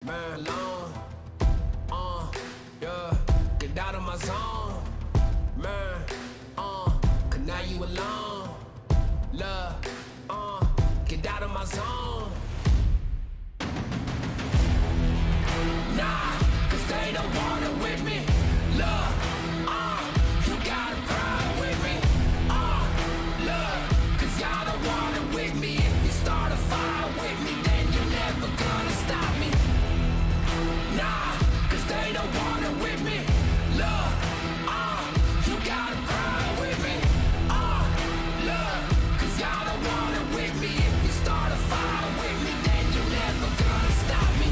Man, long, yeah, get out of my zone, man, cause now you alone, love, get out of my zone, nah, cause they don't want it with me, love, you got a problem with me, love, cause y'all don't want it with me, if you start a fire with me, then you're never gonna stop me. Nah, cause they don't want it with me. Love, you got a problem with me. Love, cause y'all don't want it with me. If you start a fire with me, then you're never gonna stop me.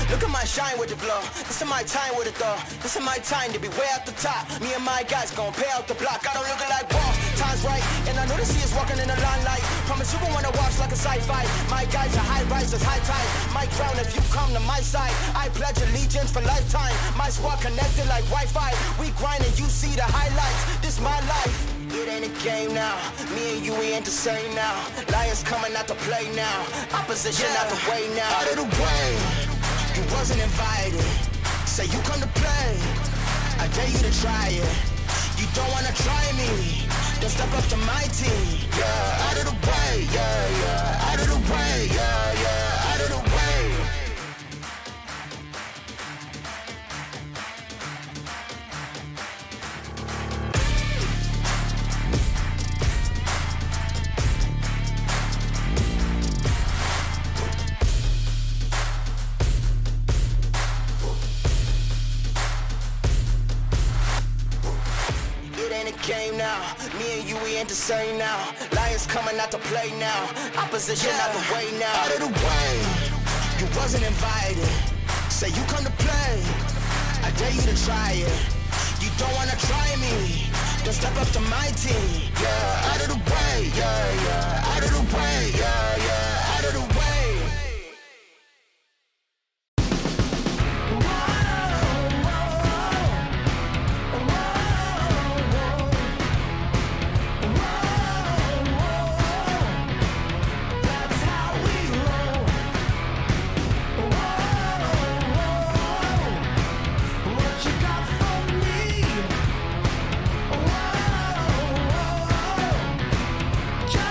Look at my shine with the glow. This is my time with it though. This is my time to be way at the top. Me and my guys gon' pay out the block. I don't look like boss. Time's right, and I know the sea is walking in the limelight. Promise you gon' wanna watch like a sci-fi. My guys are high risers, high tide. My crown if you come to my side. I pledge allegiance for lifetime. My squad connected like Wi-Fi. We grind and you see the highlights. This my life. It ain't a game now. Me and you, we ain't the same now. Lions coming out to play now. Opposition out the way now. Out of the way. You wasn't invited. Say you come to play. I dare you to try it. You don't wanna try me. Then step up to my team. Yeah, out of the way. Yeah, yeah. Out of the way. Yeah, yeah. Out of the way. Game now, me and you, we ain't the same now. Lions coming out to play now. Opposition out the way now. Out of the way, you wasn't invited. Say you come to play. I dare you to try it. You don't wanna try me. Then step up to my team. Yeah, out of the way. Yeah, yeah. Out of the way. Yeah, yeah. Out of the way. Just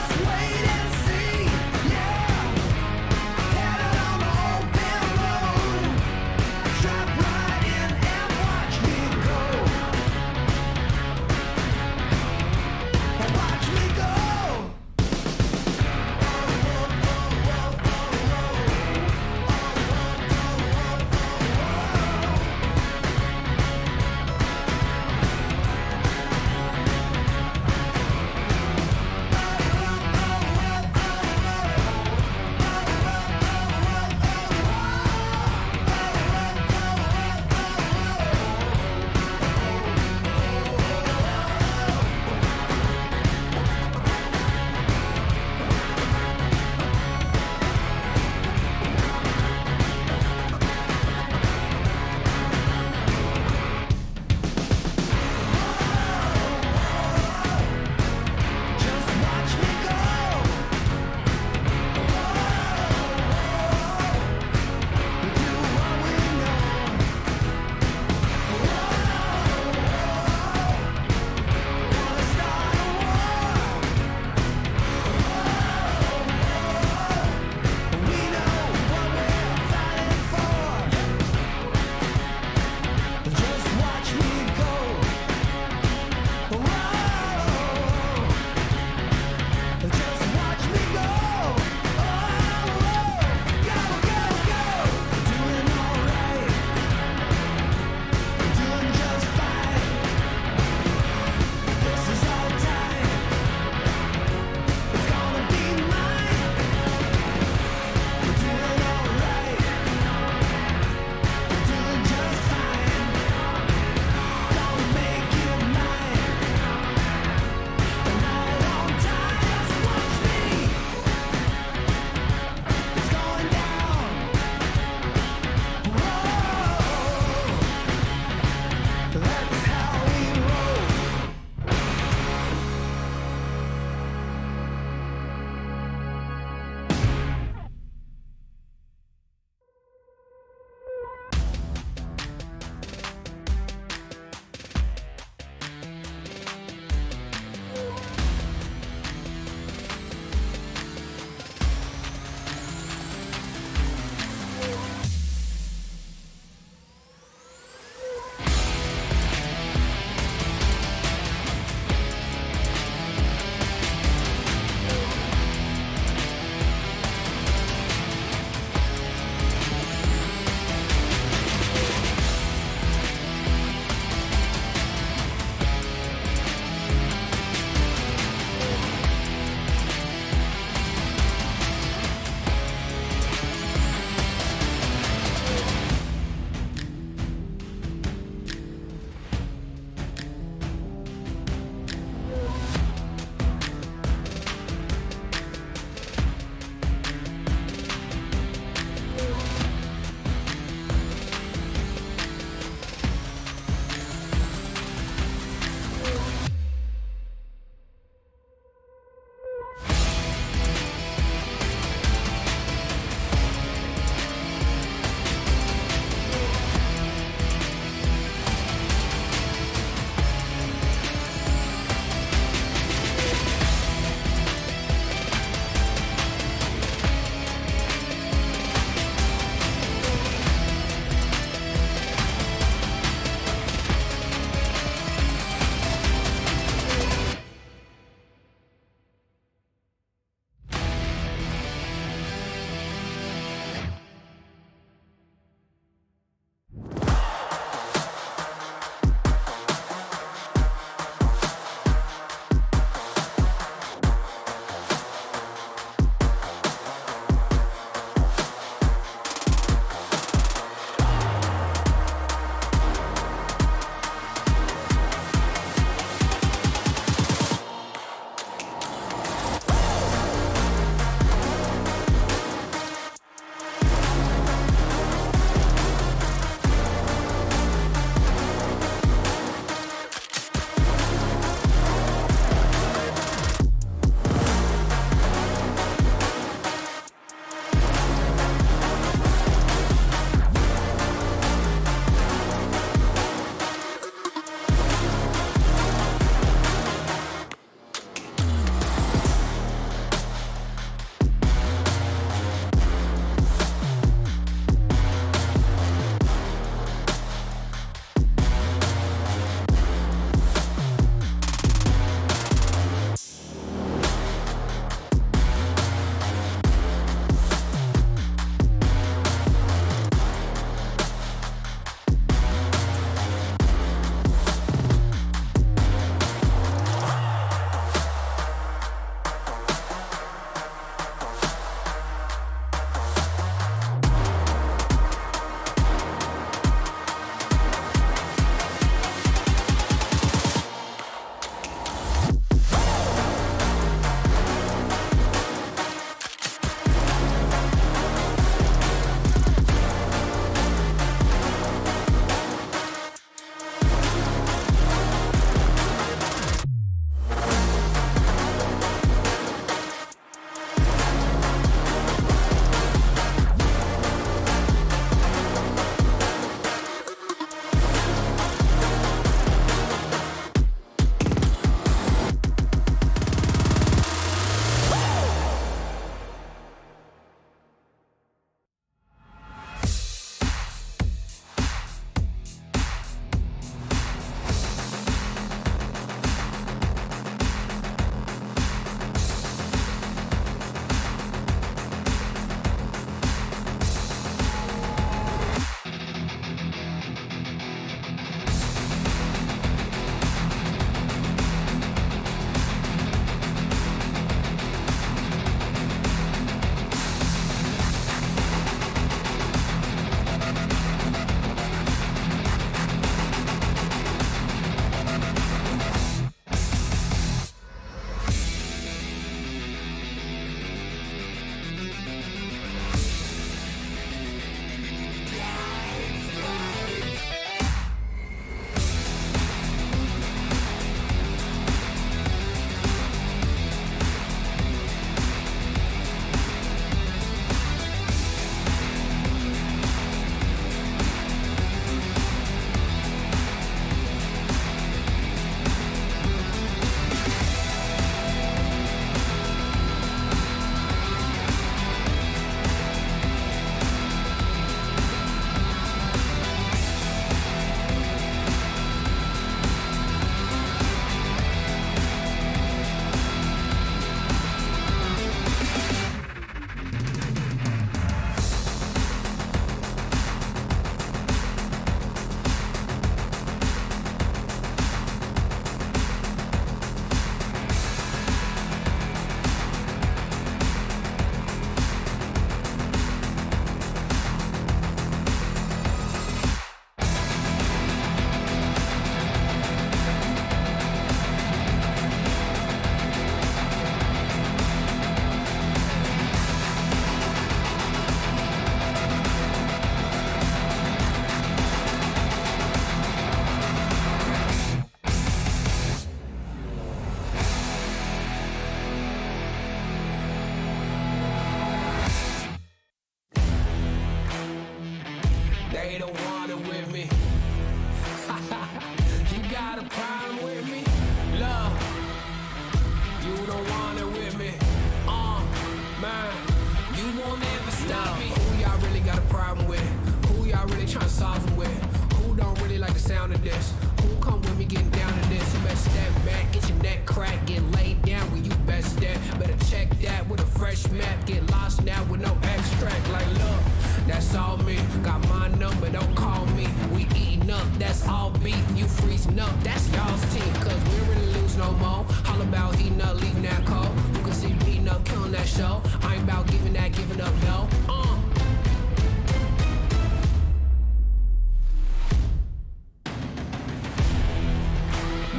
this map, get lost now with no extract. Like, look, that's all me. Got my number, don't call me. We eating up, that's all beef. You freezing up, that's y'all's team. Cause we don't really lose no more. All about heating up, leaving that cold. You can see beating up, killing that show. I ain't about giving up, no.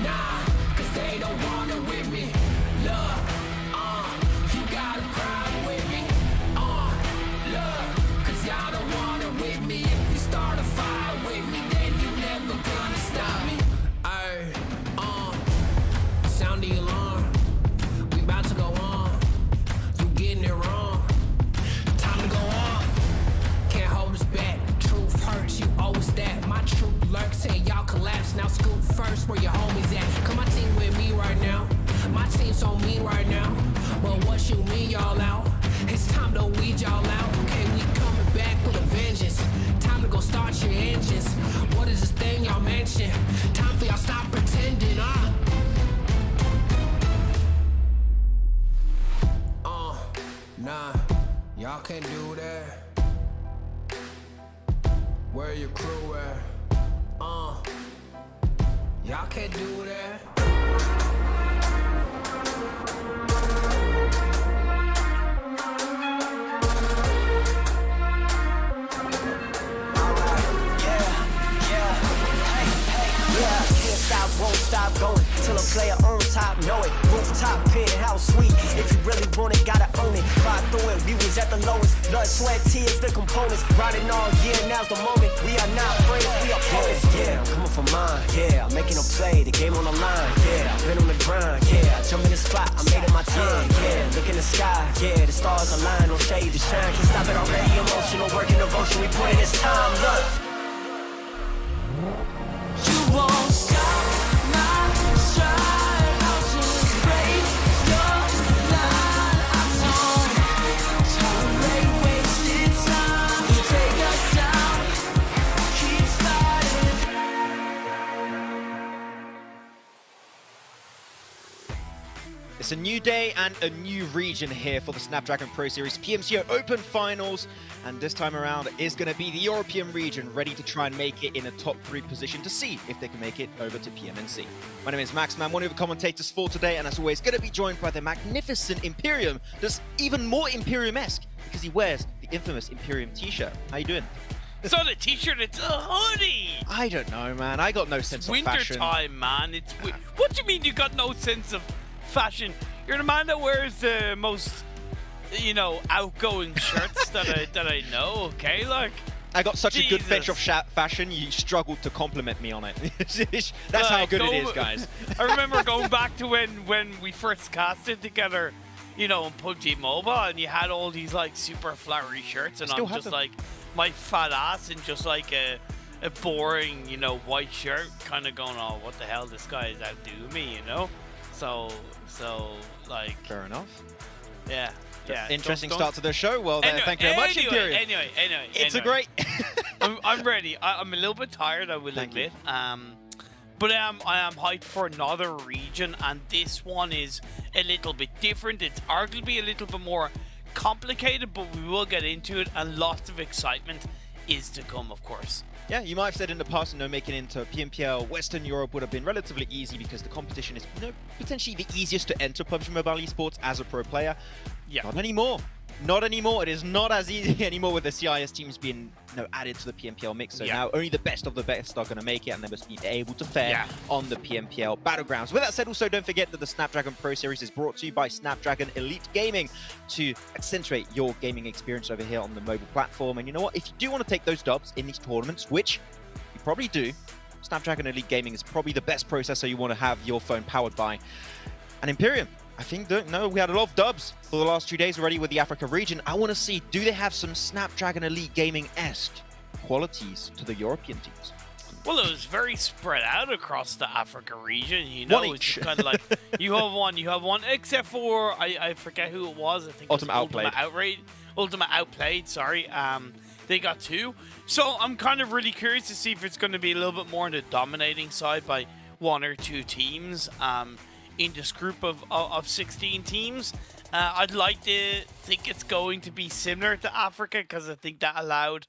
Nah, cause they don't want it with me. Look, you got a problem with me. Look, cause y'all don't want it with me. If you start a fire with me, then you never gonna stop me. Ay, sound the alarm. We about to go on. You getting it wrong. Time to go off. Can't hold us back. Truth hurts, you always that. My truth lurks, say y'all collapse. Now scoop first where your homies at. Come my team with me right now. My team so mean right now. But what you mean y'all out? It's time to weed y'all out. Okay, we coming back with a vengeance. Time to go start your engines. What is this thing y'all mention? Time for y'all stop pretending, Nah, y'all can't do that. Where your crew at? Y'all can't do that. Won't stop going till a player on top know it. Rooftop, penthouse suite. If you really want it, gotta own it. Fly through it, we was at the lowest. Blood, sweat, tears, the components. Riding all year, now's the moment. We are not friends, we are opponents. Yeah, I'm coming for mine. Yeah, I'm making a play, the game on the line. Yeah, I've been on the grind. Yeah, I jump in the spot, I made it my time. Yeah, look in the sky. Yeah, the stars align, no shade to shine. Can't stop it already. Emotional work and devotion, we put in this time. Look, you won't stop. It's a new day and a new region here for the Snapdragon Pro Series PMCO Open Finals, and this time around is going to be the European region, ready to try and make it in a top 3 position to see if they can make it over to PMNC. My name is Max, man, one of the commentators for today, and as always, going to be joined by the magnificent Imperium, that's even more Imperium-esque because he wears the infamous Imperium t-shirt. How you doing? It's not a t-shirt, it's a hoodie! I don't know, man. I got no sense of fashion. Winter time, man. It's what do you mean you got no sense of fashion? You're the man that wears the most, you know, outgoing shirts that I know. Okay, like I got such Jesus. a good bench of fashion. You struggled to compliment me on it. That's how good it is, guys. I remember going back to when we first casted together, you know, on PUBG Mobile, and you had all these like super flowery shirts, and I'm just them. Like my fat ass in just like a boring, you know, white shirt, kind of going, oh, what the hell, this guy is outdoing me, you know? So like. Fair enough. Yeah. Yeah. Interesting start to the show. Well, then, thank you very much, Imperium. Anyway. It's a great. I'm ready. I'm a little bit tired, I will admit. But I am hyped for another region, and this one is a little bit different. It's arguably a little bit more complicated, but we will get into it, and lots of excitement is to come, of course. Yeah, you might have said in the past, you know, making it into PMPL, Western Europe would have been relatively easy because the competition is, you know, potentially the easiest to enter PUBG Mobile Esports as a pro player. Yeah. Not anymore. Not anymore. It is not as easy anymore with the CIS teams being, you know, added to the PMPL mix. So now only the best of the best are going to make it, and they must be able to fare on the PMPL battlegrounds. With that said, also don't forget that the Snapdragon Pro Series is brought to you by Snapdragon Elite Gaming to accentuate your gaming experience over here on the mobile platform. And you know what? If you do want to take those dubs in these tournaments, which you probably do, Snapdragon Elite Gaming is probably the best processor you want to have your phone powered by. And Imperium, I think, we had a lot of dubs for the last 2 days already with the Africa region. I want to see, do they have some Snapdragon Elite Gaming-esque qualities to the European teams? Well, it was very spread out across the Africa region, you know. It's just kind of like, you have one, except for, I forget who it was. I think Ultimate Outplayed, sorry. They got 2. So I'm kind of really curious to see if it's going to be a little bit more on the dominating side by 1 or 2 teams. in this group of 16 teams. I'd like to think it's going to be similar to Africa, because I think that allowed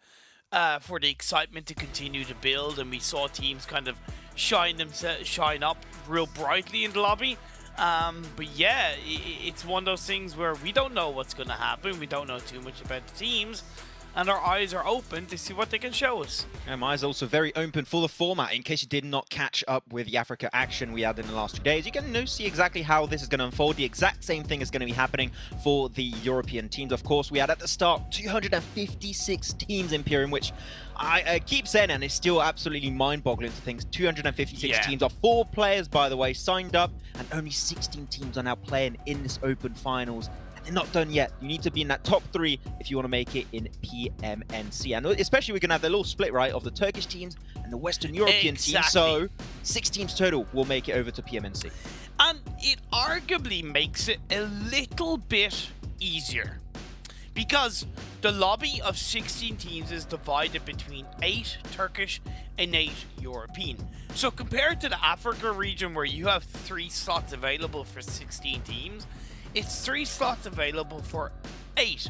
for the excitement to continue to build, and we saw teams kind of shine up real brightly in the lobby. But yeah, it's one of those things where we don't know what's going to happen. We don't know too much about the teams, and our eyes are open to see what they can show us. And my eyes are also very open for the format. In case you did not catch up with the Africa action we had in the last 2 days, you can see exactly how this is going to unfold. The exact same thing is going to be happening for the European teams. Of course, we had at the start 256 teams in Imperium, which I keep saying, and it's still absolutely mind-boggling to think 256 teams of 4 players, by the way, signed up, and only 16 teams are now playing in this open finals. They're not done yet. You need to be in that top 3 if you want to make it in PMNC. And especially we're going to have the little split, right, of the Turkish teams and the Western European teams. So 6 teams total will make it over to PMNC. And it arguably makes it a little bit easier, because the lobby of 16 teams is divided between 8 Turkish and 8 European. So compared to the Africa region, where you have 3 slots available for 16 teams, it's 3 slots available for 8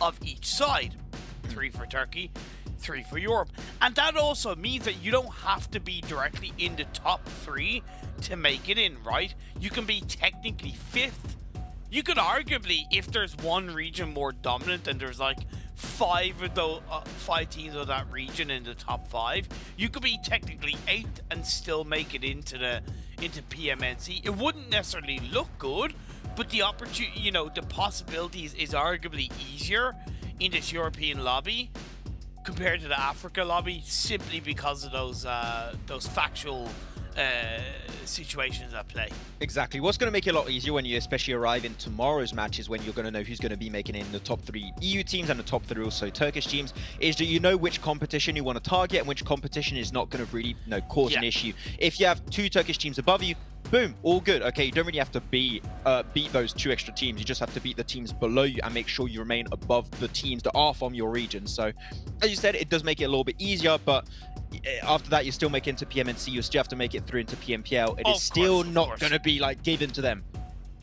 of each side. 3 for Turkey, 3 for Europe. And that also means that you don't have to be directly in the top 3 to make it in, right? You can be technically 5th. You could arguably, if there's one region more dominant and there's like 5 teams of that region in the top 5, you could be technically 8th and still make it into PMNC. It wouldn't necessarily look good, but the opportunity, the possibilities is arguably easier in this European lobby compared to the Africa lobby, simply because of those factual situations at play. Exactly. What's going to make it a lot easier when you especially arrive in tomorrow's matches, when you're going to know who's going to be making it in the top 3 EU teams and the top 3 also Turkish teams, is that you know which competition you want to target and which competition is not going to really cause an issue. If you have 2 Turkish teams above you, boom, all good. Okay, you don't really have to beat those 2 extra teams. You just have to beat the teams below you and make sure you remain above the teams that are from your region. So, as you said, it does make it a little bit easier, but after that, you still make it into PMNC. You still have to make it through into PMPL. It is still not going to be like given to them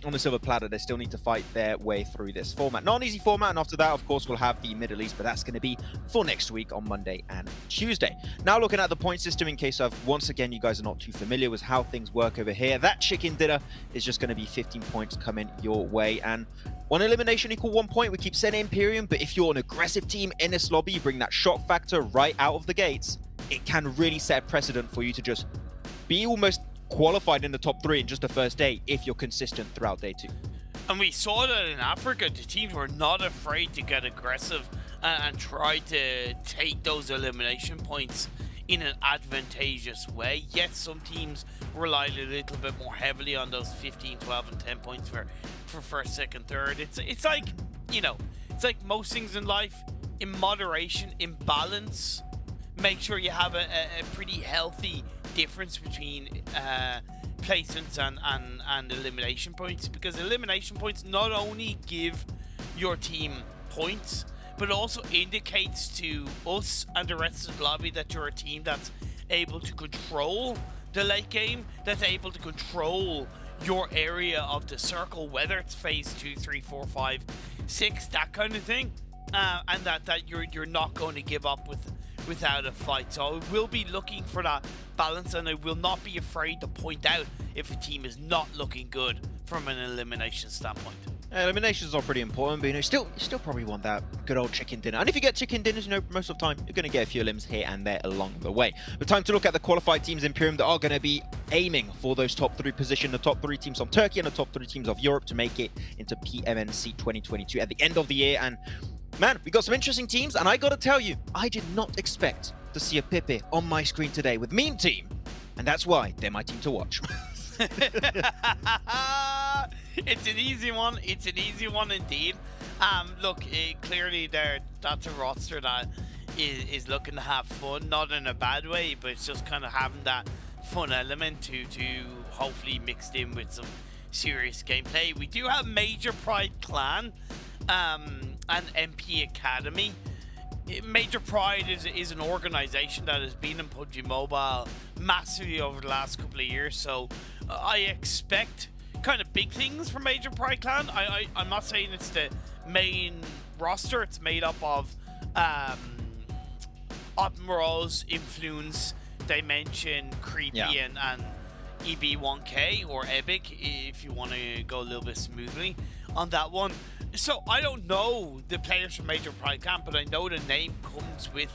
on the silver platter. They still need to fight their way through this format. Not an easy format, and after that, of course, we'll have the Middle East, but that's going to be for next week on Monday and Tuesday. Now, looking at the point system, in case once again you guys are not too familiar with how things work over here, that chicken dinner is just going to be 15 points coming your way, and 1 elimination equal 1 point. We keep saying Imperium, but if you're an aggressive team in this lobby, you bring that shock factor right out of the gates, it can really set a precedent for you to just be almost qualified in the top 3 in just the first day if you're consistent throughout day 2. And we saw that in Africa, the teams were not afraid to get aggressive and try to take those elimination points in an advantageous way. Yes, some teams relied a little bit more heavily on those 15, 12, and 10 points for first, second, third. It's like, it's like most things in life, in moderation, in balance. Make sure you have a pretty healthy difference between placements and elimination points, because elimination points not only give your team points, but also indicates to us and the rest of the lobby that you're a team that's able to control the late game, that's able to control your area of the circle, whether it's phase 2, 3, 4, 5, 6, that kind of thing, and that you're not going to give up without a fight. So I will be looking for that balance, and I will not be afraid to point out if a team is not looking good from an elimination standpoint. Eliminations are pretty important, but still probably want that good old chicken dinner. And if you get chicken dinners, most of the time you're going to get a few limbs here and there along the way. But time to look at the qualified teams in Imperium that are going to be aiming for those top 3 position, the top 3 teams from Turkey and the top 3 teams of Europe to make it into PMNC 2022 at the end of the year. And man, we got some interesting teams, and I gotta tell you, I did not expect to see a Pippe on my screen today with Meme Team, and that's why they're my team to watch. It's an easy one. It's an easy one indeed. Look, clearly that's a roster that is looking to have fun, not in a bad way, but it's just kind of having that fun element to hopefully mixed in with some serious gameplay. We do have Major Pride Clan and MP Academy. Major Pride is an organization that has been in PUBG Mobile massively over the last couple of years, so I expect kind of big things for Major Pride Clan. I'm not saying it's the main roster. It's made up of Admirals, Influence, Dimension, Creepy, and EB1K, or Epic, if you want to go a little bit smoothly on that one. So I don't know the players from Major Pride Clan, but I know the name comes with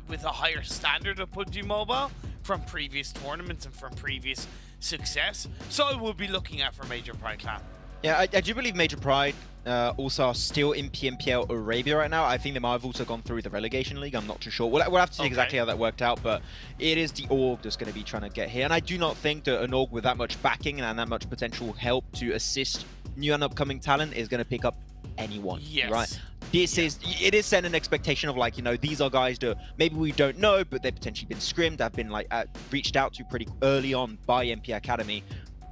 with a higher standard of PUBG Mobile from previous tournaments and from previous success. So I will be looking at for Major Pride Clan. Yeah, I do believe Major Pride also are still in PMPL Arabia right now. I think they might have also gone through the relegation league. I'm not too sure. We'll have to see exactly how that worked out, but it is the org that's going to be trying to get here. And I do not think that an org with that much backing and that much potential help to assist new and upcoming talent is going to pick up anyone. Yes. Right? It is setting an expectation of, like, you know, these are guys that maybe we don't know, but they've potentially been scrimmed, have been like reached out to pretty early on by MP Academy.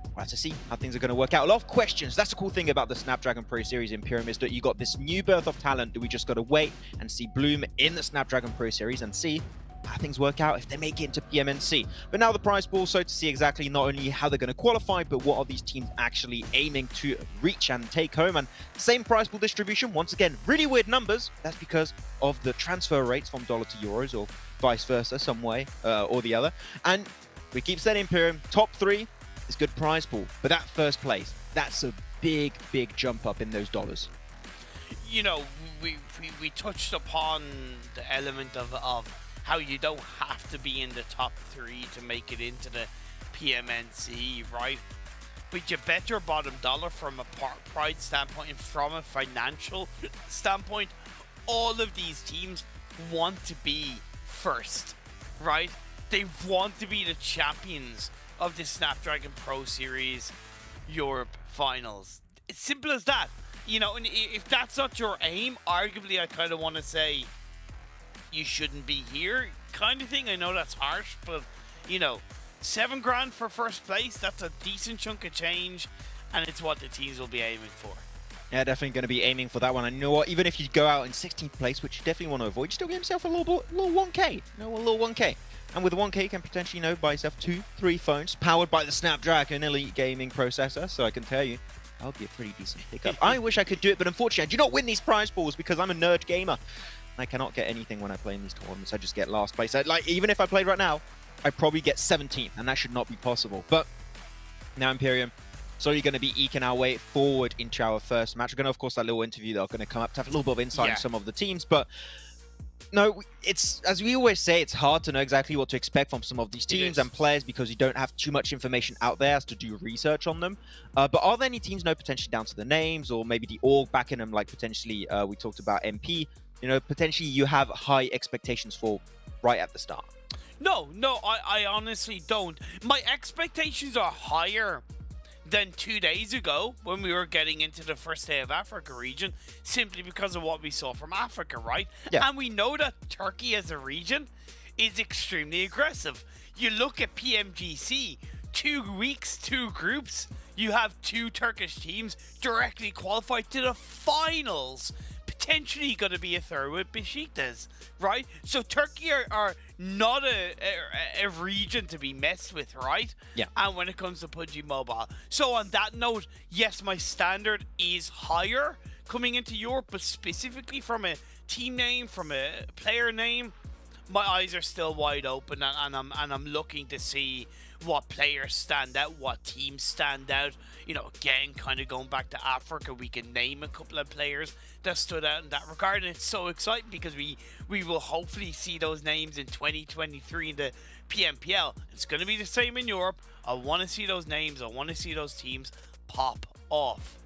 We'll have to see how things are going to work out. A lot of questions. That's the cool thing about the Snapdragon Pro Series Imperium, is that you got this new birth of talent that we just got to wait and see bloom in the Snapdragon Pro Series and see how things work out if they make it into PMNC. But now the prize pool, so to see exactly not only how they're going to qualify, but what are these teams actually aiming to reach and take home. And same prize pool distribution, once again, really weird numbers. That's because of the transfer rates from dollar to euros, or vice versa, some way or the other. And we keep saying Imperium, top 3 is good prize pool, but that first place, that's a big jump up in those dollars. You know, we touched upon the element of how you don't have to be in the top 3 to make it into the PMNC, right? But you bet your bottom dollar from a pride standpoint and from a financial standpoint, all of these teams want to be first, right? They want to be the champions of the Snapdragon Pro Series Europe Finals. It's simple as that. You know, and if that's not your aim, arguably I kind of want to say you shouldn't be here, kind of thing. I know that's harsh, but, you know, $7 grand for first place, that's a decent chunk of change, and it's what the teams will be aiming for. Yeah, definitely going to be aiming for that one. And you know what? Even if you go out in 16th place, which you definitely want to avoid, you still get yourself a little 1K. You know, a little 1K. And with 1K, you can potentially, you know, buy yourself 2-3 phones powered by the Snapdragon Elite Gaming processor. So I can tell you, that would be a pretty decent pickup. I wish I could do it, but unfortunately, I do not win these prize pools because I'm a nerd gamer. I cannot get anything when I play in these tournaments. I just get last place. Like, even if I played right now, I'd probably get 17th, and that should not be possible. But now Imperium, slowly going to be eking our way forward into our first match. We're going to, of course, that little interview that are going to come up to have a little bit of insight on some of the teams. But no, it's, as we always say, it's hard to know exactly what to expect from some of these teams and players because you don't have too much information out there as to do research on them. But are there any teams, no, potentially down to the names or maybe the org backing them, like potentially we talked about MP, you know, potentially you have high expectations for right at the start? No, I honestly don't. My expectations are higher than 2 days ago when we were getting into the first day of Africa region, simply because of what we saw from Africa, right? Yeah. And we know that Turkey as a region is extremely aggressive. You look at PMGC, 2 weeks, 2 groups, you have 2 Turkish teams directly qualified to the finals. Potentially going to be a third with Besiktas, right? So Turkey are not a region to be messed with, right? Yeah. And when it comes to PUBG Mobile. So on that note, yes, my standard is higher coming into Europe, but specifically from a team name, from a player name, my eyes are still wide open, and I'm looking to see what players stand out, what teams stand out. You know, again, kind of going back to Africa, we can name a couple of players that stood out in that regard, and it's so exciting because we will hopefully see those names in 2023 in the PMPL. It's going to be the same in Europe. I want to see those names. I want to see those teams pop off.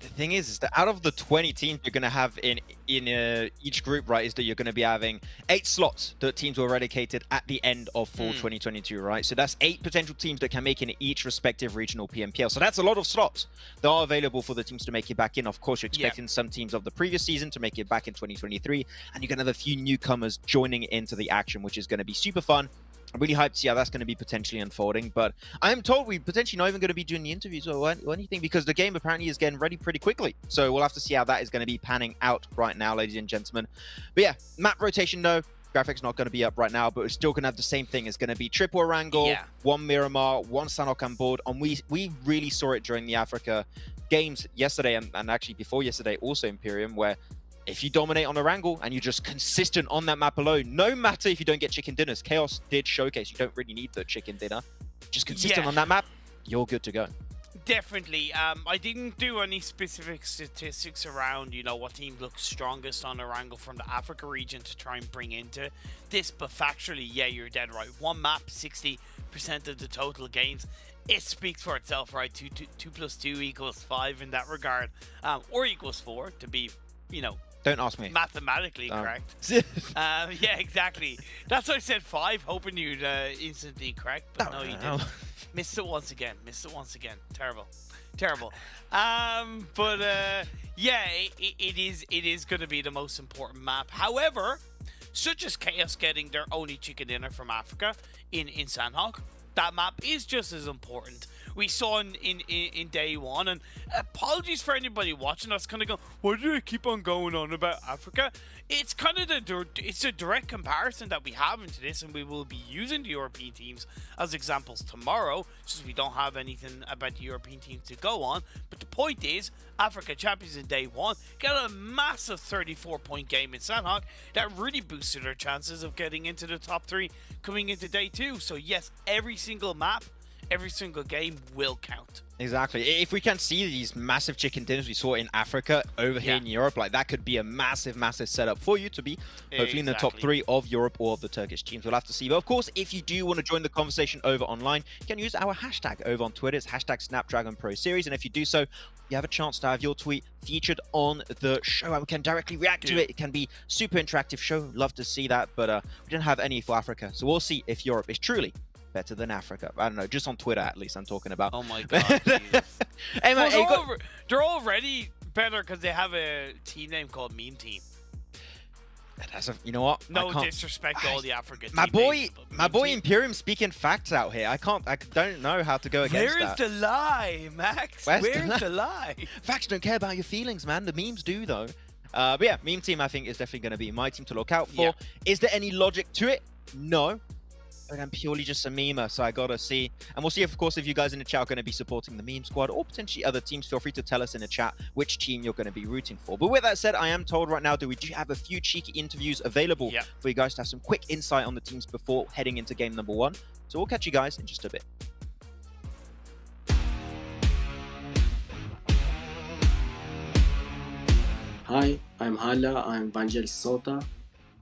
The thing is that out of the 20 teams you're going to have in each group, right, is that you're going to be having 8 slots that teams were eradicated at the end of fall 2022, right? So that's 8 potential teams that can make in each respective regional PMPL. So that's a lot of slots that are available for the teams to make it back in. Of course, you're expecting some teams of the previous season to make it back in 2023, and you're going to have a few newcomers joining into the action, which is going to be super fun. I'm really hyped to see how that's going to be potentially unfolding, but I'm told we're potentially not even going to be doing the interviews or anything because the game apparently is getting ready pretty quickly. So we'll have to see how that is going to be panning out right now, ladies and gentlemen. But yeah, map rotation though, graphics not going to be up right now, but we're still going to have the same thing. It's going to be triple Wrangle, one Miramar, one Sanhok on board. And we really saw it during the Africa games yesterday and actually before yesterday, also Imperium, where if you dominate on a Wrangle and you're just consistent on that map alone, no matter if you don't get chicken dinners, Chaos did showcase you don't really need the chicken dinner. Just consistent on that map, you're good to go. Definitely. I didn't do any specific statistics around, you know, what team looks strongest on a Wrangle from the Africa region to try and bring into this, but factually, yeah, you're dead right. One map, 60% of the total games. It speaks for itself, right? 2 plus 2 equals 5 in that regard, or equals 4 to be, you know, don't ask me. Mathematically correct. Yeah, exactly. That's why I said 5, hoping you'd instantly correct, but no, you didn't. Missed it once again. Terrible. Yeah, it is going to be the most important map. However, such as Chaos getting their only chicken dinner from Africa in Sanhok, that map is just as important. We saw in day one, and apologies for anybody watching us kind of go, why do I keep on going on about Africa? It's kind of it's a direct comparison that we have into this, and we will be using the European teams as examples tomorrow, since we don't have anything about the European teams to go on. But the point is, Africa champions in day one got a massive 34-point game in Sanhok that really boosted their chances of getting into the top 3 coming into day 2. So yes, every single map, every single game will count. Exactly. If we can see these massive chicken dinners we saw in Africa over here in Europe, like that could be a massive setup for you to be hopefully in the top 3 of Europe or of the Turkish teams. We'll have to see. But of course, if you do want to join the conversation over online, you can use our hashtag over on Twitter. It's hashtag Snapdragon Pro Series. And if you do so, you have a chance to have your tweet featured on the show and we can directly react to it. It can be super interactive show. Love to see that. But we didn't have any for Africa. So we'll see if Europe is truly better than Africa. I don't know, just on Twitter at least I'm talking about. Oh my god. Hey, man, well, they're already better because they have a team name called Meme Team. That's you know what? No disrespect to all the African my boy team. Imperium speaking facts out here. I don't know how to go against that. Where's the lie, Max? Where's the lie? Facts don't care about your feelings, man. The memes do though. But yeah, Meme Team I think is definitely going to be my team to look out for. Is there any logic to it? No. I'm purely just a memer, so I gotta see. And we'll see, of course, if you guys in the chat are going to be supporting the meme squad or potentially other teams. Feel free to tell us in the chat which team you're going to be rooting for. But with that said, I am told right now that we do have a few cheeky interviews available for you guys to have some quick insight on the teams before heading into game number 1. So we'll catch you guys in just a bit. Hi, I'm Hala. I'm Vangelis Sota.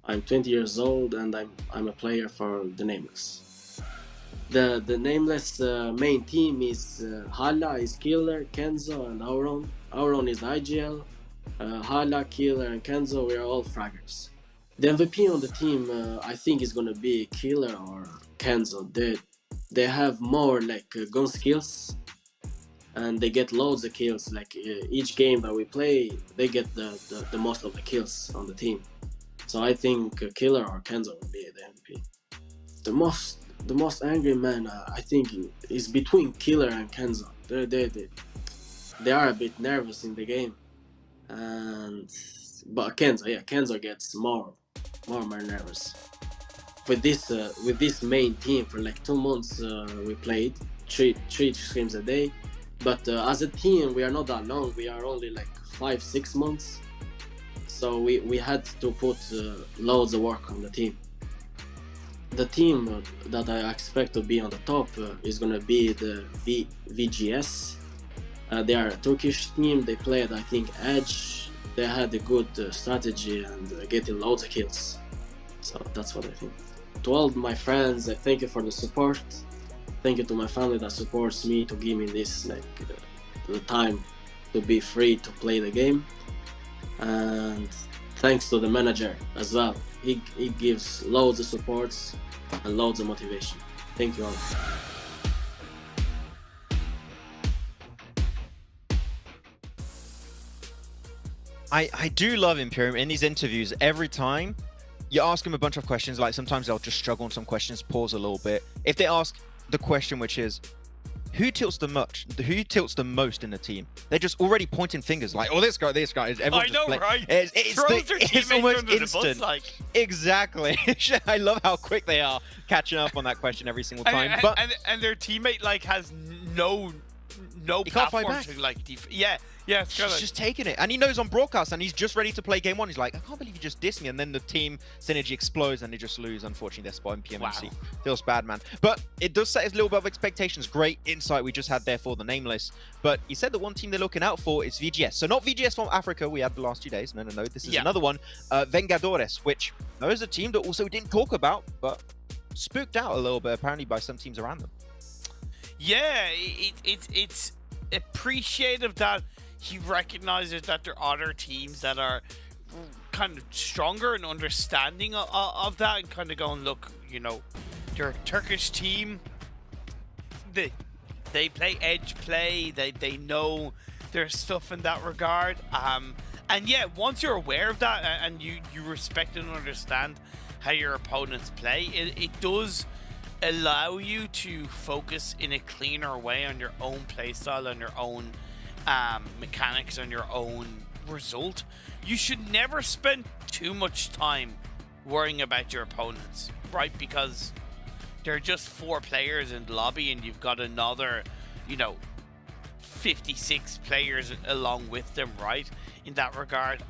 I'm 20 years old and I'm a player for the Nameless. The Nameless main team is Hala is Killer, Kenzo and Auron. Auron is IGL. Hala, Killer and Kenzo, we are all fraggers. The MVP on the team I think is gonna be Killer or Kenzo. They have more like gun skills and they get loads of kills. Like each game that we play, they get the most of the kills on the team. So I think Killer or Kenzo will be the MVP. The most angry man I think is between Killer and Kenzo. They are a bit nervous in the game, but Kenzo gets more nervous. With this main team for like 2 months we played three scrims a day, but as a team we are not that long. We are only like 5-6 months. So we had to put loads of work on the team. The team that I expect to be on the top is going to be the VGS. They are a Turkish team. They played, I think, Edge. They had a good strategy and getting loads of kills. So that's what I think. To all my friends, I thank you for the support. Thank you to my family that supports me to give me this the time to be free to play the game. And thanks to the manager as well. He gives loads of supports and loads of motivation. Thank you all. I do love Imperium in these interviews. Every time you ask him a bunch of questions, like sometimes they'll just struggle on some questions, pause a little bit. If they ask the question which is, who tilts the most in the team? They're just already pointing fingers like, oh, this guy. Everyone I know, right? It's their teammates almost under instant. the bus, like. Exactly. I love how quick they are catching up on that question every single time. And their teammate like has no platform to like yeah, it's He's just taking it, and he knows on broadcast, and he's just ready to play game one. He's like, I can't believe you just dissed me, and then the team synergy explodes, and they just lose. Unfortunately, their spot in PMC feels bad, man. But it does set his little bit of expectations. Great insight we just had there for the Nameless. But he said the one team they're looking out for is VGS. So not VGS from Africa we had the last 2 days. No. This is another one, Vengadores, which is a team that also didn't talk about, but spooked out a little bit apparently by some teams around them. Yeah, it's appreciative that he recognizes that there are other teams that are kind of stronger and understanding of that, and kind of going, look, you know, they're a Turkish team. They play edge play. They know their stuff in that regard. And yeah, once you're aware of that and you respect and understand how your opponents play, it does allow you to focus in a cleaner way on your own playstyle, on your own mechanics, on your own result. You should never spend too much time worrying about your opponents, right? Because there are just 4 players in the lobby, and you've got another, 56 players along with them, right? In that regard.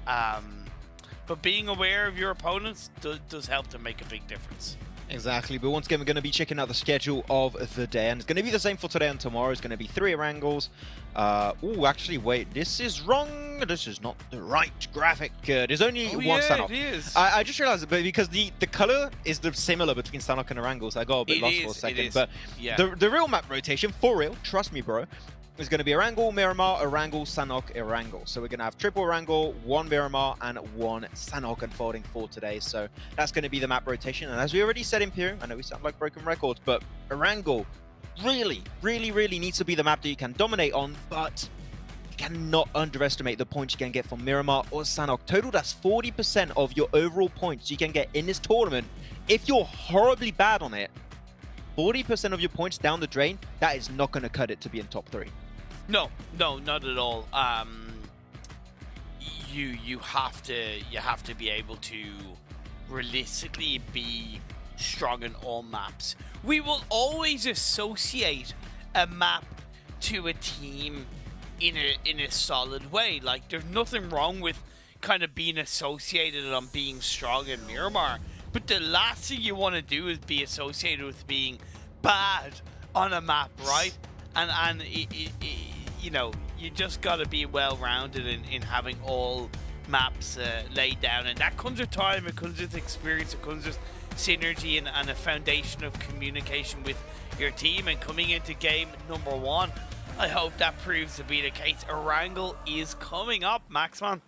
But being aware of your opponents does help to make a big difference. Exactly, but once again, we're going to be checking out the schedule of the day, and it's going to be the same for today and tomorrow. It's going to be 3 Erangels. Oh, actually, wait, this is wrong. This is not the right graphic. There's only one Sanhok. It is. I just realized it, but because the color is similar between Sanhok and Erangels, I got a bit lost for a second. But the real map rotation, for real, trust me, bro, is going to be Erangel, Miramar, Erangel, Sanhok, Erangel. So we're going to have triple Erangel, 1 Miramar, and 1 Sanhok unfolding for today. So that's going to be the map rotation. And as we already said, Imperium, I know we sound like broken records, but Erangel really needs to be the map that you can dominate on, but you cannot underestimate the points you can get from Miramar or Sanhok. Total, that's 40% of your overall points you can get in this tournament. If you're horribly bad on it, 40% of your points down the drain, that is not going to cut it to be in top 3. No, not at all. You have to be able to realistically be strong in all maps. We will always associate a map to a team in a solid way. Like, there's nothing wrong with kind of being associated on being strong in Miramar, but the last thing you want to do is be associated with being bad on a map, right? And you just got to be well-rounded in having all maps laid down, and that comes with time, it comes with experience, it comes with synergy and a foundation of communication with your team. And coming into game number 1, I hope that proves to be the case. Erangel is coming up, Maxman.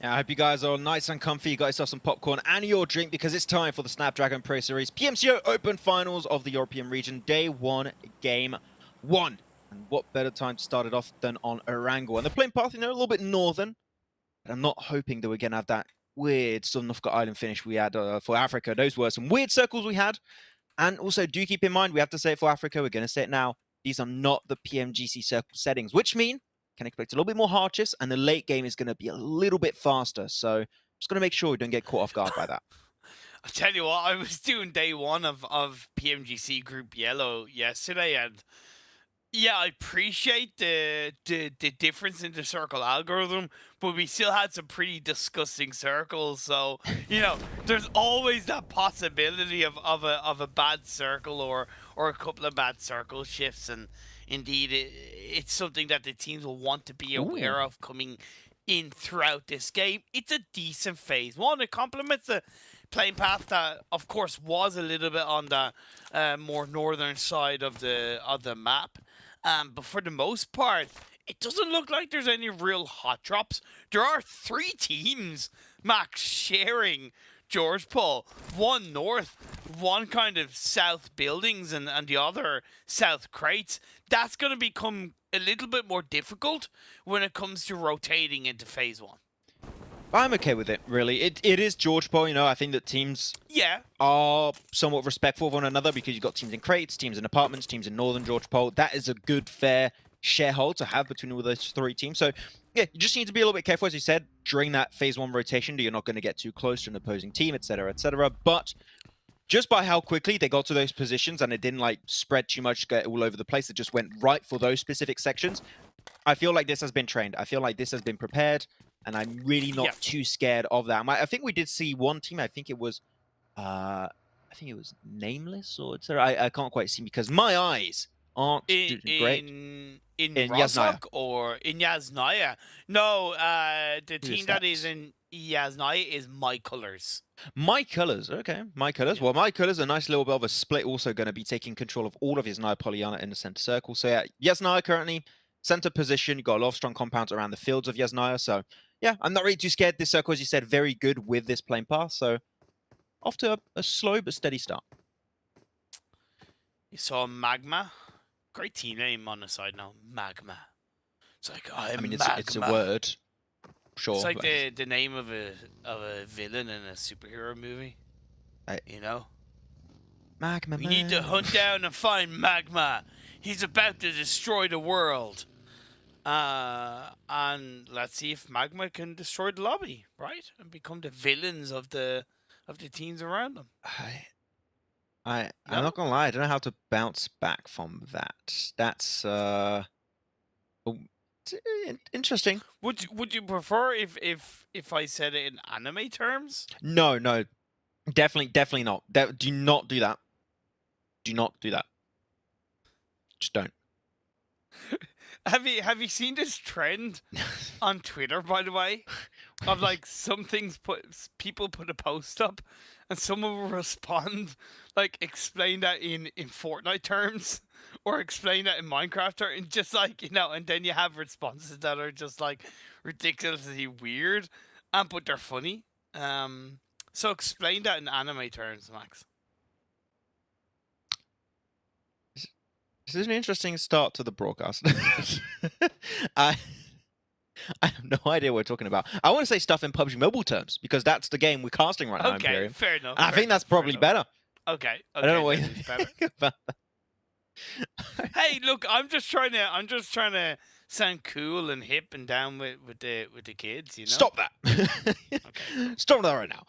Yeah, I hope you guys are nice and comfy. You got yourself some popcorn and your drink, because it's time for the Snapdragon Pro Series PMCO Open Finals of the European region, Day 1, Game 1. And what better time to start it off than on Erangel? And the playing path, a little bit northern, but I'm not hoping that we're going to have that weird Sanhok Island finish we had for Africa. Those were some weird circles we had. And also, do keep in mind, we have to say it for Africa. We're going to say it now. These are not the PMGC circle settings, which mean can expect a little bit more hardships, and the late game is going to be a little bit faster. So just going to make sure we don't get caught off guard by that. I'll tell you what, I was doing day 1 of PMGC Group Yellow yesterday, and yeah, I appreciate the difference in the circle algorithm, but we still had some pretty disgusting circles. So, there's always that possibility of a bad circle or a couple of bad circle shifts. And indeed, it's something that the teams will want to be aware of coming in throughout this game. It's a decent phase 1. It complements the playing path that, of course, was a little bit on the more northern side of the map. But for the most part, it doesn't look like there's any real hot drops. There are 3 teams, Max, sharing George Paul. 1 north, 1 kind of south buildings, and the other south crates. That's going to become a little bit more difficult when it comes to rotating into phase 1. I'm okay with it, really. It is George Paul, you know. I think that teams are somewhat respectful of one another because you've got teams in crates, teams in apartments, teams in Northern George Paul. That is a good, fair sharehold to have between all those 3 teams. So, yeah, you just need to be a little bit careful, as you said, during that Phase 1 rotation. You're not going to get too close to an opposing team, etc., etc. But just by how quickly they got to those positions and it didn't, like, spread too much, get all over the place, it just went right for those specific sections. I feel like this has been trained. I feel like this has been prepared. And I'm really not too scared of that. I think we did see one team. I think it was Nameless or etc. I can't quite see because my eyes aren't great. In Rozhok or in Yasnaya? No, the team that is in Yasnaya is My Colors. My Colors, okay. My Colors. Well, My Colors, a nice little bit of a split. Also going to be taking control of all of Yasnaya Polyana in the center circle. So yeah, Yasnaya currently center position. You've got a lot of strong compounds around the fields of Yasnaya. So yeah, I'm not really too scared. This circle, as you said, very good with this playing path. So off to a slow but steady start. You saw Magma. Great team name on the side now. Magma. It's like, I mean, it's a word. Sure. It's like the name of a villain in a superhero movie. You know? Magma. We need to hunt down and find Magma. He's about to destroy the world. And let's see if Magma can destroy the lobby, right? And become the villains of the teams around them. I'm not gonna lie, I don't know how to bounce back from that. That's interesting. Would you prefer if I said it in anime terms? No, definitely not. Do not do that. Do not do that. Just don't. Have you seen this trend on Twitter, by the way, of like some things people put a post up and someone will respond like explain that in Fortnite terms or explain that in Minecraft or and just like, you know, and then you have responses that are just like ridiculously weird but they're funny. So explain that in anime terms, Max. This is an interesting start to the broadcast. I have no idea what we're talking about. I want to say stuff in PUBG Mobile terms because that's the game we're casting right now. Okay, fair enough. I think that's probably better. Okay. I don't know what you think about that. Hey, look, I'm just trying to sound cool and hip and down with the kids, you know? Stop that. Okay. Stop that right now.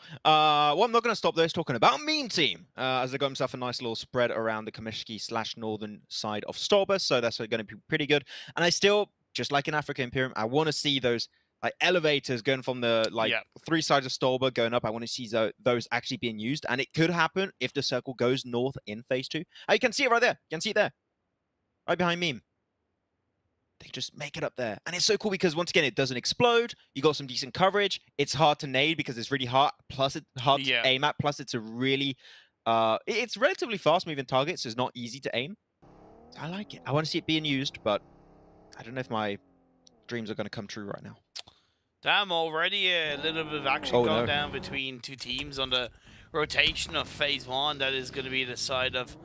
What I'm not going to stop though is talking about Meme Team, as they got himself a nice little spread around the Kamishki/northern side of Stolba, so that's going to be pretty good. And I still, just like in Africa Imperium, I want to see those like elevators going from the 3 sides of Stolba going up. I want to see those actually being used, and it could happen if the circle goes north in Phase 2. You can see it right there. You can see it there, right behind Meme. They just make it up there. And it's so cool because, once again, it doesn't explode. You got some decent coverage. It's hard to nade because it's really hard. Plus, it's hard to aim at. Plus, it's a really... it's relatively fast-moving target, so it's not easy to aim. So I like it. I want to see it being used, but I don't know if my dreams are going to come true right now. Damn, already a little bit of action going down between 2 teams on the rotation of Phase 1. That is going to be the side of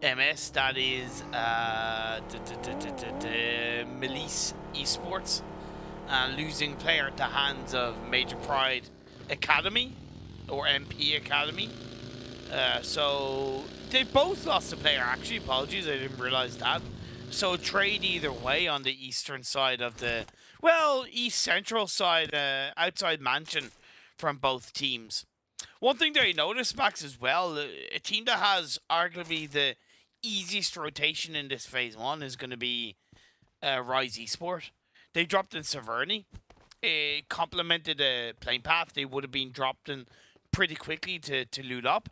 MS, that is Milice Esports, losing player at the hands of Major Pride Academy, or MP Academy. So they both lost a player, actually. Apologies, I didn't realize that. So trade either way on the eastern side of the, well, east central side, outside Mansion from both teams. One thing that I noticed, Max, as well, a team that has arguably the easiest rotation in this Phase 1 is going to be Rise Esport. They dropped in Severny. It complemented a playing path. They would have been dropped in pretty quickly to loot up.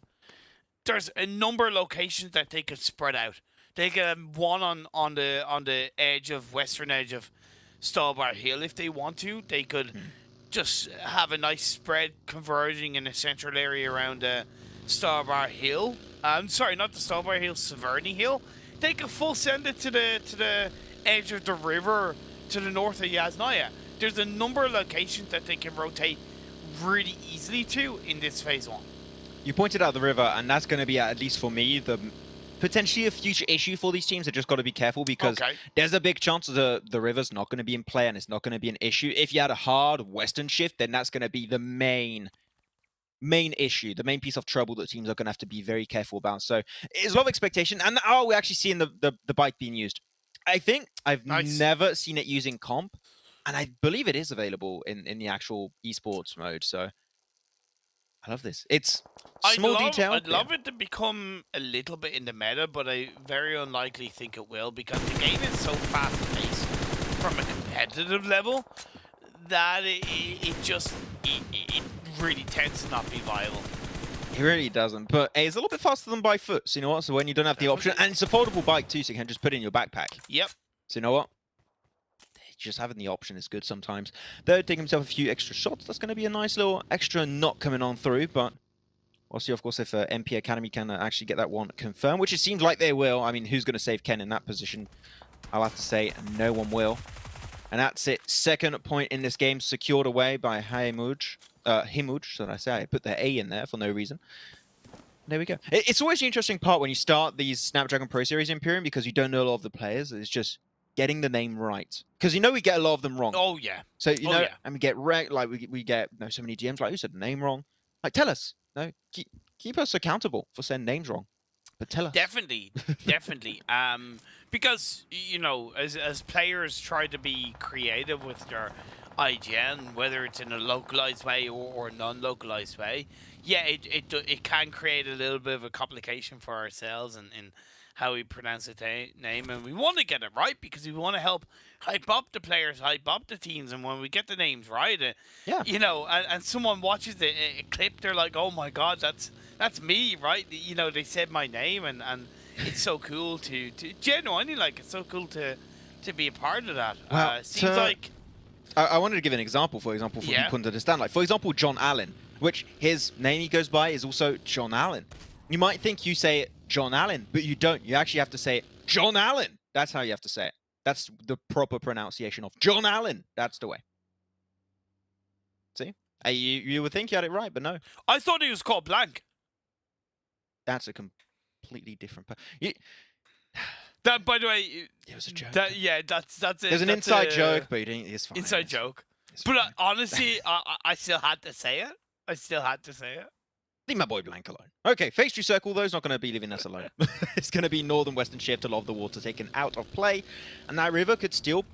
There's a number of locations that they could spread out. They get one on the edge of western edge of Stallbar Hill if they want to. They could just have a nice spread converging in a central area around Stallbar Hill. I'm sorry, not the Stallbar Hill, Severny Hill. They could full send it to the edge of the river to the north of Yasnaya. There's a number of locations that they can rotate really easily to in this Phase 1. You pointed out the river, and that's going to be, at least for me, potentially a future issue for these teams. They've just got to be careful because there's a big chance the River's not going to be in play and it's not going to be an issue. If you had a hard Western shift, then that's going to be the main issue, the main piece of trouble that teams are going to have to be very careful about. So it's a lot of expectation. And we're actually seeing the bike being used. I think I've never seen it using comp, and I believe it is available in the actual esports mode. So I love this. It's small detail. I'd love it to become a little bit in the meta, but I very unlikely think it will because the game is so fast-paced from a competitive level that it really tends to not be viable. It really doesn't, but it's a little bit faster than by foot, so you know what? So when you don't have the option, and it's a foldable bike too, so you can just put it in your backpack. Yep. So you know what? Just having the option is good sometimes. Though taking himself a few extra shots, that's going to be a nice little extra knot coming on through, but we'll see, of course, if MP Academy can actually get that one confirmed, which it seems like they will. I mean, who's going to save Ken in that position? I'll have to say no one will. And that's it. Second point in this game secured away by Himuj. Should I say? I put the A in there for no reason. There we go. It's always the interesting part when you start these Snapdragon Pro Series Imperium because you don't know a lot of the players. It's just getting the name right. Because you know we get a lot of them wrong. Oh, yeah. So, you know, and we get wrecked. Like, we get so many DMs like, who said the name wrong? Like, tell us. No, keep us accountable for saying names wrong. But tell us. Definitely. Because, you know, as players try to be creative with their IGN, whether it's in a localized way or a non-localized way, yeah, it can create a little bit of a complication for ourselves in how we pronounce the name, and we want to get it right because we want to help hype up the players, hype up the teams, and when we get the names right, you know, and someone watches a clip, they're like, oh my god, that's me, right? You know, they said my name, and it's so cool to genuinely, like, it's so cool to be a part of that. Well, seems like... I wanted to give an example, for example, for people to understand. Like, for example, John Allen, which his name he goes by is also John Allen. You might think you say it John Allen, but you don't. You actually have to say it John Allen. That's how you have to say it. That's the proper pronunciation of John Allen. That's the way. See? You would think you had it right, but no. I thought he was called Blank. That's a completely different... That, by the way, it was a joke. That's it. There's an inside joke, but it's fine. Inside joke. But honestly, I still had to say it. Leave my boy Blank alone. Okay, Phase 2 Circle, though, is not going to be leaving us alone. It's going to be Northern Western Shift, a lot of the water taken out of play, and that river could still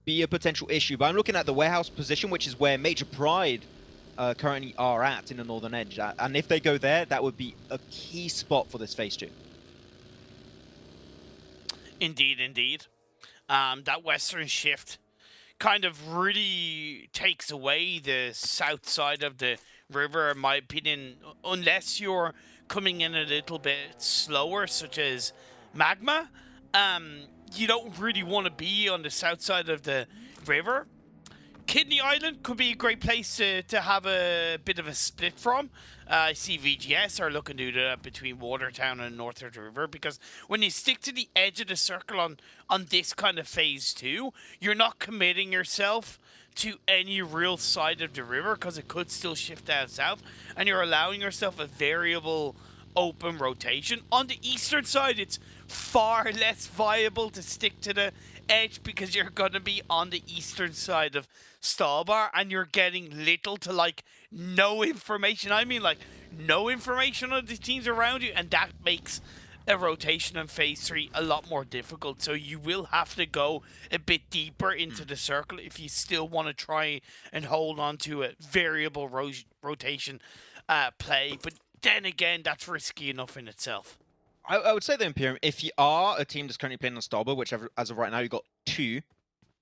be a potential issue. But I'm looking at the warehouse position, which is where Major Pride currently are at in the Northern Edge. And if they go there, that would be a key spot for this Phase 2. Indeed. That Western Shift kind of really takes away the south side of the river, in my opinion, unless you're coming in a little bit slower, such as Magma. You don't really want to be on the south side of the river. Kidney Island could be a great place to have a bit of a split from. I see VGS are looking to do that between Watertown and North of the River, because when you stick to the edge of the circle on this kind of Phase 2, you're not committing yourself to any real side of the river because it could still shift down south, and you're allowing yourself a variable open rotation. On the eastern side, it's far less viable to stick to the edge because you're going to be on the eastern side of Stallbar and you're getting little to like no information. I mean, like, no information on the teams around you, and that makes a rotation in Phase 3 a lot more difficult. So you will have to go a bit deeper into the circle if you still want to try and hold on to a variable rotation play. But then again, that's risky enough in itself. I would say the Imperium, if you are a team that's currently playing on Stallbar, which as of right now you've got 2,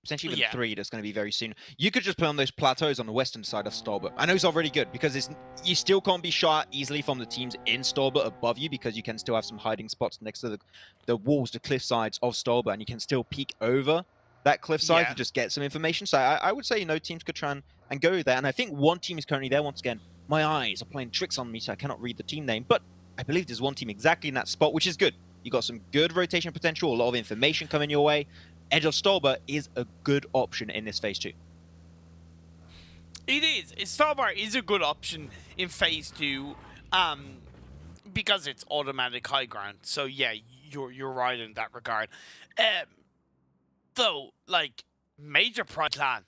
potentially even 3 that's going to be very soon, you could just play on those plateaus on the western side of Stallbar. I know it's already good because you still can't be shot easily from the teams in Stallbar above you because you can still have some hiding spots next to the walls, the cliff sides of Stallbar, and you can still peek over that cliff side to just get some information. So I would say, teams could try and go there. And I think one team is currently there. Once again, my eyes are playing tricks on me, so I cannot read the team name, but I believe there's one team exactly in that spot, which is good. You got some good rotation potential, a lot of information coming your way. Edge of Stallbar is a good option in this Phase 2. It is. Stallbar is a good option in Phase 2 because it's automatic high ground. So yeah, you're right in that regard. Though, like, Major Pride Clan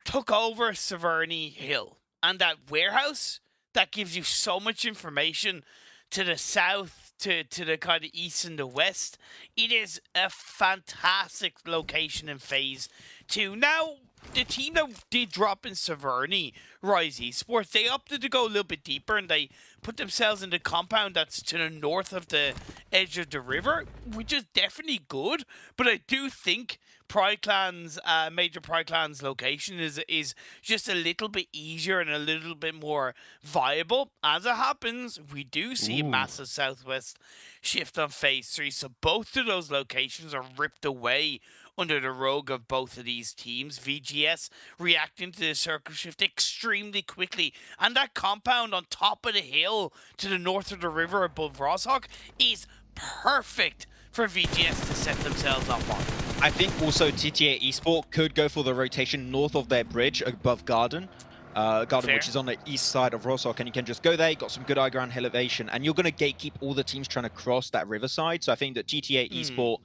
took over Severny Hill, and that warehouse that gives you so much information to the south, to the kind of east and the west. It is a fantastic location in Phase 2. Now, the team that did drop in Severny, Rise Esports, they opted to go a little bit deeper, and they put themselves in the compound that's to the north of the edge of the river, which is definitely good. But I do think Pride Clan's, Major Pride Clan's location is just a little bit easier and a little bit more viable. As it happens, we do see a massive southwest shift on Phase 3, so both of those locations are ripped away under the rogue of both of these teams. VGS reacting to the circle shift extremely quickly, and that compound on top of the hill to the north of the river above Rosshawk is perfect for VGS to set themselves up on. I think also TTA Esports could go for the rotation north of their bridge above Garden. Garden, which is on the east side of Rosshawk, and you can just go there, you got some good high ground elevation, and you're going to gatekeep all the teams trying to cross that riverside. So I think that TTA Esports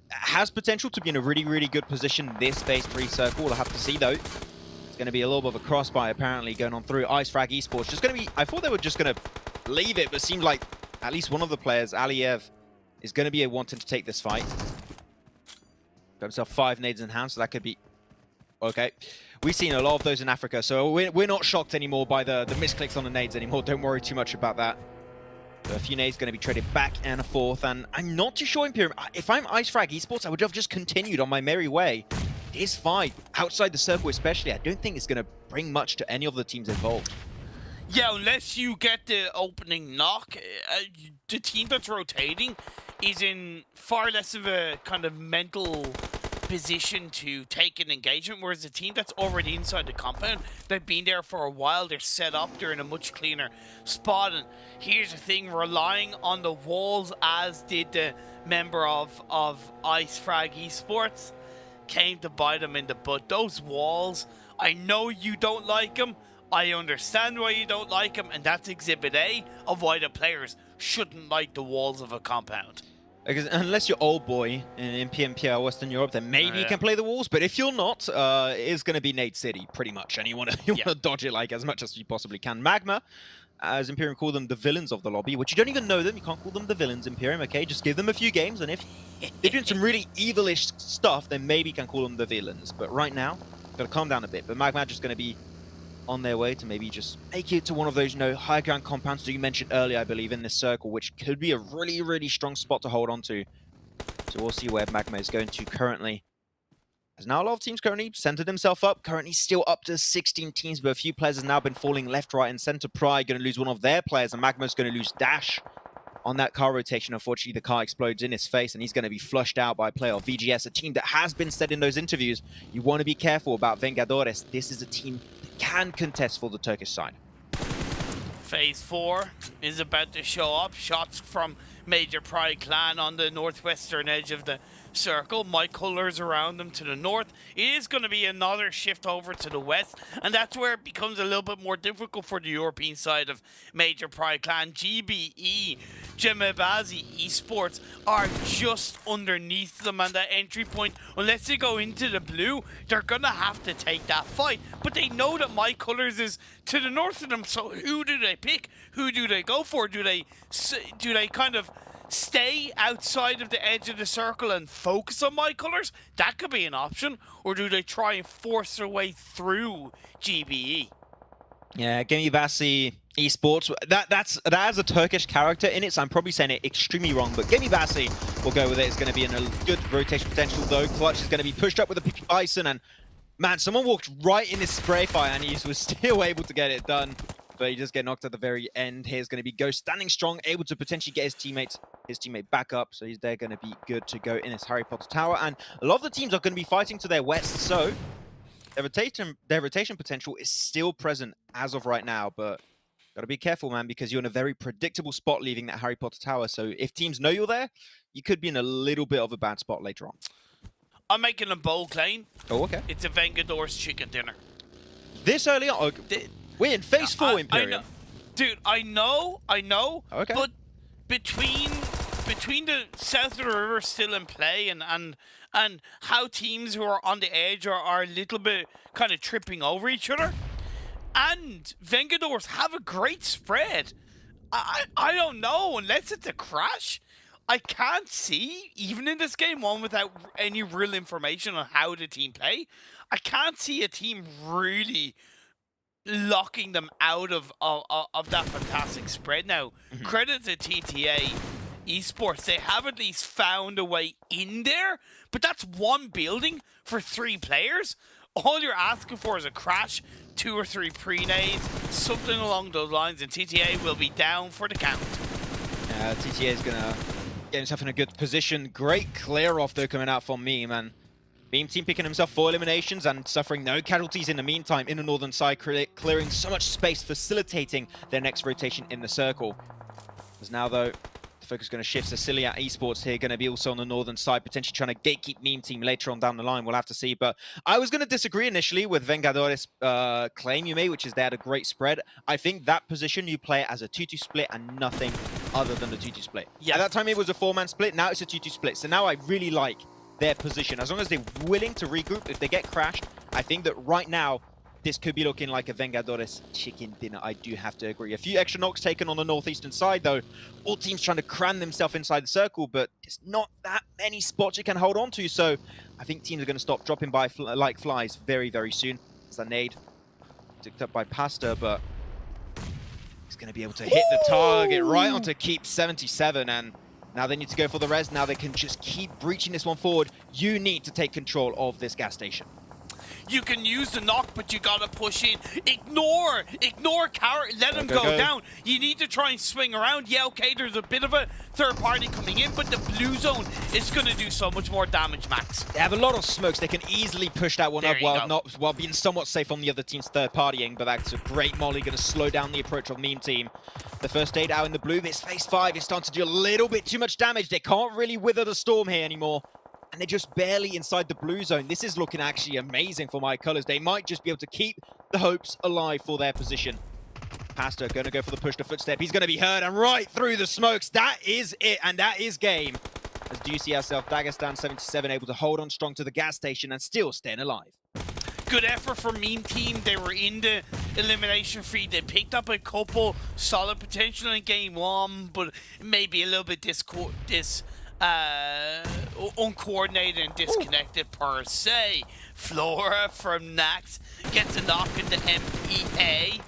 has potential to be in a really, really good position this Phase 3 circle. We'll have to see, though. It's going to be a little bit of a cross-buy, apparently, going on through. Ice Frag Esports just going to be... I thought they were just going to leave it, but it seemed like at least one of the players, Aliyev, is going to be wanting to take this fight. Got himself 5 nades in hand, so that could be... Okay. We've seen a lot of those in Africa, so we're not shocked anymore by the misclicks on the nades anymore. Don't worry too much about that. So a few nades going to be traded back and forth, and I'm not too sure Imperium. If I'm Ice Frag Esports, I would have just continued on my merry way. It is fine. Outside the circle especially, I don't think it's going to bring much to any of the teams involved. Yeah, unless you get the opening knock, the team that's rotating is in far less of a kind of mental position to take an engagement, whereas the team that's already inside the compound, they've been there for a while, they're set up, they're in a much cleaner spot. And here's the thing, relying on the walls, as did the member of Ice Frag Esports, came to bite them in the butt. Those walls, I know you don't like them, I understand why you don't like them, and that's Exhibit A of why the players shouldn't like the walls of a compound. Because unless you're old boy in PMPL Western Europe, then maybe you can play the walls. But if you're not, it is going to be Nade City, pretty much. And you want to dodge it like as much as you possibly can. Magma, as Imperium call them, the villains of the lobby, which you don't even know them. You can't call them the villains, Imperium, okay? Just give them a few games, and if they're doing some really evilish stuff, then maybe you can call them the villains. But right now, got to calm down a bit. But Magma just going to be on their way to maybe just make it to one of those, high ground compounds that you mentioned earlier, I believe, in this circle, which could be a really, really strong spot to hold on to. So we'll see where Magma is going to currently. As now a lot of teams currently centered themselves up, currently still up to 16 teams, but a few players have now been falling left, right, and center. Pride going to lose one of their players, and Magma's going to lose Dash on that car rotation. Unfortunately, the car explodes in his face, and he's going to be flushed out by a player of VGS, a team that has been said in those interviews, you want to be careful about Vengadores. This is a team can contest for the Turkish side. Phase 4 is about to show up. Shots from Major Pride Clan on the northwestern edge of the circle. My colors around them to the north. It is going to be another shift over to the west, and that's where it becomes a little bit more difficult for the European side of Major Pride Clan. GBE, Jamabazi Esports are just underneath them, and that entry point, unless they go into the blue, they're going to have to take that fight. But they know that My Colors is to the north of them, so who do they pick? Who do they go for? Do they kind of stay outside of the edge of the circle and focus on My Colors? That could be an option. Or do they try and force their way through GBE? Yeah, Gemibasi Esports, that has a Turkish character in it, so I'm probably saying it extremely wrong, but Gemibasi will go with it. It's going to be in a good rotation potential, though. Clutch is going to be pushed up with a PP Bison, and man, someone walked right in this spray fire, and he was still able to get it done. But he just get knocked at the very end. Here's going to be Ghost standing strong, able to potentially get his teammate back up. So they're going to be good to go in his Harry Potter tower. And a lot of the teams are going to be fighting to their west. So their rotation potential is still present as of right now. But got to be careful, man, because you're in a very predictable spot leaving that Harry Potter tower. So if teams know you're there, you could be in a little bit of a bad spot later on. I'm making a bold claim. Oh, okay. It's a Vengador's chicken dinner. This early on? We're in Phase 4, Imperium. Dude, I know. Okay. But between between the south of the river still in play and how teams who are on the edge are a little bit kind of tripping over each other, and Vengadors have a great spread. I don't know, unless it's a crash. I can't see, even in this game one without any real information on how the team play, I can't see a team really locking them out of that fantastic spread. Now, credit to TTA Esports, they have at least found a way in there, but that's one building for 3 players. All you're asking for is a crash, 2 or 3 pre-nades, something along those lines, and TTA will be down for the count. TTA is gonna get himself in a good position. Great clear off though coming out from Meme, and Meme team picking himself 4 eliminations and suffering no casualties in the meantime in the northern side, clearing so much space, facilitating their next rotation in the circle. As now though, the focus is going to shift. Cecilia Esports here going to be also on the northern side, potentially trying to gatekeep Meme team later on down the line. We'll have to see. But I was going to disagree initially with Vengadores' claim you made, which is they had a great spread. I think that position you play as a 2-2 split and nothing other than the 2-2 split. Yeah. At that time it was a 4-man split. Now it's a 2-2 split. So now I really like their position. As long as they're willing to regroup, if they get crashed, I think that right now this could be looking like a Vengadores chicken dinner. I do have to agree. A few extra knocks taken on the northeastern side, though. All teams trying to cram themselves inside the circle, but there's not that many spots you can hold on to. So I think teams are going to stop dropping by like flies very, very soon. It's a nade picked up by Pasta, but he's going to be able to hit the target right onto Keep 77. And now they need to go for the res. Now they can just keep breaching this one forward. You need to take control of this gas station. You can use the knock, but you gotta push in. Ignore Carrot, let him go down. You need to try and swing around. Yeah, okay, there's a bit of a third party coming in, but the blue zone is gonna do so much more damage, Max. They have a lot of smokes. They can easily push that one up while being somewhat safe on the other team's third partying, but that's a great molly, gonna slow down the approach of Meme team. The first aid out in the blue, this phase 5 is starting to do a little bit too much damage. They can't really wither the storm here anymore. And they're just barely inside the blue zone. This is looking actually amazing for my colors. They might just be able to keep the hopes alive for their position. Pasta going to go for the push to footstep. He's going to be heard and right through the smokes. That is it, and that is game. As do you see ourselves, Dagestan 77 able to hold on strong to the gas station and still staying alive. Good effort from Meme team. They were in the elimination feed. They picked up a couple solid potential in game 1, but maybe a little bit uncoordinated and disconnected per se. Flora from Nax gets a knock into MPA.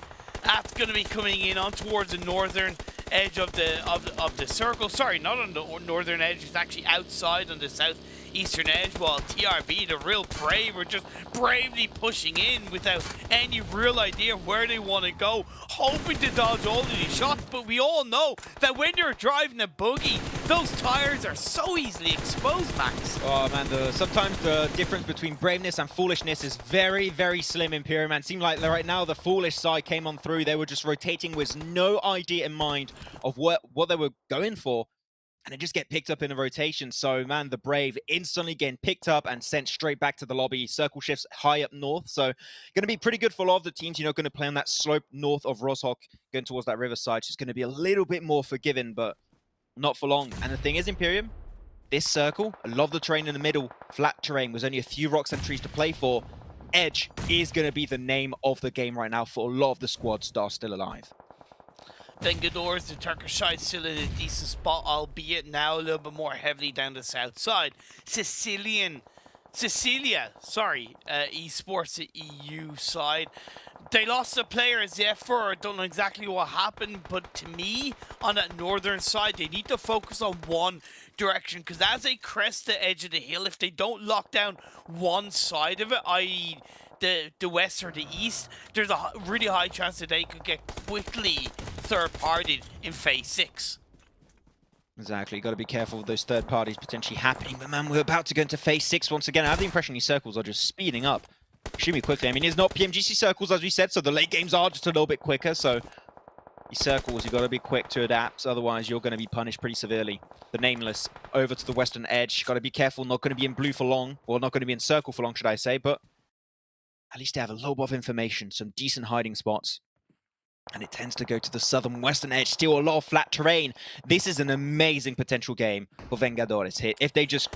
That's going to be coming in on towards the northern edge of the circle. Sorry, not on the northern edge. It's actually outside on the southeastern edge. While TRB, the real brave, are just bravely pushing in without any real idea where they want to go, hoping to dodge all of these shots. But we all know that when you're driving a buggy, those tires are so easily exposed, Max. Oh man, sometimes the difference between braveness and foolishness is very, very slim in Pyramid. Seemed like right now the foolish side came on through. They were just rotating with no idea in mind of what they were going for. And they just get picked up in a rotation. So, man, the Brave instantly getting picked up and sent straight back to the lobby. Circle shifts high up north. So, going to be pretty good for a lot of the teams, going to play on that slope north of Roshok, going towards that riverside. So, it's going to be a little bit more forgiving, but not for long. And the thing is, Imperium, this circle, a lot of the terrain in the middle, flat terrain, was only a few rocks and trees to play for. Edge is going to be the name of the game right now for a lot of the squads that are still alive. Vengadores, the Turkish side, still in a decent spot, albeit now a little bit more heavily down the south side. Cecilia, Esports, the EU side. They lost a player as Zephyr. I don't know exactly what happened, but to me, on that northern side, they need to focus on one direction, because as they crest the edge of the hill, if they don't lock down one side of it, i.e. the west or the east, there's a really high chance that they could get quickly third-partied in phase 6. Exactly, got to be careful with those third parties potentially happening. But man, we're about to go into phase 6 once again. I have the impression these circles are just speeding up extremely quickly. I mean, it's not PMGC circles, as we said, so the late games are just a little bit quicker. So these circles, you've got to be quick to adapt, otherwise you're going to be punished pretty severely. The Nameless over to the western edge. Got to be careful, not going to be in blue for long, or not going to be in circle for long, should I say, but at least they have a little bit of information, some decent hiding spots. And it tends to go to the southern western edge, still a lot of flat terrain. This is an amazing potential game for Vengadores here. If they just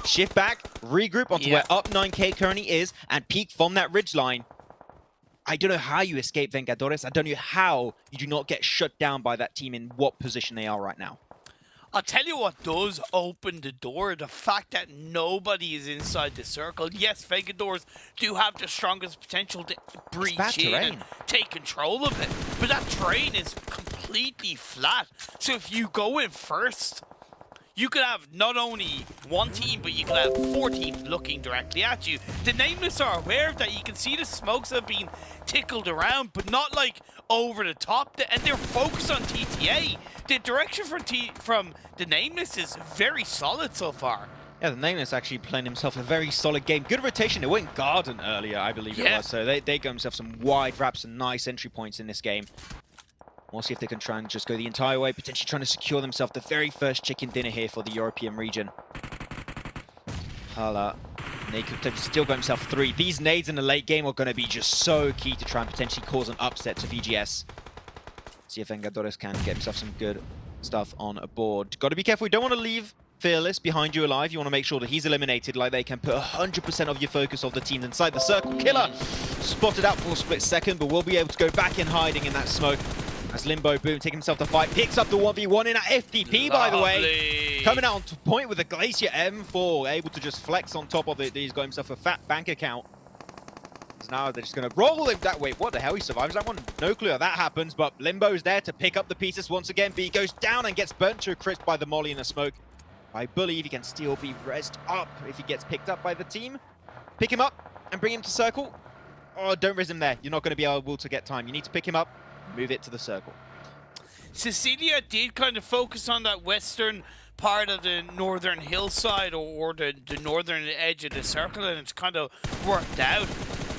shift back, regroup onto where up 9K currently is, and peek from that ridgeline, I don't know how you escape Vengadores. I don't know how you do not get shut down by that team in what position they are right now. I'll tell you what does open the door, the fact that nobody is inside the circle. Yes, Vengadores do have the strongest potential to breach in and take control of it, but that terrain is completely flat. So if you go in first, you could have not only one team, but you could have 4 teams looking directly at you. The Nameless are aware of that. You can see the smokes have been tickled around, but not like over the top, and they're focused on TTA. The direction from the Nameless is very solid so far. Yeah, the Nameless actually playing himself a very solid game. Good rotation. They went Garden earlier, I believe it was. So they got themselves some wide wraps and nice entry points in this game. We'll see if they can try and just go the entire way, potentially trying to secure themselves the very first chicken dinner here for the European region. Hala. They could potentially still got himself 3. These nades in the late game are going to be just so key to try and potentially cause an upset to VGS. See if Vengadores can get himself some good stuff on a board. Got to be careful. You don't want to leave Fearless behind you alive. You want to make sure that he's eliminated, like they can put 100% of your focus of the team inside the circle. Killer spotted out for a split second, but will be able to go back in hiding in that smoke. As Limbo, boom, taking himself to fight, picks up the 1v1 in at FTP, by the way. Coming out on point with a Glacier M4, able to just flex on top of it. He's got himself a fat bank account. So now they're just going to roll him that way. What the hell? He survives that one? No clue how that happens, but Limbo's there to pick up the pieces once again. B goes down and gets burnt to a crisp by the molly in the smoke. I believe he can still be rezzed up if he gets picked up by the team. Pick him up and bring him to circle. Oh, don't res him there. You're not going to be able to get time. You need to pick him up. Move it to the circle. Cecilia did kind of focus on that western part of the northern hillside or the northern edge of the circle, and it's kind of worked out.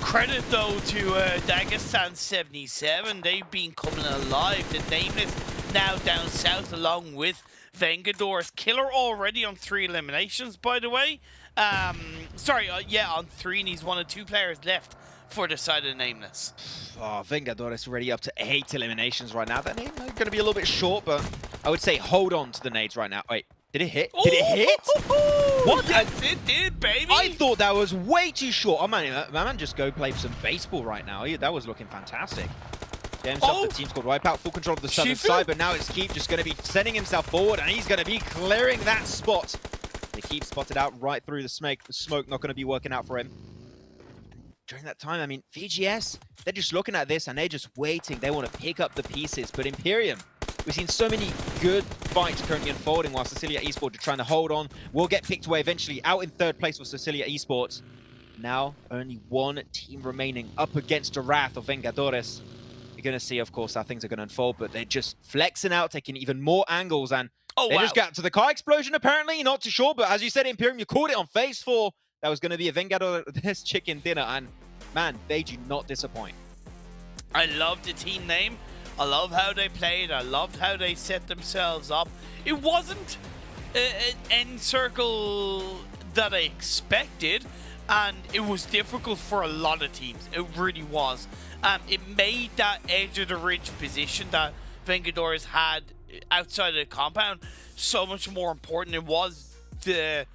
Credit, though, to Dagestan 77. They've been coming alive. The Nameless now down south along with Vengadores. Killer already on 3 eliminations, by the way. Sorry, on 3, and he's one of 2 players left for the side of the Nameless. Oh, Vengadores already up to 8 eliminations right now. They're going to be a little bit short, but I would say hold on to the nades right now. Wait, did it hit? Did it hit? What? Yes, it did, baby. I thought that was way too short. Oh, man, my man just go play some baseball right now. That was looking fantastic. Get himself the team squad wipeout, full control of the southern side, but now it's Keep just going to be sending himself forward, and he's going to be clearing that spot. The Keep spotted out right through the smoke. The smoke not going to be working out for him. During that time, I mean, VGS, they're just looking at this and they're just waiting. They want to pick up the pieces. But Imperium, we've seen so many good fights currently unfolding while Sicilia Esports are trying to hold on. Will get picked away eventually. Out in 3rd place for Sicilia Esports. Now, only 1 team remaining up against the wrath of Vengadores. You're going to see, of course, how things are going to unfold. But they're just flexing out, taking even more angles. And they just got to the car explosion, apparently. Not too sure. But as you said, Imperium, you called it on phase 4. That was going to be a Vengadores chicken dinner, and man, they do not disappoint. I love the team name. I love how they played. I loved how they set themselves up. It wasn't an end circle that I expected, and it was difficult for a lot of teams. It really was. It made that edge of the ridge position that Vengadores had outside of the compound so much more important. It was the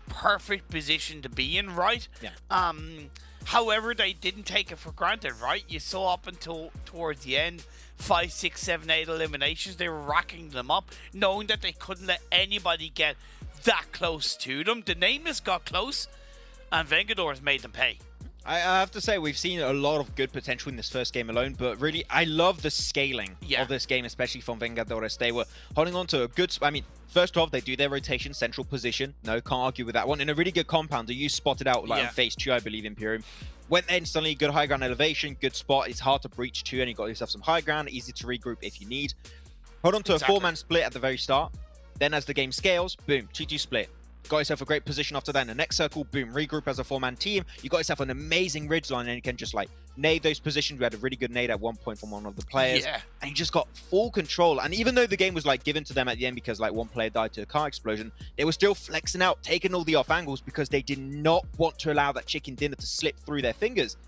perfect position to be in, right? Yeah. However, they didn't take it for granted, right? You saw up until towards the end, 5, 6, 7, 8 eliminations. They were racking them up, knowing that they couldn't let anybody get that close to them. The Nameless got close, and Vengadores made them pay. I have to say, we've seen a lot of good potential in this first game alone, but really, I love the scaling of this game, especially from Vengadores. They were holding on to a good... I mean, first off, they do their rotation, central position. No, can't argue with that one. In a really good compound, you spotted out like on phase 2, I believe, Imperium. Went instantly, good high ground elevation, good spot. It's hard to breach too, and you got yourself some high ground, easy to regroup if you need. Hold on to a 4-man split at the very start. Then as the game scales, boom, 2-2 split. Got yourself a great position after that in the next circle, boom, regroup as a 4-man team. You got yourself an amazing ridge line, and you can just like nade those positions. We had a really good nade at one point from one of the players, and you just got full control. And even though the game was like given to them at the end because like one player died to a car explosion, they were still flexing out, taking all the off angles because they did not want to allow that chicken dinner to slip through their fingers.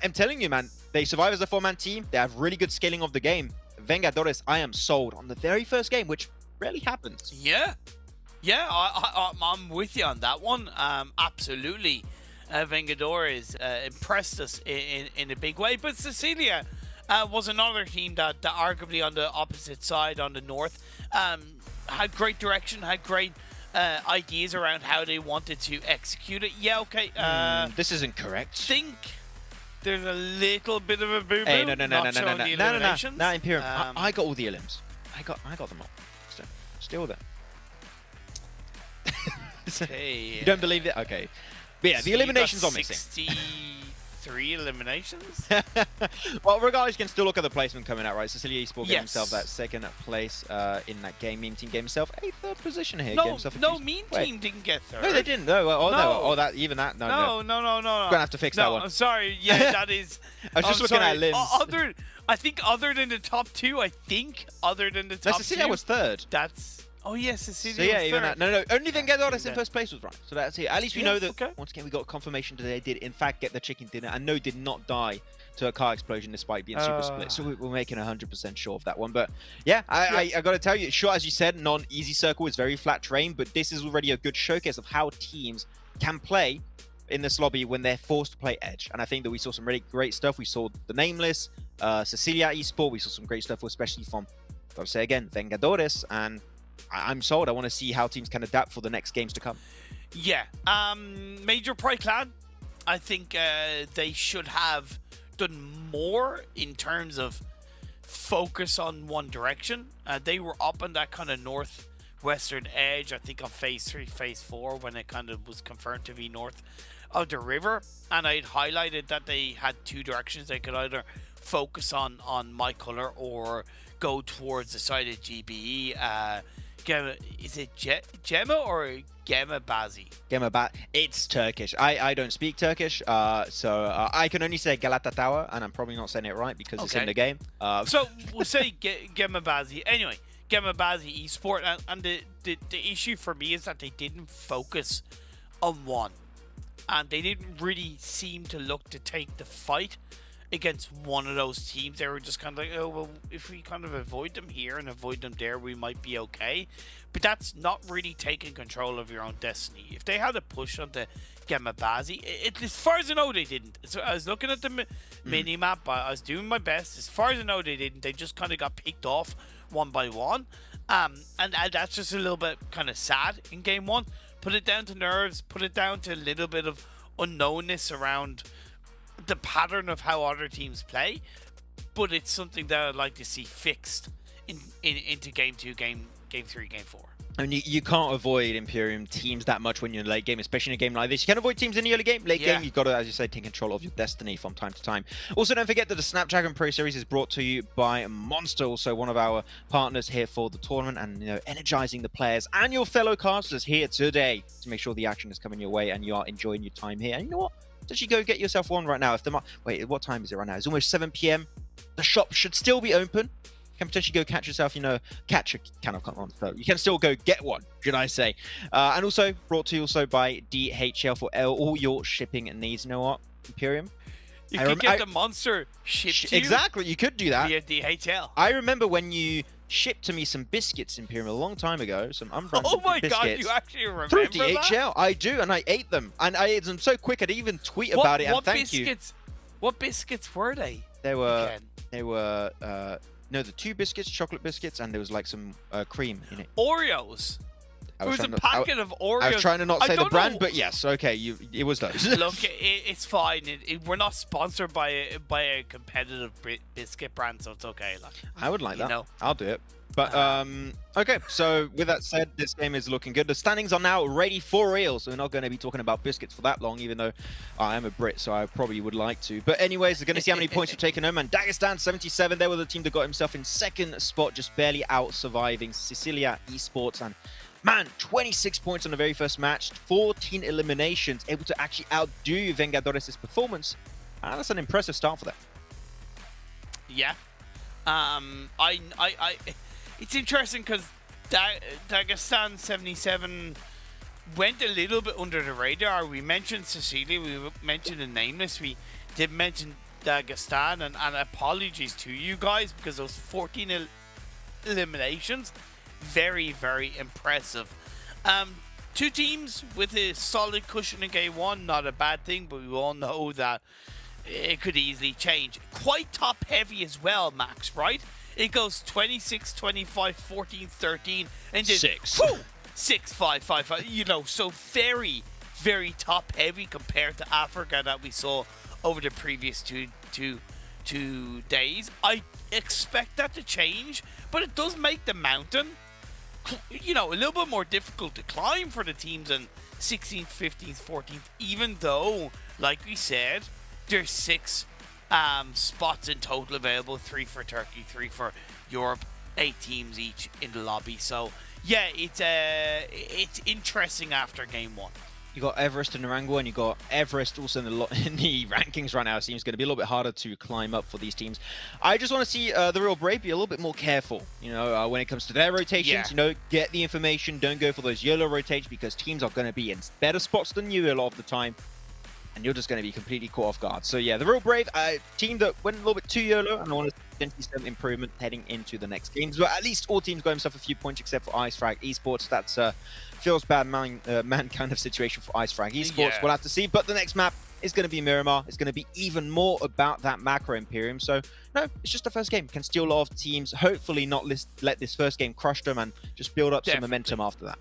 I'm telling you, man, they survive as a 4-man team. They have really good scaling of the game. Vengadores, I am sold on the very first game, which rarely happens. Yeah, I'm with you on that one. Absolutely, Vengadores impressed us in a big way. But Cecilia was another team that arguably on the opposite side, on the north, had great direction, had great ideas around how they wanted to execute it. Yeah, okay. This isn't correct. Think there's a little bit of a boo-boo. Hey, no, Imperium. I got all the elims. I got them all. Still there. Okay. You don't believe it? Okay. But yeah, So the eliminations you are got missing. 63 eliminations? Well, regardless, you can still look at the placement coming out, right? Cecilia Esports getting Yes. himself that second place in that game. Meme Team gave himself a third position here. Gave No, himself a no, few- Mean Wait. Team didn't get third. No, they didn't. No, oh, no. No. Oh, that, even that. No. No. Gonna have to fix that one. I'm sorry. Yeah, that is. I was just looking at limbs. I think other than the top two, other than the No, top Cecilia two, was third. that's. Oh yes, Cecilia. So yeah, was even third. that. No. Only Vengadores in Yeah. first place was right. So that's it. At least we Yeah, know that. okay. Once again, we got confirmation that they did in fact get the chicken dinner, and no, did not die to a car explosion despite being super split. So we're making 100% sure of that one. But yeah, I got to tell you, sure, as you said, non-easy circle is very flat terrain, but this is already a good showcase of how teams can play in this lobby when they're forced to play edge. And I think that we saw some really great stuff. We saw the Nameless, Cecilia Esport. We saw some great stuff, especially from, gotta say again, Vengadores. And I'm sold. I want to see how teams can adapt for the next games to come. Yeah. Major Pride Clan, I think they should have done more in terms of focus on one direction. They were up on that kind of northwestern edge, I think on phase 3, phase 4, when it kind of was confirmed to be north of the river. And I'd highlighted that they had two directions. They could either focus on my color or go towards the side of GBE. Is it Gemma or Gemma Bazi? It's Turkish. I don't speak Turkish, so I can only say Galata Tower, and I'm probably not saying it right because it's in the game. So we'll say Gemma Bazi. Anyway, Gemma Bazi Esport, and the issue for me is that they didn't focus on one, and they didn't really seem to look to take the fight against one of those teams. They were just kind of like, oh, well, if we kind of avoid them here and avoid them there, we might be okay. But that's not really taking control of your own destiny. If they had a push onto Gemma Bazi, as far as I know, they didn't. So I was looking at the mini-map, I was doing my best. As far as I know, they didn't. They just kind of got picked off one by one. And that's just a little bit kind of sad in game one. Put it down to nerves, put it down to a little bit of unknownness around the pattern of how other teams play, but it's something that I'd like to see fixed into game 2, game 3, game 4. I mean, you can't avoid Imperium teams that much when you're in late game, especially in a game like this. You can avoid teams in the early game. Late game, you've got to, as you say, take control of your destiny from time to time. Also, don't forget that the Snapdragon Pro Series is brought to you by Monster, also one of our partners here for the tournament, and energizing the players and your fellow casters here today to make sure the action is coming your way and you are enjoying your time here. And you know what? Actually, go get yourself one right now. Wait, what time is it right now? It's almost 7 p.m. The shop should still be open. You can potentially go catch yourself, catch a can of Monster. You can still go get one, should I say. And also brought to you by DHL for all your shipping needs. You know what, Imperium? You could get the Monster shipped to you. Exactly, you could do that. Via DHL. I remember when you shipped to me some biscuits, Imperium, a long time ago. Some unbranded biscuits. Oh my god, you actually remember through DHL. That? I do, and I ate them. And I ate them so quick, I'd even tweet about it, and thank you. What biscuits were they? They were the 2 biscuits, chocolate biscuits, and there was like some cream in it. Oreos. It was a packet of Oreos. I was trying to not say the brand, but yes, okay, it was those. Look, it's fine. We're not sponsored by a competitive biscuit brand, so it's okay. Like, I would like that. I'll do it. But okay, so with that said, this game is looking good. The standings are now ready for real, so we're not going to be talking about biscuits for that long, even though I am a Brit, so I probably would like to. But anyways, we're going to see how many points we've taken home. And Dagestan 77, they were the team that got himself in second spot, just barely out surviving Cecilia Esports. And man, 26 points on the very first match, 14 eliminations, able to actually outdo Vengadores' performance. And that's an impressive start for them. Yeah. It's interesting because Dagestan 77 went a little bit under the radar. We mentioned Cecilia, we mentioned the Nameless, we did mention Dagestan, and apologies to you guys because those 14 eliminations, very, very impressive. Two teams with a solid cushion in game one, not a bad thing, but we all know that it could easily change. Quite top heavy as well, Max, right? It goes 26, 25, 14, 13, and then 6. 6, 5, 5, 5. You know, so very, very top heavy compared to Africa that we saw over the previous two days. I expect that to change, but it does make the mountain, you know, a little bit more difficult to climb for the teams in 16th, 15th, 14th, even though, like we said, there's 6 spots in total available, 3 for Turkey, 3 for Europe, 8 teams each in the lobby. So yeah, it's interesting after game one. You got Everest and Narangwa, and you got Everest also in the rankings right now. It seems going to be a little bit harder to climb up for these teams. I just want to see the Real Brave be a little bit more careful, you know, when it comes to their rotations. Yeah. You know, get the information. Don't go for those YOLO rotations because teams are going to be in better spots than you a lot of the time, and you're just going to be completely caught off guard. So yeah, the Real Brave team that went a little bit too YOLO, and I want to potentially see some improvement heading into the next games. But at least all teams got themselves a few points except for Ice Frag Esports. That's feels bad man kind of situation for Ice Frag Esports. Yeah. We'll have to see. But the next map is going to be Miramar. It's going to be even more about that macro Imperium. So no, it's just the first game. Can steal a lot of teams. Hopefully not let this first game crush them and just build up some momentum after that.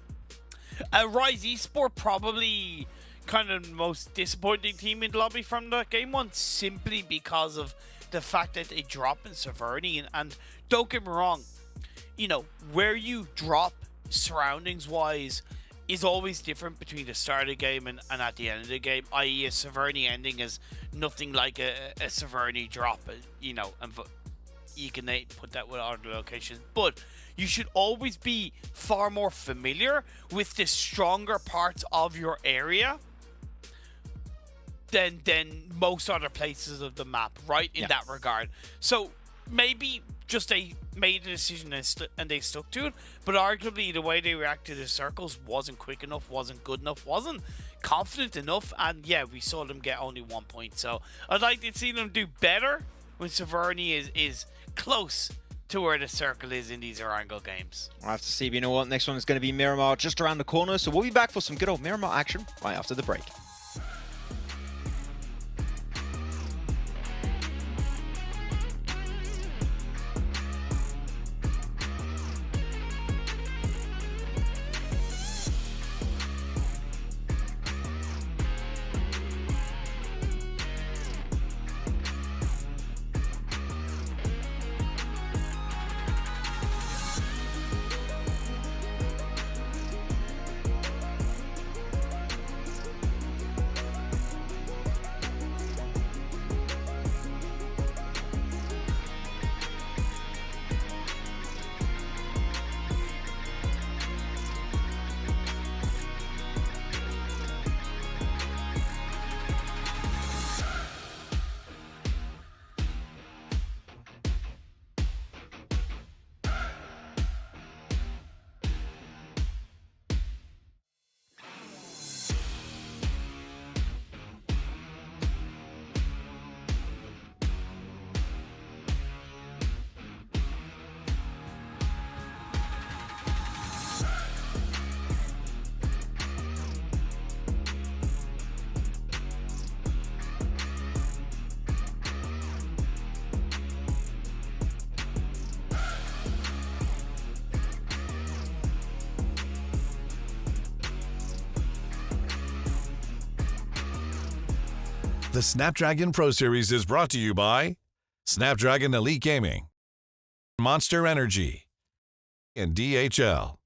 Rise Esports probably kind of the most disappointing team in the lobby from the game one, simply because of the fact that they drop in severity. And don't get me wrong, you know, where you drop surroundings wise is always different between the start of the game and at the end of the game, i.e. a severity ending is nothing like a severity drop, you know, and you can put that with other locations. But you should always be far more familiar with the stronger parts of your area than most other places of the map, right? In that regard. So maybe just they made a decision and they stuck to it, but arguably the way they reacted to the circles wasn't quick enough, wasn't good enough, wasn't confident enough, and yeah, we saw them get only 1 point. So I'd like to see them do better when severity is close to where the circle is in these Erangel games. We'll have to see. But you know what? Next one is going to be Miramar just around the corner. So we'll be back for some good old Miramar action right after the break. The Snapdragon Pro Series is brought to you by Snapdragon Elite Gaming, Monster Energy, and DHL.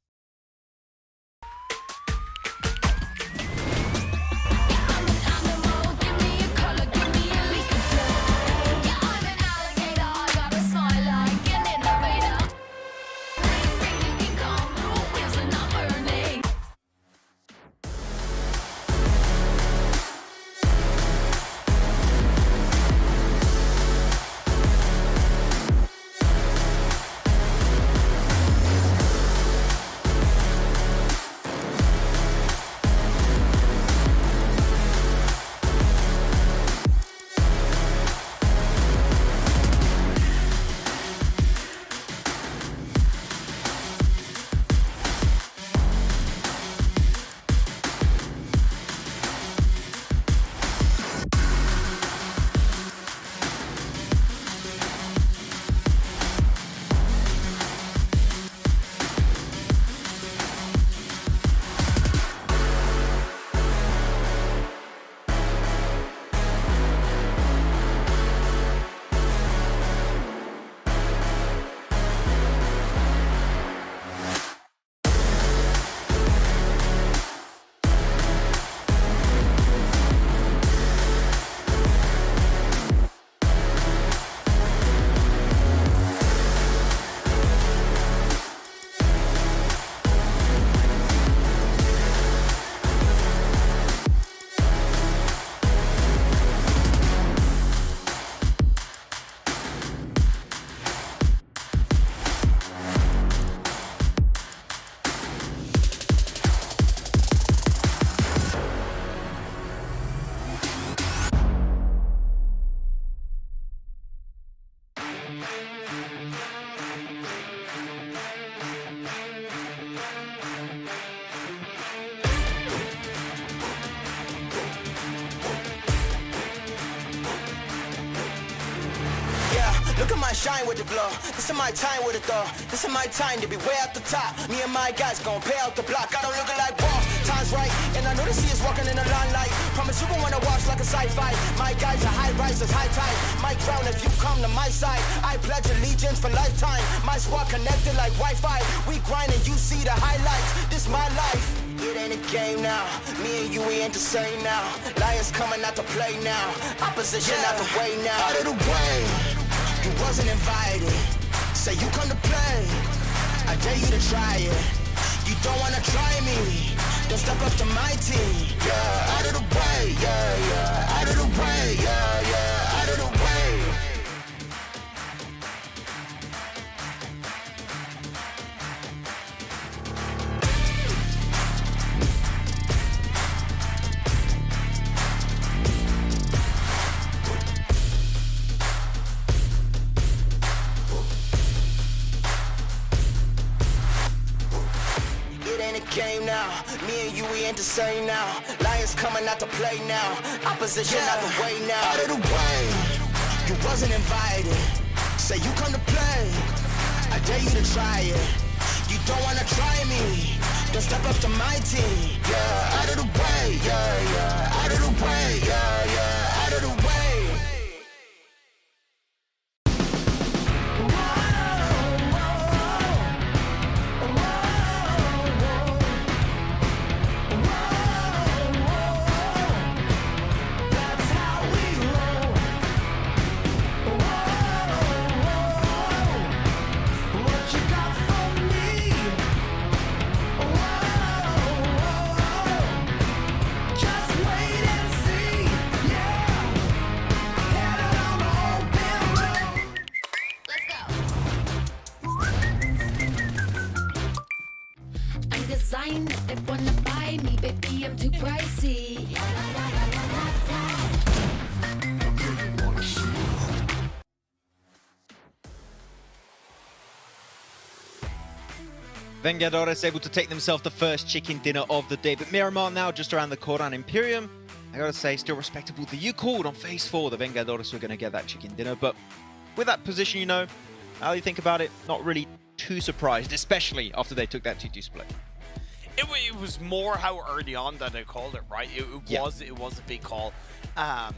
look at my shine with the glow. This is my time with it though. This is my time to be way at the top. Me and my guys gon' pay out the block. I don't look like wall. Time's right, and I know the sea is walking in the limelight. Promise you gon' wanna watch like a sci-fi. My guys are high risers, high tide. My crown if you come to my side. I pledge allegiance for lifetime. My squad connected like Wi-Fi. We grind and you see the highlights. This my life. It ain't a game now. Me and you, we ain't the same now. Lions coming out to play now. Opposition out the way now. Out of the way. You wasn't invited. Say you come to play. I dare you to try it. You don't wanna try me. Don't step up to my team. Yeah, out of the way. Yeah, yeah. Out of the way. Yeah, yeah. Out of the way. Game now, me and you, we ain't the same now. Lions coming out to play now. Opposition out the way now. Out of the way, you wasn't invited. Say you come to play. I dare you to try it. You don't wanna try me. Don't step up to my team. Yeah, out of the way. Yeah, yeah. Out of the way. Yeah, yeah. Out of the way. They wanna buy me, baby, I'm too pricey. Vengadores able to take themselves the first chicken dinner of the day, but Miramar now just around the corner, and Imperium, I gotta say, still respectable. You called on phase 4 the Vengadores were gonna get that chicken dinner, but with that position, you know, how do you think about it? Not really too surprised, especially after they took that 2-2 split. It was more how early on that I called it, right? It was a big call, and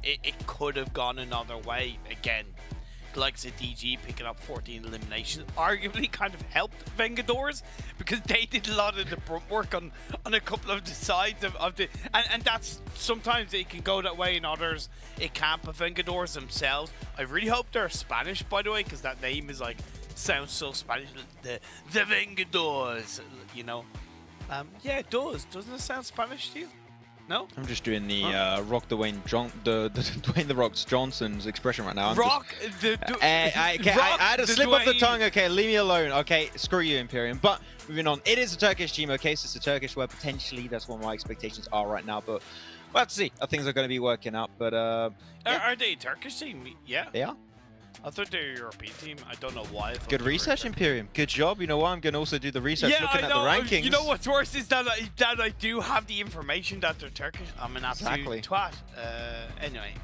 it could have gone another way. Again, like I said, DG picking up 14 eliminations arguably kind of helped Vengadores because they did a lot of the brunt work on a couple of the sides of the and that's sometimes it can go that way, and others it can't. But Vengadores themselves, I really hope they're Spanish, by the way, because that name is like sounds so Spanish. The Vengadores, you know. Yeah, it does. Doesn't it sound Spanish to you? No? I'm just doing the Rock Dwayne Dwayne the Rock Johnson's expression right now. I had a slip of the tongue. Okay, leave me alone. Okay, screw you, Imperium. But moving on, it is a Turkish team. Okay, so it's a Turkish word. Potentially, that's what my expectations are right now. But we'll have to see how things are going to be working out. But yeah. Are they a Turkish team? Yeah, they are. I thought they were a European team. I don't know why. Good research, Imperium. Good job. You know what? I'm going to also do the research looking at the rankings. You know what's worse is that I do have the information that they're Turkish. I'm an absolute twat. Anyway,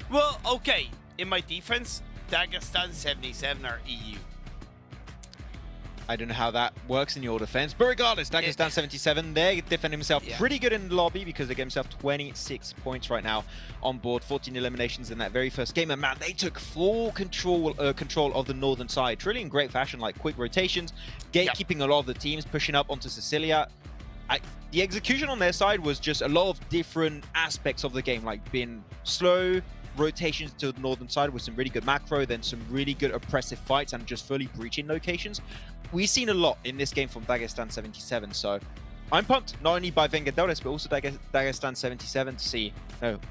well, okay. In my defense, Dagestan 77 are EU. I don't know how that works in your defense, but regardless, Dagestan 77, they defend himself pretty good in the lobby because they get himself 26 points right now on board, 14 eliminations in that very first game, and man, they took full control of the northern side, truly in great fashion, like quick rotations, gatekeeping a lot of the teams, pushing up onto Sicilia. The execution on their side was just a lot of different aspects of the game, like being slow, rotations to the northern side with some really good macro, then some really good oppressive fights and just fully breaching locations. We've seen a lot in this game from Dagestan 77, so I'm pumped not only by Vengadores but also Dagestan 77 to see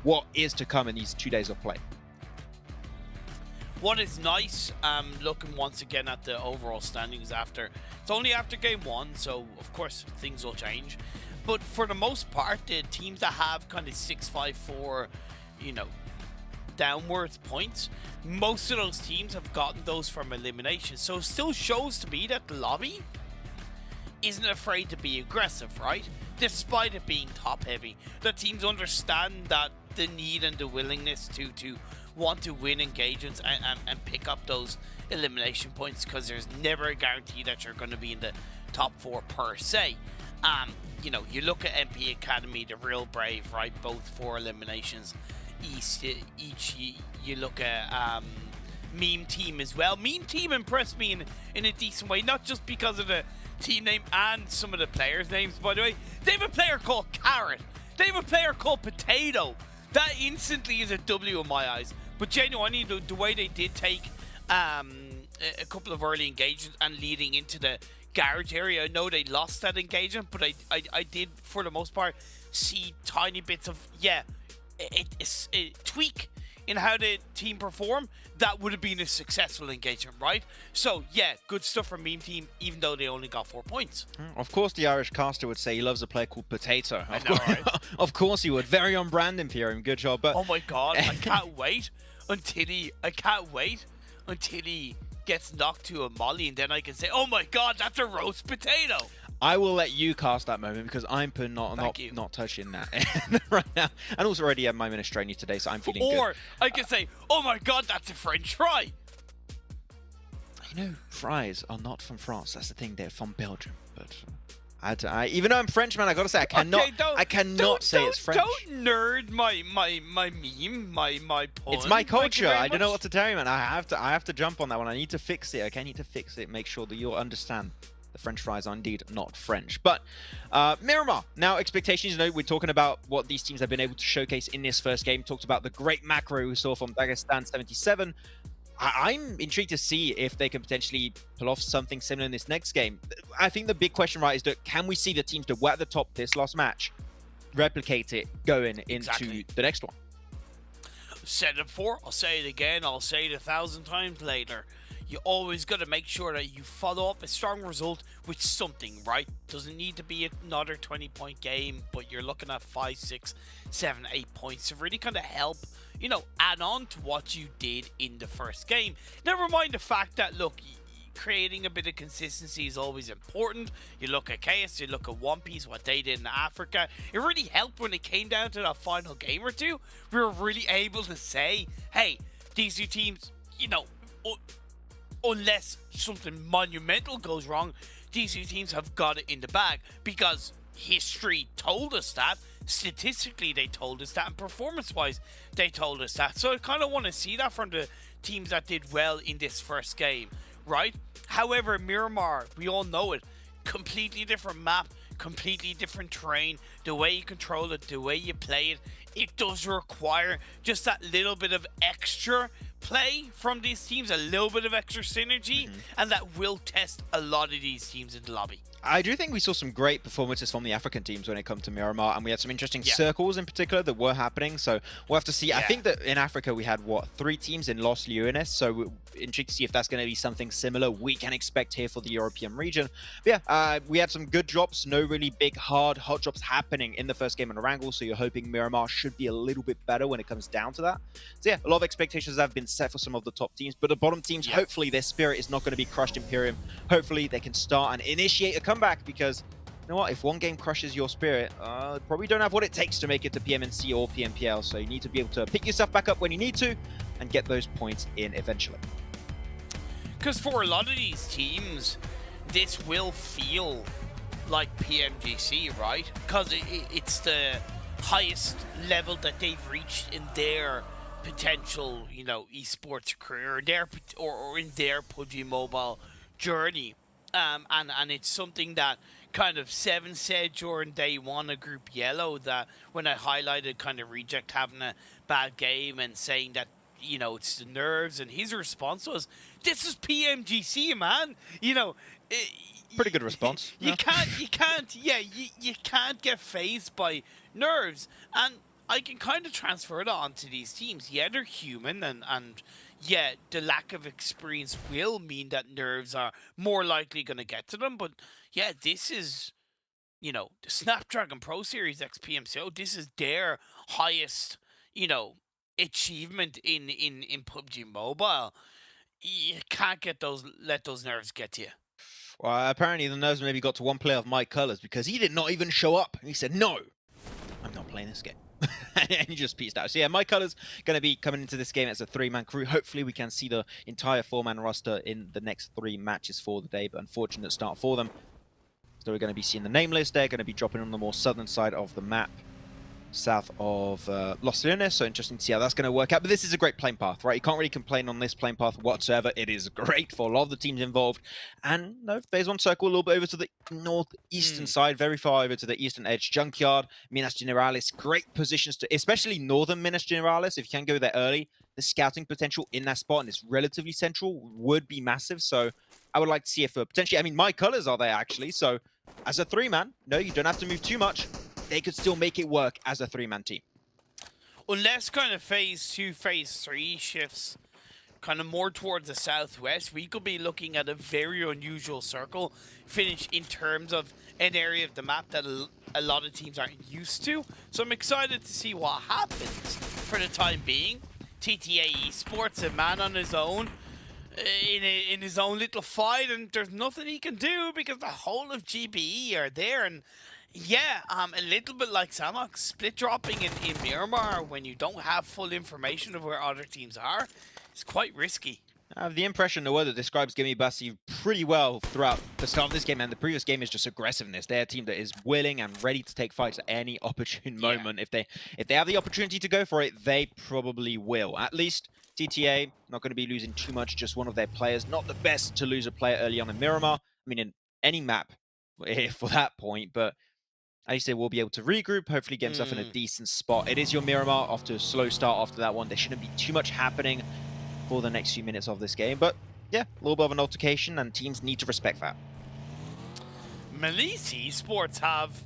what is to come in these 2 days of play. What is nice, looking once again at the overall standings it's only after game 1, so of course things will change, but for the most part the teams that have kind of 6-5-4, you know, downwards points, most of those teams have gotten those from elimination, so it still shows to me that the lobby isn't afraid to be aggressive, right? Despite it being top heavy, the teams understand that the need and the willingness to want to win engagements and pick up those elimination points, because there's never a guarantee that you're going to be in the top 4 per se. You know, you look at MP Academy, the real brave, right? Both 4 eliminations each. You look at Meme Team as well. Meme Team impressed me in a decent way, not just because of the team name and some of the players' names, by the way. They have a player called Carrot. They have a player called Potato. That instantly is a W in my eyes. But genuinely, the way they did take a couple of early engagements and leading into the garage area, I know they lost that engagement, but I did, for the most part, see tiny bits of, a tweak in how the team performed. That would have been a successful engagement, right? So, yeah, good stuff from Meme Team, even though they only got 4 points. Of course, the Irish caster would say he loves a player called Potato. I know, right? Of course he would. Very on brand, Imperium. Good job. But oh my god, I can't wait until he gets knocked to a molly, and then I can say, oh my god, that's a roast potato. I will let you cast that moment, because I'm not touching that right now. And also already have my Minestrone today, so I'm feeling good. Or I can say, oh my god, that's a French fry. You know, fries are not from France. That's the thing. They're from Belgium. But even though I'm French, man, I gotta say I cannot say it's French. Don't nerd my meme, my pun. It's my culture. I don't know what to tell you, man. I have to jump on that one. I need to fix it. Okay, I need to fix it. Make sure that you'll understand. The French fries are indeed not French. But Miramar, now expectations, you know, we're talking about what these teams have been able to showcase in this first game. Talked about the great macro we saw from Dagestan 77. I'm intrigued to see if they can potentially pull off something similar in this next game. I think the big question, right, is that can we see the teams that were at the top this last match replicate it going into the next one? I've said it before, I'll say it again, I'll say it 1,000 times later. You always got to make sure that you follow up a strong result with something, right? Doesn't need to be another 20-point game, but you're looking at 5, 6, 7, 8 points to really kind of help, you know, add on to what you did in the first game. Never mind the fact that, look, creating a bit of consistency is always important. You look at Chaos, you look at One Piece, what they did in Africa. It really helped when it came down to that final game or two. We were really able to say, hey, these two teams, you know, unless something monumental goes wrong, these two teams have got it in the bag, because history told us that, statistically they told us that, and performance-wise they told us that. So I kind of want to see that from the teams that did well in this first game, right? However, Miramar, we all know it, completely different map, completely different terrain, the way you control it, the way you play it, it does require just that little bit of extra play from these teams, a little bit of extra synergy, and that will test a lot of these teams in the lobby. I do think we saw some great performances from the African teams when it comes to Miramar, and we had some interesting circles in particular that were happening, so we'll have to see. I think that in Africa we had, 3 teams in Los Leones, so we're intrigued to see if that's going to be something similar we can expect here for the European region. But yeah, we had some good drops, no really big, hot drops happening in the first game on Erangel, so you're hoping Miramar should be a little bit better when it comes down to that. So yeah, a lot of expectations have been set for some of the top teams, but the bottom teams, hopefully their spirit is not going to be crushed. Imperium, hopefully they can start and initiate a comeback, because you know what, if one game crushes your spirit, probably don't have what it takes to make it to PMNC or PMPL, so you need to be able to pick yourself back up when you need to and get those points in eventually. Because for a lot of these teams, this will feel like PMGC, right? Because it's the highest level that they've reached in their potential, you know, esports career, or in their PUBG Mobile journey. And it's something that kind of Seven said during day one of Group Yellow, that when I highlighted kind of Reject having a bad game and saying that, you know, it's the nerves, and his response was, this is PMGC, man. You know, pretty good response. You can't get fazed by nerves, and I can kind of transfer it onto these teams. Yeah, they're human, and yeah, the lack of experience will mean that nerves are more likely going to get to them. But yeah, this is, you know, the Snapdragon Pro Series X PMCO. This is their highest, you know, achievement in PUBG Mobile. You can't let those nerves get to you. Well, apparently the nerves maybe got to one player of Mike Colors, because he did not even show up. He said, no, I'm not playing this game. and you just pieced out. So yeah, my colors going to be coming into this game as a 3-man crew. Hopefully we can see the entire 4-man roster in the next 3 matches for the day, but unfortunate start for them. So we're going to be seeing the Nameless. They're going to be dropping on the more southern side of the map, south of Los Leones, so interesting to see how that's going to work out. But this is a great playing path, right? You can't really complain on this playing path whatsoever. It is great for a lot of the teams involved. And no, phase 1 circle a little bit over to the northeastern side, very far over to the eastern edge. Junkyard, Minas Generalis, great positions to, especially northern Minas Generalis. If you can go there early, the scouting potential in that spot, and it's relatively central, would be massive. So I would like to see if potentially, I mean, my colors are there actually. So as a 3-man, no, you don't have to move too much. They could still make it work as a 3-man team. Unless kind of phase 2, phase 3 shifts kind of more towards the southwest, we could be looking at a very unusual circle finish in terms of an area of the map that a lot of teams aren't used to. So I'm excited to see what happens for the time being. TTA Esports, a man on his own, in his own little fight, and there's nothing he can do because the whole of GBE are there. And yeah, a little bit like Sanhok, split dropping in Miramar when you don't have full information of where other teams are, it's quite risky. I have the impression the word that describes Gimme Bassi pretty well throughout the start of this game and the previous game is just aggressiveness. They're a team that is willing and ready to take fights at any opportune moment. If they have the opportunity to go for it, they probably will. At least TTA not going to be losing too much, just one of their players. Not the best to lose a player early on in Miramar. I mean, in any map for that point, but at least they will be able to regroup, hopefully get himself in a decent spot. It is your Miramar after a slow start after that one. There shouldn't be too much happening for the next few minutes of this game. But yeah, a little bit of an altercation, and teams need to respect that. Melisse Esports have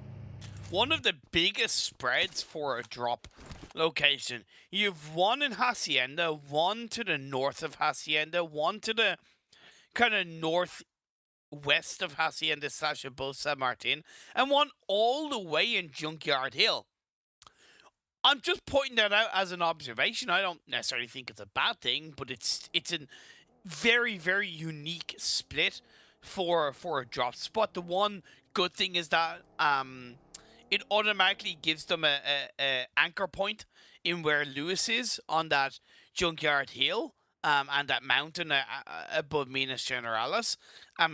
one of the biggest spreads for a drop location. You've one in Hacienda, one to the north of Hacienda, one to the kind of northwest of Hacienda / above San Martin, and one all the way in Junkyard Hill. I'm just pointing that out as an observation. I don't necessarily think it's a bad thing, but it's a very, very unique split for a drop spot. The one good thing is that it automatically gives them a anchor point in where Lewis is on that Junkyard Hill and that mountain above Minas Generalis,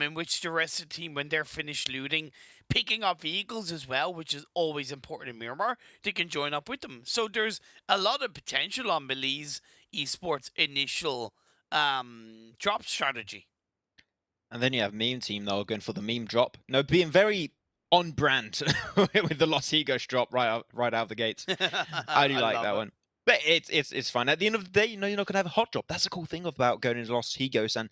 in which the rest of the team, when they're finished looting, picking up vehicles as well, which is always important in Miramar, they can join up with them. So there's a lot of potential on Melisse Esports' initial drop strategy. And then you have Meme Team, though, going for the meme drop. No, being very on brand with the Los Higos drop right out of the gates. I do like that one. But it's fine. At the end of the day, you know, you're not going to have a hot drop. That's the cool thing about going into Los Higos. And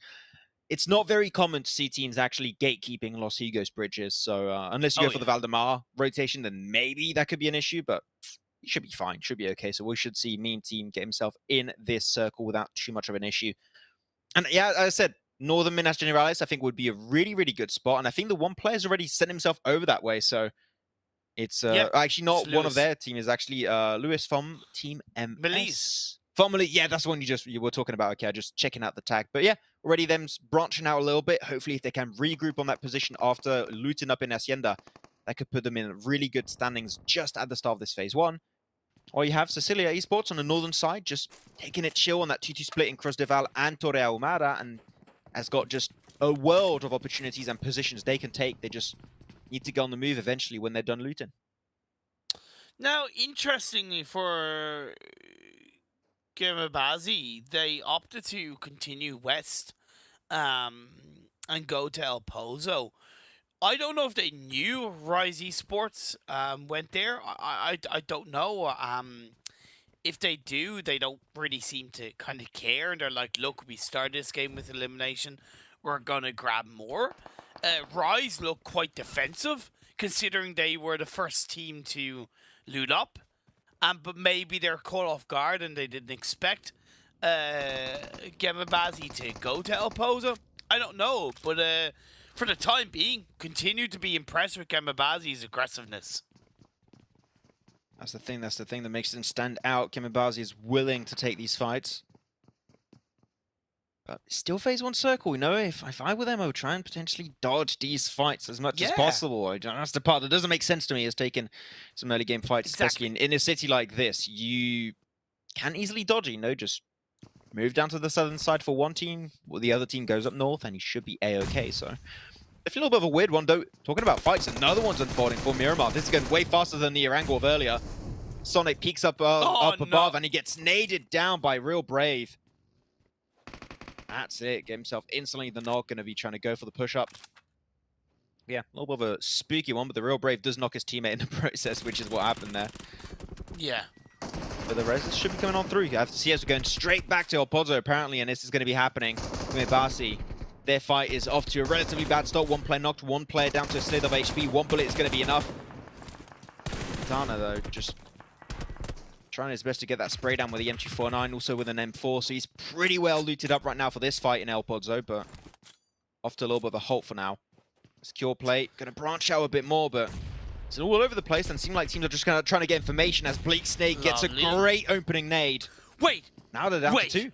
it's not very common to see teams actually gatekeeping Los Higos bridges. So unless you go for the Valdemar rotation, then maybe that could be an issue. But it should be fine. Should be okay. So we should see Meme Team get himself in this circle without too much of an issue. And yeah, as I said, Northern Minas Generalis, I think, would be a really, really good spot. And I think the one player's already sent himself over that way. So it's actually not one of their team. Is actually Lewis from Team MS. Melisse. Yeah, that's the one you were talking about. Okay, just checking out the tag. But yeah, already them branching out a little bit. Hopefully, if they can regroup on that position after looting up in Hacienda, that could put them in really good standings just at the start of this phase 1. Or you have Cecilia Esports on the northern side, just taking it chill on that 2-2 split in Cruz de Val and Torre Ahumada, and has got just a world of opportunities and positions they can take. They just need to go on the move eventually when they're done looting. Now, interestingly for Gemabazi, they opted to continue west and go to El Pozo. I don't know if they knew Rise Esports went there. I don't know. If they do, they don't really seem to kind of care. And they're like, look, we started this game with elimination. We're going to grab more. Rise looked quite defensive, considering they were the first team to loot up. But maybe they're caught off guard and they didn't expect Gemabazi to go to El Pozo. I don't know. But for the time being, continue to be impressed with Gemabazi's aggressiveness. That's the thing that makes them stand out. Gemabazi is willing to take these fights. But still phase 1 circle, you know, if I were them, I would try and potentially dodge these fights as much as Yeah. possible. That's the part that doesn't make sense to me, is taking some early game fights, Exactly. especially in a city like this. You can easily dodge it, you know, just move down to the southern side for one team, well, the other team goes up north, and you should be A-okay, so... It's a little bit of a weird one, though. Talking about fights, another one's unfolding for Miramar. This is going way faster than the angle of earlier. Sonic peeks up above, and he gets naded down by Real Brave. That's it. Get himself instantly the knock. Going to be trying to go for the push-up. Yeah, a little bit of a spooky one, but the Real Brave does knock his teammate in the process, which is what happened there. Yeah. But the res should be coming on through. CS are going straight back to El Pozo, apparently, and this is going to be happening with Basi. Their fight is off to a relatively bad start. One player knocked, one player down to a slither of HP. One bullet is going to be enough. Tana, though, just trying his best to get that spray down with the M249, also with an M4. So he's pretty well looted up right now for this fight in El Pozo, but off to a little bit of a halt for now. Secure plate, going to branch out a bit more, but it's all over the place, and seems like teams are just kind of trying to get information as Bleak Snake gets a great opening nade. Wait! Now they're down to 2.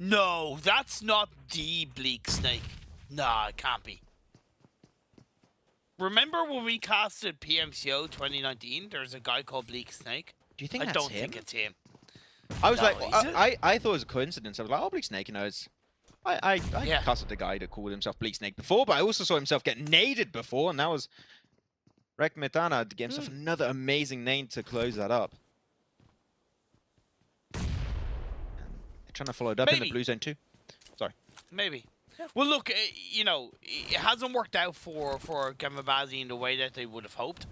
No, that's not the Bleak Snake. Nah, it can't be. Remember when we casted PMCO 2019? There's a guy called Bleak Snake. Do you think that's him? I don't think it's him. I was No, like, is I thought it was a coincidence. I was like, oh, Bleak Snake, you know, it's... I casted a guy that called himself Bleak Snake before, but I also saw himself get naded before, and that was Rek Metana to get himself another amazing nade to close that up. Trying to follow it up in the blue zone too. Sorry. Maybe. Well, look, you know, it hasn't worked out for Gamabazi in the way that they would have hoped.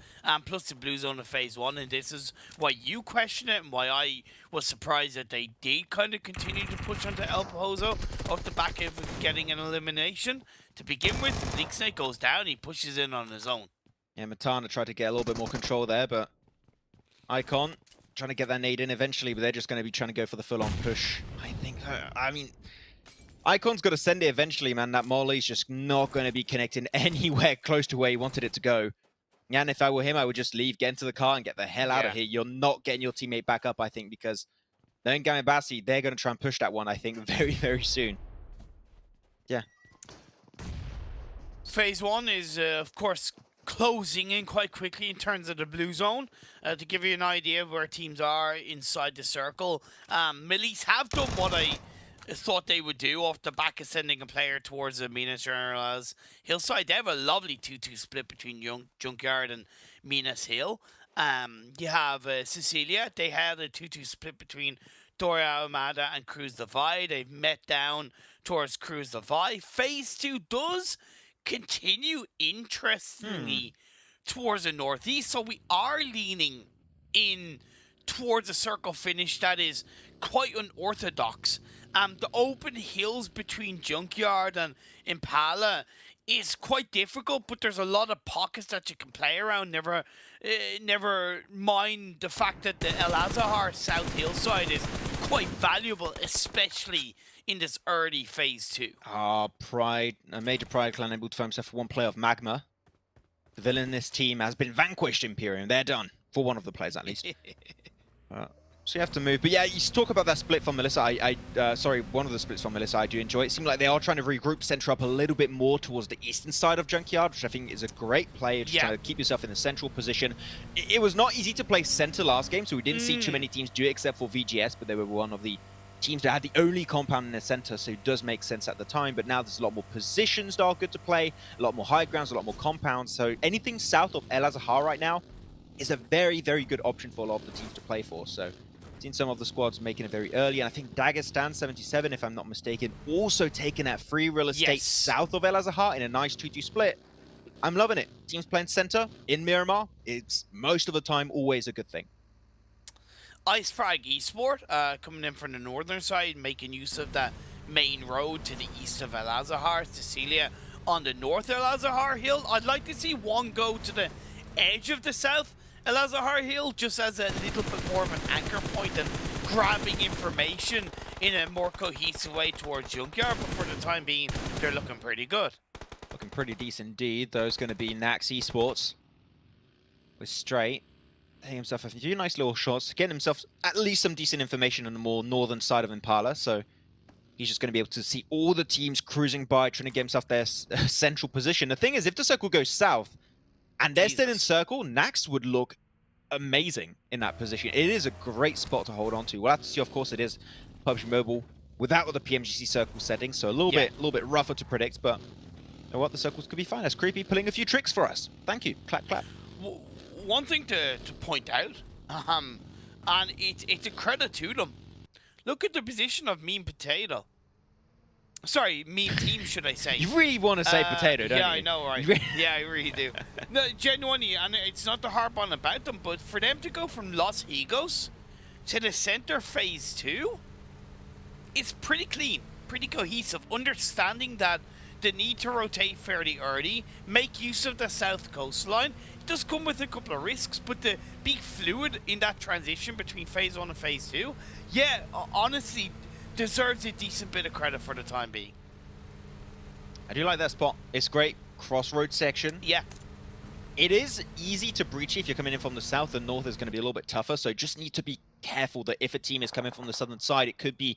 Plus the blue zone of phase 1, and this is why you question it and why I was surprised that they did kind of continue to push onto El Pozo off the back of getting an elimination. To begin with, Bleak Snake goes down, he pushes in on his own. Yeah, Matana tried to get a little bit more control there, but Icon trying to get that nade in eventually, but they're just going to be trying to go for the full-on push. I mean, Icon's got to send it eventually, man. That Molly's just not going to be connecting anywhere close to where he wanted it to go. Yeah, and if I were him, I would just leave, get into the car, and get the hell out of here. You're not getting your teammate back up, I think, because knowing Gamabasi, they're going to try and push that one, I think, very, very soon. Yeah. Phase 1 is, of course, closing in quite quickly in terms of the blue zone. To give you an idea of where teams are inside the circle, Millies have done what I thought they would do off the back of sending a player towards the Minas Gerais hillside. They have a lovely 2-2 split between Junkyard and Minas Hill. You have Cecilia. They had a 2-2 split between Doria Armada and Cruz the Vi. They've met down towards Cruz the Vi. Phase 2 does continue interestingly towards the northeast, so we are leaning in towards a circle finish that is quite unorthodox. The open hills between Junkyard and Impala is quite difficult, but there's a lot of pockets that you can play around. Never mind the fact that the El Azahar South Hillside is quite valuable, especially in this early phase 2. Pride, a major Pride clan able to find himself for one play of Magma. The villain in this team has been vanquished, Imperium. They're done. For one of the players, at least. So you have to move. But yeah, you talk about that split from Melissa. Sorry, one of the splits from Melissa, I do enjoy. It seemed like they are trying to regroup, center up a little bit more towards the eastern side of Junkyard, which I think is a great play. Just trying to keep yourself in the central position. It was not easy to play center last game, so we didn't see too many teams do it except for VGS, but they were one of the teams that had the only compound in the center, so it does make sense at the time. But now there's a lot more positions that are good to play, a lot more high grounds, a lot more compounds. So anything south of El Azahar right now is a very, very good option for a lot of the teams to play for. So seen some of the squads making it very early, and I think Dagestan 77, if I'm not mistaken, also taking that free real estate south of El Azahar in a nice 2-2 split. I'm loving it. Teams playing center in Miramar, it's most of the time always a good thing. Ice Frag Esports coming in from the northern side, making use of that main road to the east of El Azahar. Cecilia on the north El Azahar Hill. I'd like to see one go to the edge of the south El Azahar Hill, just as a little bit more of an anchor point and grabbing information in a more cohesive way towards Junkyard. But for the time being, they're looking pretty good. Looking pretty decent indeed. Those going to be Nax Esports with Straight. Hitting himself a few nice little shots, getting himself at least some decent information on the more northern side of Impala. So He's just going to be able to see all the teams cruising by, trying to get himself their central position. The thing is, if the circle goes south and they're still in circle, Nax would look amazing in that position. It is a great spot to hold on to. We'll have to see, of course, it is PUBG Mobile without the PMGC circle settings, so a little bit rougher to predict, but you know what, the circles could be fine. That's Creepy pulling a few tricks for us. Thank you. Clap, clap. One thing to point out, and it's a credit to them. Look at the position of Mean Potato. Sorry, Mean Team, should I say. You really want to say Potato, don't you? Yeah, I know, right? Yeah, I really do. No, genuinely, and it's not to harp on about them, but for them to go from Los Higos to the center phase 2, it's pretty clean, pretty cohesive, understanding that the need to rotate fairly early, make use of the south coastline. It does come with a couple of risks, but to be fluid in that transition between phase 1 and phase 2, yeah, honestly, deserves a decent bit of credit for the time being. I do like that spot. It's great. Crossroad section. Yeah. It is easy to breach if you're coming in from the south. The north is going to be a little bit tougher, so just need to be careful that if a team is coming from the southern side, it could be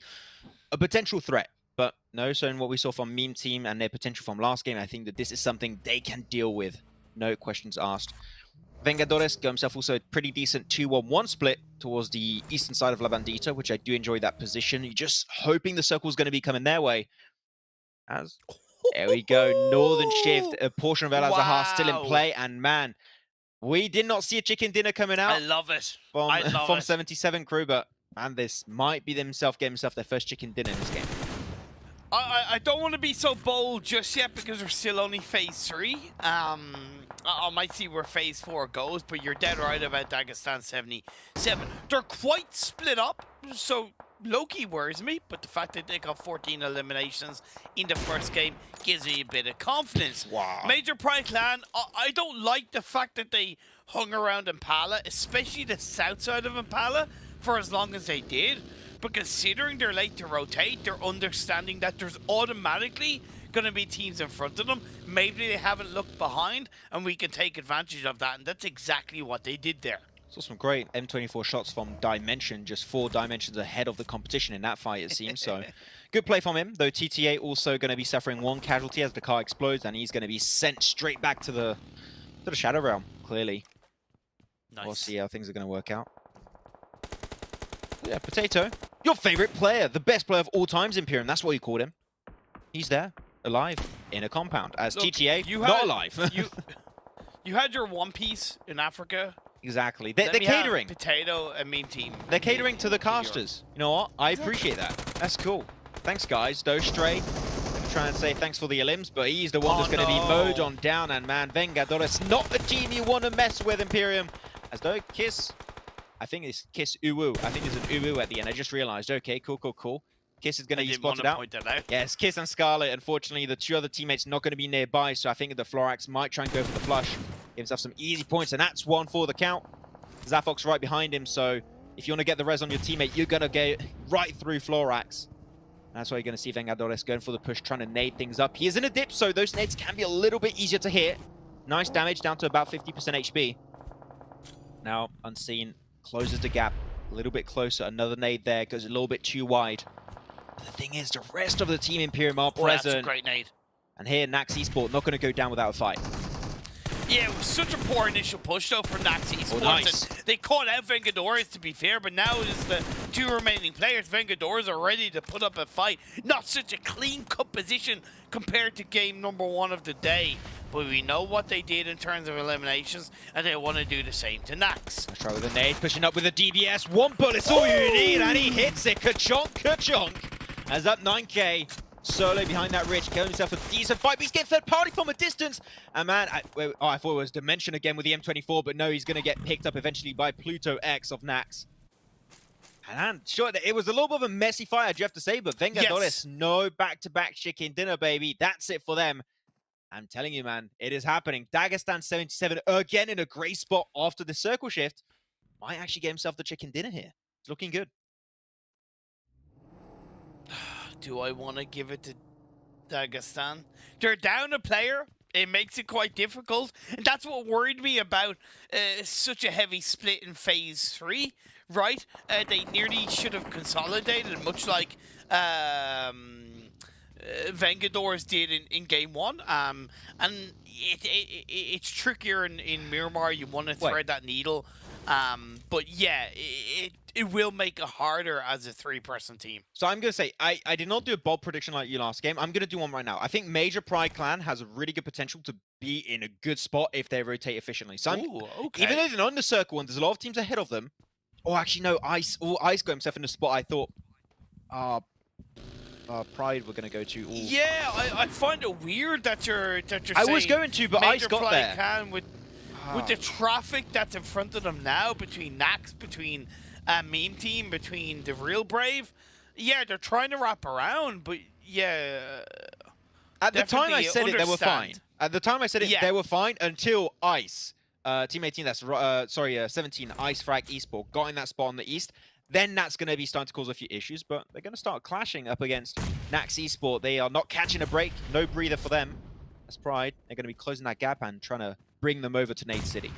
a potential threat. But no, so in what we saw from Meme Team and their potential from last game, I think that this is something they can deal with. No questions asked. Vengadores got himself also a pretty decent 2-1-1 split towards the eastern side of La Bandita, which I do enjoy that position. You're just hoping the circle's going to be coming their way. As there we go, Northern Shift, a portion of El Azahar still in play, and man, we did not see a chicken dinner coming out. I love it. From 77 crew, but man, this might be themselves getting themselves their first chicken dinner in this game. I don't want to be so bold just yet because we're still only phase 3. I might see where phase 4 goes, but you're dead right about Dagestan 77. They're quite split up, so low-key worries me, but the fact that they got 14 eliminations in the first game gives me a bit of confidence. Wow. Major Pride Clan, I don't like the fact that they hung around Impala, especially the south side of Impala, for as long as they did. But considering they're late to rotate, they're understanding that there's automatically going to be teams in front of them. Maybe they haven't looked behind, and we can take advantage of that, and that's exactly what they did there. Saw some great M24 shots from Dimension, just 4 dimensions ahead of the competition in that fight, it seems. So good play from him, though TTA also going to be suffering 1 casualty as the car explodes, and he's going to be sent straight back to the Shadow Realm, clearly. Nice. We'll see how things are going to work out. Yeah, Potato, your favorite player, the best player of all times, Imperium. That's what you called him. He's there, alive, in a compound. As look, TTA, not alive. you had your One Piece in Africa. Exactly. They're catering. Potato and Meme Team. They're catering to the casters. You know what? I appreciate that. That's cool. Thanks, guys. Stray. I'm trying to say thanks for the elims, but he's the one that's going to be mowed on down. And man, Vengadores, not the team you want to mess with, Imperium. As though Kiss, I think it's Kiss Uwu. I think there's an Uwu at the end. I just realized. Okay, cool. Kiss is going to be spotted out. Yes, Kiss and Scarlet. Unfortunately, the 2 other teammates not going to be nearby, so I think the Florax might try and go for the flush. Give himself some easy points, and that's 1 for the count. Zaphok's right behind him, so if you want to get the res on your teammate, you're going to go right through Florax. That's why you're going to see Vengadores going for the push, trying to nade things up. He is in a dip, so those nades can be a little bit easier to hit. Nice damage, down to about 50% HP. Now, Unseen closes the gap a little bit closer. Another nade there, goes a little bit too wide. But the thing is, the rest of the team Imperium are present. That's a great nade. And here, Nax Esports not going to go down without a fight. Yeah, it was such a poor initial push, though, for Nax Esports. Nice. They caught out Vengadores, to be fair, but now it is the 2 remaining players. Vengadores are ready to put up a fight. Not such a clean-cut position compared to game number 1 of the day. But we know what they did in terms of eliminations, and they want to do the same to Nax. Let's try with a nade, pushing up with a DBS. 1 bullet's all you need, and he hits it. Ka-chonk. As up 9K. Solo behind that ridge, getting himself a decent fight, but he's getting third party from a distance. And man, I thought it was Dimension again with the M24, but no, he's going to get picked up eventually by Pluto X of Nax. And sure, it was a little bit of a messy fight, I do have to say, but Vengadores, no back-to-back chicken dinner, baby. That's it for them. I'm telling you, man, it is happening. Dagestan 77 again in a great spot after the circle shift. Might actually get himself the chicken dinner here. It's looking good. Do I want to give it to Dagestan? They're down a player. It makes it quite difficult. And that's what worried me about such a heavy split in phase 3, right? They nearly should have consolidated, much like Vengadors did in game one. And it's trickier in Miramar. You want to thread that needle. But yeah, it will make it harder as a 3-person team. So I'm going to say, I did not do a bold prediction like you last game. I'm going to do one right now. I think Major Pride Clan has a really good potential to be in a good spot if they rotate efficiently. So okay. Even though they're not in the circle and there's a lot of teams ahead of them, oh, actually, no, Ice got himself in the spot I thought Pride were going to go to. Ooh. Yeah, I find it weird that you're I was going to, but Ice got there. Clan with the traffic that's in front of them now, between Nax, between Meme Team, between the Real Brave. Yeah, they're trying to wrap around, but yeah. At the time I said it, they were fine. At the time I said it, they were fine until Ice, Team 18, that's 17, Ice Frag Esports, got in that spot on the east. Then that's going to be starting to cause a few issues, but they're going to start clashing up against Nax Esports. They are not catching a break. No breather for them. That's Pride. They're going to be closing that gap and trying to bring them over to Nade City.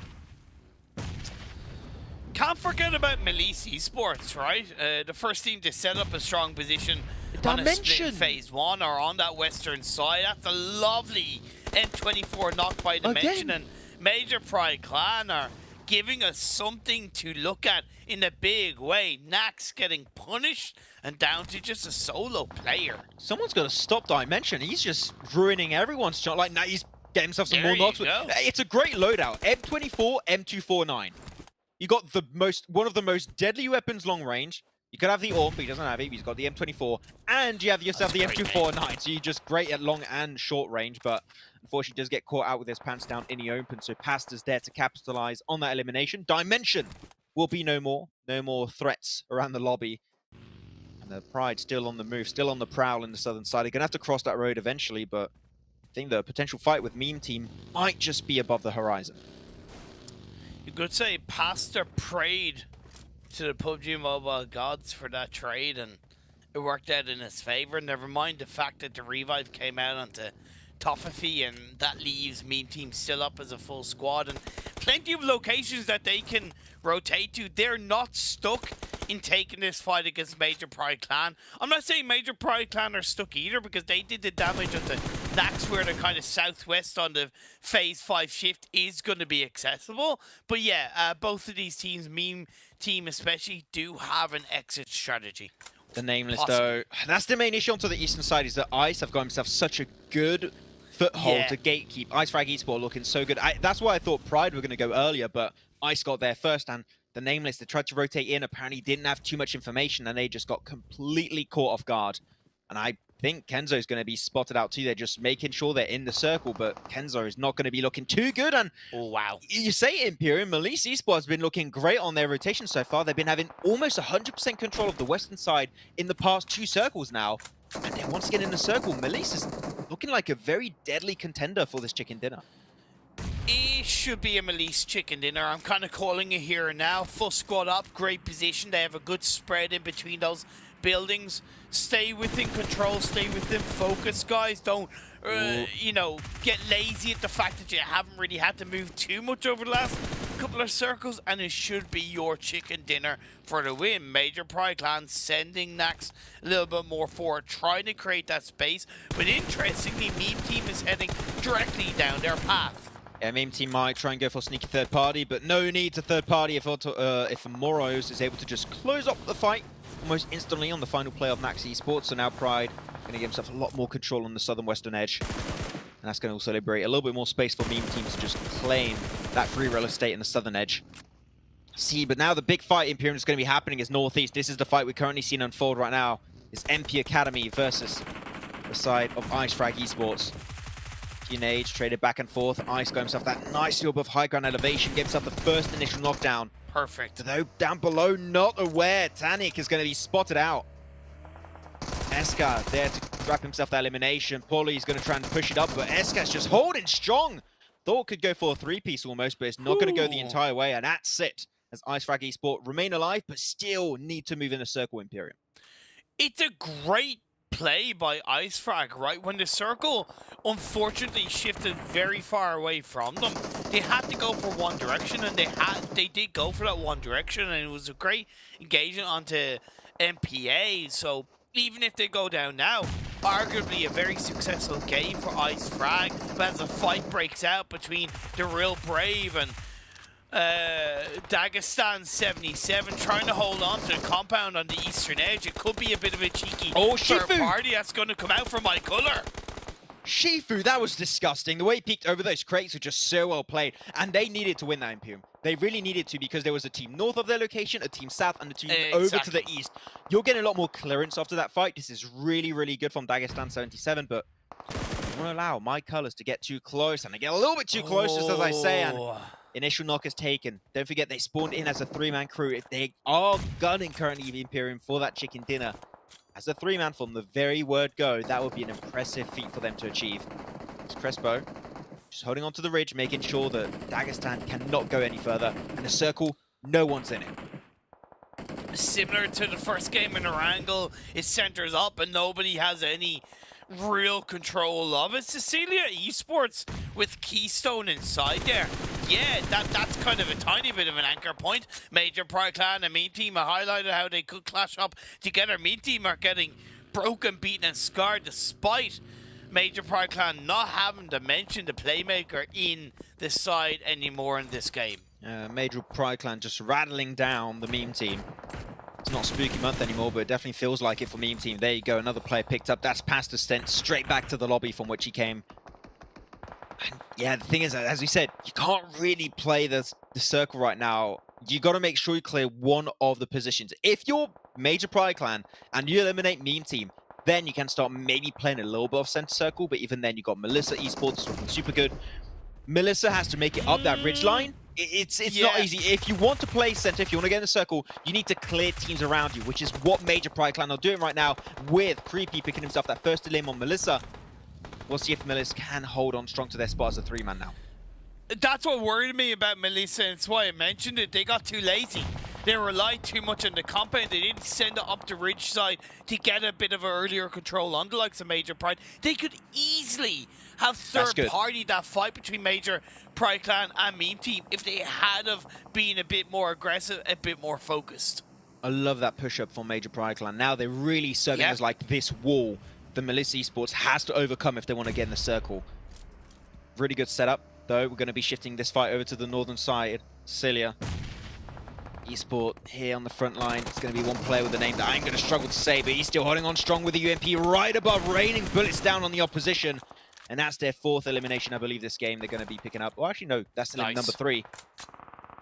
Can't forget about Melisse Esports, right? The first team to set up a strong position on a split phase 1 or on that western side. That's a lovely M24 knock by Dimension. And Major Pride Clan are giving us something to look at in a big way. Nax getting punished and down to just a solo player. Someone's got to stop Dimension. He's just ruining everyone's shot. Like, now he's getting himself some more knocks. It's a great loadout. M24, M249. You got one of the most deadly weapons long range. You could have the Orm, but he doesn't have it. He's got the M24, and you have yourself the M249. So you're just great at long and short range, but unfortunately does get caught out with his pants down in the open. So Pasta's there to capitalize on that elimination. Dimension will be no more. No more threats around the lobby. And the Pride still on the move, still on the prowl in the southern side. They're going to have to cross that road eventually, but I think the potential fight with Meme Team might just be above the horizon. You could say Pasta prayed to the PUBG Mobile gods for that trade, and it worked out in his favor. Never mind the fact that the revive came out onto Toffee, and that leaves Meme Team still up as a full squad, and plenty of locations that they can rotate to. They're not stuck in taking this fight against Major Pride Clan. I'm not saying Major Pride Clan are stuck either, because they did the damage of the Nax, where the kind of southwest on the phase 5 shift is going to be accessible. But yeah, both of these teams, Meme Team especially, do have an exit strategy. The Nameless, though, that's the main issue onto the eastern side, is that Ice have got himself such a good foothold to gatekeep. Ice Frag Esports looking so good. That's why I thought Pride were going to go earlier, but Ice got there first, and the Nameless, they tried to rotate in, apparently didn't have too much information, and they just got completely caught off guard. And I think Kenzo's going to be spotted out too. They're just making sure they're in the circle, but Kenzo is not going to be looking too good. And you say Imperium, Melisse Esports has been looking great on their rotation so far. They've been having almost 100% control of the western side in the past 2 circles now. And then once again in the circle, Melisse is looking like a very deadly contender for this chicken dinner. It should be a Melisse chicken dinner. I'm kind of calling it here and now. Full squad up, great position. They have a good spread in between those buildings. Stay within control, stay within focus, guys. Don't, you know, get lazy at the fact that you haven't really had to move too much over the last couple of circles, and it should be your chicken dinner for the win. Major Pride Clan sending Nax a little bit more forward, trying to create that space, but interestingly, Meme Team is heading directly down their path. Yeah, Meme Team might try and go for sneaky third party, but no need to third party if Moros is able to just close up the fight almost instantly on the final play of Nax Esports. So now Pride going to give himself a lot more control on the southern western edge. And that's going to also liberate a little bit more space for Meme Team to just claim that free real estate in the southern edge. See, but now the big fight Imperium is going to be happening is northeast. This is the fight we're currently seeing unfold right now. It's MP Academy versus the side of Ice Frag Esports. Teenage traded back and forth. Ice got himself that nice job of high ground elevation, gets himself the first initial knockdown. Perfect. Though down below, not aware. Tanik is going to be spotted out. Eska there to wrap himself that elimination. Pauly's going to try and push it up, but Eska's just holding strong. Thought could go for a 3-piece almost, but it's not going to go the entire way, and that's it. As Ice Frag Esports remain alive, but still need to move in a circle, Imperium. It's a great play by Ice Frag, right? When the circle unfortunately shifted very far away from them, they had to go for one direction, and they did go for that one direction, and it was a great engagement onto MPA. So even if they go down now, arguably a very successful game for Ice Frag, but as a fight breaks out between the Real Brave and Dagestan 77 trying to hold on to the compound on the eastern edge, it could be a bit of a cheeky third party that's going to come out for my colour. Shifu, that was disgusting. The way he peeked over those crates were just so well played, and they needed to win that Imperium. They really needed to, because there was a team north of their location, a team south, and a team over to the east. You're getting a lot more clearance after that fight. This is really, really good from Dagestan 77, but I won't allow my colors to get too close, and they get a little bit too close, just as I say, and initial knock is taken. Don't forget, they spawned in as a 3-man crew. If they are gunning currently the Imperium for that chicken dinner, as a 3-man from the very word go, that would be an impressive feat for them to achieve. It's Crespo just holding on to the ridge, making sure that Dagestan cannot go any further. And the circle, no one's in it. Similar to the first game in Erangel, it centers up and nobody has any real control of it. Cecilia Esports with Keystone inside there. Yeah, that's kind of a tiny bit of an anchor point. Major Pride Clan and Mean Team have highlighted how they could clash up together. Mean Team are getting broken, beaten, and scarred despite Major Pride Clan not having to mention the playmaker in the side anymore in this game. Major Pride Clan just rattling down the Meme Team. It's not Spooky Month anymore, but it definitely feels like it for Meme Team. There you go, another player picked up. That's past the stent, straight back to the lobby from which he came. And yeah, the thing is, as we said, you can't really play the circle right now. You got to make sure you clear one of the positions. If you're Major Pride Clan and you eliminate Meme Team, then you can start maybe playing a little bit of center circle. But even then, you got Melissa Esports looking super good. Melissa has to make it up that ridge line. It's not easy. If you want to play center, if you want to get in the circle, you need to clear teams around you, which is what Major Pride Clan are doing right now with Creepy picking himself that first elim on Melissa. We'll see if Melissa can hold on strong to their spot as a 3-man now. That's what worried me about Melissa, and it's why I mentioned it. They got too lazy. They relied too much on the compound. They didn't send it up the ridge side to get a bit of an earlier control on the likes of Major Pride. They could easily have third-party that fight between Major Pride Clan and Meme Team if they had have been a bit more aggressive, a bit more focused. I love that push-up from Major Pride Clan. Now they're really serving as like this wall the Melissa Esports has to overcome if they want to get in the circle. Really good setup, though. We're going to be shifting this fight over to the northern side. Celia Esport here on the front line. It's going to be one player with a name that I'm going to struggle to say, but he's still holding on strong with the UMP right above, raining bullets down on the opposition. And that's their 4th elimination, I believe, this game they're going to be picking up. Well, actually, no, that's number 3.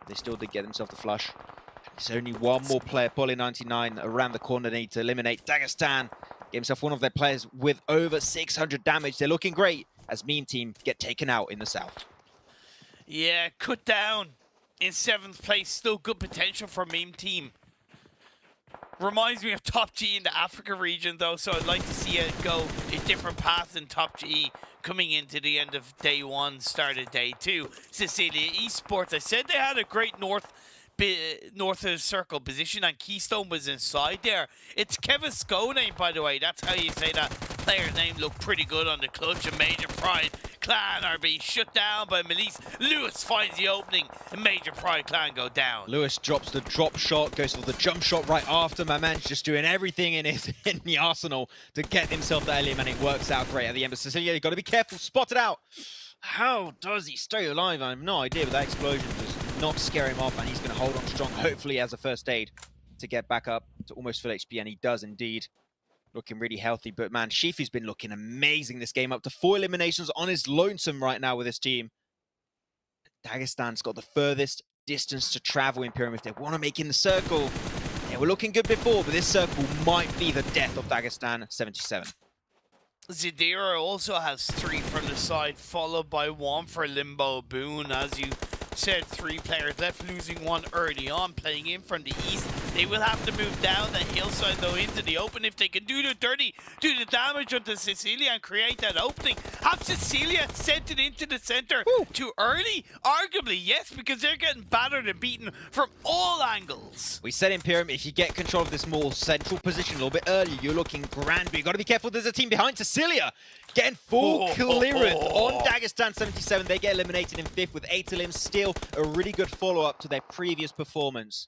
They still did get themselves the flush. There's only one more player, Poly99, around the corner. They need to eliminate Dagestan. Get himself one of their players with over 600 damage. They're looking great as Meme Team get taken out in the south. Yeah, cut down in 7th place. Still good potential for Meme Team. Reminds me of Top G in the Africa region, though, so I'd like to see it go a different path in Top G coming into the end of day 1, start of day 2. Cecilia Esports, I said they had a great north of the circle position, and Keystone was inside there. It's Kevin Skone, by the way. That's how you say that player's name. Looked pretty good on the clutch, and Major Pride Clan are being shut down by Melise. Lewis finds the opening, and Major Pride Clan go down. Lewis drops the drop shot, goes for the jump shot right after. My man's just doing everything in the arsenal to get himself the elim, and it works out great at the end. But Cecilia, you've got to be careful. Spotted out. How does he stay alive? I have no idea, but that explosion does not scare him off, and he's going to hold on strong, hopefully as a first aid to get back up to almost full HP, and he does indeed. Looking really healthy, but man, Shifu's been looking amazing this game, up to 4 eliminations on his lonesome right now with his team. Dagestan's got the furthest distance to travel in Imperium if they want to make in the circle. They were looking good before, but this circle might be the death of Dagestan 77. Zadira also has 3 from the side, followed by 1 for Limbo Boone. As you said, 3 players left, losing 1 early on, playing in from the east. They will have to move down the hillside, though, into the open if they can do the dirty, do the damage onto Cecilia and create that opening. Have Cecilia sent it into the center too early? Arguably, yes, because they're getting battered and beaten from all angles. We said Imperium, if you get control of this more central position a little bit earlier, you're looking grand, but you've got to be careful. There's a team behind Cecilia getting full clearance on Dagestan 77. They get eliminated in 5th with 8 elims. Still a really good follow-up to their previous performance.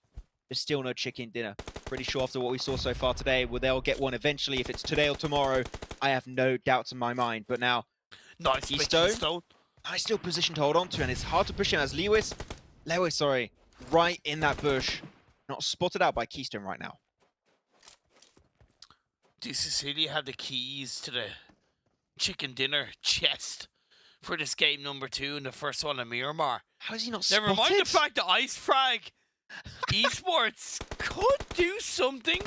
There's still no chicken dinner. Pretty sure after what we saw so far today, well, they'll get one eventually. If it's today or tomorrow, I have no doubts in my mind. But now, Nice Keystone, nice still position to hold on to, and it's hard to push him as Lewis, right in that bush. Not spotted out by Keystone right now. Do Cecilia have the keys to the chicken dinner chest for this game number 2 and the first one in Miramar? How is he not Never spotted? mind the fact that Ice Frag Esports could do something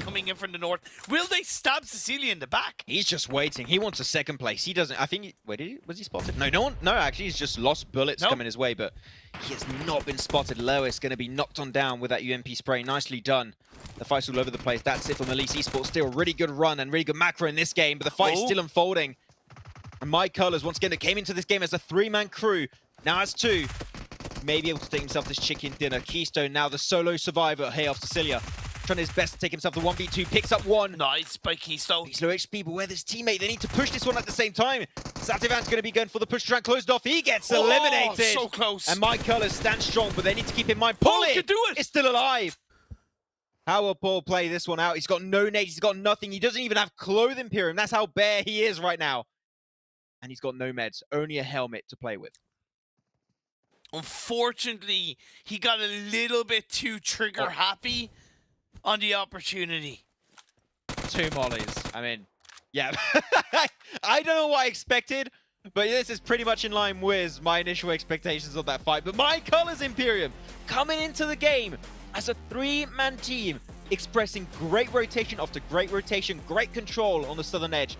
coming in from the north. Will they stab Cecilia in the back? He's just waiting. He wants a second place. He doesn't. I think. Wait, was he spotted? No, no one. No, actually, he's just lost bullets coming his way, but he has not been spotted. Lewis going to be knocked on down with that UMP spray. Nicely done. The fight's all over the place. That's it for Elise Esports. Still a really good run and really good macro in this game, but the fight's still unfolding. And My Colors, once again, that came into this game as a 3-man crew. Now as 2. Maybe able to take himself this chicken dinner. Keystone now the solo survivor here of Cecilia. Trying his best to take himself the 1v2. Picks up 1. Nice by Keystone. He's low HP, but with his teammate, they need to push this one at the same time. Sativan's going to be going for the push to try and close it off. He gets eliminated. So close. And My Colors stand strong, but they need to keep in mind. Paul can do it. It's still alive. How will Paul play this one out? He's got no nades. He's got nothing. He doesn't even have clothing, Pyram. That's how bare he is right now. And he's got no meds. Only a helmet to play with. Unfortunately, he got a little bit too trigger happy on the opportunity. 2 mollies. I mean, yeah. I don't know what I expected, but this is pretty much in line with my initial expectations of that fight. But My Colors Imperium coming into the game as a 3-man team, expressing great rotation after great rotation, great control on the southern edge.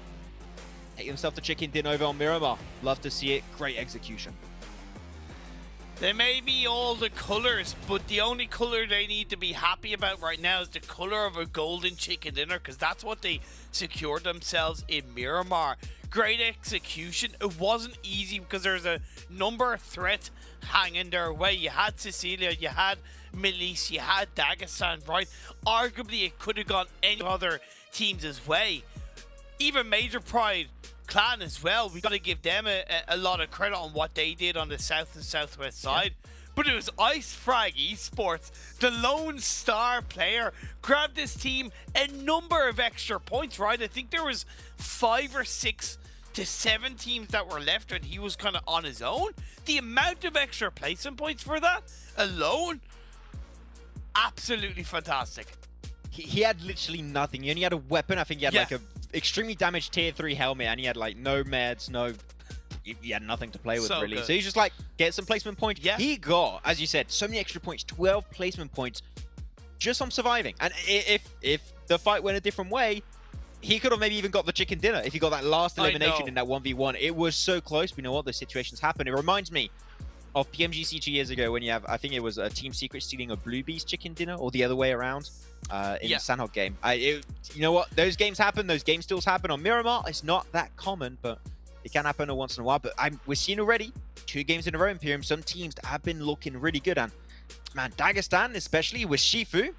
Take himself the chicken dinner over on Miramar. Love to see it. Great execution. They may be all the colors, but the only color they need to be happy about right now is the color of a golden chicken dinner, because that's what they secured themselves in Miramar. Great execution. It wasn't easy because there's a number of threats hanging their way. You had Cecilia, you had Melise, you had Dagestan, right? Arguably, it could have gone any other teams' way. Even Major Pride Clan as well. We got to give them a lot of credit on what they did on the south and southwest side. But it was Ice Frag Esports, the lone star player, grabbed this team a number of extra points, right? I think there was 5 or 6 to 7 teams that were left and he was kind of on his own. The amount of extra placement points for that alone, absolutely fantastic. He had literally nothing. He only had a weapon. I think he had like a extremely damaged tier 3 helmet, and he had like no meds, he had nothing to play with really. Good. So he's just like, get some placement points. Yeah. He got, as you said, so many extra points, 12 placement points just from surviving. And if the fight went a different way, he could have maybe even got the chicken dinner if he got that last elimination in that 1v1. It was so close, but you know what? Those situations happen. It reminds me of PMGC 2 years ago when you have, I think it was a Team Secret stealing a Blue Bees chicken dinner, or the other way around. In the Sanhok game. You know what? Those games happen. Those game stills happen on Miramar. It's not that common, but it can happen once in a while. But we're seeing already 2 games in a row, Imperium. Some teams that have been looking really good. And man, Dagestan, especially with Shifu,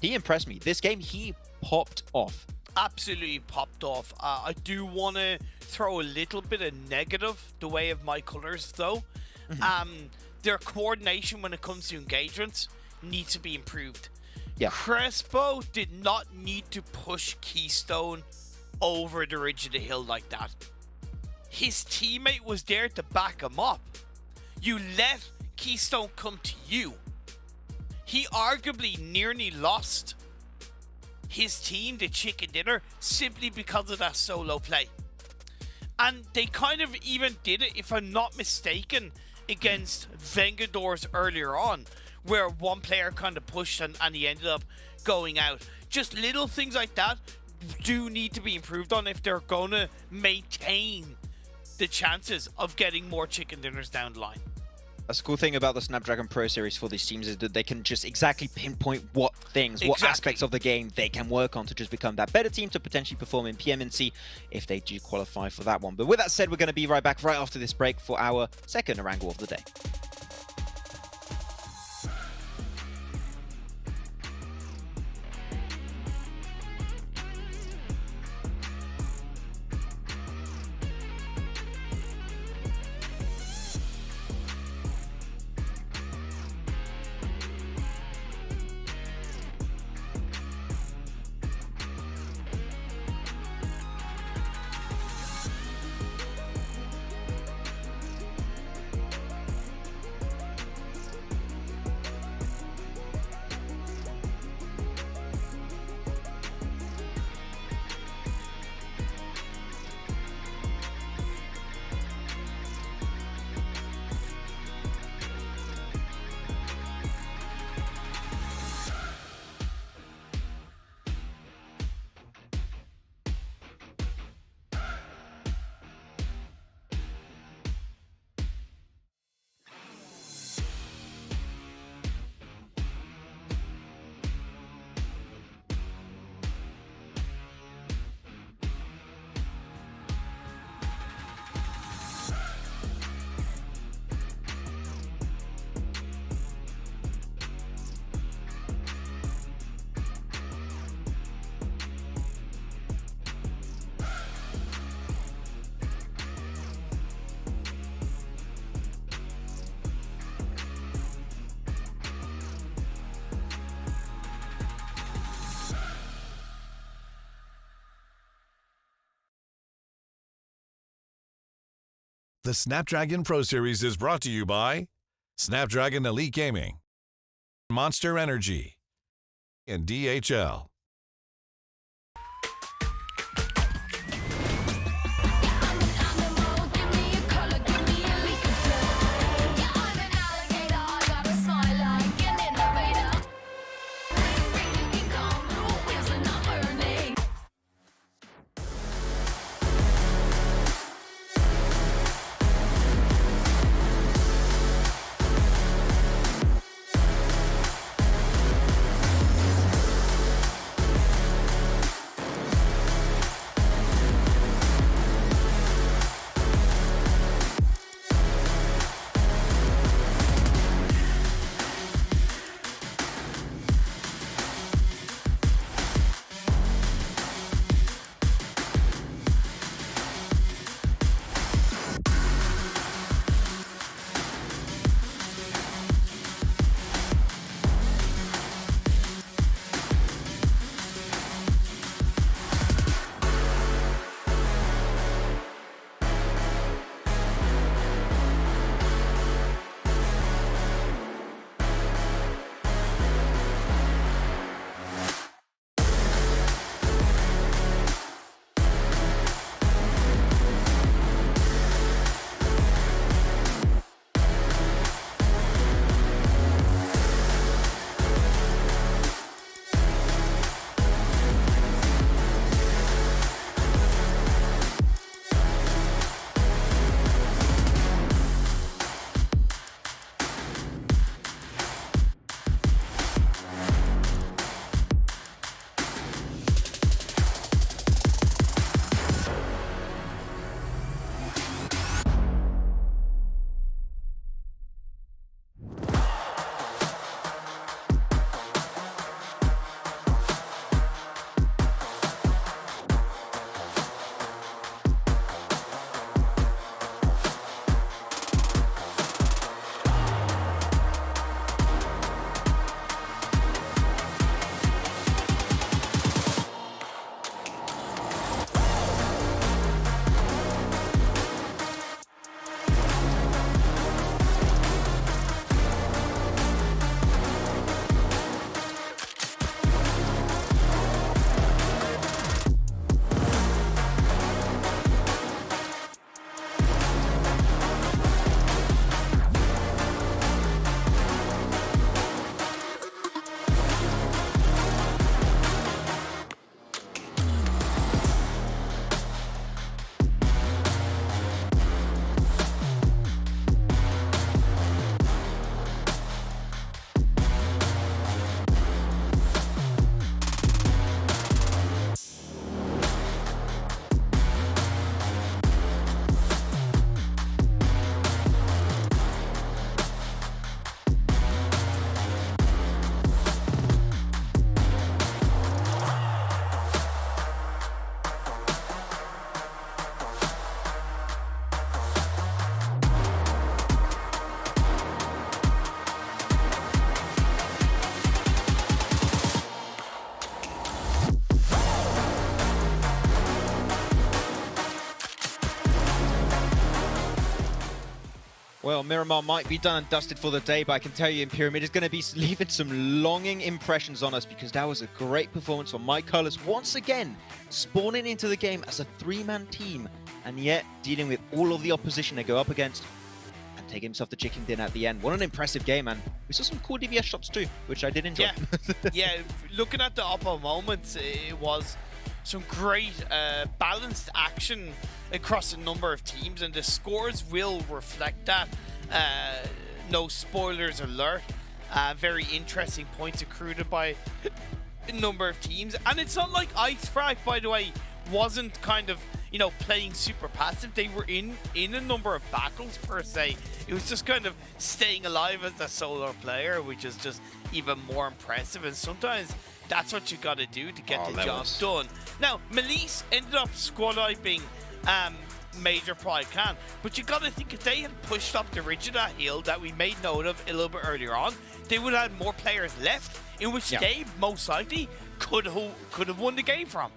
he impressed me. This game, he popped off. Absolutely popped off. I do want to throw a little bit of negative the way of My Colors, though. Their coordination when it comes to engagements needs to be improved. Yeah. Crespo did not need to push Keystone over the ridge of the hill like that. His teammate was there to back him up. You let Keystone come to you. He arguably nearly lost his team the chicken dinner simply because of that solo play. And they kind of even did it, if I'm not mistaken, against Vengadors earlier on, where one player kind of pushed and he ended up going out. Just little things like that do need to be improved on if they're going to maintain the chances of getting more chicken dinners down the line. That's the cool thing about the Snapdragon Pro Series for these teams, is that they can just exactly pinpoint what things, what aspects of the game they can work on to just become that better team to potentially perform in PMNC if they do qualify for that one. But with that said, we're going to be right back right after this break for our second Orangle of the day. The Snapdragon Pro Series is brought to you by Snapdragon Elite Gaming, Monster Energy, and DHL. Well, Miramar might be done and dusted for the day, but I can tell you Pyramid is going to be leaving some longing impressions on us because that was a great performance from my Colors once again, spawning into the game as a three-man team, and yet dealing with all of the opposition they go up against and taking himself the chicken dinner at the end. What an impressive game, man. We saw some cool DVS shots too, which I did enjoy. Yeah, looking at the Oppo moments, it was some great balanced action across a number of teams, and the scores will reflect that. No spoilers alert. Very interesting points accrued by a number of teams, and it's not like Icefrag, by the way, wasn't kind of, you know, playing super passive. They were in a number of battles per se. It was just kind of staying alive as a solo player, which is just even more impressive, and sometimes that's what you got to do to get the job done. Now, Melise ended up squad wiping Major Pride Clan, but you got to think if they had pushed up the ridge of that hill that we made note of a little bit earlier on, they would have had more players left, in which they most likely could have won the game from.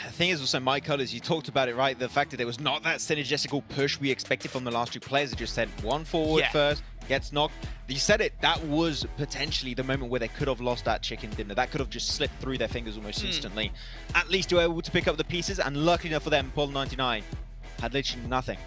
The thing is also my colors, you talked about it, right? The fact that there was not that synergetical push we expected from the last two players. They just sent one forward first, gets knocked. You said it, that was potentially the moment where they could have lost that chicken dinner. That could have just slipped through their fingers almost instantly. At least they were able to pick up the pieces, and luckily enough for them, Paul 99 had literally nothing.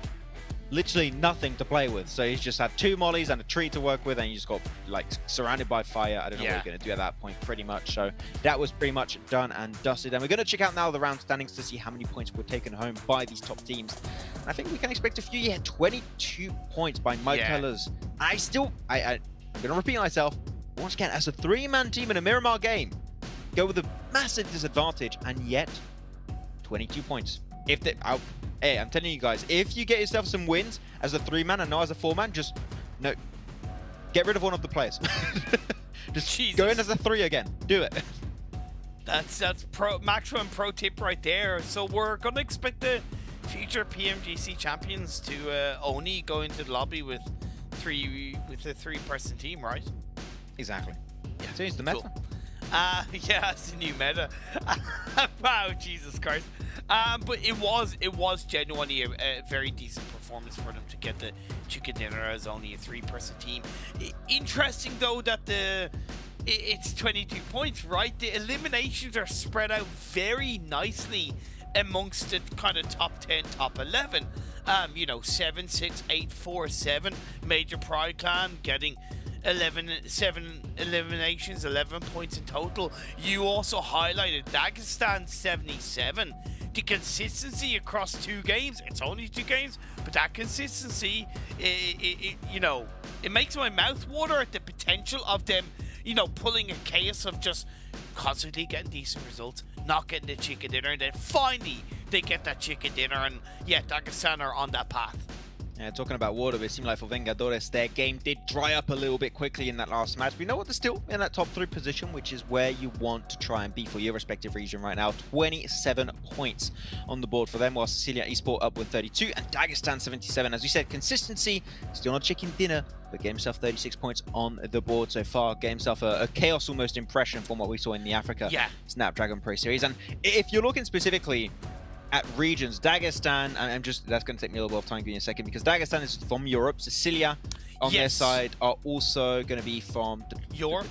Literally nothing to play with. So he's just had 2 mollies and a tree to work with, and you just got like surrounded by fire. I don't know what you're going to do at that point, pretty much. So that was pretty much done and dusted. And we're going to check out now the round standings to see how many points were taken home by these top teams. And I think we can expect a few. Yeah, 22 points by my colors. I'm going to repeat myself once again. As a 3-man team in a Miramar game, go with a massive disadvantage, and yet 22 points. If they, hey, I'm telling you guys, if you get yourself some wins as a 3-man and not as a 4-man, just get rid of one of the players. Just go in as a 3 again. Do it. That's maximum pro tip right there. So we're gonna expect the future PMGC champions to only go into the lobby with a 3-person team, right? Exactly. Yeah, it's the meta. Cool. Yeah, it's a new meta. Wow, Jesus Christ. But it was genuinely a very decent performance for them to get the chicken dinner as only a 3-person team. Interesting though that it's 22 points, right? The eliminations are spread out very nicely amongst the kind of top 10, top 11. You know, 7, 6, 8, 4, 7. Major Pride Clan getting 7 eliminations, 11 points in total. You also highlighted Dagestan 77. The consistency across 2 games, it's only 2 games, but that consistency, you know, it makes my mouth water at the potential of them, you know, pulling a case of just constantly getting decent results, not getting the chicken dinner, and then finally they get that chicken dinner, and yeah, Dagestan are on that path. Yeah, talking about water, it seemed like for Vengadores, their game did dry up a little bit quickly in that last match. We know what, they're still in that top 3 position, which is where you want to try and be for your respective region right now. 27 points on the board for them, while Sicilia Esports up with 32 and Dagestan 77. As we said, consistency, still not chicken dinner, but get himself 36 points on the board so far. Get himself a chaos almost impression from what we saw in the Africa Snapdragon Pro Series. And if you're looking specifically at regions, Dagestan, and that's going to take me a little bit of time, give me a second, because Dagestan is from Europe. Sicilia on their side are also going to be from Europe.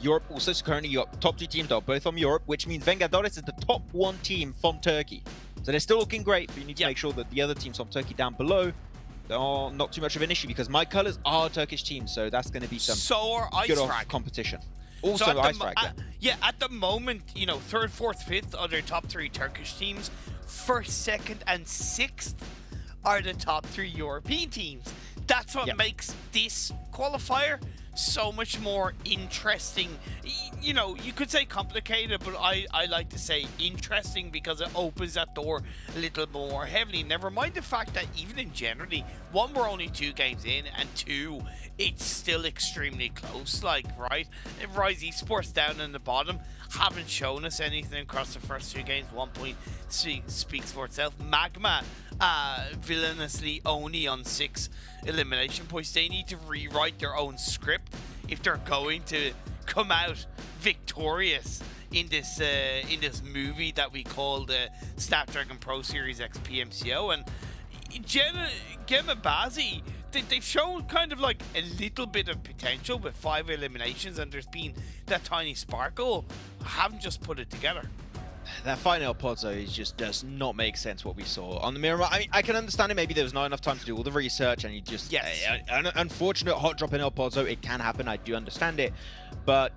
Europe also, so currently your top 2 teams are both from Europe, which means Vengadores is the top 1 team from Turkey. So they're still looking great, but you need to make sure that the other teams from Turkey down below are not too much of an issue, because my colors are Turkish teams, so that's going to be some good competition. Also, so at the moment, you know, 3rd, 4th, 5th are their top 3 Turkish teams. 1st, 2nd, and 6th are the top 3 European teams. That's what makes this qualifier so much more interesting. You know, you could say complicated, but I like to say interesting, because it opens that door a little more heavily. Never mind the fact that even in generally, 1, we're only 2 games in, and 2, it's still extremely close, like, right? Rise Esports down in the bottom haven't shown us anything across the first 2 games. 1 point speaks for itself. Magma villainously only on 6 elimination points. They need to rewrite their own script if they're going to come out victorious in this movie that we call the Snapdragon Pro Series X PMCO. And Gemabazi, they've shown kind of like a little bit of potential with 5 eliminations, and there's been that tiny sparkle. Haven't just put it together. That final Pozzo just does not make sense what we saw on the Miramar. I mean, I can understand it. Maybe there was not enough time to do all the research, and you just an unfortunate hot drop in El Pozzo. It can happen. I do understand it, but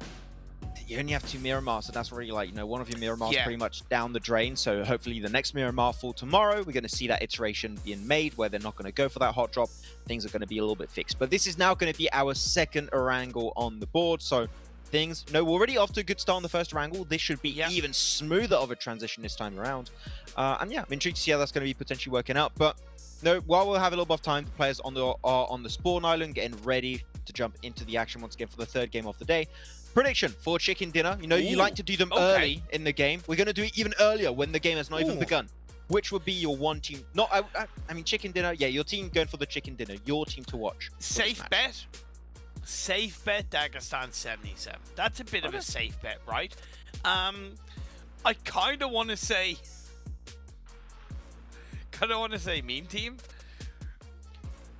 you only have 2 Miramars, so that's really like, you know, one of your Miramars pretty much down the drain. So hopefully the next Miramar for tomorrow, we're going to see that iteration being made where they're not going to go for that hot drop. Things are going to be a little bit fixed. But this is now going to be our 2nd Orangle on the board. So things, we're already off to a good start on the 1st Orangle. This should be even smoother of a transition this time around. And yeah, I'm intrigued to see how that's going to be potentially working out. But no, while we'll have a little bit of time, the players are on the spawn island getting ready to jump into the action once again for the 3rd game of the day. Prediction for chicken dinner. You know, you like to do them early in the game. We're going to do it even earlier when the game has not even begun. Which would be your one team? Not, I mean, chicken dinner. Yeah, your team going for the chicken dinner. Your team to watch. Safe bet. Safe bet, Dagestan 77. That's a bit of a safe bet, right? I kind of want to say kind of want to say meme team.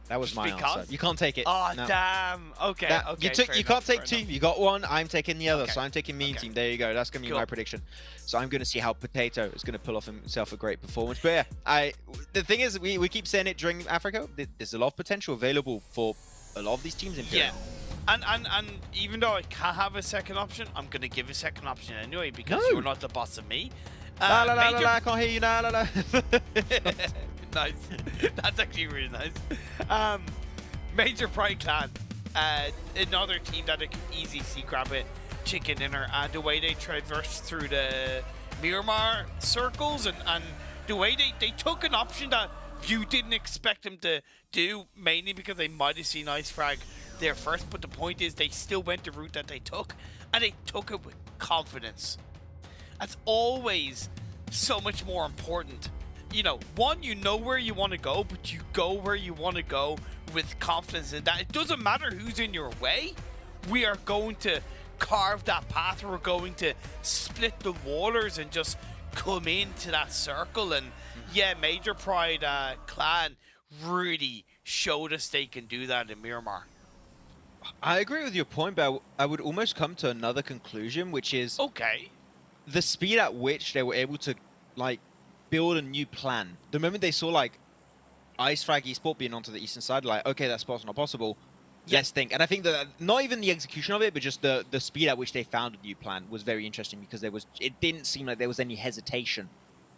That was Just my because? answer. You can't take it. Oh, No. damn. Okay, That- okay. you fair can't enough, take fair two. enough. You got one. I'm taking the other. Okay. So I'm taking meme Okay. team. There you go. That's gonna be my Cool. prediction. So I'm gonna see how Potato is gonna pull off himself a great performance. But yeah, the thing is, we keep saying it during Africa. There's a lot of potential available for a lot of these teams in Yeah. And even though I can't have a second option, I'm gonna give a second option anyway because No. you're not the boss of me. La la la la Major- la. I can't hear you. La la la. Nice. That's actually really nice. Major Pride Clan, another team that I can easily see grab a chicken dinner. And the way they traverse through the Miramar circles and the way they took an option that you didn't expect them to do, mainly because they might have seen Ice Frag there first. But the point is they still went the route that they took, and they took it with confidence. That's always so much more important. You know, one, you know where you want to go, but you go where you want to go with confidence in that. It doesn't matter who's in your way. We are going to carve that path. We're going to split the waters and just come into that circle. And yeah, Major Pride Clan really showed us they can do that in Miramar. I agree with your point, but I would almost come to another conclusion, which is Okay. the speed at which they were able to like build a new plan. The moment they saw like Ice Frag Esport being onto the eastern side, like, okay, that spot's not possible. Yeah. Let's think. And I think that not even the execution of it, but just the speed at which they found a new plan was very interesting because it didn't seem like there was any hesitation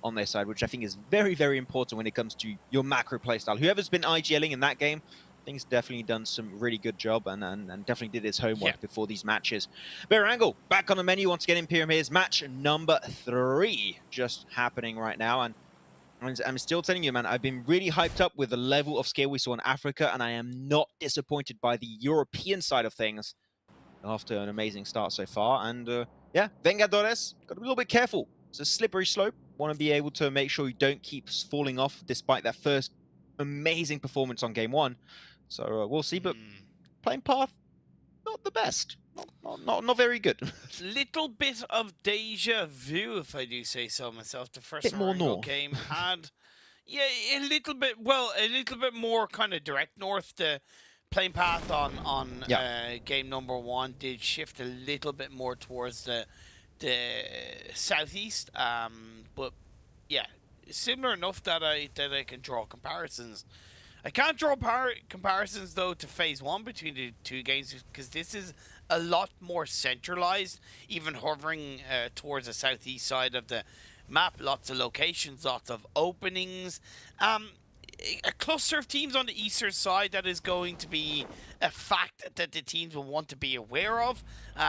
on their side, which I think is very, very important when it comes to your macro playstyle. Whoever's been IGLing in that game, I think has definitely done some really good job and definitely did his homework before these matches. Bear Angle back on the menu once again. Imperium here's match number 3 just happening right now. And I'm still telling you, man, I've been really hyped up with the level of skill we saw in Africa, and I am not disappointed by the European side of things after an amazing start so far. And yeah, Vengadores, got to be a little bit careful. It's a slippery slope. Want to be able to make sure you don't keep falling off despite that first amazing performance on game 1. So we'll see, but playing path, not the best. Not very good. Little bit of deja vu, if I do say so myself. The first Bit more Marengo north. game had, yeah, a little bit more kind of direct north. The playing path on game number 1 did shift a little bit more towards the southeast. But yeah, similar enough that I can draw comparisons. I can't draw comparisons though to phase 1 between the two games because this is a lot more centralized, even hovering towards the southeast side of the map. Lots of locations, lots of openings. A cluster of teams on the eastern side that is going to be a fact that the teams will want to be aware of.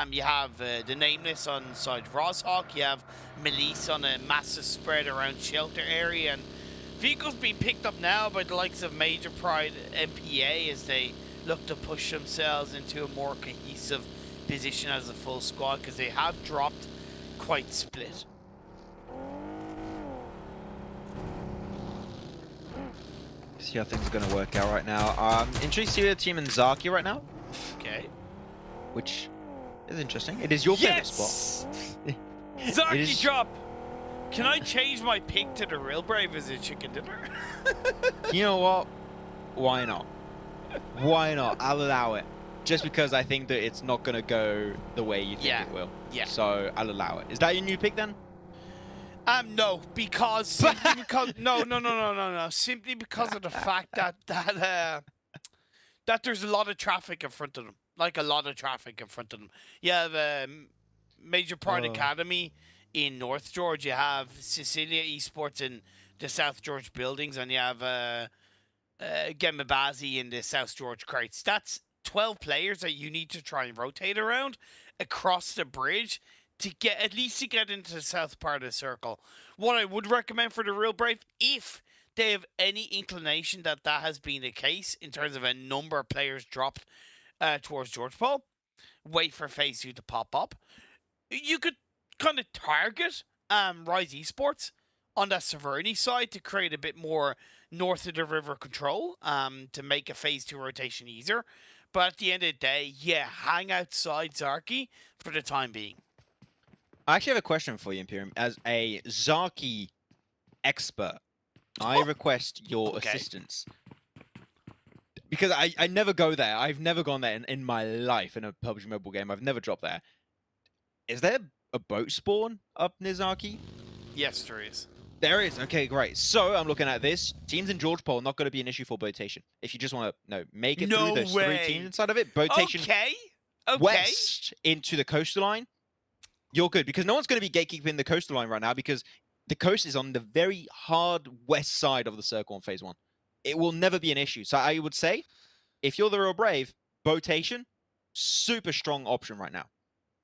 You have the Nameless on side Roshawk. You have Melise on a massive spread around shelter area, and vehicles being picked up now by the likes of Major Pride MPA as they look to push themselves into a more cohesive position as a full squad because they have dropped quite split. See how things are going to work out right now. Intrigued to see the team in Zaki right now, Okay. which is interesting. It is your favorite spot. Zaki is- drop! Can I change my pick to the Real Brave as a chicken dinner? You know what? Why not? Why not? I'll allow it. Just because I think that it's not going to go the way you think it will. Yeah. So I'll allow it. Is that your new pick then? No, because simply because no. Simply because of the fact that there's a lot of traffic in front of them. Like a lot of traffic in front of them. You have Major Pride Academy in North George. You have Sicilia Esports in the South George buildings, and you have Gemabazi in the South George crates. That's 12 players that you need to try and rotate around across the bridge to get at least to get into the south part of the circle. What I would recommend for the Real Brave, if they have any inclination that that has been the case in terms of a number of players dropped towards George Paul, wait for phase 2 to pop up. You could kind of target Rise Esports on that Severny side to create a bit more north of the river control to make a phase 2 rotation easier. But at the end of the day, yeah, hang outside Zarki for the time being. I actually have a question for you, Imperium. As a Zaki expert, I request your assistance. Because I never go there. I've never gone there in my life in a PUBG Mobile game. I've never dropped there. Is there a boat spawn up near Zaki? Yes, there is. There is. Okay, great. So I'm looking at this. Teams in George Pole not going to be an issue for botation. If you just want to make it through those 3 teams inside of it, botation west into the coastal line, you're good. Because no one's going to be gatekeeping the coastal line right now because the coast is on the very hard west side of the circle on phase 1. It will never be an issue. So I would say, if you're the real brave, botation, super strong option right now.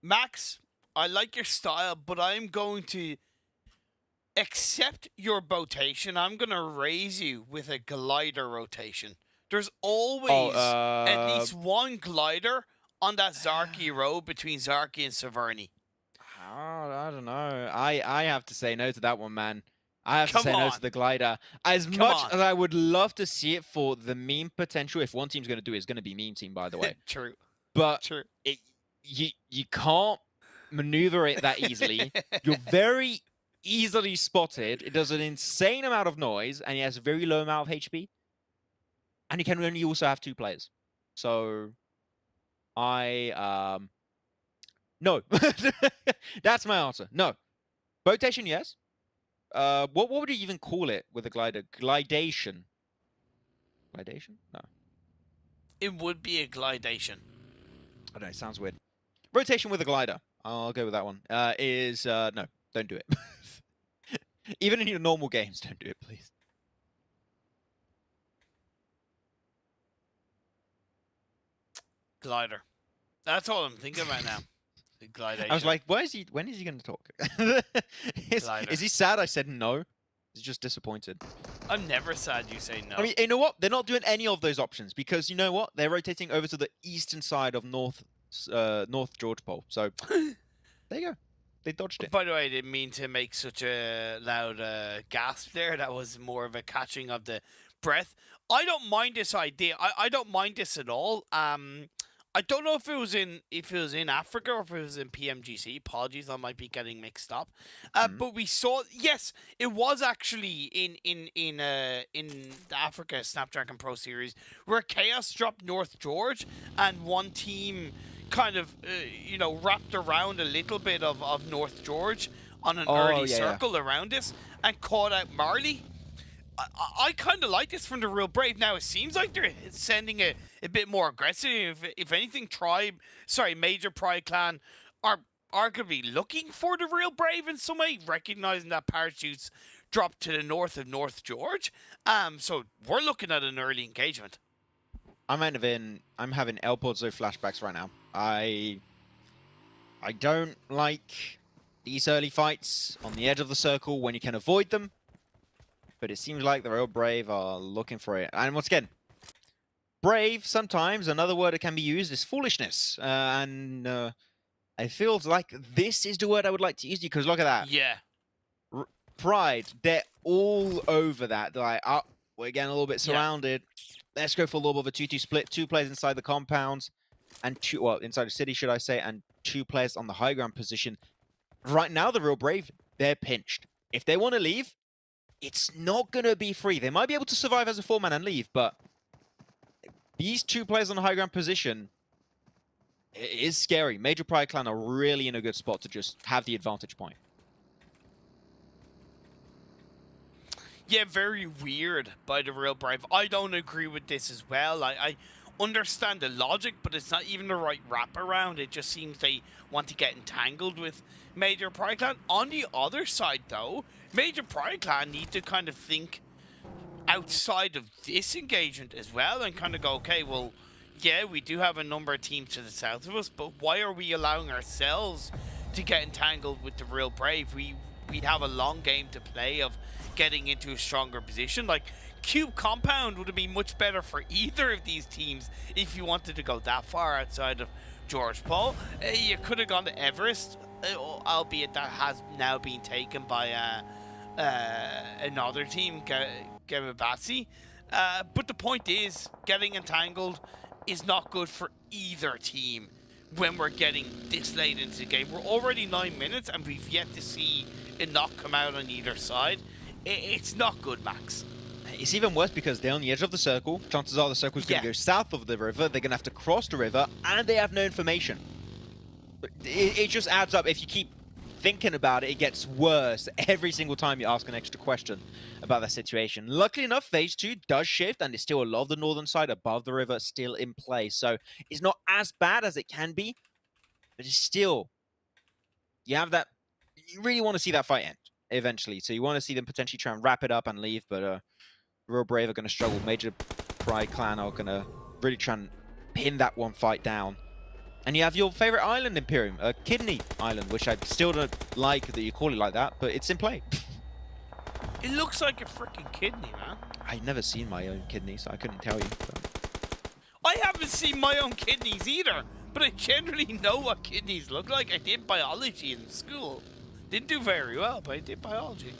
Max, I like your style, but I'm going to accept your botation. I'm going to raise you with a glider rotation. There's always at least one glider on that Zarki road between Zarki and Severny. I don't know. I have to say no to that one, man. I have to say no to the glider. As much as I would love to see it for the meme potential, if one team's going to do it, it's going to be meme team, by the way. True. But you can't maneuver it that easily. You're very easily spotted. It does an insane amount of noise, and it has a very low amount of HP. And you can only also have 2 players. So, no. That's my answer. No. Botation, yes. What would you even call it with a glider? Glidation? Glidation? No. It would be a glidation. I don't know, it sounds weird. Rotation with a glider. I'll go with that one. No, don't do it. Even in your normal games, don't do it, please. Glider. That's all I'm thinking about now. Glidation. I was like, when is he going to talk? Is he sad I said no? He's just disappointed. I'm never sad you say no. I mean, you know what? They're not doing any of those options because you know what? They're rotating over to the eastern side of North George Pole. So there you go. They dodged it. By the way, I didn't mean to make such a loud gasp there. That was more of a catching of the breath. I don't mind this idea. I don't mind this at all. I don't know if it was in Africa or if it was in PMGC. Apologies, I might be getting mixed up. But we saw, yes, it was actually in the Africa Snapdragon Pro Series where Chaos dropped North George and one team kind of wrapped around a little bit of North George on an early circle around us and caught out Marley. I kind of like this from the Real Brave. Now, it seems like they're sending a bit more aggressive. If anything, Major Pride Clan are going to be looking for the Real Brave in some way, recognizing that parachutes dropped to the north of North George. So we're looking at an early engagement. I'm having El Pozo flashbacks right now. I don't like these early fights on the edge of the circle when you can avoid them. But it seems like the Real Brave are looking for it. And once again, brave, sometimes, another word that can be used is foolishness. I feel like this is the word I would like to use because look at that. Yeah. Pride, they're all over that. They're like, oh, we're getting a little bit surrounded. Yeah. Let's go for a little bit of a 2-2 split. 2 players inside the compounds, and inside the city, should I say, and 2 players on the high ground position. Right now, the Real Brave, they're pinched. If they want to leave, it's not going to be free. They might be able to survive as a 4-man and leave, but these 2 players on the high ground position is scary. Major Pride Clan are really in a good spot to just have the advantage point. Yeah, very weird by the Real Brave. I don't agree with this as well. I understand the logic, but it's not even the right wraparound. It just seems they want to get entangled with Major Pride Clan. On the other side, though, Major Pride Clan need to kind of think outside of this engagement as well and kind of go, okay, well, yeah, we do have a number of teams to the south of us, but why are we allowing ourselves to get entangled with the Real Brave? We have a long game to play of getting into a stronger position. Like, Cube Compound would have been much better for either of these teams if you wanted to go that far outside of George Paul. You could have gone to Everest, albeit that has now been taken by another team, Gababasi. But the point is, getting entangled is not good for either team when we're getting this late into the game. We're already 9 minutes and we've yet to see a knock come out on either side. it's not good, Max. It's even worse because they're on the edge of the circle. Chances are the circle's going to go south of the river. They're going to have to cross the river, and they have no information. It just adds up. If you keep thinking about it, it gets worse every single time you ask an extra question about that situation. Luckily enough, phase 2 does shift, and it's still a lot of the northern side above the river still in play. So it's not as bad as it can be, but it's still, you have that, you really want to see that fight end eventually. So you want to see them potentially try and wrap it up and leave, but Real Brave are going to struggle. Major Pride Clan are going to really try and pin that one fight down. And you have your favorite island, Imperium, Kidney Island, which I still don't like that you call it like that, but it's in play. It looks like a freaking kidney, man. I've never seen my own kidney, so I couldn't tell you. I haven't seen my own kidneys either, but I generally know what kidneys look like. I did biology in school. Didn't do very well, but I did biology.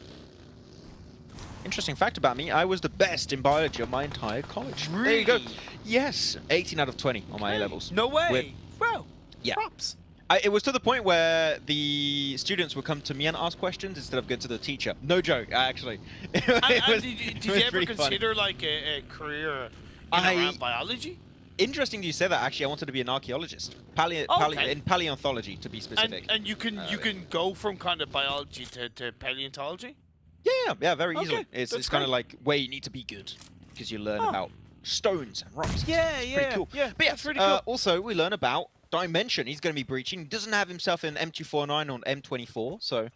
Interesting fact about me, I was the best in biology of my entire college. Really? There you go. Yes, 18 out of 20 on my A-levels. No way. Wow. Yeah. Props. It was to the point where the students would come to me and ask questions instead of going to the teacher. No joke, actually. Did you ever consider like a career in around biology? Interesting you say that. Actually, I wanted to be an archaeologist. In paleontology, to be specific. And you can go from kind of biology to paleontology? Yeah, very easily. It's kind of like where you need to be good because you learn about stones and rocks. Pretty cool. Yeah, but that's pretty cool. Also, we learn about Dimension. He's going to be breaching. He doesn't have himself an M249 on M24, so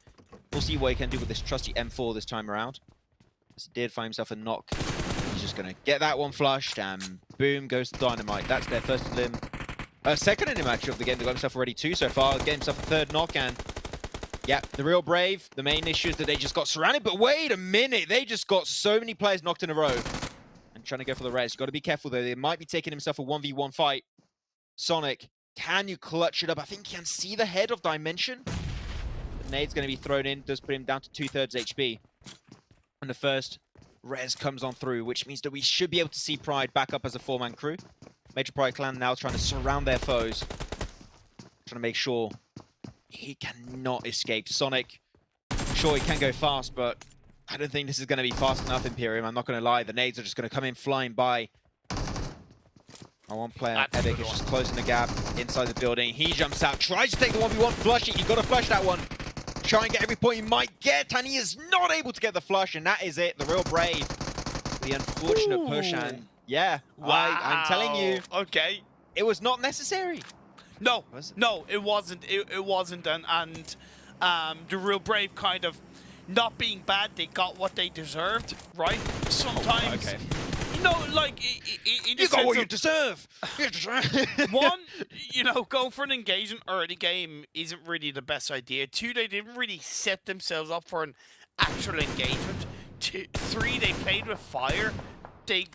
we'll see what he can do with this trusty M4 this time around. As he did find himself a knock. He's just going to get that one flushed, and boom goes the dynamite. That's their first limb. Second in him, actually, of the game. They got himself already 2 so far. Get himself a third knock, and yeah, the Real Brave. The main issue is that they just got surrounded, but wait a minute. They just got so many players knocked in a row. And trying to go for the res. Got to be careful, though. They might be taking himself a 1v1 fight. Sonic, can you clutch it up? I think you can see the head of Dimension. The nade's going to be thrown in. Does put him down to 2/3 HP. And the first res comes on through, which means that we should be able to see Pride back up as a 4-man crew. Major Pride Clan now trying to surround their foes. Trying to make sure he cannot escape. Sonic, sure, he can go fast, but I don't think this is going to be fast enough, Imperium. I'm not going to lie. The nades are just going to come in flying by. Our one player, Epic, is just closing the gap inside the building. He jumps out, tries to take the 1v1, flush it. You've got to flush that one. Try and get every point you might get, and he is not able to get the flush, and that is it. The Real Brave. The unfortunate push, and yeah, wow. I'm telling you. Okay. It was not necessary. No, it wasn't. It wasn't, and the Real Brave kind of not being bad. They got what they deserved, right? Sometimes, like in you got what you deserve. One, going for an engagement early game isn't really the best idea. 2, they didn't really set themselves up for an actual engagement. 3, they played with fire. They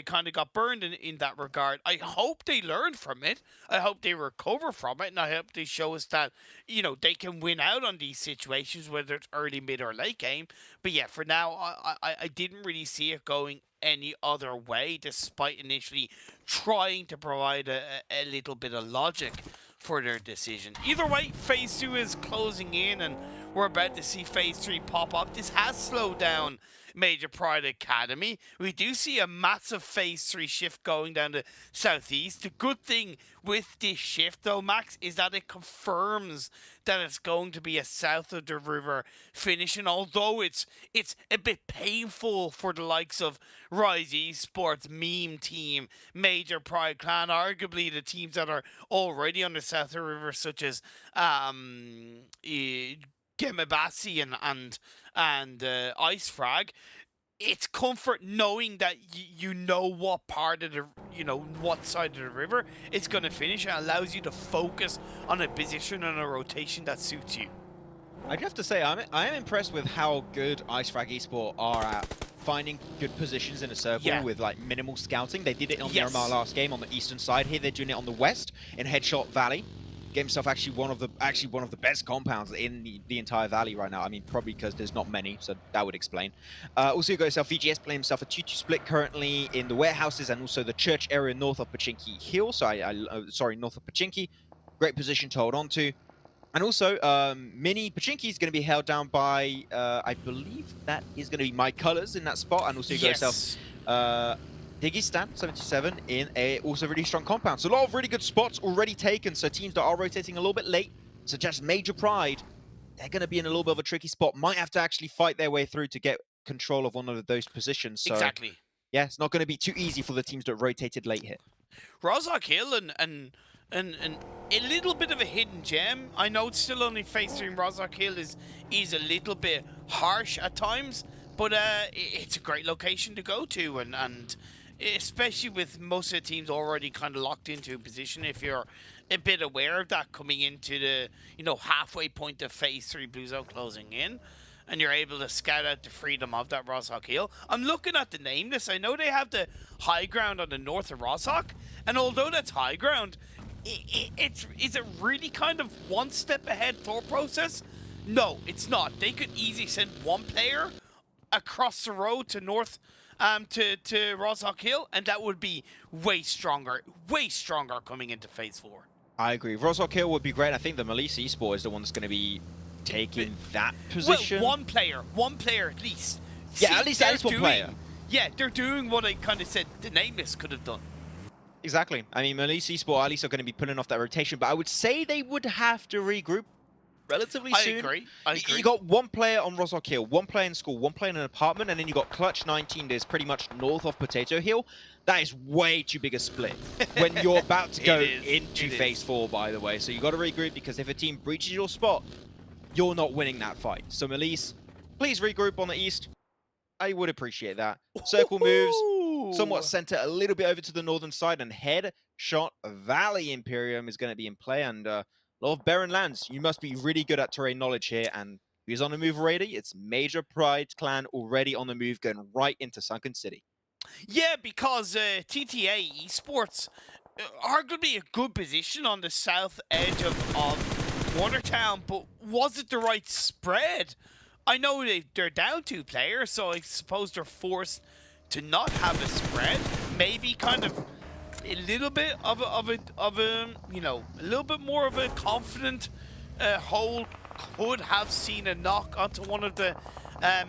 kind of got burned in that regard. I hope they learn from it. I hope they recover from it, and I hope they show us that, they can win out on these situations, whether it's early, mid, or late game. But yeah, for now, I didn't really see it going any other way, despite initially trying to provide a little bit of logic for their decision. Either way, Phase 2 is closing in, and we're about to see Phase 3 pop up. This has slowed down Major Pride Academy. We do see a massive Phase 3 shift going down to southeast. The good thing with this shift, though, Max, is that it confirms that it's going to be a south of the river finish. And although it's a bit painful for the likes of Rise Esports, Meme Team, Major Pride Clan, arguably the teams that are already on the south of the river, such as Gemabasi and Ice Frag, it's comfort knowing that you know what part of the, what side of the river it's going to finish, and allows you to focus on a position and a rotation that suits you. I have to say, I am impressed with how good Ice Frag Esport are at finding good positions in a circle with like minimal scouting. They did it on Miramar last game on the eastern side. Here they're doing it on the west in Headshot Valley. Gave himself actually one of the best compounds in the entire valley right now. I mean, probably because there's not many, so that would explain. Also, you got yourself VGS playing himself a 2-2 split currently in the warehouses and also the church area north of Pachinki Hill. So, sorry, north of Pachinki. Great position to hold on to. And also, Mini Pachinki is going to be held down by, I believe that is going to be My Colors in that spot. And also you got yourself Digistan 77 in a also really strong compound. So a lot of really good spots already taken. So teams that are rotating a little bit late, such as Major Pride, they're going to be in a little bit of a tricky spot. Might have to actually fight their way through to get control of one of those positions. So, exactly. Yeah, it's not going to be too easy for the teams that rotated late here. Rozhok Hill and a little bit of a hidden gem. I know it's still only phase 3 and Rozhok Hill is a little bit harsh at times, but it's a great location to go to, and especially with most of the teams already kind of locked into a position, if you're a bit aware of that coming into the halfway point of phase 3 Blue Zone closing in, and you're able to scout out the freedom of that Rozhok Hill. I'm looking at the name list. I know they have the high ground on the north of Rozhok, and although that's high ground, is it really kind of one step ahead thought process? No, it's not. They could easily send one player across the road to north to Rozhok Hill, and that would be way stronger coming into phase 4. I agree. Rozhok Hill would be great. I think the Melissa Esports is the one that's going to be taking that position. Well, one player at least. Yeah, at least one player. Yeah, they're doing what I kind of said the Nameless could have done. Exactly. I mean, Melissa Esports at least are going to be pulling off that rotation, but I would say they would have to regroup relatively soon. I agree. You got one player on Rozhok Hill, one player in school, one player in an apartment, and then you got Clutch 19 that's pretty much north of Potato Hill. That is way too big a split when you're about to go into phase 4, by the way. So you got to regroup, because if a team breaches your spot, you're not winning that fight. So Melissa, please regroup on the east. I would appreciate that. Circle moves, somewhat center a little bit over to the northern side, and Headshot Valley Imperium is going to be in play, and a lot of barren lands. You must be really good at terrain knowledge here, and who's on the move already? It's Major Pride clan already on the move, going right into Sunken City. Yeah, because TTA Esports arguably a good position on the south edge of Watertown, but was it the right spread? I know they're down 2 players, so I suppose they're forced to not have a spread. Maybe kind of a little bit of a little bit more of a confident hold could have seen a knock onto one of the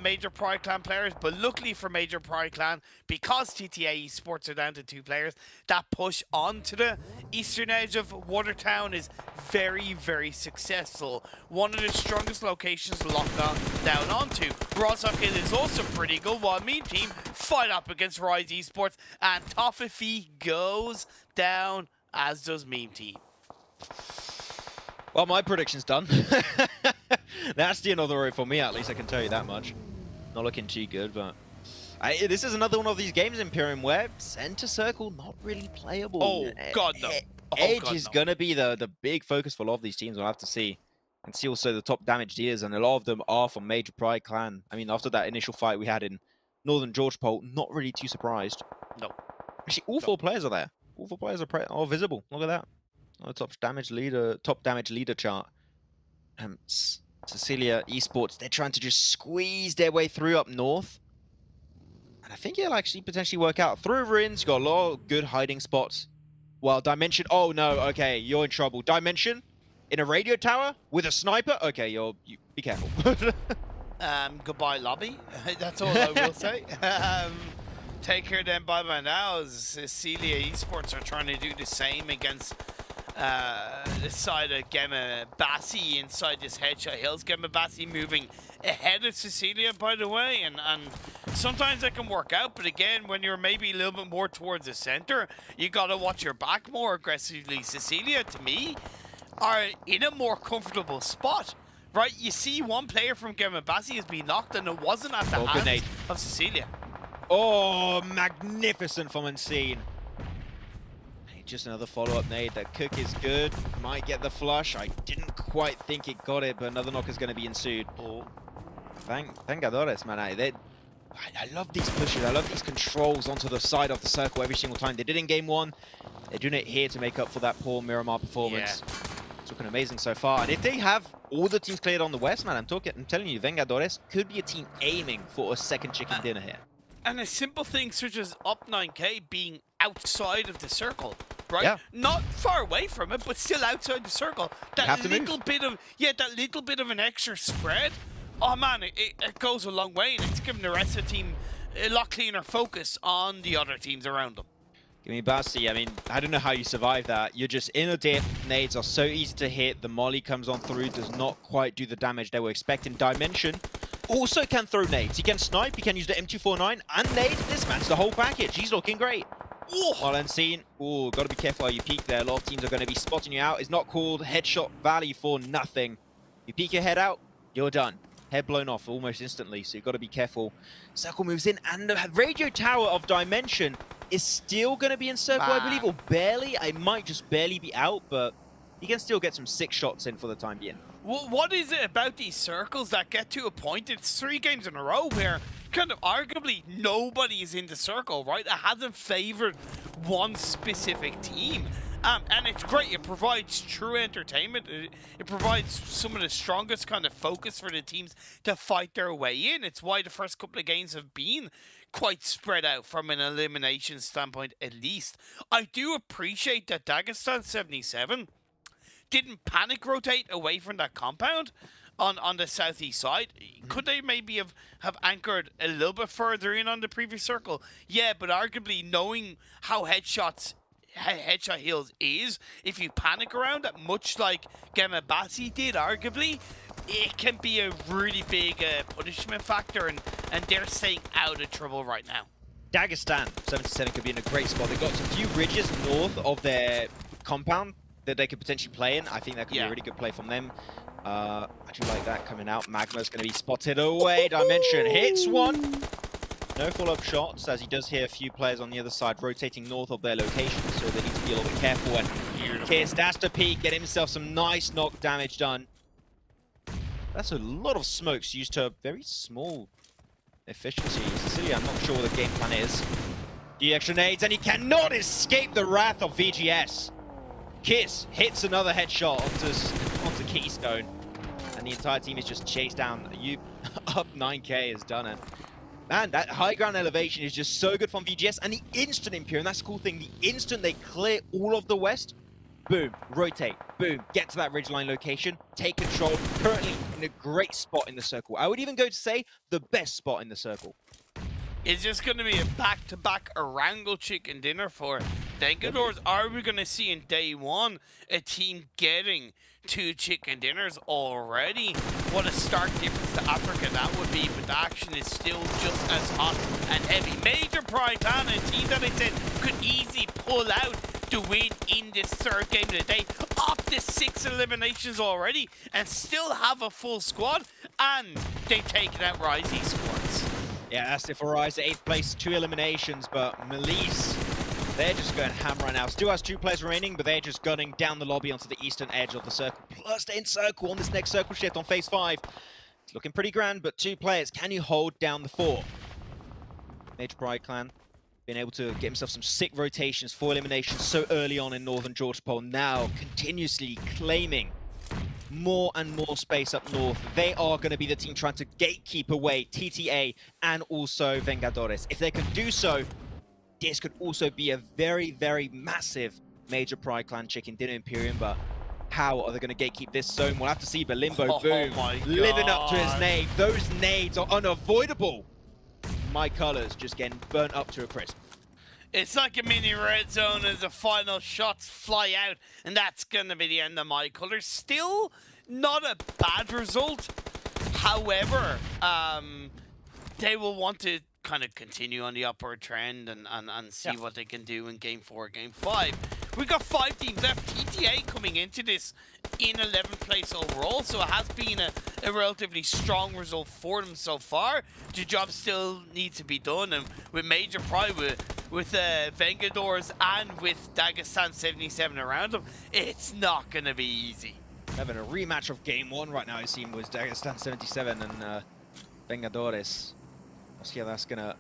Major Pride Clan players, but luckily for Major Pride Clan, because TTA Esports are down to 2 players, that push onto the eastern edge of Watertown is very, very successful. One of the strongest lotions to lock down onto. Rozhok Hill is also pretty good, while Meme Team fight up against Rise Esports, and Toffee goes down, as does Meme Team. Well, my prediction's done. That's the another row for me, at least I can tell you that much. Not looking too good, but this is another one of these games, Imperium, where center circle not really playable. Oh god, no. Edge is gonna be the big focus for a lot of these teams. We'll have to see. And see also the top damage dealers, and a lot of them are from Major Pride Clan. I mean, after that initial fight we had in Northern George Pole, not really too surprised. No. Actually, all 4 players are there. All 4 players are visible. Look at that. Oh, top damage leader chart. Cecilia Esports, they're trying to just squeeze their way through up north. And I think it'll actually potentially work out. Through ruins, you got a lot of good hiding spots. Well, Dimension, oh no, okay, you're in trouble. Dimension, in a radio tower, with a sniper? Okay, you be careful. Goodbye, lobby. That's all I will say. Take care then, bye-bye now. Cecilia Esports are trying to do the same against the side of Gemma Bassi inside this Headshot Hills. Gemma Bassi moving ahead of Cecilia, by the way, and sometimes that can work out, but again, when you're maybe a little bit more towards the center, you gotta watch your back more aggressively. Cecilia, to me, are in a more comfortable spot. Right, you see one player from Gemma Bassi has been knocked, and it wasn't at the hands of Cecilia. Oh, magnificent from Unseen. Just another follow-up nade. That cook is good. Might get the flush. I didn't quite think it got it, but another knock is going to be ensued. Oh, Vengadores, man. I love these pushes. I love these controls onto the side of the circle every single time. They did in game 1. They're doing it here to make up for that poor Miramar performance. Yeah. It's looking amazing so far. And if they have all the teams cleared on the west, man, I'm telling you, Vengadores could be a team aiming for a second chicken dinner here. And a simple thing such as up 9k being outside of the circle right? Yeah. Not far away from it, but still outside the circle. That little bit of an extra spread. Oh man, it goes a long way, and it's giving the rest of the team a lot cleaner focus on the other teams around them. Give me Basti. I mean, I don't know how you survive that. You're just in a dip. Nades are so easy to hit. The molly comes on through, does not quite do the damage they were expecting. Dimension also can throw nades. He can snipe, he can use the M249 and nades. This match, the whole package. He's looking great. While unseen, got to be careful how you peek there. A lot of teams are going to be spotting you out. It's not called Headshot Valley for nothing. You peek your head out, you're done. Head blown off almost instantly, so you've got to be careful. Circle moves in, and the radio tower of Dimension is still going to be in circle, I believe, or barely. I might just barely be out, but you can still get some 6 shots in for the time being. What is it about these circles that get to a point? It's 3 games in a row where kind of arguably nobody is in the circle, right? It hasn't favored one specific team. And it's great. It provides true entertainment. It provides some of the strongest kind of focus for the teams to fight their way in. It's why the first couple of games have been quite spread out from an elimination standpoint, at least. I do appreciate that Dagestan 77 didn't panic rotate away from that compound on the southeast side. Could they maybe have anchored a little bit further in on the previous circle? Yeah, but arguably knowing how headshot heals is, if you panic around it, much like Gamabasi did, arguably, it can be a really big punishment factor, and they're staying out of trouble right now. Dagestan 77 could be in a great spot. They've got some few ridges north of their compound that they could potentially play in. I think that could be a really good play from them. I do like that coming out. Magma's going to be spotted away. Dimension hits one. No follow-up shots, as he does hear a few players on the other side rotating north of their location, so they need to be a little bit careful. And Kiss, that's the peak, get himself some nice knock damage done. That's a lot of smokes used to very small efficiency. Cecilia, I'm not sure what the game plan is. The extra nades, and he cannot escape the wrath of VGS. Kiss hits another headshot onto Keystone, and the entire team is just chased down. You up 9k has done it. Man, that high ground elevation is just so good from VGS, and the instant Imperium, that's the cool thing, the instant they clear all of the west, boom, rotate, boom, get to that ridgeline location, take control, currently in a great spot in the circle. I would even go to say the best spot in the circle. It's just going to be a back-to-back Arango chicken dinner for Vengadors. Are we going to see in day one a team getting 2 chicken dinners already? What a stark difference to Africa that would be, but the action is still just as hot and heavy. Major Pride and a team that I said could easily pull out to win in this 3rd game of the day, up to 6 eliminations already, and still have a full squad, and they take it out Rise Esports. Yeah, that's it for Rise, 8th place, 2 eliminations, but Melise, they're just going ham right now. Still has 2 players remaining, but they're just gunning down the lobby onto the eastern edge of the circle. Plus they're in circle on this next circle shift on phase 5. It's looking pretty grand, but 2 players. Can you hold down the 4? Major Pride Clan being able to get himself some sick rotations, 4 eliminations so early on in Northern Georgia Pole. Now continuously claiming more and more space up north. They are going to be the team trying to gatekeep away TTA and also Vengadores. If they can do so, this could also be a very, very massive Major Pride Clan chicken dinner Imperium, but how are they going to gatekeep this zone? We'll have to see, but Limbo, boom, living up to his nade. Those nades are unavoidable. My colors just getting burnt up to a crisp. It's like a mini red zone as the final shots fly out, and that's going to be the end of my colors. Still not a bad result. However, they will want to kind of continue on the upward trend and see what they can do in Game 4, Game 5. We got 5 teams left. TTA coming into this in 11th place overall, so it has been a relatively strong result for them so far. The job still needs to be done, and with Major Pride, with Vengadors and with Dagestan 77 around them, it's not going to be easy. Having a rematch of Game 1 right now, it seems, with Dagestan 77 and Vengadores. We'll see how that's going to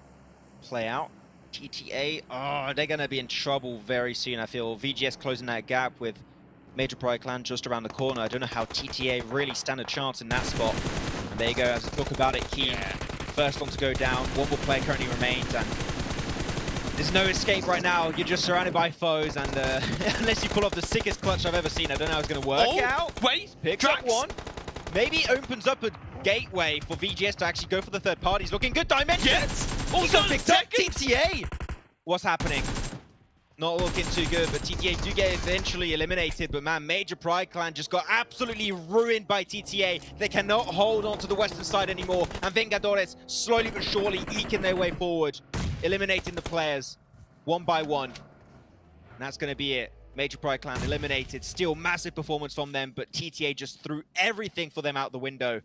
play out. TTA, they're going to be in trouble very soon, I feel. VGS closing that gap with Major Pride Clan just around the corner. I don't know how TTA really stand a chance in that spot. And there you go, as we talk about it, Key, first one to go down. 1 more player currently remains, and There's no escape right now. You're just surrounded by foes, and unless you pull off the sickest clutch I've ever seen, I don't know how it's going to work out. Wait, Picks Drax. up one. Maybe opens up a gateway for VGS to actually go for the third parties. Looking good. Dimension. Yes. Also Also picked up second. TTA. What's happening? Not looking too good, but TTA do get eventually eliminated. But man, Major Pride Clan just got absolutely ruined by TTA. They cannot hold on to the western side anymore. And Vengadores slowly but surely eking their way forward, eliminating the players one by one. And that's going to be it. Major Pride Clan eliminated. Still massive performance from them, but TTA just threw everything for them out the window.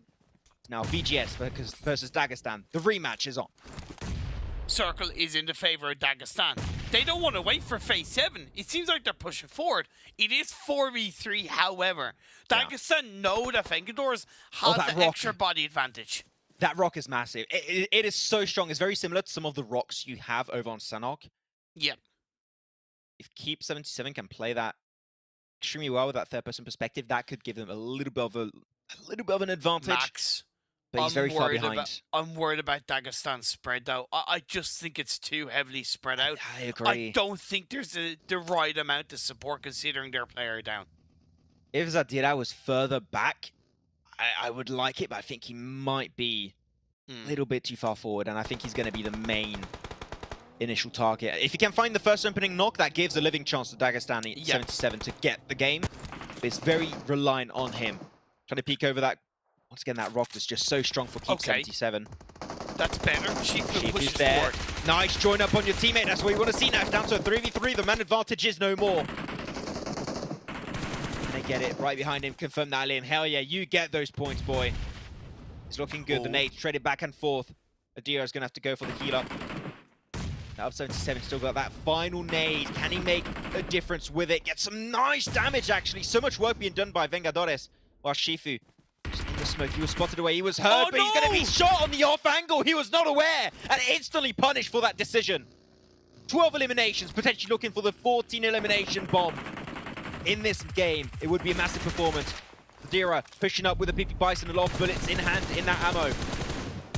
Now VGS versus Dagestan. The rematch is on. Circle is in the favor of Dagestan. They don't want to wait for phase 7. It seems like they're pushing forward. It is 4v3, however. Dagestan know that Vengadores has that the rock. extra body advantage. That rock is massive. It is so strong. It's very similar to some of the rocks you have over on Sanhok. Yep. If Keep 77 can play that extremely well with that third-person perspective, that could give them a little bit of an advantage. Max. But he's very far behind. I'm worried about Dagestan's spread out. I just think it's too heavily spread out. I agree. I don't think there's the right amount of support considering their player down. If Zadira was further back, I would like it, but I think he might be a little bit too far forward, and I think he's going to be the main initial target. If he can find the first opening knock, that gives a living chance to Dagestan at 77 to get the game. But it's very reliant on him. Trying to peek over that. Once again, that rock is just so strong for Keep 77. That's better. Shifu pushes there. forward. Nice join up on your teammate. That's what you want to see now. It's down to a 3v3. The man advantage is no more. And they get it right behind him. Confirm that, Liam. Hell yeah, you get those points, boy. It's looking good. The nades traded back and forth. Adira's going to have to go for the heal up. Now up 77, still got that final nade. Can he make a difference with it? Get some nice damage, actually. So much work being done by Vengadores. While Shifu just in the smoke. He was spotted away. He was hurt, but he's going to be shot on the off angle. He was not aware and instantly punished for that decision. 12 eliminations, potentially looking for the 14 elimination bomb in this game. It would be a massive performance. Adira pushing up with a PP Bison, a lot of bullets in hand in that ammo.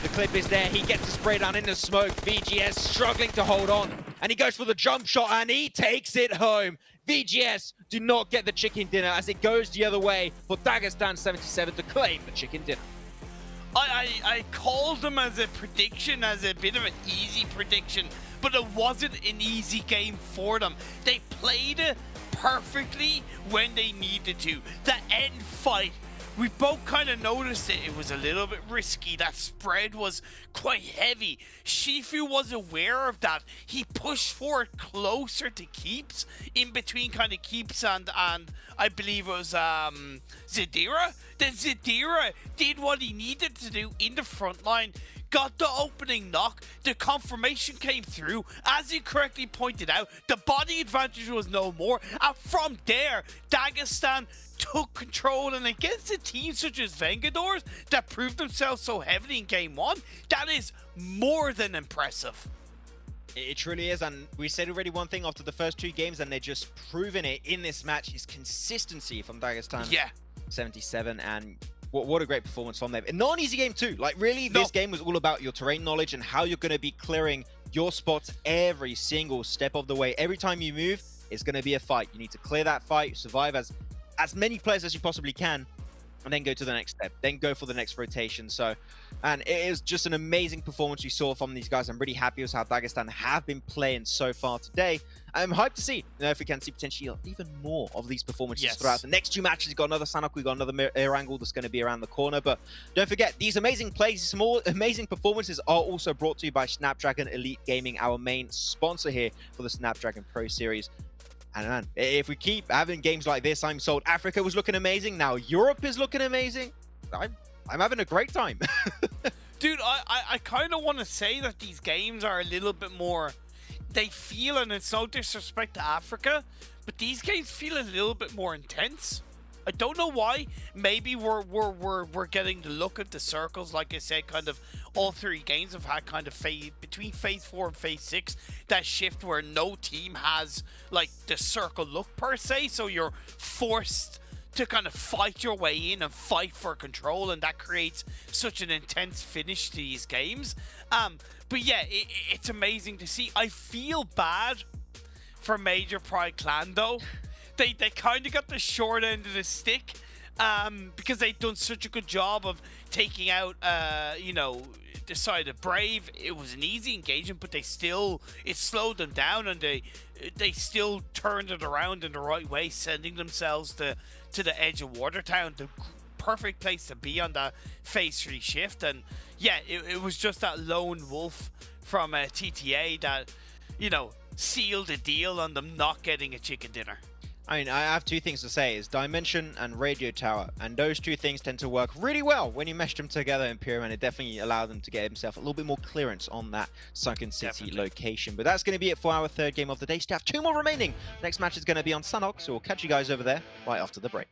The clip is there. He gets to spray down in the smoke. VGS struggling to hold on. And he goes for the jump shot and he takes it home. VGS do not get the chicken dinner as it goes the other way for Dagestan 77 to claim the chicken dinner. I called them as a prediction, as a bit of an easy prediction, but it wasn't an easy game for them. They played it perfectly when they needed to. The end fight, we both kind of noticed it. It was a little bit risky. That spread was quite heavy. Shifu was aware of that. He pushed forward closer to Keeps, in between kind of Keeps and I believe it was Zadira. Then Zadira did what he needed to do in the front line, got the opening knock, the confirmation came through. As you correctly pointed out, the body advantage was no more. And from there, Dagestan took control, and against a team such as Vengadores that proved themselves so heavily in game 1, that is more than impressive. It truly is, and we said already one thing after the first 2 games, and they're just proving it in this match, is consistency from Dagestan 77, and what a great performance from them. And not an easy game too. Like really, this game was all about your terrain knowledge and how you're going to be clearing your spots every single step of the way. Every time you move, it's going to be a fight. You need to clear that fight, survive as many players as you possibly can, and then go to the next step, then go for the next rotation. So, and it is just an amazing performance we saw from these guys. I'm really happy with how Dagestan have been playing so far today. I'm hyped to see if we can see potentially even more of these performances throughout the next 2 matches. We've got another Sanhok, we've got another air angle that's going to be around the corner. But don't forget, these amazing plays, some more amazing performances are also brought to you by Snapdragon Elite Gaming, our main sponsor here for the Snapdragon Pro Series. And man, if we keep having games like this, I'm sold. Africa was looking amazing. Now Europe is looking amazing. I'm having a great time. Dude, I kind of want to say that these games are a little bit more, they feel, and it's no disrespect to Africa, but these games feel a little bit more intense. I don't know why. Maybe we're getting the look of the circles. Like I said, kind of all 3 games have had kind of between phase 4 and phase 6, that shift where no team has like the circle look per se. So you're forced to kind of fight your way in and fight for control, and that creates such an intense finish to these games. But yeah, it's amazing to see. I feel bad for Major Pride Clan though. They kind of got the short end of the stick because they've done such a good job of taking out, you know, the side of Brave. It was an easy engagement, but it slowed them down, and they still turned it around in the right way, sending themselves to the edge of Watertown, the perfect place to be on that phase 3 shift. And yeah, it was just that lone wolf from TTA that, you know, sealed the deal on them not getting a chicken dinner. I mean, I have two things to say, is Dimension and Radio Tower, and those two things tend to work really well when you mesh them together in Pyramid. It definitely allowed them to get himself a little bit more clearance on that Sunken City location. But that's going to be it for our third game of the day. Still have 2 more remaining. Next match is going to be on Sanhok, so we'll catch you guys over there right after the break.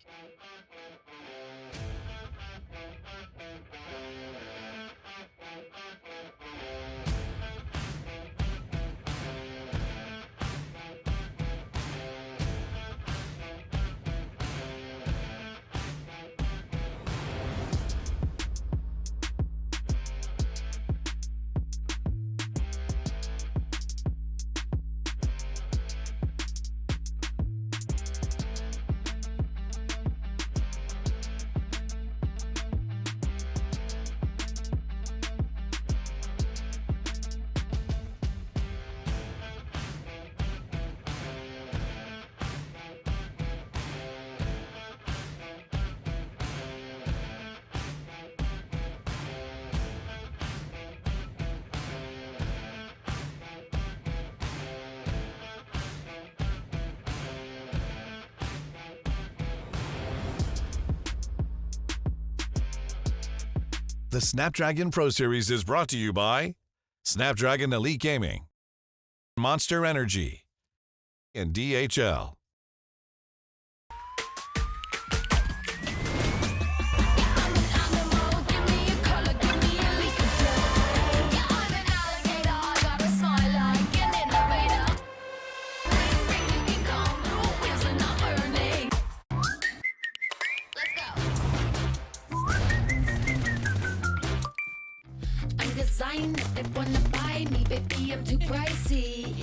The Snapdragon Pro Series is brought to you by Snapdragon Elite Gaming, Monster Energy, and DHL. They wanna buy me, baby, I'm too pricey.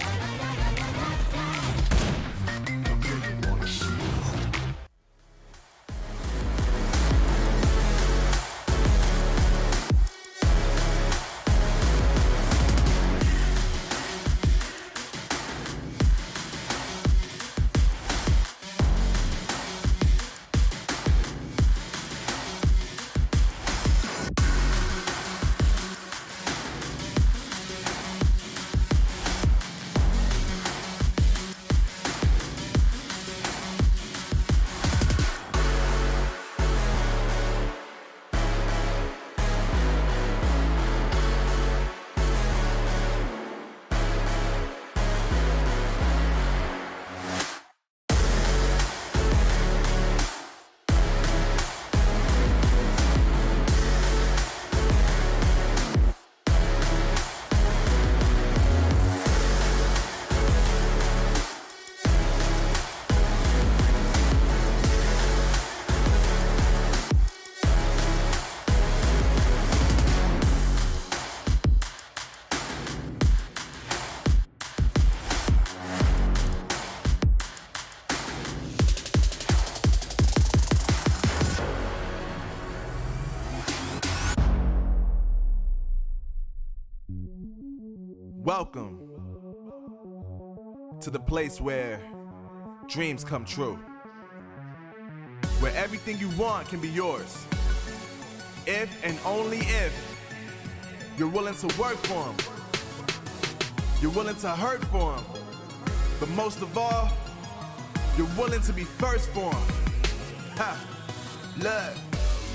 Welcome to the place where dreams come true, where everything you want can be yours, if and only if you're willing to work for them, you're willing to hurt for them, but most of all, you're willing to be first for them. Ha! Look,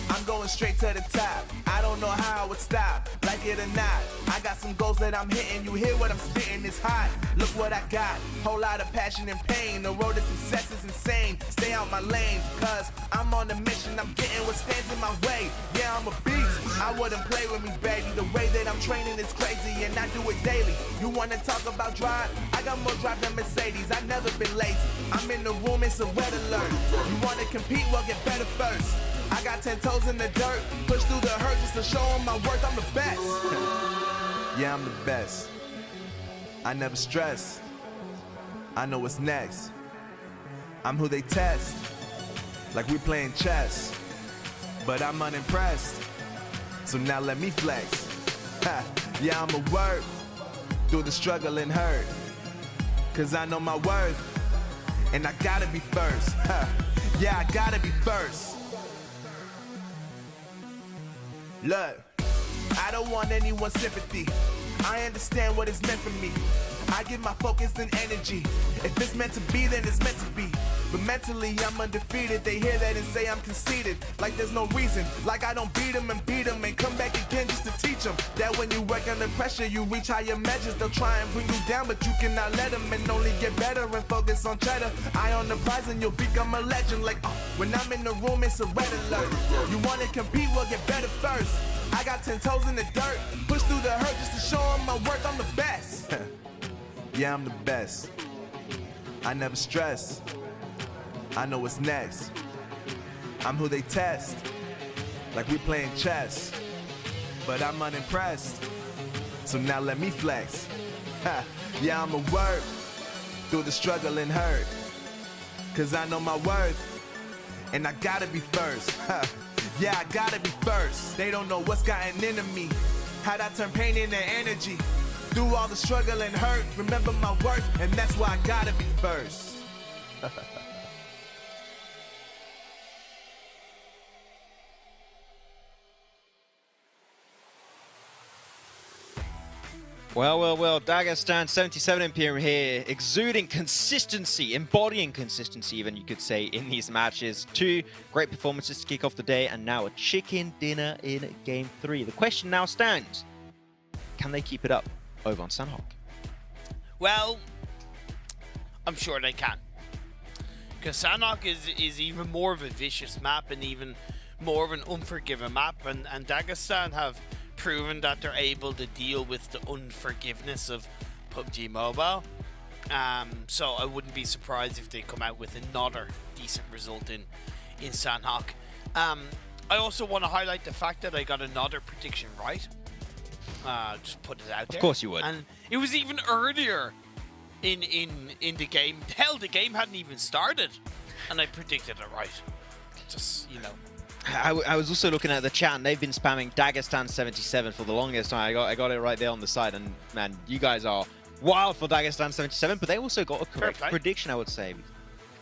I'm going straight to the top. I don't know how I would stop, like it or not. I got some goals that I'm hitting. You hear what I'm spitting, it's hot. Look what I got, whole lot of passion and pain. The road to success is insane. Stay out my lane, cause I'm on a mission. I'm getting what stands in my way. Yeah, I'm a beast. I wouldn't play with me, baby. The way that I'm training is crazy, and I do it daily. You wanna talk about drive? I got more drive than Mercedes. I've never been lazy. I'm in the room, it's a red alert. You wanna compete? Well, get better first. I got 10 toes in the dirt, push through the hurt just to show them my worth. I'm the best. Yeah, I'm the best. I never stress. I know what's next. I'm who they test, like we playing chess. But I'm unimpressed, so now let me flex. Ha, yeah, I'ma work through the struggle and hurt, cause I know my worth, and I gotta be first. Ha, yeah, I gotta be first. Look, I don't want anyone's sympathy. I understand what is meant for me. I give my focus and energy. If it's meant to be, then it's meant to be. But mentally, I'm undefeated. They hear that and say I'm conceited. Like there's no reason. Like I don't beat them and come back again just to teach them that when you work under pressure, you reach higher measures. They'll try and bring you down, but you cannot let them, and only get better and focus on cheddar. Eye on the prize and you'll become a legend. Like when I'm in the room, it's a red alert. You want to compete, well, get better first. I got 10 toes in the dirt. Push through the hurt just to show them my worth. I'm the best. Yeah, I'm the best. I never stress. I know what's next. I'm who they test, like we playing chess. But I'm unimpressed, so now let me flex. Ha, yeah, I'ma work through the struggle and hurt, cause I know my worth, and I gotta be first. Ha, yeah, I gotta be first. They don't know what's gotten into me, how'd I turn pain into energy. Through all the struggle and hurt, remember my worth, and that's why I gotta be first. Well, Dagestan 77 Imperium here, exuding consistency, embodying consistency even, you could say, in these matches. 2 great performances to kick off the day, and now a chicken dinner in Game 3. The question now stands, can they keep it up over on Sanhok? Well, I'm sure they can. Because Sanhok is even more of a vicious map and even more of an unforgiving map, and Dagestan have proven that they're able to deal with the unforgiveness of PUBG Mobile. So I wouldn't be surprised if they come out with another decent result in Sanhok. I also want to highlight the fact that I got another prediction right. Just put it out there. Of course you would. And it was even earlier in the game. Hell, the game hadn't even started, and I predicted it right. Just, you know. I was also looking at the chat, and they've been spamming Dagestan 77 for the longest time. I got it right there on the side, and man, you guys are wild for Dagestan 77, but they also got a correct prediction, I would say.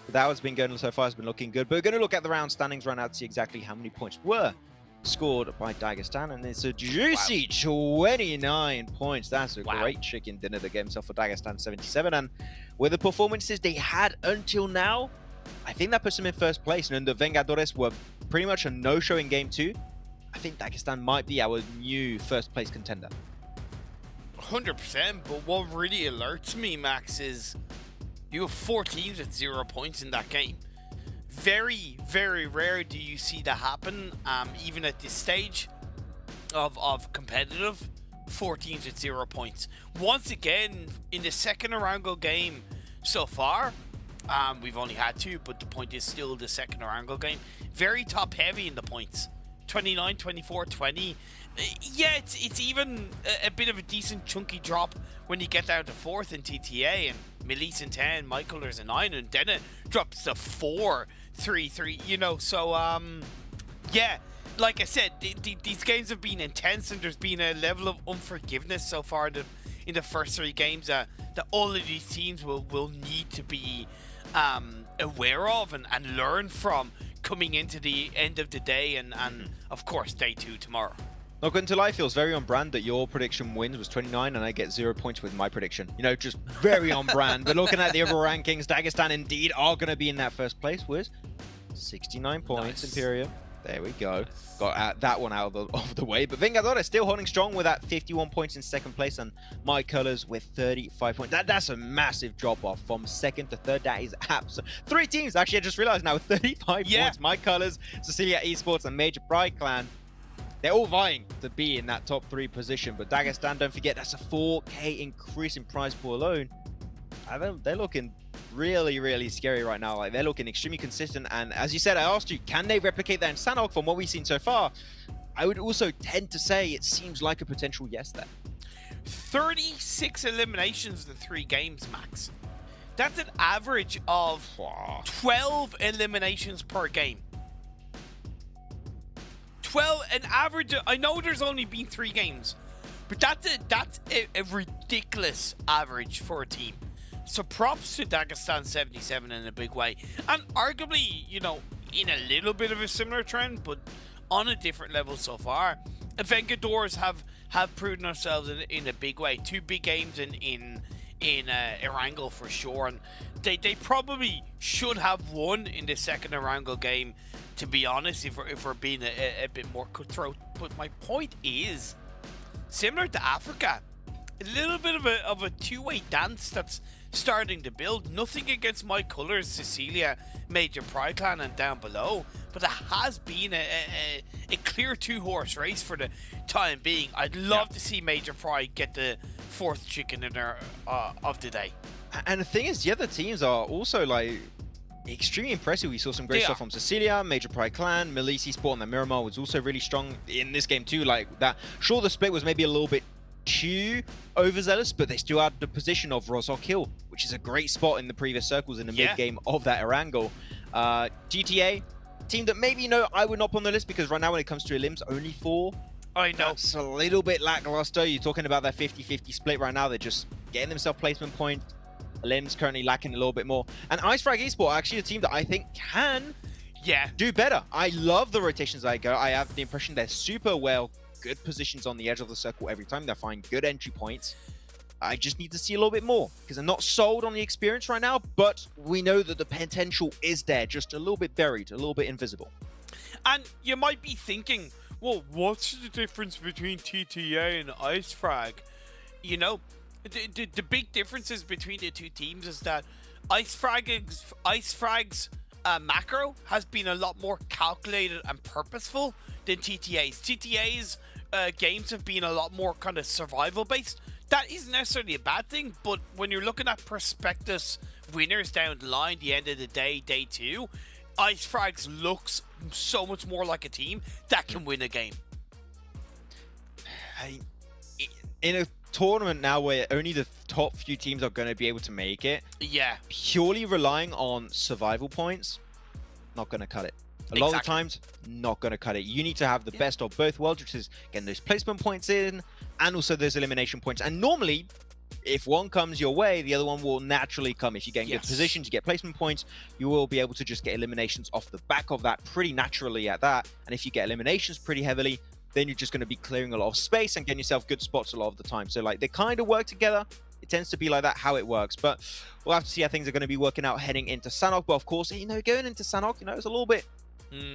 That has been going so far, has been looking good. But we're going to look at the round standings right now to see exactly how many points were scored by Dagestan, and it's a juicy 29 points. That's a great chicken dinner to get himself for Dagestan 77, and with the performances they had until now, I think that puts them in first place. And the Vengadores were pretty much a no-show in Game 2. I think Dagestan might be our new first place contender. 100%, but what really alerts me, Max, is you have 4 teams with 0 points in that game. Very, very rare do you see that happen, even at this stage of competitive. 4 teams with 0 points. Once again, in the second Arango game so far, we've only had 2, but the point is still the second Arango game. Very top heavy in the points. 29, 24, 20. Yeah, it's even a bit of a decent chunky drop when you get down to 4th in TTA, and Melise in 10, Michael there's a 9, and then it drops to 4, 3, 3, you know. So yeah, like I said, these games have been intense, and there's been a level of unforgiveness so far in the first 3 games that all of these teams will need to be aware of and learn from coming into the end of the day, and of course day 2 tomorrow. Look, until I feels very on brand that your prediction wins was 29 and I get 0 points with my prediction. You know, just very on brand. But looking at the overall rankings, Dagestan indeed are going to be in that first place with 69 points. Nice. Imperium. There we go. Got that one out of the way. But Vengadores still holding strong with that 51 points in second place, and My Colors with 35 points. That's a massive drop off from second to third. That is absolute. 3 teams, actually, I just realized now, with 35 points. My Colors, Cecilia Esports, and Major Pride Clan. They're all vying to be in that top 3 position. But Dagestan, don't forget, that's a 4K increase in prize pool alone. They're looking really, really scary right now. Like, they're looking extremely consistent, and as you said, I asked you, can they replicate that in Sanhok from what we've seen so far? I would also tend to say it seems like a potential yes there. 36 eliminations in 3 games, Max. That's an average of 12 eliminations per game. 12, an average. I know there's only been 3 games, but that's a ridiculous average for a team. So props to Dagestan 77 in a big way, and arguably, you know, in a little bit of a similar trend, but on a different level so far. Vengadors have proven themselves in a big way. 2 big games in Erangel for sure, and they probably should have won in the second Erangel game, to be honest, if we're being a bit more cutthroat. But my point is, similar to Africa, a little bit of a two-way dance that's starting to build. Nothing against my colours, Cecilia, Major Pride Clan and down below, but it has been a clear 2-horse race for the time being. I'd love to see Major Pride get the 4th chicken dinner of the day. And the thing is, the other teams are also like extremely impressive. We saw some great stuff from Cecilia, Major Pride Clan, Melisi Sport, and the Miramar was also really strong in this game too. Like that, sure, the split was maybe a little bit too overzealous, but they still had the position of Rozhok Hill, which is a great spot in the previous circles in the mid game of that Erangel. GTA, team that maybe, you know, I would not put on the list because right now when it comes to elims, only 4. I know. That's a little bit lackluster. You're talking about that 50-50 split right now. They're just getting themselves placement point. Elims currently lacking a little bit more. And IceFrag Esports are actually a team that I think can do better. I love the rotations I go. I have the impression they're super well, good positions on the edge of the circle every time. They find good entry points. I just need to see a little bit more because I'm not sold on the experience right now, but we know that the potential is there, just a little bit buried, a little bit invisible. And you might be thinking, well, what's the difference between TTA and IceFrag? You know, the big differences between the two teams is that IceFrag's macro has been a lot more calculated and purposeful than TTA's. TTA's games have been a lot more kind of survival based. That isn't necessarily a bad thing, but when you're looking at prospectus winners down the line, the end of the day, day 2, IceFrags looks so much more like a team that can win a game. In a tournament now where only the top few teams are going to be able to make it, purely relying on survival points, not going to cut it. A lot of the times, not going to cut it. You need to have the best of both worlds, which is getting those placement points in and also those elimination points. And normally, if one comes your way, the other one will naturally come. If you get in good positions, you get placement points, you will be able to just get eliminations off the back of that pretty naturally at that. And if you get eliminations pretty heavily, then you're just going to be clearing a lot of space and getting yourself good spots a lot of the time. So like they kind of work together. It tends to be like that, how it works. But we'll have to see how things are going to be working out heading into Sanhok. But of course, you know, going into Sanhok, you know, it's a little bit,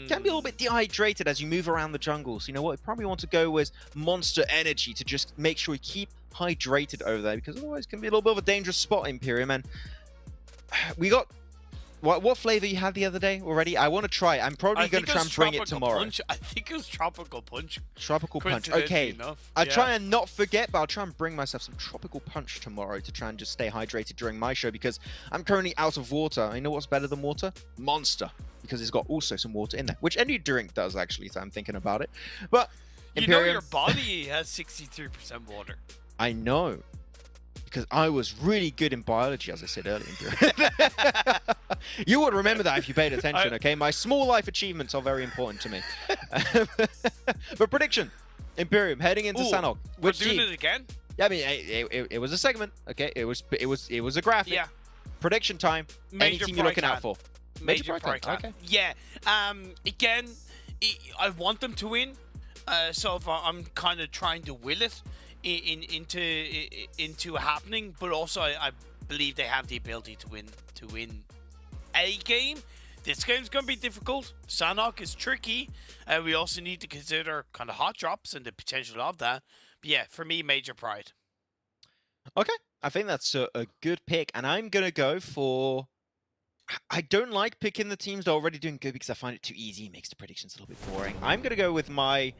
can be a little bit dehydrated as you move around the jungle. So you know what, you probably want to go with Monster Energy to just make sure you keep hydrated over there, because otherwise it can be a little bit of a dangerous spot, Imperium. And we got what flavor you had the other day already? I want to try it. I'm probably going to try and bring it tomorrow. Punch. I think it was Tropical Punch. Tropical Punch. Okay. I'll try and not forget, but I'll try and bring myself some Tropical Punch tomorrow to try and just stay hydrated during my show, because I'm currently out of water. You know what's better than water? Monster. Because it's got also some water in there, which any drink does actually, so I'm thinking about it. But Imperium, you know your body has 63% water. I know. Because I was really good in biology, as I said earlier. You would remember that if you paid attention, okay? My small life achievements are very important to me. But prediction, Imperium heading into Sanhok. We're doing it again? Yeah, I mean, it was a segment, okay? It was a graphic. Yeah. Prediction time. Any team you're looking out for? Major Pride Clan. Okay. Yeah. Again, I want them to win. So I'm kind of trying to will it into happening, but also I believe they have the ability to win a game. This game's going to be difficult. Sanhok is tricky. We also need to consider kind of hot drops and the potential of that. But yeah, for me, Major Pride. Okay, I think that's a good pick, and I'm going to go for... I don't like picking the teams that are already doing good because I find it too easy. It makes the predictions a little bit boring. I'm going to go with my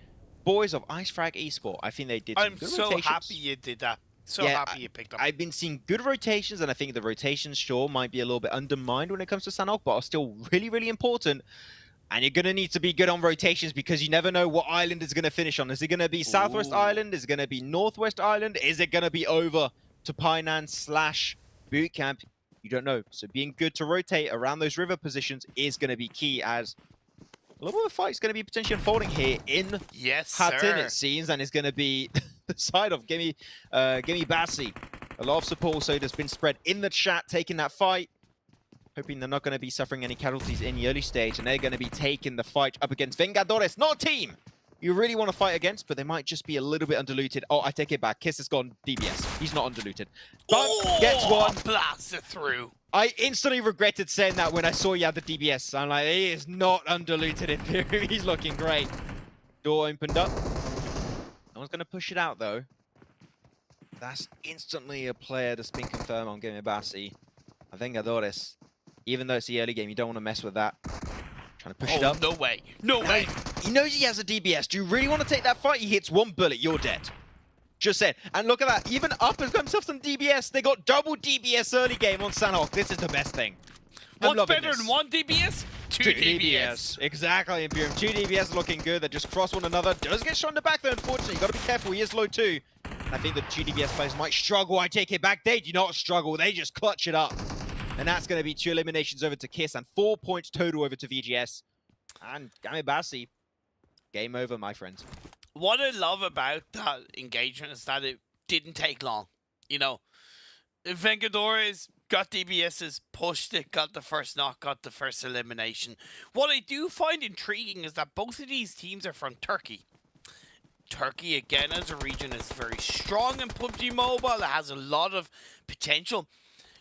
boys of IceFrag Esports. I think they did some good rotations. I'm so happy you did that. So happy you picked up. I've been seeing good rotations, and I think the rotations, sure, might be a little bit undermined when it comes to Sanhok, but are still really, really important. And you're going to need to be good on rotations because you never know what island is going to finish on. Is it going to be Southwest Island? Is it going to be Northwest Island? Is it going to be over to Painan/Boot Camp? You don't know. So being good to rotate around those river positions is going to be key, as a lot of the fight's going to be potentially unfolding here in Hatton, it seems, and it's going to be the side of Gimme Bassi. A lot of support also has been spread in the chat, taking that fight. Hoping they're not going to be suffering any casualties in the early stage, and they're going to be taking the fight up against Vengadores. Not a team you really want to fight against, but they might just be a little bit undiluted. Oh, I take it back. Kiss has gone DBS. He's not undiluted. But gets one. Blasted through. I instantly regretted saying that when I saw you had the DBS. I'm like, he is not undiluted in theory. He's looking great. Door opened up. No one's going to push it out, though. That's instantly a player that's been confirmed on Gimme Bassi. Vengadores. Even though it's the early game, you don't want to mess with that. Trying to push it up. No way. No way. He knows he has a DBS. Do you really want to take that fight? He hits one bullet, you're dead. Just saying. And look at that. Even Up has got himself some DBS. They got double DBS early game on Sanhok. This is the best thing. What's better than one DBS? Two DBS. Exactly, Imperium. Two DBS looking good. They just cross one another. Does get shot in the back though, unfortunately. You got to be careful. He is low too. And I think the two DBS players might struggle. I take it back. They do not struggle. They just clutch it up. And that's going to be 2 eliminations over to Kiss and 4 points total over to VGS. And Gimme Bassi, game over, my friends. What I love about that engagement is that it didn't take long. You know, Vengadores got DBSs, pushed it, got the first knock, got the first elimination. What I do find intriguing is that both of these teams are from Turkey. Turkey, again, as a region, is very strong in PUBG Mobile. It has a lot of potential.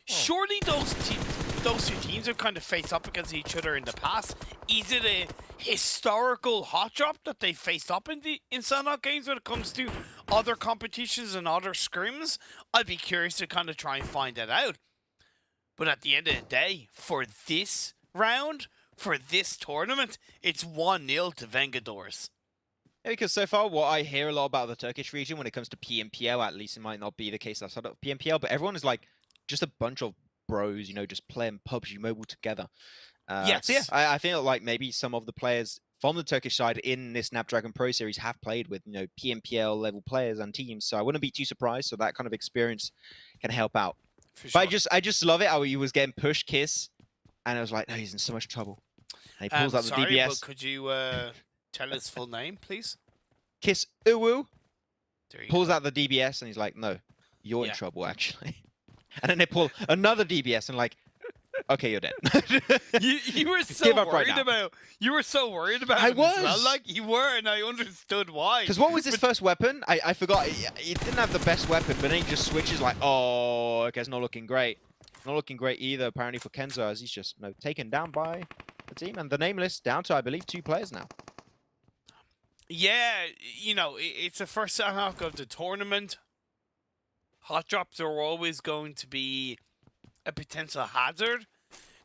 Surely those two teams have kind of faced up against each other in the past. Is it a historical hot drop that they faced up in Sanhok games when it comes to other competitions and other scrims? I'd be curious to kind of try and find that out. But at the end of the day, for this round, for this tournament, it's 1-0 to Vengadores. Yeah, because so far, what I hear a lot about the Turkish region when it comes to PMPL, at least it might not be the case outside of PMPL, but everyone is like, just a bunch of bros, you know, just playing PUBG Mobile together. Yes. So yeah, I feel like maybe some of the players from the Turkish side in this Snapdragon Pro Series have played with, you know, PMPL level players and teams. So I wouldn't be too surprised. So that kind of experience can help out. For sure. But I just love it how he was getting pushed, Kiss, and I was like, no, he's in so much trouble. And he pulls out the DBS. But could you tell his full name, please? Kiss Uwu pulls go. out the DBS, and he's like, no, you're in trouble, actually. And then they pull another DBS and like, okay, you're dead. you were so worried about. You were so worried about. I him was. As well. Like you were, and I understood why. Because what was his first weapon? I forgot. He didn't have the best weapon, but then he just switches like, oh, okay, it's not looking great. Not looking great either, apparently, for Kenzo, as he's just taken down by the team. And the Nameless down to, I believe, 2 players now. Yeah, you know, it's the first Sanhok of the tournament. Hot drops are always going to be a potential hazard.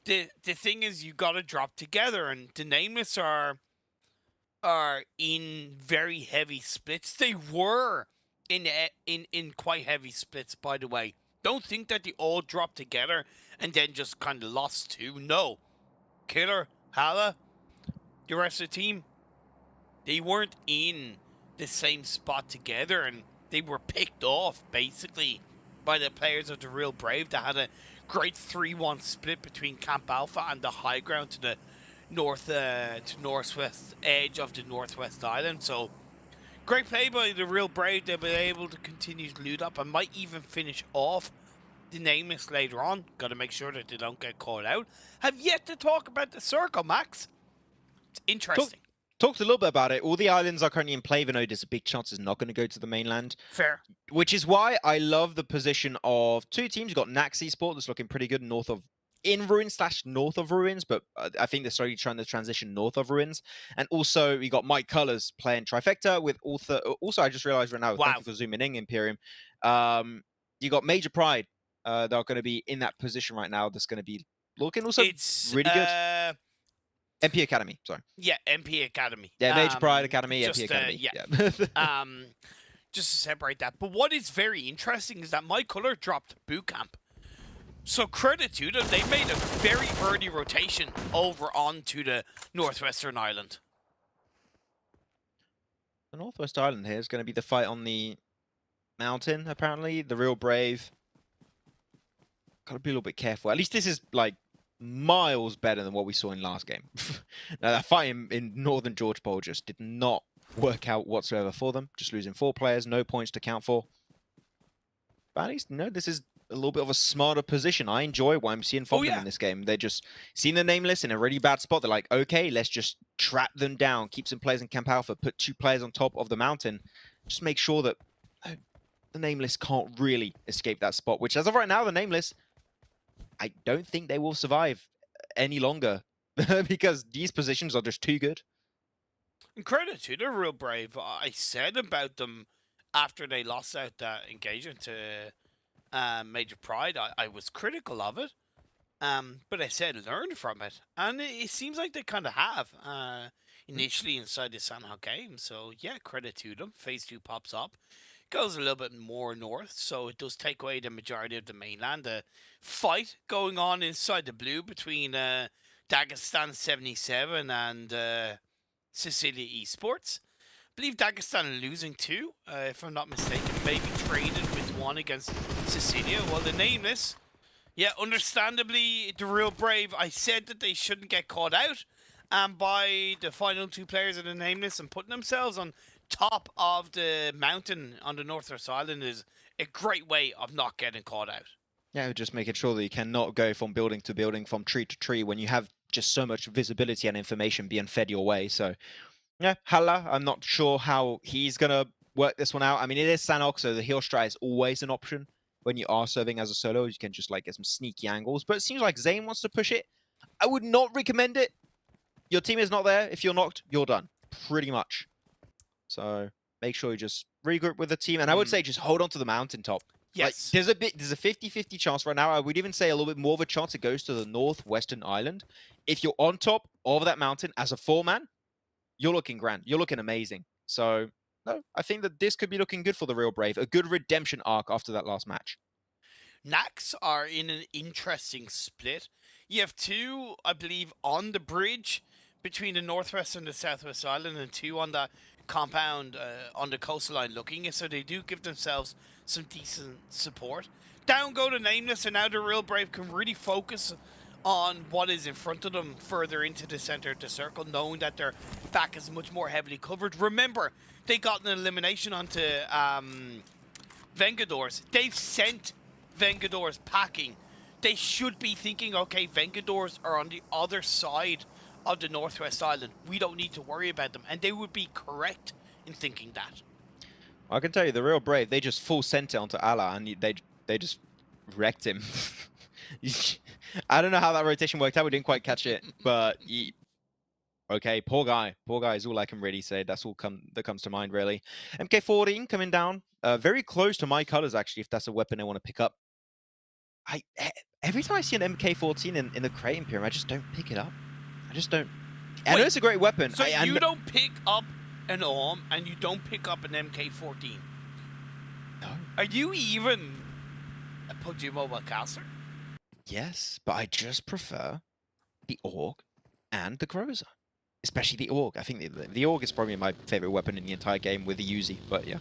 The thing is, you got to drop together, and the Nameless are in very heavy splits. They were in quite heavy splits, by the way. Don't think that they all dropped together and then just kind of lost 2. No, Killer, Hala, the rest of the team, they weren't in the same spot together, and they were picked off, basically, by the players of the Real Brave that had a great 3-1 split between Camp Alpha and the high ground to the northwest edge of the Northwest Island. So, great play by the Real Brave. They'll be able to continue to loot up and might even finish off the Nameless later on. Got to make sure that they don't get caught out. Have yet to talk about the circle, Max. It's interesting. Talked a little bit about it. All the islands are currently in play, even though there's a big chance it's not going to go to the mainland. Fair. Which is why I love the position of 2 teams. You've got Nax Esports that's looking pretty good in Ruins / north of Ruins, but I think they're slowly trying to transition north of Ruins. And also, you got Mike Colors playing Trifecta with Author. Also, I just realized right now, thank you for zooming in, Imperium. You got Major Pride that are going to be in that position right now. That's going to be looking also really good. MP Academy, sorry. Yeah, MP Academy. Yeah, Major Pride Academy, MP Academy. Yeah. Just to separate that. But what is very interesting is that My Color dropped Boot Camp. So credit to them, they made a very early rotation over onto the Northwestern Island. The Northwest Island here is going to be the fight on the mountain, apparently. The Real Brave. Got to be a little bit careful. At least this is, like, miles better than what we saw in last game. Now, that fight in Northern George Bowl just did not work out whatsoever for them. Just losing 4 players, no points to count for. But at least, this is a little bit of a smarter position. I enjoy what I'm seeing from them in this game. They're just seeing the nameless in a really bad spot. They're like, okay, let's just trap them down, keep some players in Camp Alpha, put 2 players on top of the mountain. Just make sure that the nameless can't really escape that spot, which as of right now, the nameless, I don't think they will survive any longer because these positions are just too good. And credit to the Real Brave. I said about them after they lost out that engagement to Major Pride, I was critical of it, but I said learn from it, and it seems like they kind of have initially inside the Sanhok game. So yeah, credit to them. Phase 2 pops up, goes a little bit more north, so it does take away the majority of the mainland. The fight going on inside the blue between Dagestan 77 and Sicilia Esports. I believe Dagestan losing 2, if I'm not mistaken. Maybe traded with 1 against Sicilia. Well, the nameless, yeah, understandably, the Real Brave, I said that they shouldn't get caught out by the final 2 players of the nameless, and putting themselves on top of the mountain on the Northwest Island is a great way of not getting caught out. Yeah, just making sure that you cannot go from building to building, from tree to tree, when you have just so much visibility and information being fed your way. So yeah, Hala, I'm not sure how he's going to work this one out. I mean, it is Sanhok, so the heal strat is always an option when you are serving as a solo. You can just like get some sneaky angles, but it seems like Zane wants to push it. I would not recommend it. Your team is not there. If you're knocked, you're done, pretty much. So make sure you just regroup with the team. And I would say just hold on to the mountaintop. Yes. Like, there's a 50-50 chance right now. I would even say a little bit more of a chance it goes to the Northwestern Island. If you're on top of that mountain as a 4-man, you're looking grand. You're looking amazing. So, no, I think that this could be looking good for the Real Brave. A good redemption arc after that last match. Nax are in an interesting split. You have 2, I believe, on the bridge between the Northwest and the Southwest Island, and 2 on that compound on the coastline looking. So they do give themselves some decent support. Down go the nameless, and now the Real Brave can really focus on what is in front of them further into the center of the circle, knowing that their back is much more heavily covered. Remember, they got an elimination onto Vengadors. They've sent Vengadors packing. They should be thinking, okay, Vengadors are on the other side of the Northwest Island. We don't need to worry about them. And they would be correct in thinking that. I can tell you, the Real Brave, they just full sent it onto Allah, and they just wrecked him. I don't know how that rotation worked out. We didn't quite catch it, but okay, poor guy. Poor guy is all I can really say. That's all that comes to mind, really. MK14 coming down, very close to my colors, actually, if that's a weapon I want to pick up. Every time I see an MK14 in the crate Imperium, I just don't pick it up. I just don't. I know it's a great weapon. So you don't pick up an arm and you don't pick up an MK14? No. Are you even a PUBG Mobile caster? Yes, but I just prefer the AUG and the Groza. Especially the AUG. I think the AUG is probably my favorite weapon in the entire game with the Uzi, but yeah.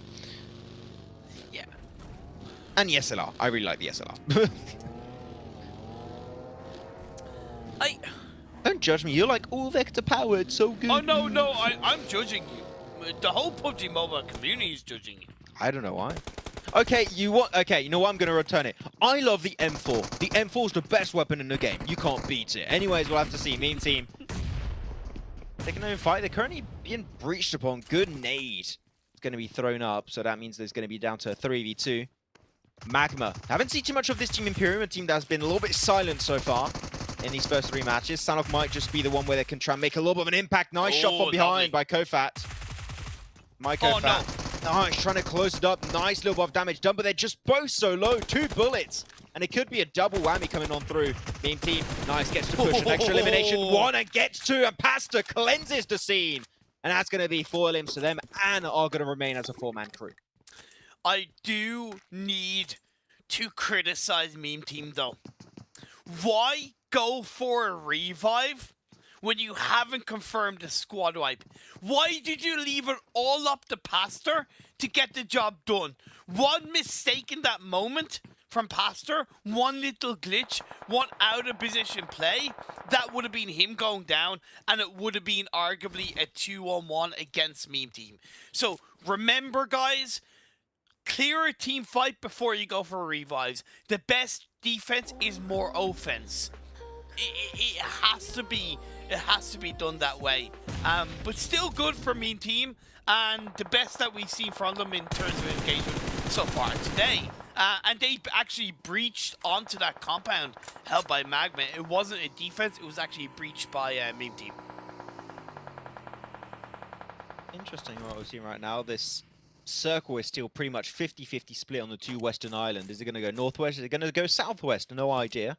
Yeah. And the SLR. I really like the SLR. Don't judge me. You're like, all vector powered, so good. Oh, no, I'm judging you. The whole PUBG Mobile community is judging you. I don't know why. Okay, you know what? I'm going to return it. I love the M4. The M4 is the best weapon in the game. You can't beat it. Anyways, we'll have to see. Mean team. Taking over fight. They're currently being breached upon. Good nade. It's going to be thrown up, so that means there's going to be down to a 3v2. Magma. Haven't seen too much of this team Imperium, a team that's been a little bit silent so far in these first 3 matches. Sanhok might just be the one where they can try and make a little bit of an impact. Nice shot from behind by Kofat. Kofat. No. Nice, trying to close it up. Nice little bit of damage done, but they're just both so low. 2 bullets. And it could be a double whammy coming on through. Meme team, nice, gets to push an extra elimination. 1 and gets 2, and Pasta cleanses the scene. And that's going to be 4 limbs to them, and are going to remain as a 4-man crew. I do need to criticize Meme Team, though. why go for a revive when you haven't confirmed a squad wipe? Why did you leave it all up to Pastor to get the job done? One mistake in that moment from Pastor, one little glitch, one out of position play, that would have been him going down, and it would have been arguably a 2-on-1 against Meme Team. So remember, guys, clear a team fight before you go for revives. The best defense is more offense. It has to be done that way. But still good for Meme Team, and the best that we've seen from them in terms of engagement so far today. And they actually breached onto that compound held by Magma. It wasn't a defense, it was actually breached by Meme Team. Interesting what we're seeing right now. This circle is still pretty much 50-50 split on the two western islands. Is it going to go northwest? Is it going to go southwest? No idea.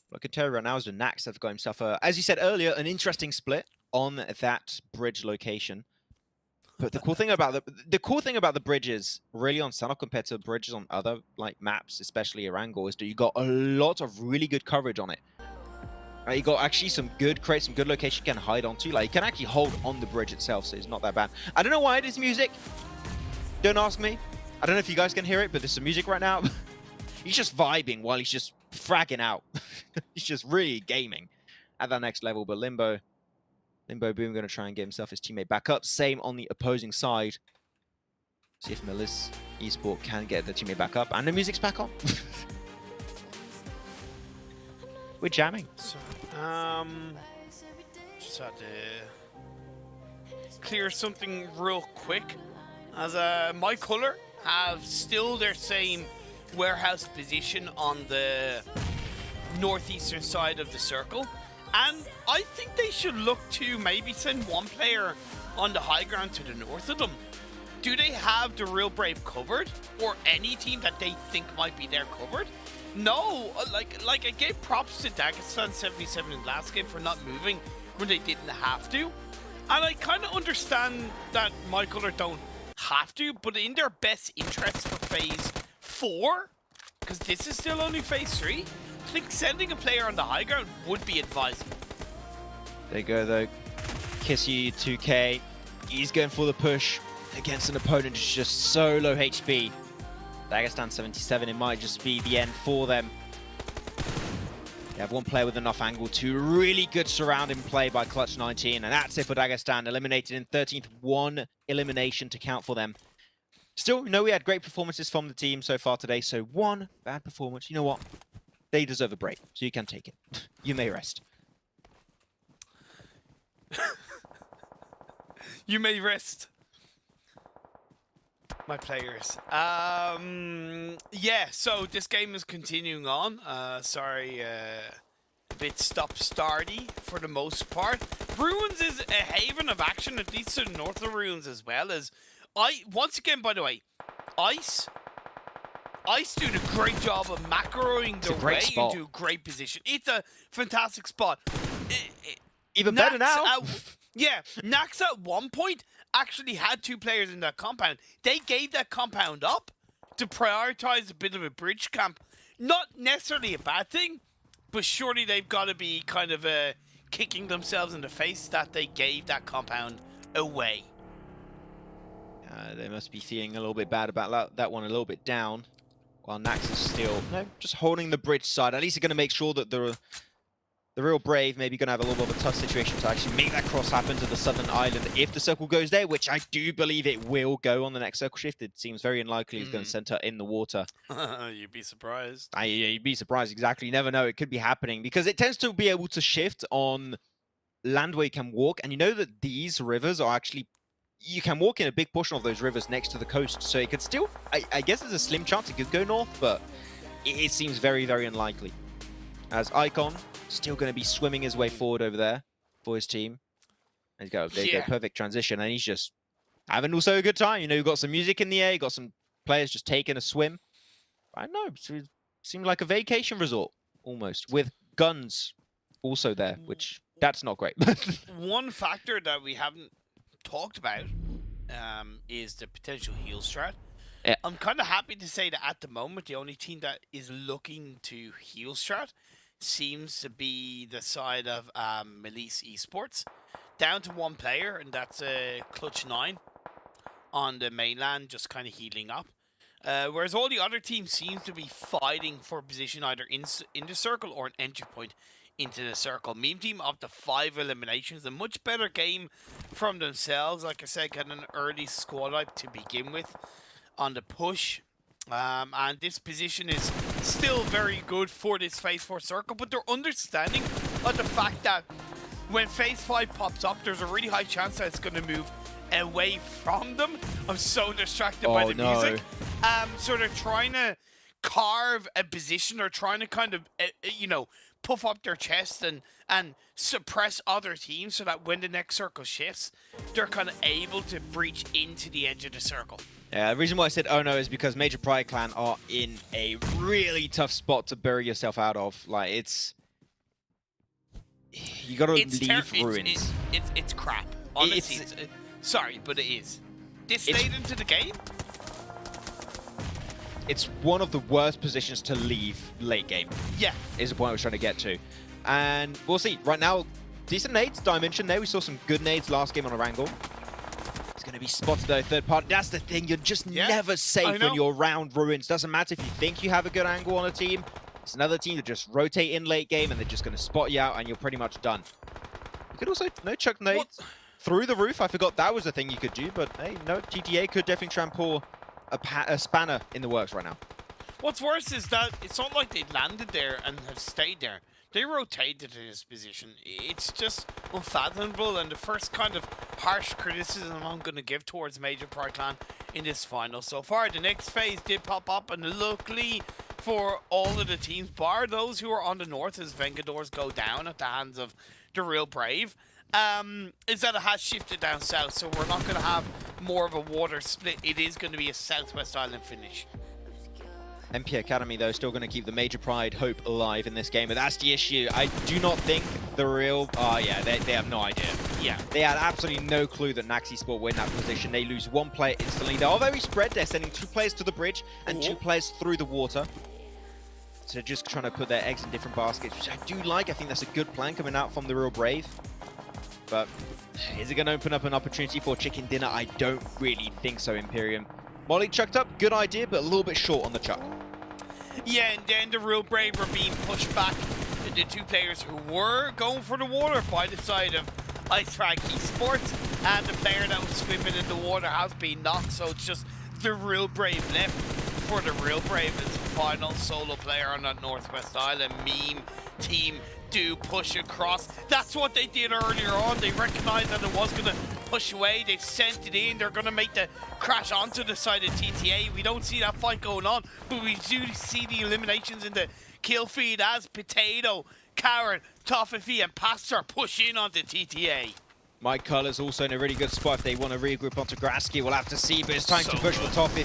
What I can tell you right now is the Nax have got himself, as you said earlier, an interesting split on that bridge location. But the cool thing about the bridges, really on Sanhok compared to bridges on other like maps, especially Erangel, is that you got a lot of really good coverage on it. You got actually some good location you can hide onto. Like you can actually hold on the bridge itself, so it's not that bad. I don't know why it is music. Don't ask me. I don't know if you guys can hear it, but there's some music right now. He's just vibing while he's just fragging out. He's just really gaming at that next level. But Limbo Boom going to try and get himself his teammate back up. Same on the opposing side. See if Melis Esports can get the teammate back up. And the music's back on. We're jamming. So, just had to clear something real quick. As my color have still their same warehouse position on the northeastern side of the circle. And I think they should look to maybe send one player on the high ground to the north of them. Do they have the Real Brave covered? Or any team that they think might be there covered? No, like I gave props to Dagestan 77 in last game for not moving when they didn't have to. And I kind of understand that my color don't have to, but in their best interest for phase 4, because this is still only phase 3, I think sending a player on the high ground would be advisable. There you go though. Kissy 2K. He's going for the push against an opponent who's just so low HP. Dagestan 77, it might just be the end for them. They have one player with enough angle to really good surrounding play by Clutch 19, and that's it for Dagestan. Eliminated in 13th, one elimination to count for them. Still, you know, we had great performances from the team so far today, so one bad performance. You know what? They deserve a break, so you can take it. You may rest. You may rest, my players. Yeah, so this game is continuing on. Sorry, a bit stop-starty for the most part. Ruins is a haven of action, at least to the north of Ruins as well. As once again, by the way, Ice doing a great job of macroing their way into a great position. It's a fantastic spot. Even better now. Yeah, Nax at one point actually had 2 players in that compound. They gave that compound up to prioritize a bit of a bridge camp. Not necessarily a bad thing, but surely they've got to be kind of kicking themselves in the face that they gave that compound away. They must be feeling a little bit bad about that one, a little bit down. While Nax is still just holding the bridge side. At least they're going to make sure that the Real Brave maybe going to have a little bit of a tough situation to actually make that cross happen to the southern island if the circle goes there, which I do believe it will go on the next circle shift. It seems very unlikely he's going to center in the water. You'd be surprised. You'd be surprised, exactly. You never know. It could be happening because it tends to be able to shift on land where you can walk. And you know that these rivers are actually... You can walk in a big portion of those rivers next to the coast. So it could still... I guess there's a slim chance it could go north, but it seems very, very unlikely. As Icon... still going to be swimming his way forward over there for his team. There you go. There you go. Perfect transition. And he's just having also a good time. You know, you've got some music in the air. You've got some players just taking a swim. I don't know. It seemed like a vacation resort almost with guns also there, which that's not great. One factor that we haven't talked about is the potential heal strat. Yeah. I'm kind of happy to say that at the moment, the only team that is looking to heal strat seems to be the side of Melise Esports. Down to one player, and that's Clutch 9 on the mainland, just kind of healing up. Whereas all the other teams seem to be fighting for position either in the circle or an entry point into the circle. Meme Team up to 5 eliminations, a much better game from themselves. Like I said, getting an early squad wipe to begin with on the push. And this position is still very good for this Phase 4 circle, but they're understanding of the fact that when Phase 5 pops up, there's a really high chance that it's going to move away from them. I'm so distracted by the music. So they're trying to carve a position, or trying to kind of, you know, puff up their chest and suppress other teams so that when the next circle shifts, they're kind of able to breach into the edge of the circle. Yeah, the reason why I said oh no is because Major Pride Clan are in a really tough spot to bury yourself out of. Like, it's... You gotta leave ruins. It's crap. Honestly, sorry, but it is. This late into the game? It's one of the worst positions to leave late game. Yeah. Is the point I was trying to get to. And we'll see. Right now, decent nades. Dimension there. We saw some good nades last game on a wrangle. It's going to be spotted though, third party. That's the thing. You're just never safe when you're around ruins. Doesn't matter if you think you have a good angle on a team. It's another team that just rotate in late game and they're just going to spot you out and you're pretty much done. You could also chuck nades through the roof. I forgot that was the thing you could do, but hey, no, GTA could definitely try and pull a spanner in the works right now. What's worse is that it's not like they landed there and have stayed there. They rotated to this position. It's just unfathomable, and the first kind of harsh criticism I'm going to give towards Major Pride Clan in this final so far. The next phase did pop up, and luckily for all of the teams, bar those who are on the north as Vengadors go down at the hands of the Real Brave, is that it has shifted down south, so we're not going to have more of a water split. It is going to be a Southwest Island finish. MP Academy, though, still going to keep the Major Pride hope alive in this game, but that's the issue. I do not think the Real... yeah, they have no idea. Yeah. They had absolutely no clue that Naxi Sport were in that position. They lose one player instantly. They are very spread. They're sending 2 players to the bridge and 2 players through the water. So just trying to put their eggs in different baskets, which I do like. I think that's a good plan coming out from the Real Brave. But is it going to open up an opportunity for chicken dinner? I don't really think so, Imperium. Molly chucked up, good idea, but a little bit short on the chuck. Yeah, and then the Real Brave were being pushed back. The 2 players who were going for the water by the side of Icefrag Esports, and the player that was swimming in the water has been knocked, so it's just the Real Brave left for the Real Brave as the final solo player on that Northwest Island. Meme Team do push across. That's what they did earlier on. They recognized that it was going to push away. They sent it in. They're going to make the crash onto the side of TTA. We don't see that fight going on, but we do see the eliminations in the kill feed as Potato, Karen, Toffee, and Pastor push in onto TTA. Mike Culler's also in a really good spot. If they want to regroup onto Grasky, we'll have to see, but it's time to push for Toffee.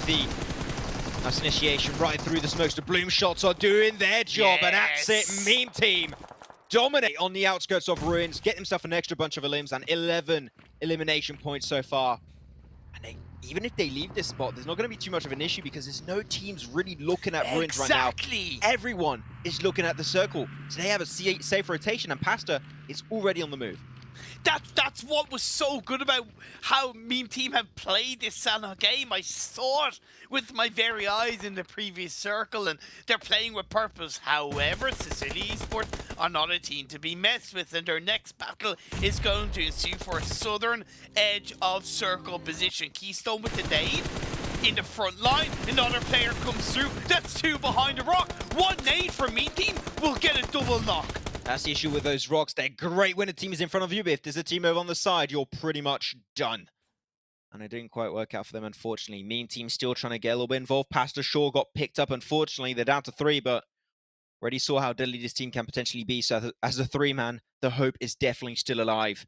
Nice initiation right through the smokes. The Bloom shots are doing their job, and that's it. Meme Team dominate on the outskirts of ruins, get himself an extra bunch of elims, and 11 elimination points so far. And even if they leave this spot, there's not going to be too much of an issue because there's no teams really looking at ruins right now. Everyone is looking at the circle, so they have a safe rotation, and Pasta is already on the move. That's what was so good about how Meme Team have played this Sanhok game. I saw it with my very eyes in the previous circle, and they're playing with purpose. However, Sicily Esports are not a team to be messed with, and their next battle is going to ensue for a southern edge of circle position. Keystone with the nade in the front line. Another player comes through. That's 2 behind the rock. 1 nade from Meme Team will get a double knock. That's the issue with those rocks. They're great when a team is in front of you, but if there's a team over on the side, you're pretty much done. And it didn't quite work out for them, unfortunately. Meme Team still trying to get a little bit involved. Pastor Shaw got picked up, unfortunately. They're down to 3, but already saw how deadly this team can potentially be. So as a 3-man, the hope is definitely still alive.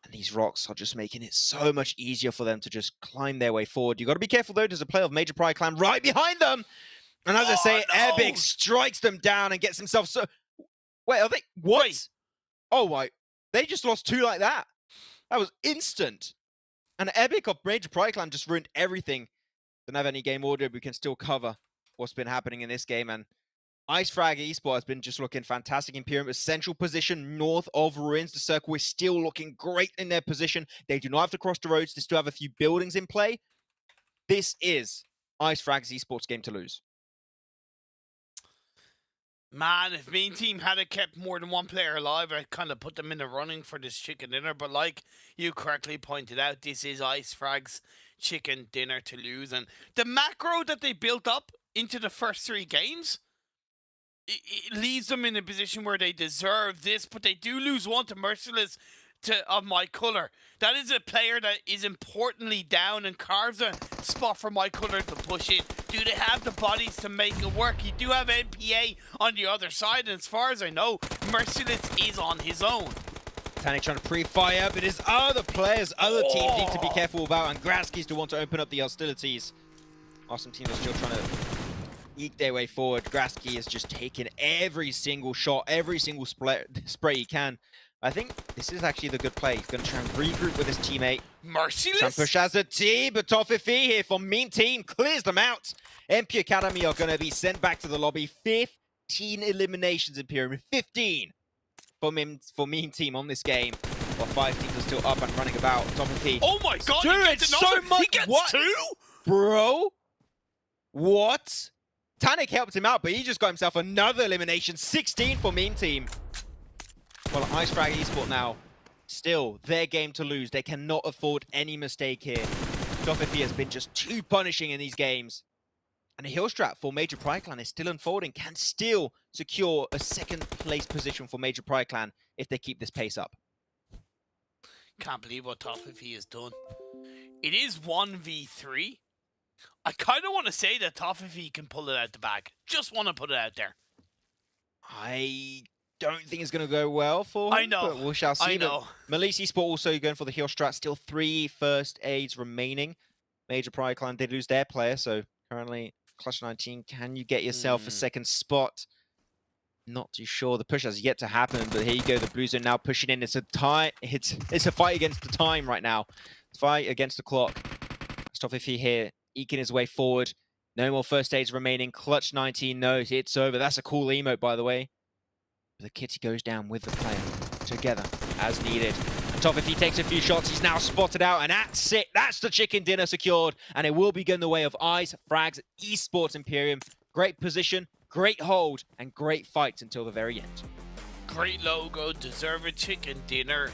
And these rocks are just making it so much easier for them to just climb their way forward. You got to be careful, though. There's a player of Major Pride Clan right behind them. And as I say, Epic strikes them down and gets himself so... Wait, are they... What? Wait. Oh, my. They just lost 2 like that. That was instant. And Epic of Major Pride Clan just ruined everything. Don't have any game audio, but we can still cover what's been happening in this game. And IceFrag Esports has been just looking fantastic. Imperium, a central position north of Ruins. The circle is still looking great in their position. They do not have to cross the roads. They still have a few buildings in play. This is IceFrag's Esports game to lose. Man, if main team had kept more than one player alive, I'd kind of put them in the running for this chicken dinner. But like you correctly pointed out, this is IceFrag's chicken dinner to lose. And the macro that they built up into the first 3 games, it leaves them in a position where they deserve this. But they do lose one to Merciless of my color. That is a player that is importantly down and carves a spot for my color to push in. Do they have the bodies to make it work? You do have NPA on the other side, and as far as I know, Merciless is on his own. Tannic trying to pre-fire, but his other players, other teams need to be careful about, and Grasky's to want to open up the hostilities. Awesome team is still trying to eke their way forward. Grasky is just taking every single shot, every single spray he can. I think this is actually the good play. He's going to try and regroup with his teammate. Merciless? Push as a team, but Tofifi here for Mean Team clears them out. MP Academy are going to be sent back to the lobby. 15 eliminations, Imperium. 15 for Mean Team on this game. While 5 teams are still up and running about. Tofifi. Oh my god, Dude, he gets so much. He gets what? 2? Bro? What? Tannic helped him out, but he just got himself another elimination. 16 for Mean Team. Well, IceFrag Esports now, still their game to lose. They cannot afford any mistake here. Tofifi has been just too punishing in these games. And a hill strat for Major Pride Clan is still unfolding, can still secure a 2nd place position for Major Pride Clan if they keep this pace up. Can't believe what Tofifi has done. It is 1v3. I kind of want to say that Tofifi can pull it out the bag. Just want to put it out there. I don't think it's going to go well for him. I know. But we shall see. I know. Malise Esports also going for the heal strat. Still 3 first aids remaining. Major Pride Clan did lose their player, so currently Clutch 19. Can you get yourself a 2nd spot? Not too sure. The push has yet to happen, but here you go. The Blue Zone now pushing in. It's a tie. It's a fight against the time right now. It's a fight against the clock. Tofifi here, eking his way forward. No more first aids remaining. Clutch 19 knows it's over. That's a cool emote, by the way. The kitty goes down with the player together as needed. And Tofifi takes a few shots. He's now spotted out, and that's it. That's the chicken dinner secured, and it will be going the way of IceFrag's Esports Imperium. Great position, great hold, and great fights until the very end. Great logo, deserve a chicken dinner.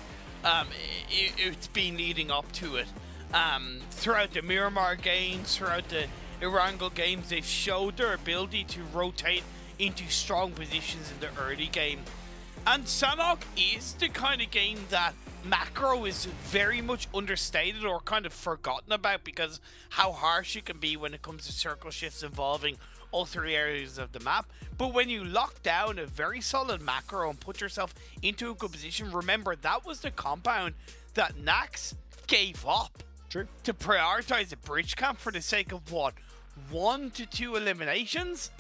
It's been leading up to it. Throughout the Miramar games, throughout the Erangel games, they've showed their ability to rotate into strong positions in the early game. And Sanhok is the kind of game that macro is very much understated or kind of forgotten about because how harsh it can be when it comes to circle shifts involving all 3 areas of the map. But when you lock down a very solid macro and put yourself into a good position, remember that was the compound that Nax gave up. True. To prioritize a bridge camp for the sake of what? 1 to 2 eliminations?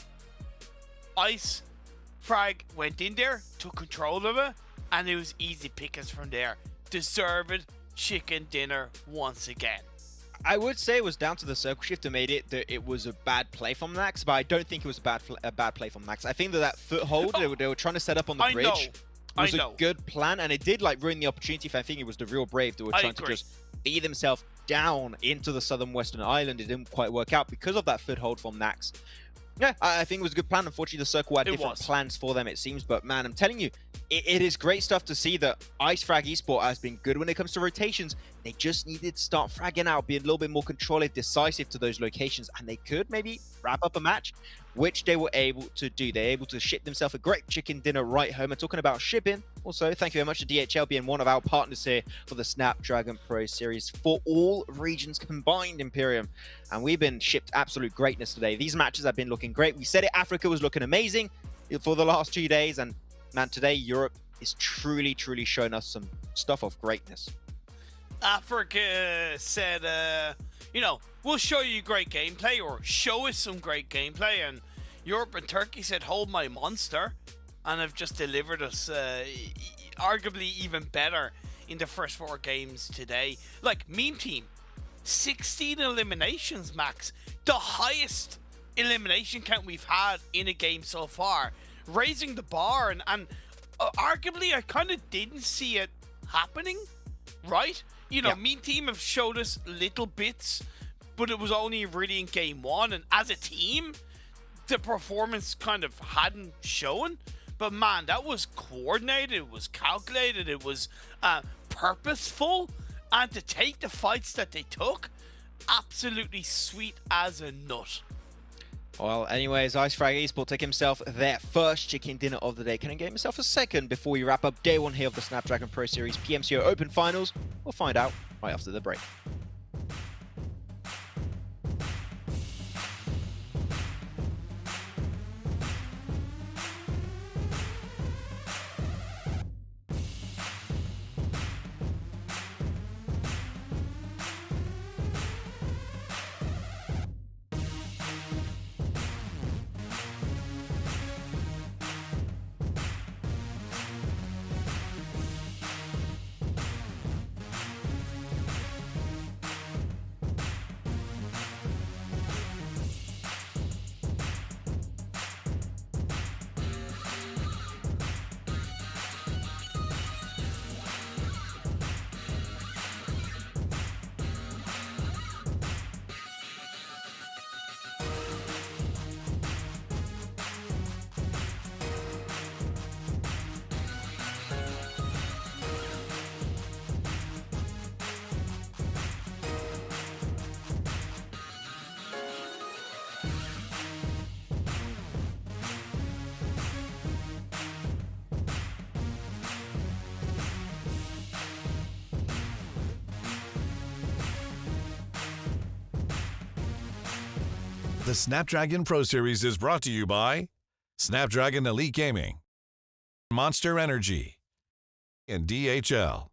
IceFrag went in there, took control of it, and it was easy pickings from there. Deserved chicken dinner once again. I would say it was down to the circle shift that made it that it was a bad play from Nax, but I don't think it was a bad play from Nax. I think that foothold they were trying to set up on the bridge was a good plan, and it did like ruin the opportunity. If I think it was the real Brave that were trying to just beat themselves down into the southern western island. It didn't quite work out because of that foothold from Nax. Yeah, I think it was a good plan. Unfortunately, the circle had different plans for them, it seems. But man, I'm telling you, it is great stuff to see that IceFrag Esports has been good when it comes to rotations. They just needed to start fragging out, be a little bit more controlled, decisive to those locations, and they could maybe wrap up a match, which they were able to do. They're able to ship themselves a great chicken dinner right home. And talking about shipping, also, thank you very much to DHL being one of our partners here for the Snapdragon Pro Series for all regions combined, Imperium. And we've been shipped absolute greatness today. These matches have been looking great. We said it, Africa was looking amazing for the last 2 days. And man, today, Europe is truly, truly showing us some stuff of greatness. Africa said, you know, we'll show you great gameplay, or show us some great gameplay. And Europe and Turkey said, hold my monster. And have just delivered us arguably even better in the first 4 games today. Like, Meme Team, 16 eliminations, Max. The highest elimination count we've had in a game so far, raising the bar, and arguably I kind of didn't see it happening, right? You know, Mean Team have showed us little bits, but it was only really in game one, and as a team, the performance kind of hadn't shown. But man, that was coordinated, it was calculated, it was purposeful, and to take the fights that they took, absolutely sweet as a nut. Well, anyways, Icefrag Esports take himself their first chicken dinner of the day. Can he get himself a second before we wrap up day one here of the Snapdragon Pro Series PMCO Open Finals? We'll find out right after the break. The Snapdragon Pro Series is brought to you by Snapdragon Elite Gaming, Monster Energy, and DHL.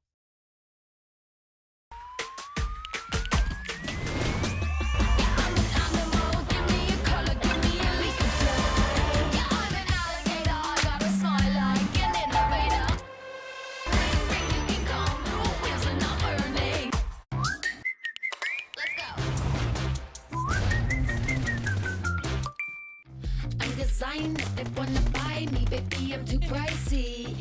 They wanna buy me, baby, I'm too pricey.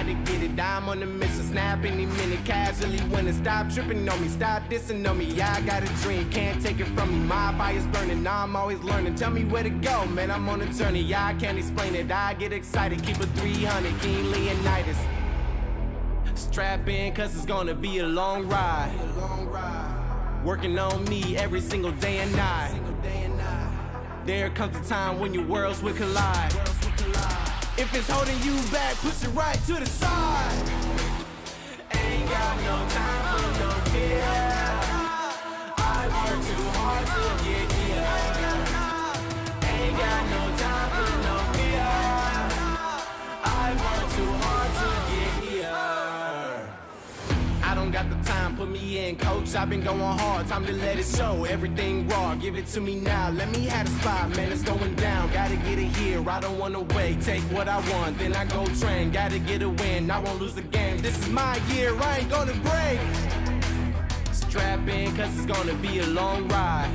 To get it, I'm on the mission, snap any minute, casually winning. Stop tripping on me, stop dissing on me. Yeah, I got a dream, can't take it from me. My fire's burning, now I'm always learning. Tell me where to go, man, I'm on a journey. Yeah, I can't explain it, I get excited. Keep it 300, King Leonidas. Strap in, cause it's gonna be a long ride. Working on me every single day and night. There comes a time when your worlds will collide. If it's holding you back, push it right to the side. Ain't got no time for no fear. I work too hard to get here. Ain't got no time for no fear. I work too hard to get here. I don't got the time, put me in, coach. I've been going hard, time to let it show. Everything raw, give it to me now. Let me have the spot, man, it's going down. Gotta get it here, I don't wanna wait. Take what I want, then I go train. Gotta get a win, I won't lose the game. This is my year, I ain't gonna break. Strap in, cause it's gonna be a long ride.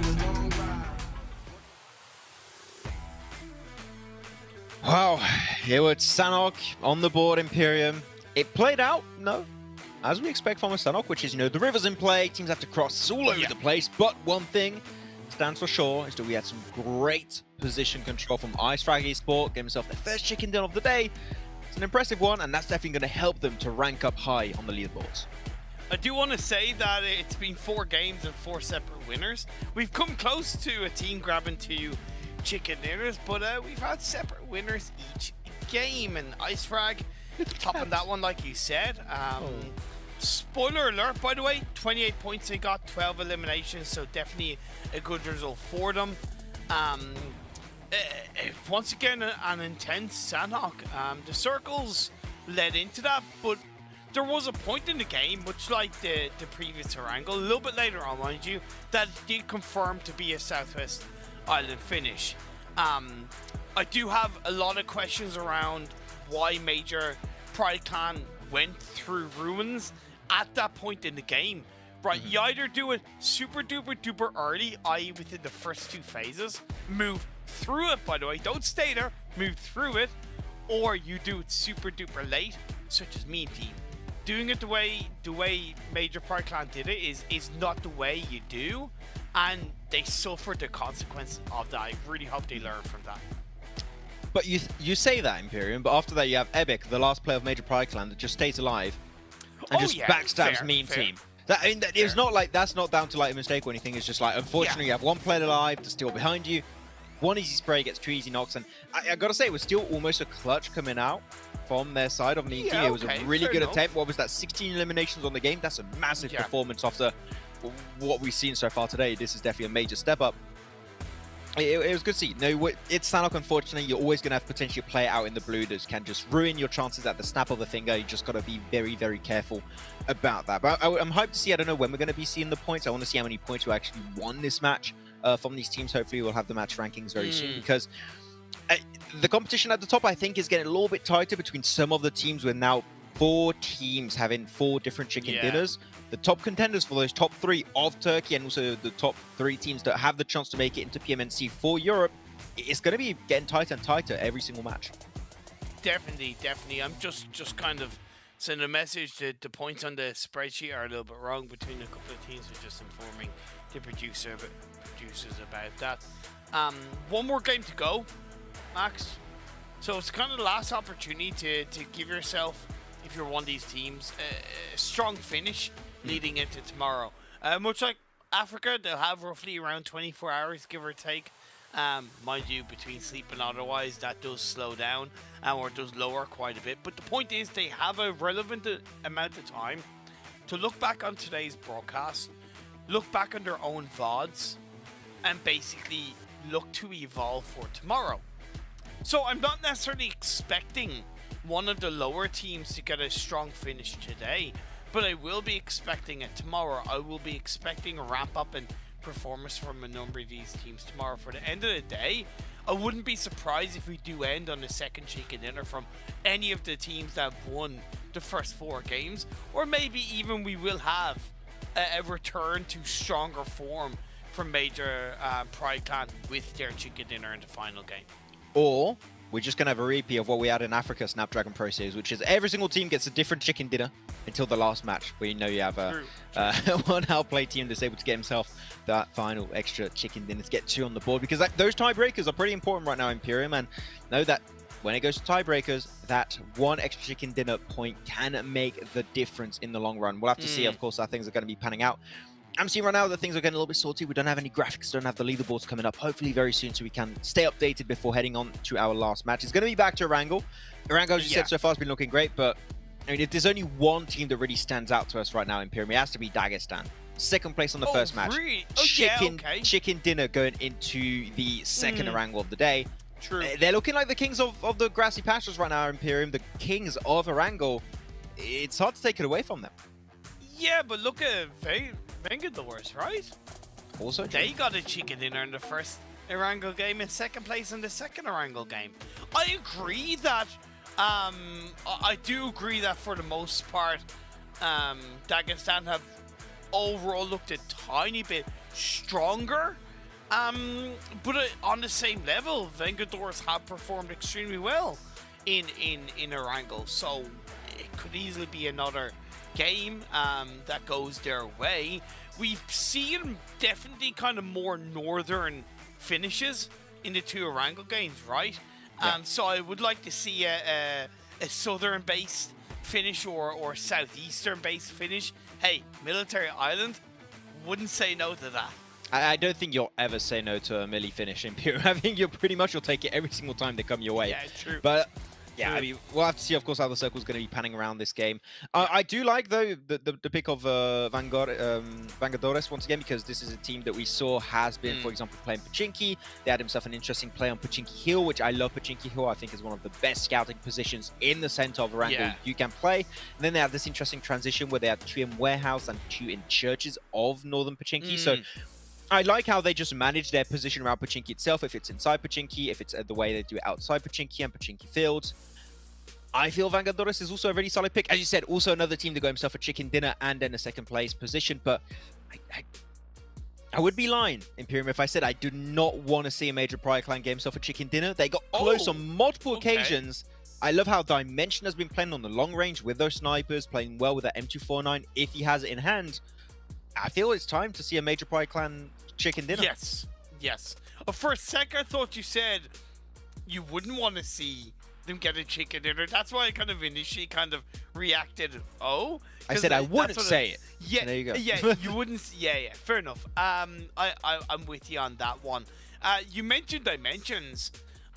Wow, here was Sanhok on the board, Imperium. It played out, no, as we expect from a Sanhok, which is, the river's in play, teams have to cross, it's all over the place, but one thing stands for sure is that we had some great position control from Icefrag Esports, getting himself their first chicken dinner of the day. It's an impressive one, and that's definitely going to help them to rank up high on the leaderboards. I do want to say that it's been 4 games and 4 separate winners. We've come close to a team grabbing 2 chicken dinners, but we've had separate winners each game, and Icefrag topping that one, like you said. Spoiler alert, by the way, 28 points they got, 12 eliminations, so definitely a good result for them. Once again, an intense Sanhok. The circles led into that, but there was a point in the game, much like the previous Harangle, a little bit later on, mind you, that did confirm to be a Southwest Island finish. I do have a lot of questions around why Major Pride Clan went through ruins at that point in the game. Right, you either do it super duper duper early, i.e. within the first 2 phases, move through it, by the way, don't stay there, move through it, or you do it super duper late, such as me and team. Doing it the way Major Pride Clan did it is not the way you do, and they suffered the consequence of that. I really hope they learn from that. But you say that, Imperium, but after that you have Epic, the last player of Major Pride Clan, that just stays alive and backstabs Meme Team. It's not like that's not down to like a mistake or anything. It's just like, unfortunately, you have one player alive to steal behind you. One easy spray gets 2 easy knocks, and I gotta say, it was still almost a clutch coming out from their side of Niki. It was a really good attempt. What was that? 16 eliminations on the game. That's a massive performance after what we've seen so far today. This is definitely a major step up. It was good to see. No, it's Sanhok, unfortunately. You're always going to have potentially a player out in the blue that can just ruin your chances at the snap of a finger. You just got to be very, very careful about that. But I'm hyped to see. I don't know when we're going to be seeing the points. I want to see how many points we actually won this match from these teams. Hopefully, we'll have the match rankings very soon, because the competition at the top, I think, is getting a little bit tighter between some of the teams. With now 4 teams having 4 different chicken dinners. The top contenders for those top 3 of Turkey, and also the top 3 teams that have the chance to make it into PMNC for Europe, it's going to be getting tighter and tighter every single match. Definitely. I'm just kind of sending a message that the points on the spreadsheet are a little bit wrong between a couple of teams. We're just informing the producers about that. One more game to go, Max. So it's kind of the last opportunity to give yourself, if you're one of these teams, a strong finish leading into tomorrow. Much like Africa, they'll have roughly around 24 hours, give or take. Mind you, between sleep and otherwise, that does slow down or does lower quite a bit. But the point is, they have a relevant amount of time to look back on today's broadcast, look back on their own VODs, and basically look to evolve for tomorrow. So I'm not necessarily expecting one of the lower teams to get a strong finish today, but I will be expecting it tomorrow. I will be expecting a ramp up in performance from a number of these teams tomorrow. For the end of the day, I wouldn't be surprised if we do end on a second chicken dinner from any of the teams that have won the first 4 games, or maybe even we will have a return to stronger form from Major Pride Clan with their chicken dinner in the final game. Or we're just going to have a repeat of what we had in Africa Snapdragon Pro Series, which is every single team gets a different chicken dinner until the last match, where you have one outplay team that's able to get himself that final extra chicken dinner to get 2 on the board, because those tiebreakers are pretty important right now, Imperium, and know that when it goes to tiebreakers, that 1 extra chicken dinner point can make the difference in the long run. We'll have to see, of course, how things are going to be panning out. I'm seeing right now that things are getting a little bit salty. We don't have any graphics, don't have the leaderboards coming up. Hopefully very soon so we can stay updated before heading on to our last match. It's going to be back to Erangel. Erangel, as you said, so far has been looking great, but I mean, if there's only one team that really stands out to us right now in Pyramid, it has to be Dagestan. Second place on the first match. Really? Chicken dinner going into the second Erangel of the day. True. They're looking like the kings of the grassy pastures right now, Imperium. The kings of Erangel. It's hard to take it away from them. Yeah, but look at Vengadors, right? Also true. They got a chicken dinner in the first Erangel game and second place in the second Erangel game. I agree that I do agree that for the most part Dagestan have overall looked a tiny bit stronger. But on the same level, Vengadors have performed extremely well in Erangel, so it could easily be another game that goes their way. We've seen definitely kind of more northern finishes in the two Erangel games, right? So I would like to see a southern-based finish or southeastern-based finish. Hey, Military Island, wouldn't say no to that. I don't think you'll ever say no to a melee finish in Imperium. I think you'll take it every single time they come your way. Yeah, true. But yeah, I mean, we'll have to see, of course, how the circle's going to be panning around this game. I do like, though, the pick of Vengadores once again, because this is a team that we saw has been, for example, playing Pachinki. They had himself an interesting play on Pachinki Hill, which I love. Pachinki Hill, I think, is one of the best scouting positions in the center of Erangel you can play. And then they have this interesting transition where they have 2 in Warehouse and 2 in Churches of Northern Pachinki. So I like how they just manage their position around Pachinki itself, if it's inside Pachinki, if it's the way they do it outside Pachinki and Pachinki Fields. I feel Vengadores is also a really solid pick. As you said, also another team to go himself a chicken dinner and then a second place position. But I would be lying, Imperium, if I said I do not want to see a major Prior Clan game himself a chicken dinner. They got close on multiple occasions. I love how Dimension has been playing on the long range with those snipers, playing well with that M249 if he has it in hand. I feel it's time to see a major Prior Clan chicken dinner. Yes, yes. For a sec, I thought you said you wouldn't want to see them get a chicken dinner. That's why I kind of initially kind of reacted. Oh, I said I wouldn't say it. Yeah, there you go. Yeah, you wouldn't. Yeah, fair enough. I'm with you on that one. You mentioned Dimensions,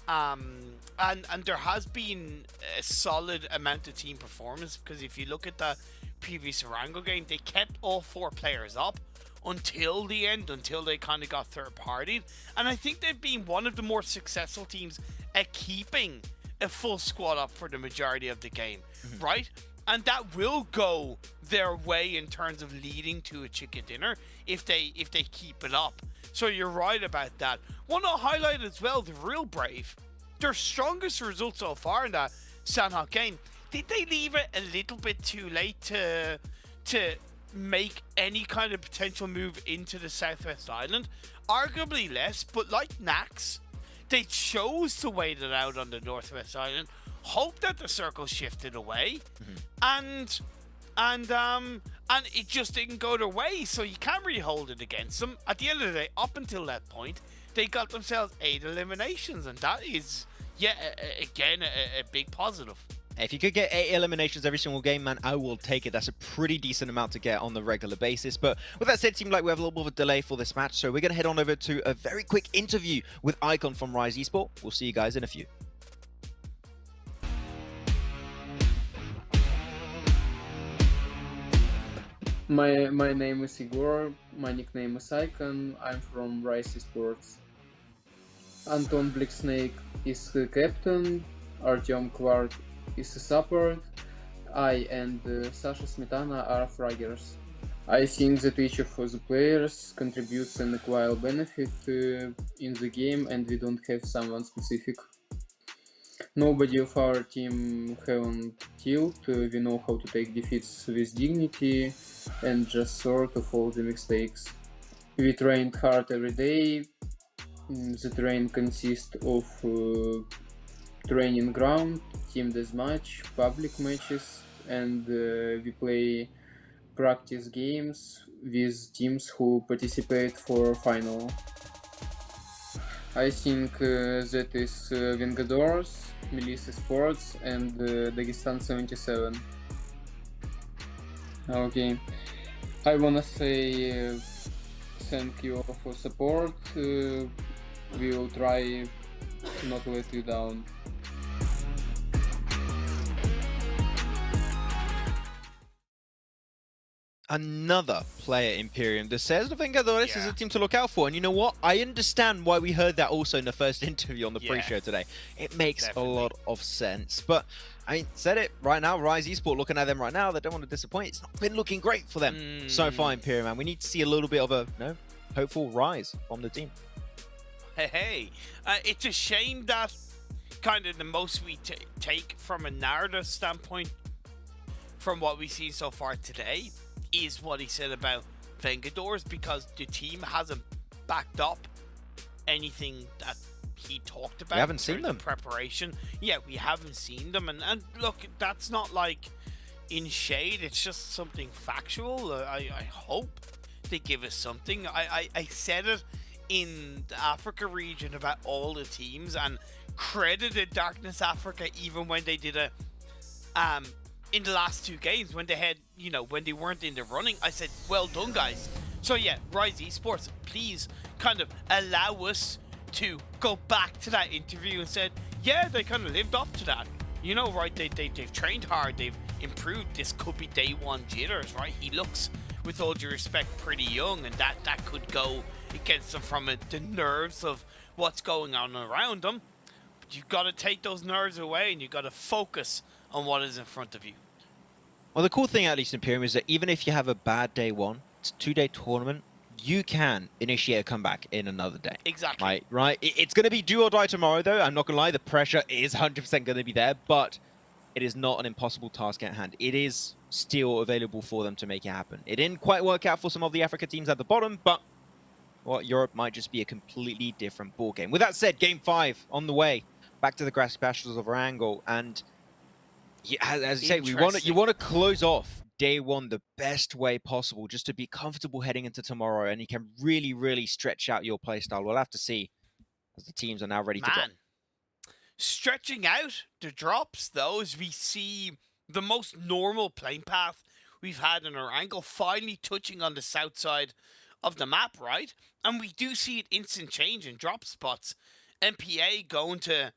and there has been a solid amount of team performance, because if you look at the previous Erangel game, they kept all 4 players up until the end, until they kind of got third-partied, and I think they've been one of the more successful teams at keeping a full squad up for the majority of the game, right? And that will go their way in terms of leading to a chicken dinner if they keep it up. So you're right about that. Want to highlight as well the Real Brave, their strongest result so far in that Sanhok game. Did they leave it a little bit too late to make any kind of potential move into the Southwest Island? Arguably less, but like Nax, they chose to wait it out on the Northwest Island, hope that the circle shifted away, and it just didn't go their way, so you can't really hold it against them. At the end of the day, up until that point, they got themselves 8 eliminations, and that is, again, a big positive. If you could get 8 eliminations every single game, man, I will take it. That's a pretty decent amount to get on the regular basis. But with that said, it seems like we have a little bit of a delay for this match, so we're going to head on over to a very quick interview with Icon from Rise Esports. We'll see you guys in a few. My name is Igor, my nickname is Icon, I'm from Rise Esports. Anton Blicksnake is the captain, Artyom Kvart is a support, I and Sasha Smetana are fraggers. I think that each of the players contributes an equal benefit in the game, and we don't have someone specific. Nobody of our team haven't killed, we know how to take defeats with dignity and just sort of all the mistakes. We trained hard every day. The train consists of training ground, team deathmatch, public matches, and we play practice games with teams who participate for final. I think that is Vengadores, Milice Esports, and Dagestan 77. Okay. I wanna say thank you for support. We will try to not let you down. Another player Imperium that says the Vengadores is a team to look out for. And you know what? I understand why we heard that also in the first interview on the pre-show today. It makes a lot of sense. But I mean, said it right now, Rise Esports, looking at them right now, they don't want to disappoint. It's not been looking great for them so far, Imperium, man. We need to see a little bit of a hopeful rise from the team. Hey, it's a shame that kind of the most we take from a narrative standpoint from what we've seen so far today is what he said about Vengadores, because the team hasn't backed up anything that he talked about. We haven't seen them. Preparation. Yeah, we haven't seen them. And look, that's not like in shade. It's just something factual. I hope they give us something. I said it in the Africa region about all the teams and credited Darkness Africa even when they did a in the last 2 games when they had, when they weren't in the running. I said, well done, guys. So yeah, Rise Esports, please kind of allow us to go back to that interview and said, yeah, they kind of lived up to that. Right, they've trained hard, they've improved. This could be day one jitters, right? He looks, with all due respect, pretty young, and that could go against them from the nerves of what's going on around them. But you've got to take those nerves away and you've got to focus on what is in front of you. Well, the cool thing, at least in Imperium, is that even if you have a bad day one, it's a 2-day tournament, you can initiate a comeback in another day. Exactly. Right? It's going to be do or die tomorrow, though. I'm not going to lie. The pressure is 100% going to be there, but it is not an impossible task at hand. It is still available for them to make it happen. It didn't quite work out for some of the Africa teams at the bottom, but Europe might just be a completely different ballgame. With that said, Game 5 on the way. Back to the grassy pastures of Erangel, and as you say, you want to close off day one the best way possible, just to be comfortable heading into tomorrow, and you can really, really stretch out your playstyle. We'll have to see as the teams are now ready to go. Stretching out the drops, though, as we see the most normal playing path we've had in Erangel finally touching on the south side of the map, right? And we do see an instant change in drop spots. MPA going to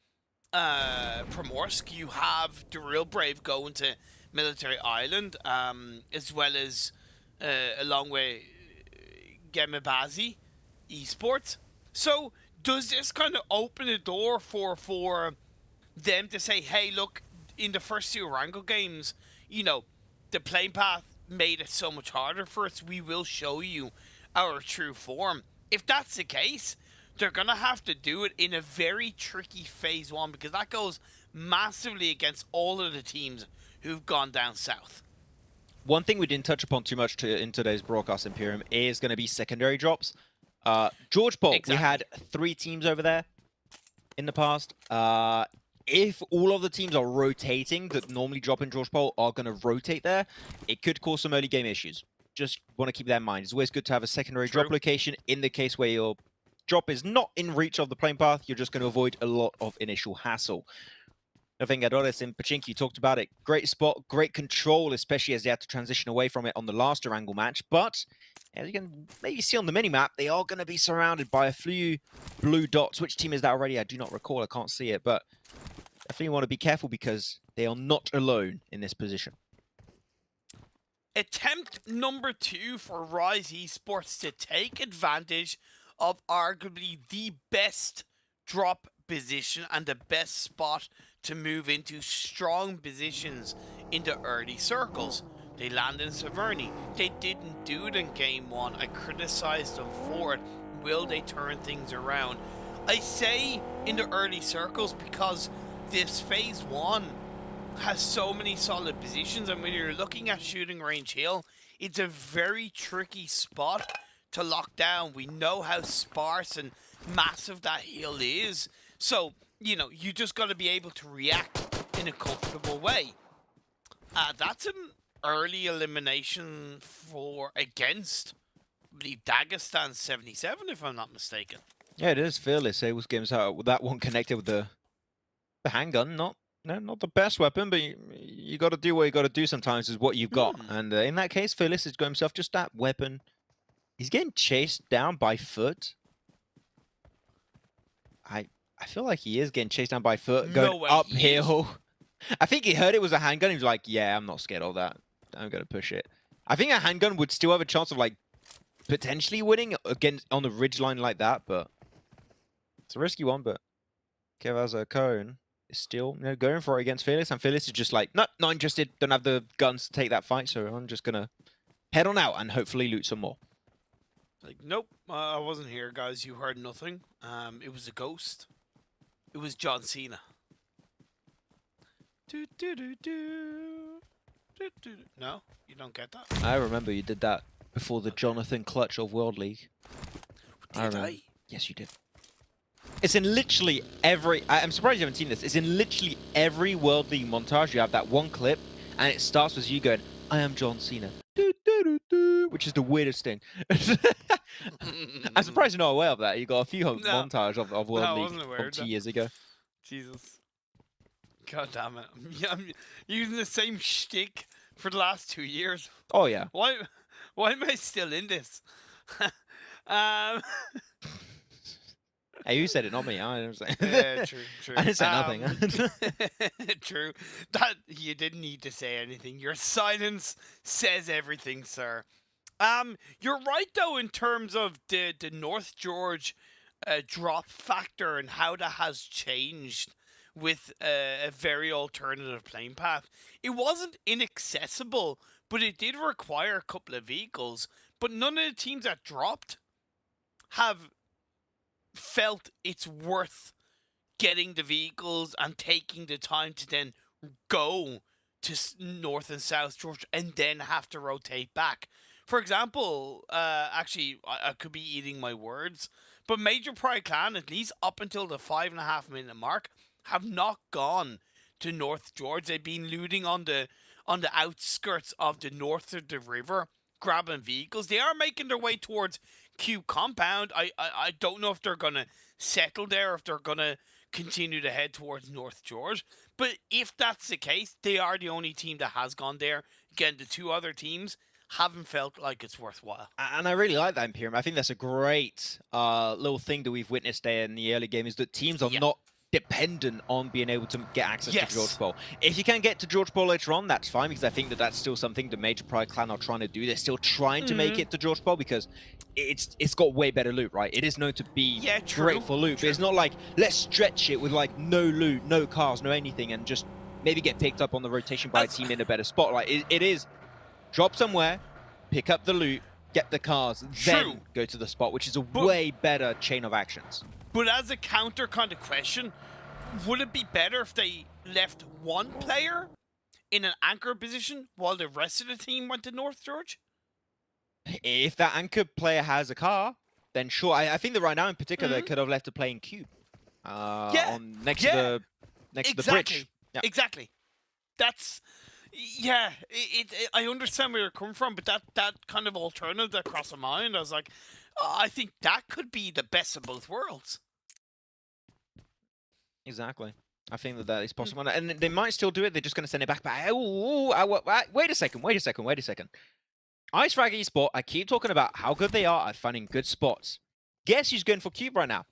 Primorsk, you have the Real Brave going to Military Island, as well as along with Gemabazi Esports. So does this kind of open the door for them to say, hey, look, in the first 2 Erangel games, the playing path made it so much harder for us, we will show you our true form? If that's the case, they're going to have to do it in a very tricky phase 1, because that goes massively against all of the teams who've gone down south. One thing we didn't touch upon too much in today's broadcast, Imperium, is going to be secondary drops. George Bolt, we had 3 teams over there in the past. If all of the teams are rotating that normally drop in George Bolt are going to rotate there, it could cause some early game issues. Just want to keep that in mind. It's always good to have a secondary drop location in the case where your drop is not in reach of the playing path. You're just going to avoid a lot of initial hassle. Vengadores in Pachinko, you talked about it. Great spot, great control, especially as they had to transition away from it on the last Erangel match. But as you can maybe see on the minimap, they are going to be surrounded by a few blue dots. Which team is that already? I do not recall. I can't see it. But definitely want to be careful because they are not alone in this position. Attempt number 2 for Rise Esports to take advantage of arguably the best drop position and the best spot to move into strong positions in the early circles. They land in Severny. They didn't do it in game 1. I criticized them for it. Will they turn things around? I say in the early circles because this phase 1 has so many solid positions, and when you're looking at Shooting Range Hill, it's a very tricky spot to lock down. We know how sparse and massive that hill is, so you just got to be able to react in a comfortable way. That's an early elimination against, I believe, Dagestan 77, if I'm not mistaken. Yeah, it is fearless. It was games out with that one connected with the handgun, not No, not the best weapon, but you got to do what you got to do sometimes is what you've got. And in that case, Fearless has got himself just that weapon. He's getting chased down by Foot. I feel like he is getting chased down by Foot, going uphill. I think he heard it was a handgun. He was like, yeah, I'm not scared of that. I'm going to push it. I think a handgun would still have a chance of, like, potentially winning against on the ridgeline like that, but it's a risky one, but Kev has a cone. Is still going for it against Fearless, and Fearless is just like, no, not interested, don't have the guns to take that fight, so I'm just gonna head on out and hopefully loot some more. Like, nope, I wasn't here, guys. You heard nothing. It was a ghost. It was John Cena. No, you don't get that. I remember you did that before the Jonathan Clutch of World League. Did I? Yes, you did. It's in literally every... I'm surprised you haven't seen this. It's in literally every World League montage. You have that one clip, and it starts with you going, I am John Cena. Which is the weirdest thing. I'm surprised you're not aware of that. You got a few montage of World League from 2 years ago. Jesus. God damn it. I'm using the same shtick for the last 2 years. Oh, yeah. Why am I still in this? Hey, you said it, not me. I didn't say. Yeah, true. I didn't say nothing. True. That you didn't need to say anything. Your silence says everything, sir. You're right though in terms of the North George drop factor and how that has changed with a very alternative playing path. It wasn't inaccessible, but it did require a couple of vehicles. But none of the teams that dropped have felt it's worth getting the vehicles and taking the time to then go to North and South Georgia and then have to rotate back. For example, actually, I could be eating my words, but Major Pride Clan, at least up until the 5.5 minute mark, have not gone to North Georgia. They've been looting on the outskirts of the north of the river, grabbing vehicles. They are making their way towards Cube Compound. I don't know if they're going to settle there, or if they're going to continue to head towards North George. But if that's the case, they are the only team that has gone there. Again, the two other teams haven't felt like it's worthwhile. And I really like that, Imperium. I think that's a great little thing that we've witnessed there in the early game, is that teams are not dependent on being able to get access to George Bowl. If you can get to George Bowl later on, that's fine, because I think that that's still something the Major Pride Clan are trying to do. They're still trying to make it to George Bowl, because it's got way better loot, right? It is known to be great for loot, but it's not like, let's stretch it with like no loot, no cars, no anything, and just maybe get picked up on the rotation by a team in a better spot. Like it is drop somewhere, pick up the loot, get the cars, then go to the spot, which is a way better chain of actions. But as a counter kind of question, would it be better if they left one player in an anchor position while the rest of the team went to North George? If that anchor player has a car, then sure. I think that right now in particular, they could have left a play in Cube. On next to the bridge. Yeah. Exactly. That's... Yeah, I understand where you're coming from, but that kind of alternative that crossed my mind, I was like, I think that could be the best of both worlds. Exactly. I think that is possible. And they might still do it. They're just going to send it back. But wait a second. Icefrag Esports, I keep talking about how good they are at finding good spots. Guess who's going for Cube right now?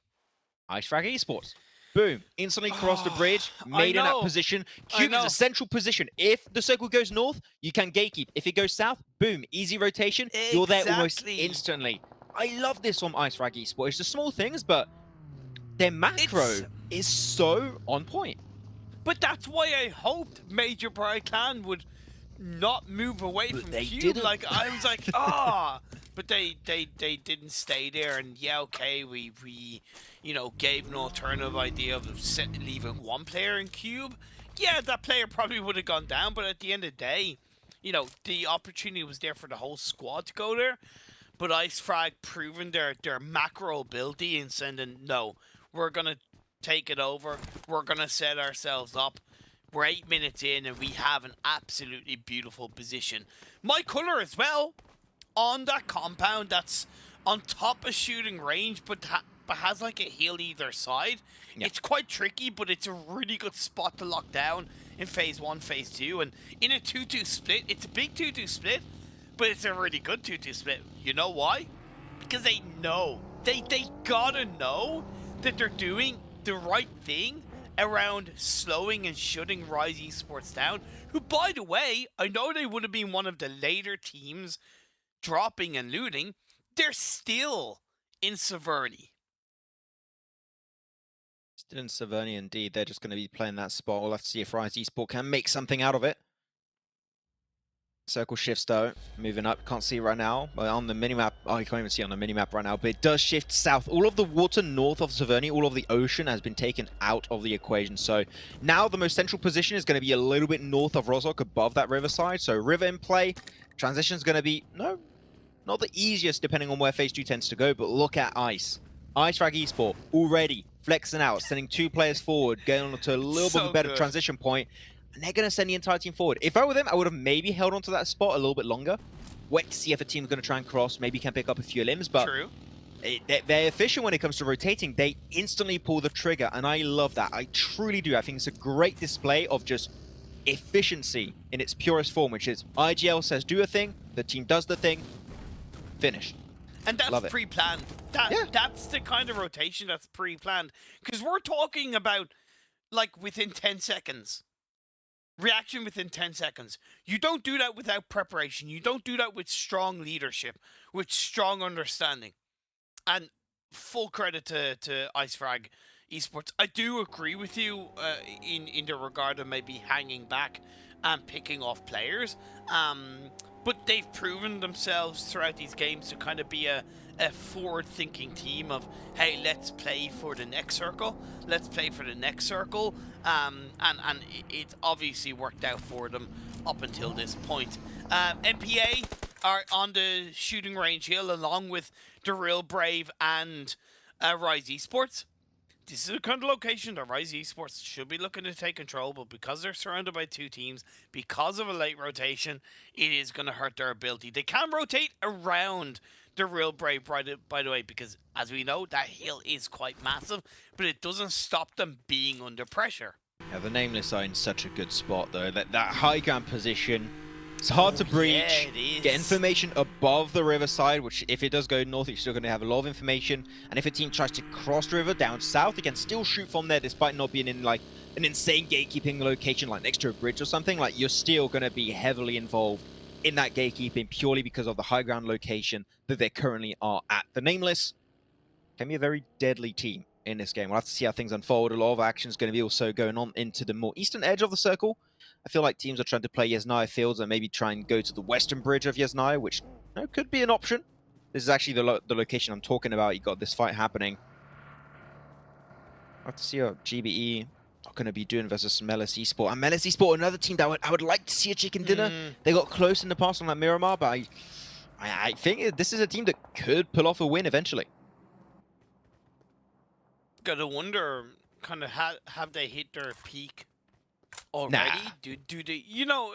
Icefrag Esports. Boom. Instantly cross the bridge. Made in that position. Cube is a central position. If the circle goes north, you can gatekeep. If it goes south, boom. Easy rotation. Exactly. You're there almost instantly. I love this from Icefrag Esports. It's the small things, but their macro is so on point. But that's why I hoped Major Pride Clan would not move away from Cube. Didn't. Like, I was like, but they didn't stay there. And yeah, okay, we gave an alternative idea of leaving one player in Cube. Yeah, that player probably would have gone down, but at the end of the day, the opportunity was there for the whole squad to go there. But Icefrag proving their macro ability and sending, no, we're going to take it over. We're going to set ourselves up. We're 8 minutes in and we have an absolutely beautiful position. My color as well on that compound that's on top of shooting range, but but has like a hill either side. Yeah. It's quite tricky, but it's a really good spot to lock down in phase 1, phase 2, and in a 2-2 split. It's a big 2-2 split, but it's a really good 2-2 split. You know why? Because they know. They gotta know that they're doing the right thing around slowing and shutting Rise Esports down, who, by the way, I know they would have been one of the later teams dropping and looting. They're still in Severny. Still in Severny, indeed. They're just going to be playing that spot. We'll have to see if Rise Esports can make something out of it. Circle shifts though, moving up. Can't see right now, but on the minimap, oh, you can't even see on the minimap right now, but it does shift south. All of the water north of Severny, all of the ocean has been taken out of the equation. So now the most central position is going to be a little bit north of Rozhok, above that riverside. So river in play. Transition is going to be, no, not the easiest depending on where phase 2 tends to go, but look at Ice. Frag Esport already flexing out, sending 2 players forward, getting onto a little bit of a better transition point. And they're going to send the entire team forward. If I were them, I would have maybe held onto that spot a little bit longer. Wait to see if a team's going to try and cross. Maybe can pick up a few limbs, but true. They're efficient when it comes to rotating. They instantly pull the trigger, and I love that. I truly do. I think it's a great display of just efficiency in its purest form, which is IGL says do a thing, the team does the thing, finished. And that's pre-planned. That's the kind of rotation that's pre-planned. Because we're talking about, like, within 10 seconds. Reaction within 10 seconds. You don't do that without preparation. You don't do that with strong leadership, with strong understanding. And full credit to IceFrag Esports. I do agree with you in the regard of maybe hanging back and picking off players. But they've proven themselves throughout these games to kind of be a forward-thinking team of, hey, let's play for the next circle. Let's play for the next circle. And it's obviously worked out for them up until this point. MPA are on the shooting range hill along with the Real Brave and Rise Esports. This is the kind of location that Rise Esports should be looking to take control, but because they're surrounded by 2 teams, because of a late rotation, it is going to hurt their ability. They can rotate around the Real Brave, by the way, because as we know, that hill is quite massive, but it doesn't stop them being under pressure. Yeah, the Nameless are in such a good spot, though. That high ground position, it's hard to breach. Yeah, get information above the riverside, which if it does go north, you're still going to have a lot of information. And if a team tries to cross the river down south, you can still shoot from there, despite not being in like an insane gatekeeping location, like next to a bridge or something. Like, you're still going to be heavily involved in that gatekeeping purely because of the high ground location that they currently are at. The Nameless can be a very deadly team in this game. We'll have to see how things unfold. A lot of action is going to be also going on into the more eastern edge of the circle. I feel like teams are trying to play Yasnaya Fields and maybe try and go to the western bridge of Yasnaya, which could be an option. This is actually the location I'm talking about. You got this fight happening. I'll have to see how GBE are going to be doing versus Melis Esport. And Melis Esport, another team that I would like to see a chicken dinner. They got close in the past on that Miramar, but I think this is a team that could pull off a win eventually. Gotta wonder, kind of, have they hit their peak already? Nah. Do they? You know,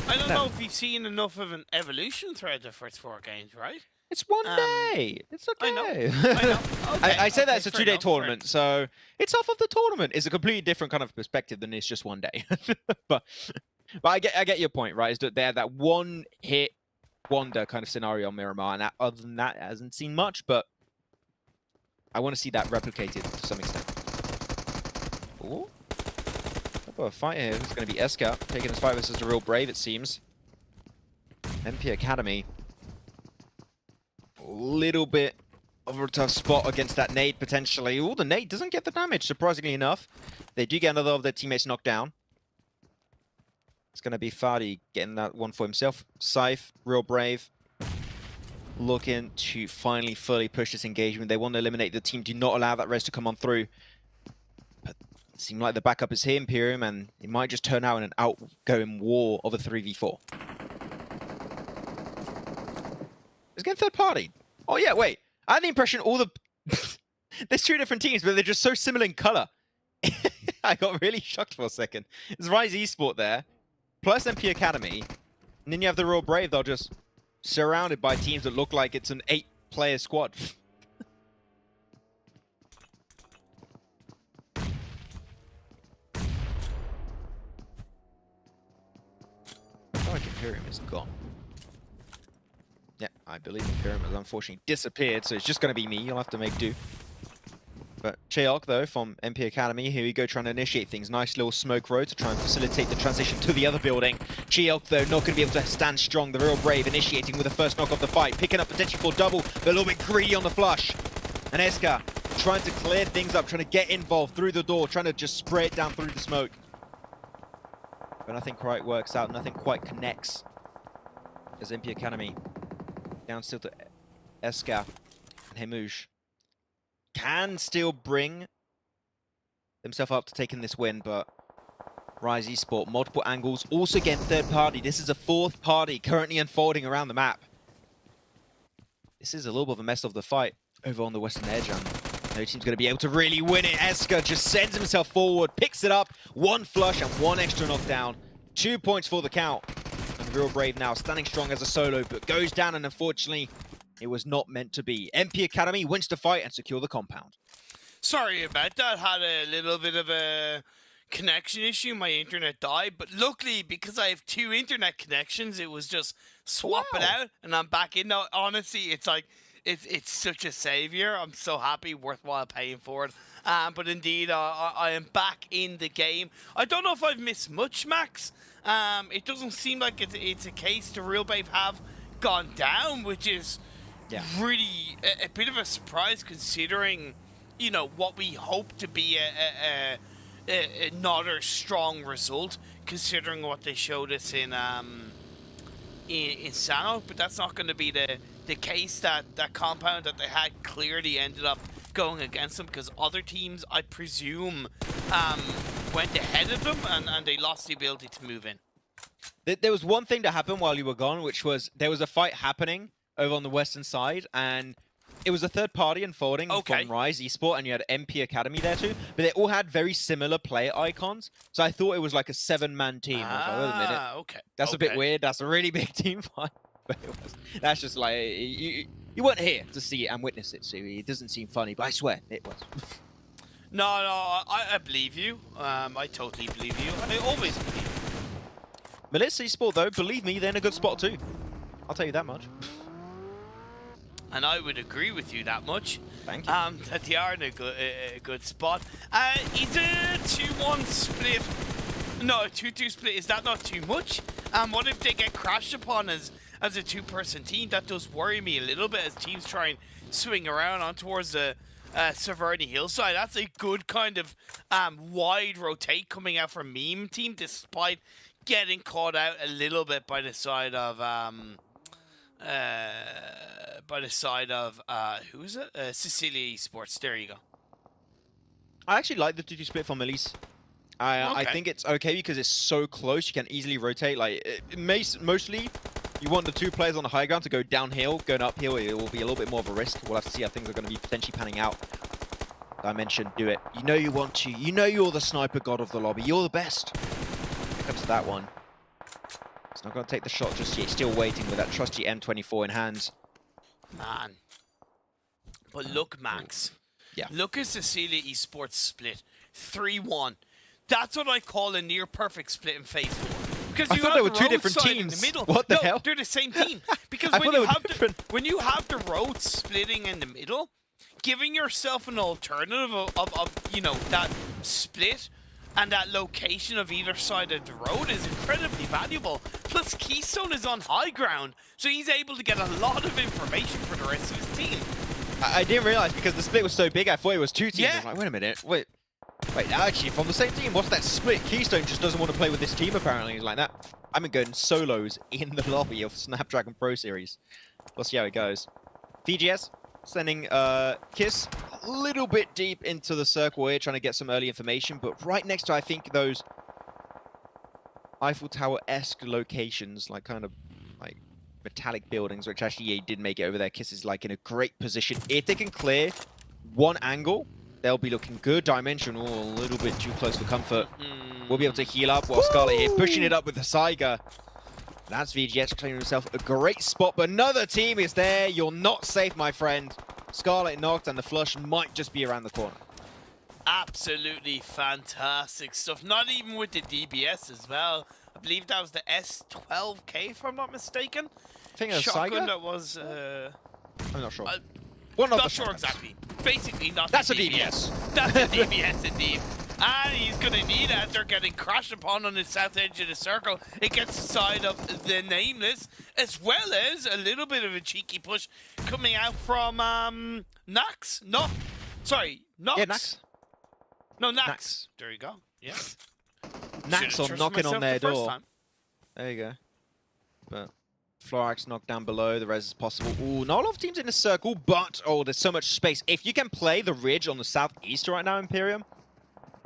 I don't know if you've seen enough of an evolution throughout the first 4 games, right? It's one day. It's okay. I know. Okay, I say that it's a fair 2-day enough, tournament, so it's off of the tournament. It's a completely different kind of perspective than it's just one day. but I get your point, right? Is that they're that one hit wonder kind of scenario on Miramar, and other than that, it hasn't seen much. But I want to see that replicated to some extent. Ooh. I've got a fight here. It's going to be Eska taking his fight versus the Real Brave, it seems. MP Academy. A little bit of a tough spot against that nade, potentially. Oh, the nade doesn't get the damage, surprisingly enough. They do get another of their teammates knocked down. It's going to be Fadi getting that one for himself. Scythe, Real Brave, looking to finally fully push this engagement. They want to eliminate the team. Do not allow that res to come on through. But it seems like the backup is here, Imperium, and it might just turn out in an outgoing war of a 3v4. It's getting third party. Oh yeah, wait. I had the impression all the... There's 2 different teams, but they're just so similar in color. I got really shocked for a second. It's Rise Esport there, plus MP Academy, and then you have the Real Brave. They're just surrounded by teams that look like it's an 8-player squad. like Imperium is gone. Yeah, I believe Imperium has unfortunately disappeared, so it's just going to be me. You'll have to make do. But Cheok, though, from MP Academy, here we go, trying to initiate things. Nice little smoke road to try and facilitate the transition to the other building. Cheok, though, not going to be able to stand strong. The real brave initiating with the first knock of the fight, picking up potential for double, but a little bit greedy on the flush. And Eska trying to clear things up, trying to get involved through the door, trying to just spray it down through the smoke. But nothing quite works out, nothing quite connects. As MP Academy down still to Eska and Hemush. Can still bring himself up to taking this win, but Rise Esports, multiple angles, also again third party. This is a fourth party currently unfolding around the map. This is a little bit of a mess of the fight over on the western edge, and no team's going to be able to really win it. Eska just sends himself forward, picks it up, one flush and one extra knockdown. 2 points for the count. And Real Brave now standing strong as a solo, but goes down, and unfortunately, it was not meant to be. MP Academy wins the fight and secure the compound. Sorry about that. Had a little bit of a connection issue. My internet died, but luckily, because I have 2 internet connections, it was just swap it out, and I'm back in now. Honestly, it's like it's such a savior. I'm so happy, worthwhile paying for it. But indeed, I am back in the game. I don't know if I've missed much, Max. It doesn't seem like it's a case the Real Brave have gone down, which is really a bit of a surprise, considering, you know, what we hope to be another strong result, considering what they showed us in Sanhok. But that's not going to be the case. That compound that they had clearly ended up going against them, because other teams, I presume, went ahead of them, and they lost the ability to move in. There was one thing that happened while you were gone, which was there was a fight happening over on the western side, and it was a third party unfolding from Rise Esports, and you had MP Academy there too, but they all had very similar player icons, so I thought it was like a 7-man team. Okay. That's a bit weird. That's a really big team fight. But that's just like, you weren't here to see it and witness it, so it doesn't seem funny, but I swear it was. No, I believe you. I totally believe you. I always believe you. Melissa Esports, though, believe me, they're in a good spot too. I'll tell you that much. And I would agree with you that much. Thank you. That they are in a good spot. Is a 2-1 split? No, a 2-2 split. Is that not too much? What if they get crashed upon as a 2-person team? That does worry me a little bit, as teams try and swing around on towards the Severny hillside. That's a good kind of wide rotate coming out from Meme team, despite getting caught out a little bit by the side of who is it? Sicilia Esports. There you go. I actually like the 2-2 split from Elise. I think it's okay because it's so close. You can easily rotate. Like mostly, you want the 2 players on the high ground to go downhill. Going uphill, it will be a little bit more of a risk. We'll have to see how things are going to be potentially panning out. Dimension, do it. You know you want to. You know you're the sniper god of the lobby. You're the best. When it comes to that one, it's not going to take the shot just yet. Still waiting with that trusty M24 in hand. Man. But look, Max. Yeah. Look at Cecilia Esports split. 3-1. That's what I call a near perfect split in phase 4. Because I you thought have they were the 2 road different side teams. In the middle. What the hell? They're the same team. Because when you have the road splitting in the middle, giving yourself an alternative of you know, that split and that location of either side of the road is incredibly valuable. Plus, Keystone is on high ground, so he's able to get a lot of information for the rest of his team. I didn't realize, because the split was so big, I thought it was 2 teams. Yeah. I was like, wait a minute, wait, actually, from the same team, what's that split? Keystone just doesn't want to play with this team, apparently. He's like, that. I've been going solos in the lobby of Snapdragon Pro Series. We'll see how it goes. VGS sending Kiss a little bit deep into the circle here, trying to get some early information, but right next to, I think, those Eiffel Tower-esque locations, like kind of like metallic buildings, which actually he did make it over there. Kiss is like in a great position. If they can clear one angle, they'll be looking good. Dimension, a little bit too close for comfort. We'll be able to heal up while Scarlet here pushing it up with the Saiga. That's VGX clearing himself a great spot, but another team is there. You're not safe, my friend. Scarlet knocked, and the flush might just be around the corner. Absolutely fantastic stuff. Not even with the DBS as well. I believe that was the S12K, if I'm not mistaken. I think it was Shotgun Saiga? that was... I'm not sure. not sure exactly. Basically, not That's the a DBS. That's a DBS indeed. And he's going to need it as they're getting crashed upon on the south edge of the circle. It gets the side of the Nameless, as well as a little bit of a cheeky push coming out from Nax. No, sorry, Nox. Yeah, Nax. No, Nax. Nax. There you go. Yeah. Nax Should've on trusted knocking myself on their the first door. time. There you go. But Florax knocked down below, the res is possible. Ooh, not a lot of teams in the circle, but there's so much space. If you can play the ridge on the southeast right now, Imperium,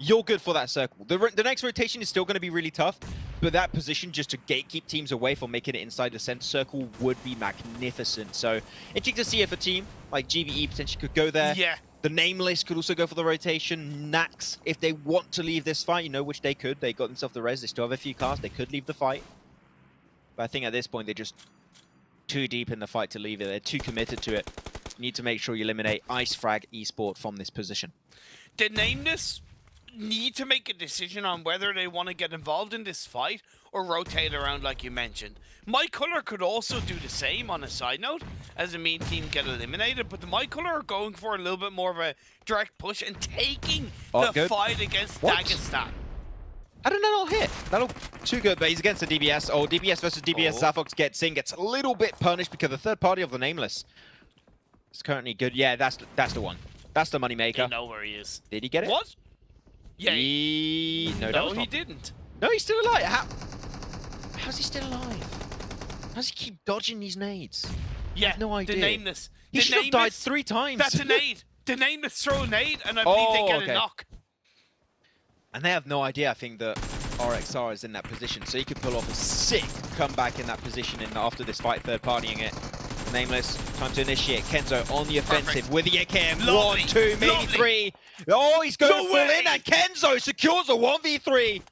you're good for that circle. The next rotation is still going to be really tough, but that position just to gatekeep teams away from making it inside the center circle would be magnificent. So interesting to see if a team like GBE potentially could go there. Yeah. The Nameless could also go for the rotation. Nax, if they want to leave this fight, which they could. They got themselves the res. They still have a few cars. They could leave the fight. But I think at this point, they're just too deep in the fight to leave it. They're too committed to it. You need to make sure you eliminate Ice Frag Esport from this position. The Nameless need to make a decision on whether they want to get involved in this fight or rotate around like you mentioned. My Color could also do the same on a side note as the main team get eliminated, but the My Color are going for a little bit more of a direct push and taking the fight against Dagestan. I don't know, not hit. That'll too good, but he's against the DBS. Oh, DBS versus DBS. Sanhok gets in, gets a little bit punished because the third party of the Nameless is currently good. Yeah, that's the one. That's the money maker. You know where he is. Did he get it? What? Yeah. No, he didn't. No, he's still alive. How's he still alive? How's he keep dodging these nades? Yeah, I have no idea. The Nameless. He should have died 3 times. That's a nade. The Nameless throw a nade, and I believe they get a knock. And they have no idea, I think, that RXR is in that position, so he could pull off a sick comeback in that position after this fight, third partying it. Nameless, time to initiate. Kenzo on the offensive with the AKM. Lovely. 1, 2, maybe 3. Oh, he's going full in, and Kenzo secures a 1v3.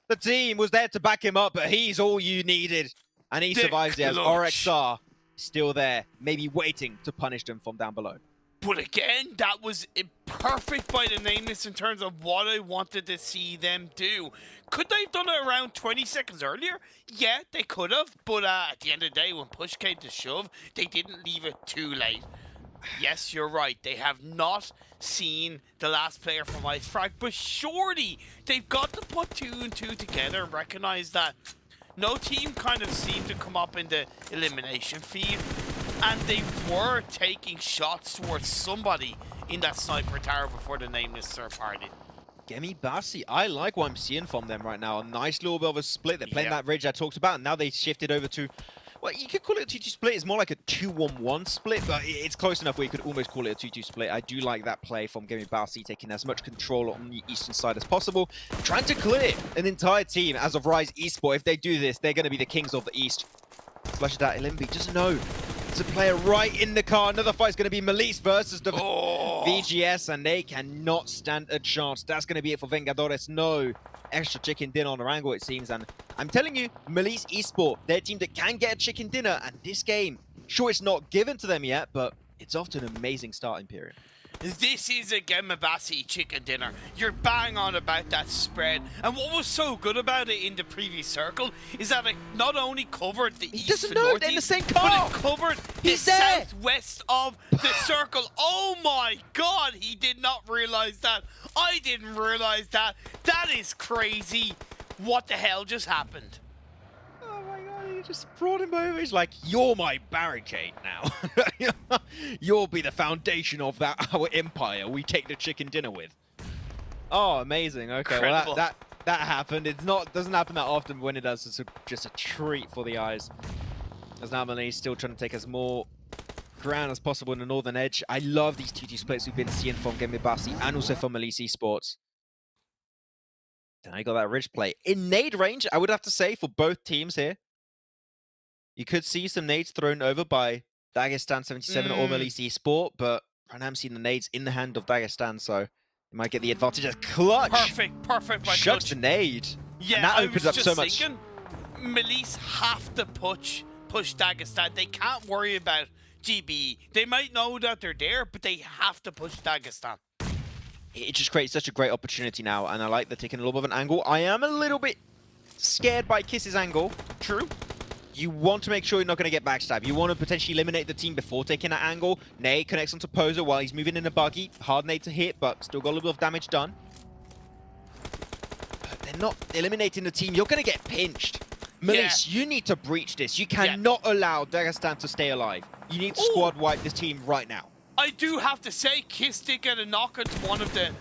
The team was there to back him up, but he's all you needed. And he survives it as RXR still there, maybe waiting to punish them from down below. But again, that was perfect by the Nameless in terms of what I wanted to see them do. Could they have done it around 20 seconds earlier? Yeah, they could have. But at the end of the day, when push came to shove, they didn't leave it too late. Yes, you're right. They have not seen the last player from Ice Frag, but surely they've got to put 2 and 2 together and recognize that no team kind of seemed to come up in the elimination feed, and they were taking shots towards somebody in that sniper tower before the Nameless third party. Gemi Bassi, I like what I'm seeing from them right now. A nice little bit of a split. They're playing that ridge I talked about, and now they shifted over to, well, you could call it a 2-2 split. It's more like a 2-1-1 split, but it's close enough where you could almost call it a 2-2 split. I do like that play from Gemi Bassi, taking as much control on the eastern side as possible, trying to clear an entire team as of Rise Esports. If they do this, they're going to be the kings of the East. Flushes out Elimbi, doesn't know. There's a player right in the car. Another fight's going to be Melise versus the VGS, and they cannot stand a chance. That's going to be it for Vengadores. No extra chicken dinner on Orango, it seems. And I'm telling you, Melise Esports, they're a team that can get a chicken dinner. And this game, sure, it's not given to them yet, but it's off to an amazing start, Imperium. This is a Gemabasi chicken dinner. You're bang on about that spread. And what was so good about it in the previous circle is that it not only covered the east and northeast, in the same car. but it covered the southwest of the circle. Oh my god, he did not realize that. I didn't realize that. That is crazy. What the hell just happened? Oh my god, you just brought him over. He's like, you're my barricade now. You'll be the foundation of our empire we take the chicken dinner with. Oh, amazing. Okay, incredible. Well, that happened. It doesn't happen that often, but when it does, it's just a treat for the eyes. As now Malay's still trying to take as more ground as possible in the northern edge. I love these 2-2 splits we've been seeing from Gemibasi and also from Melise Esports. Then I got that ridge play. In nade range, I would have to say, for both teams here, you could see some nades thrown over by Dagestan 77 or Melise Esports, but right now I'm seeing the nades in the hand of Dagestan, so they might get the advantage. A clutch! Perfect by Shuts the nade. Yeah, and that opens up so much. Melise have to push Dagestan. They can't worry about GBE. They might know that they're there, but they have to push Dagestan. It just creates such a great opportunity now, and I like the taking a little bit of an angle. I am a little bit scared by Kiss's angle. True. You want to make sure you're not going to get backstabbed. You want to potentially eliminate the team before taking that angle. Nade connects onto Poser while he's moving in a buggy. Hard nade to hit, but still got a little bit of damage done. But they're not eliminating the team. You're going to get pinched. Melis, you need to breach this. You cannot allow Dagestan to stay alive. You need to squad wipe this team right now. I do have to say, Kiss did get a knock onto one of the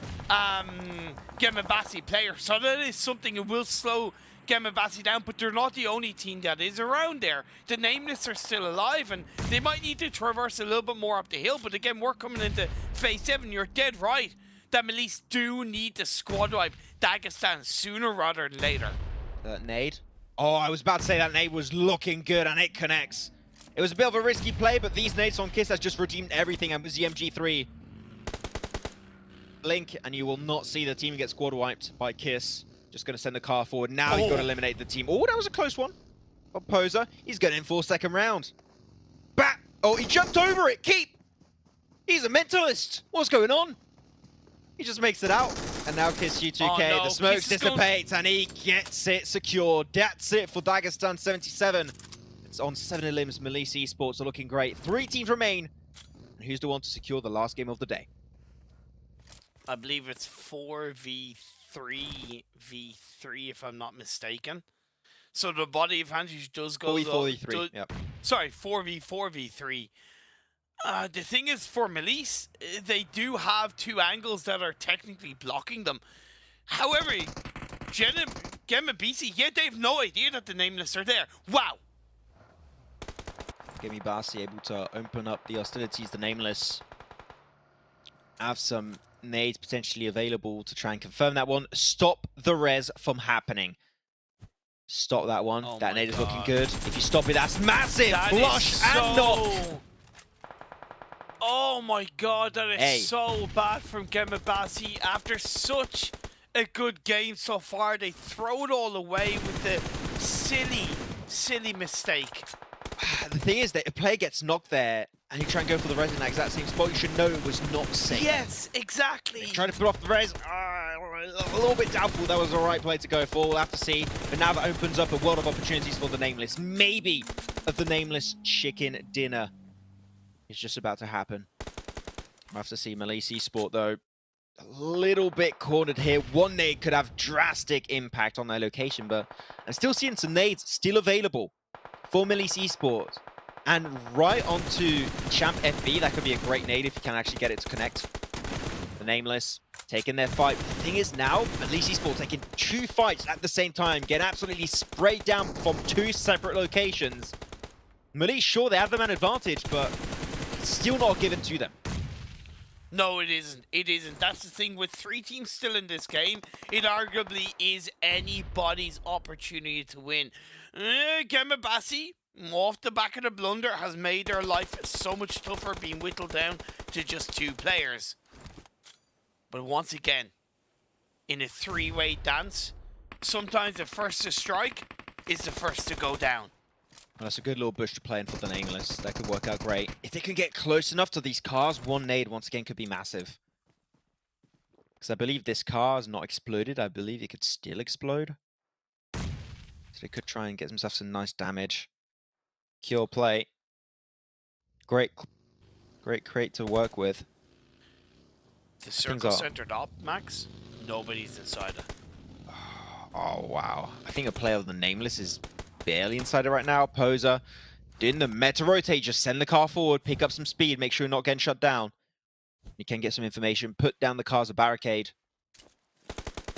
Gemabasi players. So that is something that will slow Gemabasi down, but they're not the only team that is around there. The Nameless are still alive, and they might need to traverse a little bit more up the hill. But again, we're coming into phase 7. You're dead right that Melis do need to squad wipe Dagestan sooner rather than later. Nade. Oh, I was about to say that nade was looking good, and it connects. It was a bit of a risky play, but these nades on Kiss has just redeemed everything, and was the MG3. Blink, and you will not see the team get squad wiped by Kiss. Just going to send the car forward. Now he's got to eliminate the team. Oh, that was a close one. But Poser, he's getting in for second round. Bat! Oh, he jumped over it. Keep! He's a mentalist. What's going on? He just makes it out. And now Kiss U2K. No. The smoke Kiss dissipates, and he gets it secured. That's it for Dagestan 77. It's on 7 limbs. Melis Esports are looking great. 3 teams remain. And who's the one to secure the last game of the day? I believe it's 4v3 if I'm not mistaken. So the body advantage does go 4v3. Yep. Sorry, 4v3. The thing is, for Melis, they do have 2 angles that are technically blocking them. However, Gemabisi, they have no idea that the Nameless are there. Wow. Gemabisi able to open up the hostilities. The Nameless have some nades potentially available to try and confirm that one. Stop the res from happening. Stop that one. That nade is looking good. If you stop it, that's massive. Flush and knock. Oh my god, that is so bad from Gemabasi. After such a good game so far, they throw it all away with the silly mistake. The thing is that if a player gets knocked there and you try and go for the res in that exact same spot, you should know it was not safe. Yes, exactly. Trying to put off the res. A little bit doubtful that was the right play to go for. We'll have to see. But now that opens up a world of opportunities for the Nameless. Maybe of the Nameless chicken dinner is just about to happen. We'll have to see. Melis Esports, though, a little bit cornered here. One nade could have drastic impact on their location, but I'm still seeing some nades still available for Melis Esports. And right onto Champ FB, that could be a great nade if you can actually get it to connect. The Nameless taking their fight. The thing is now, Melis Esports taking 2 fights at the same time, getting absolutely sprayed down from 2 separate locations. Melis, sure, they have the man advantage, but still not given to them. No, it isn't. It isn't. That's the thing. With 3 teams still in this game, it arguably is anybody's opportunity to win. Gemabasi, off the back of the blunder, has made their life so much tougher, being whittled down to just 2 players. But once again, in a 3-way dance, sometimes the first to strike is the first to go down. Well, that's a good little bush to play in for the Nameless. That could work out great. If they can get close enough to these cars, one nade once again could be massive. Because I believe this car is not exploded. I believe it could still explode. So they could try and get themselves some nice damage. Cure play. Great crate to work with. The circle centered up, Max. Nobody's inside it. Oh, wow. I think a player of the Nameless is barely inside it right now. Poser doing the meta rotate, just send the car forward, pick up some speed, make sure you're not getting shut down. You can get some information, put down the car as a barricade.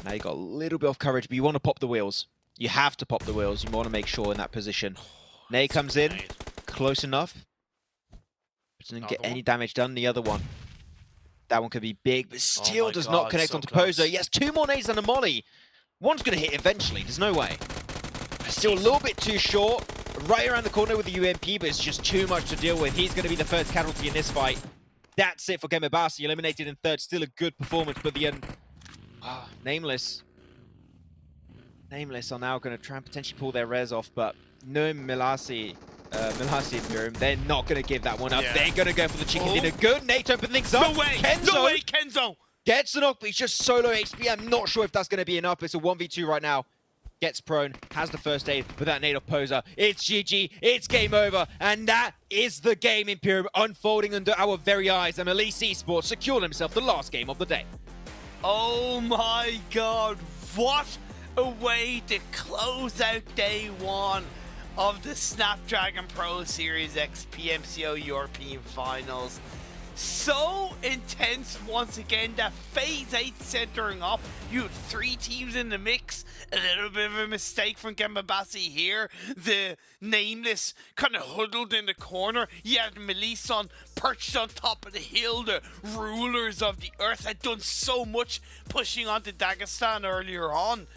Now you got a little bit of courage, but you want to pop the wheels. You have to pop the wheels. You want to make sure in that position. Nade comes in, close enough. But doesn't get any damage done. The other one. That one could be big, but still does not connect onto Poser. He has 2 more nades than a molly. One's going to hit eventually. There's no way. Still a little bit too short. Right around the corner with the UMP, but it's just too much to deal with. He's going to be the first casualty in this fight. That's it for Gemabasi. Eliminated in 3rd. Still a good performance, but the end. Nameless. Nameless are now going to try and potentially pull their res off, but no Melasi and Miram, they're not going to give that one up. They're going to go for the chicken dinner. Good nade to open things up. No way! Kenzo No way, Kenzo! gets the knock, but he's just solo HP. I'm not sure if that's going to be enough. It's a 1v2 right now. gets prone, has the first aid with that nade of Poser. It's GG, it's game over, and that is the game Imperium unfolding under our very eyes, and Elise Esports secured himself the last game of the day. Oh my god, what a way to close out day one of the Snapdragon Pro Series X PMCO European Finals. So intense once again, that phase 8 centering up. You had 3 teams in the mix. A little bit of a mistake from Gambabasi here. The Nameless kind of huddled in the corner. You had Melisson perched on top of the hill. The rulers of the earth had done so much pushing onto Dagestan earlier on.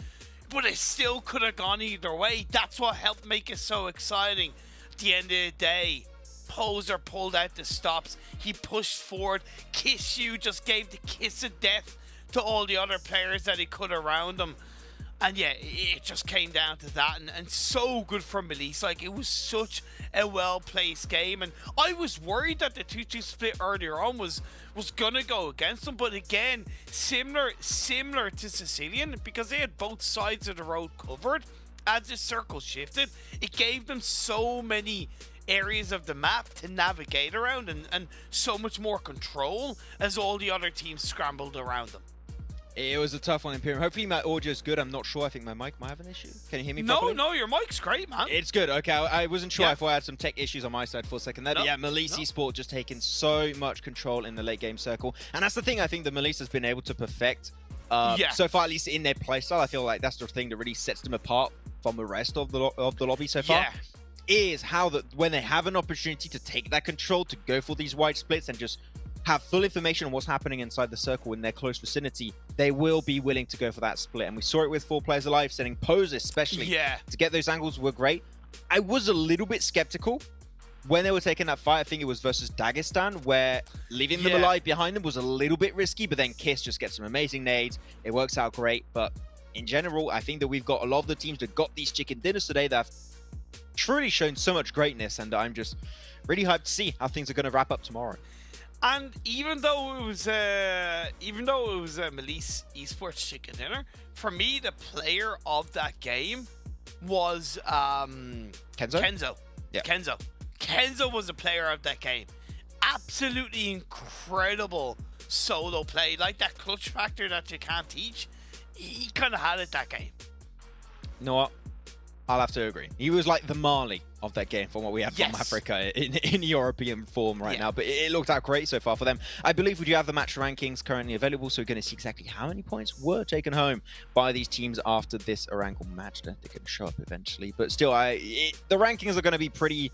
But it still could have gone either way. That's what helped make it so exciting. At the end of the day, Poser pulled out the stops. He pushed forward. Kishu just gave the kiss of death to all the other players that he could around him. And yeah, it just came down to that. And so good for Melise. Like, it was such a well-placed game. And I was worried that the 2-2 split earlier on was going to go against them. But again, similar to Sicilian, because they had both sides of the road covered. As the circle shifted, it gave them so many areas of the map to navigate around and so much more control as all the other teams scrambled around them. It was a tough one, Imperium. Hopefully my audio is good. I'm not sure. I think my mic might have an issue. Can you hear me properly? No, your mic's great, man. It's good. Okay, I wasn't sure. I thought I had some tech issues on my side for a second there. But yeah, Melise Esports just taking so much control in the late game circle. And that's the thing I think that Melise has been able to perfect so far, at least in their playstyle. I feel like that's the thing that really sets them apart from the rest of the lobby so far. Yeah. Is how that when they have an opportunity to take that control, to go for these wide splits and just have full information on what's happening inside the circle in their close vicinity, they will be willing to go for that split. And we saw it with 4 players alive, setting pose especially to get those angles were great. I was a little bit skeptical when they were taking that fight. I think it was versus Dagestan, where leaving them alive behind them was a little bit risky, but then Kiss just gets some amazing nades. It works out great. But in general, I think that we've got a lot of the teams that got these chicken dinners today that have truly shown so much greatness, and I'm just really hyped to see how things are going to wrap up tomorrow. And even though it was a Melise Esports chicken dinner, for me the player of that game was Kenzo. Yeah. Kenzo was the player of that game. Absolutely incredible solo play, like that clutch factor that you can't teach. He kind of had it that game. You know what? I'll have to agree. He was like the Marley of that game from what we have from Africa in European form right now. But it looked out great so far for them. I believe we do have the match rankings currently available, so we're going to see exactly how many points were taken home by these teams after this Orankle match. I don't think it'll show up eventually. But still, the rankings are going to be pretty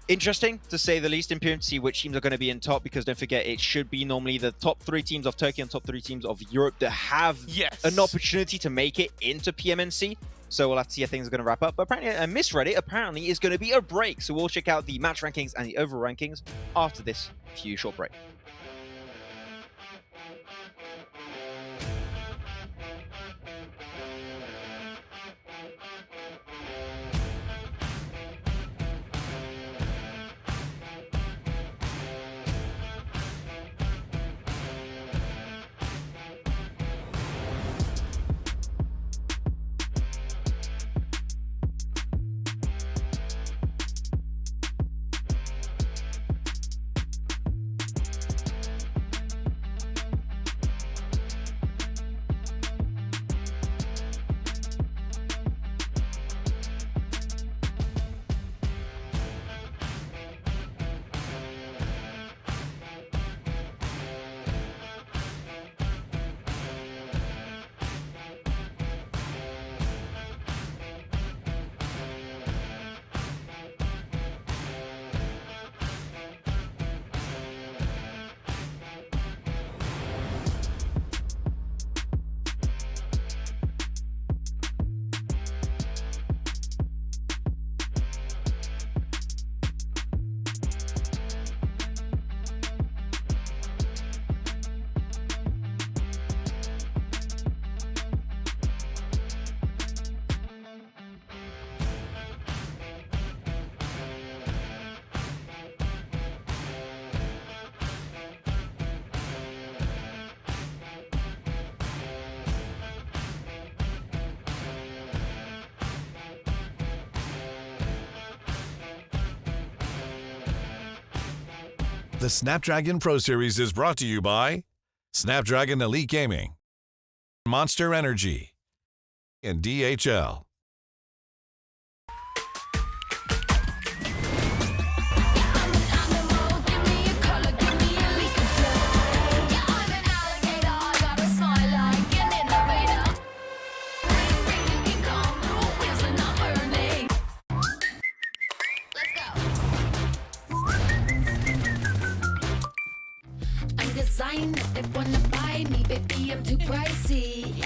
interesting, to say the least, Imperium, to see which teams are going to be in top, because don't forget, it should be normally the top 3 teams of Turkey and top 3 teams of Europe that have an opportunity to make it into PMNC. So we'll have to see how things are going to wrap up. But apparently, I misread it. Apparently, is going to be a break. So we'll check out the match rankings and the overall rankings after this few short break. The Snapdragon Pro Series is brought to you by Snapdragon Elite Gaming, Monster Energy, and DHL. They wanna buy me, baby, I'm too pricey.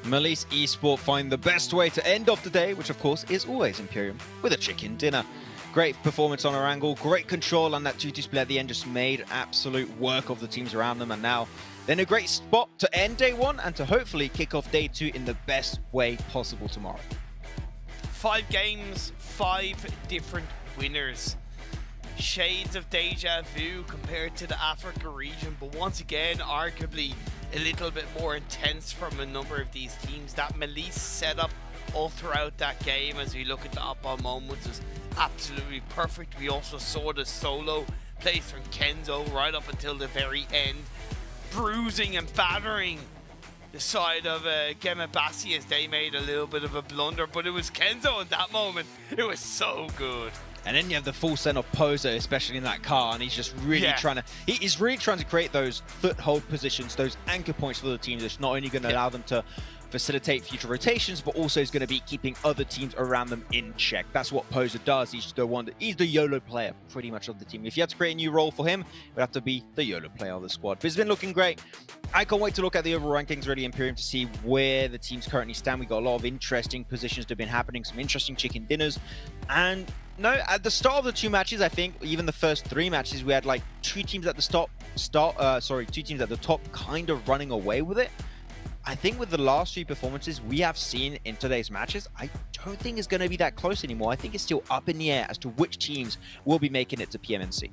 Malice Esport find the best way to end off the day, which of course is always Imperium, with a chicken dinner. Great performance on our angle, great control on that 2-2 split at the end, just made absolute work of the teams around them, and now they're in a great spot to end day one and to hopefully kick off day two in the best way possible tomorrow. 5 games, 5 different winners. Shades of deja vu compared to the Africa region, but once again, arguably a little bit more intense from a number of these teams. That Malice setup all throughout that game, as we look at the up-on moments, is absolutely perfect. We also saw the solo plays from Kenzo right up until the very end, bruising and battering the side of Gemabasi as they made a little bit of a blunder, but it was Kenzo in that moment. It was so good. And then you have the full send of Poser, especially in that car, and he's just really he's really trying to create those foothold positions, those anchor points for the team that's not only going to allow them to facilitate future rotations, but also is going to be keeping other teams around them in check. That's what Poser does. He's the YOLO player pretty much of the team. If you had to create a new role for him, it would have to be the YOLO player of the squad. But it's been looking great. I can't wait to look at the overall rankings really, Imperium, to see where the teams currently stand. We got a lot of interesting positions that have been happening, some interesting chicken dinners. And no, at the start of the 2 matches, I think even the first 3 matches, we had like 2 teams at the two teams at the top kind of running away with it. I think with the last 3 performances we have seen in today's matches, I don't think it's going to be that close anymore. I think it's still up in the air as to which teams will be making it to PMNC.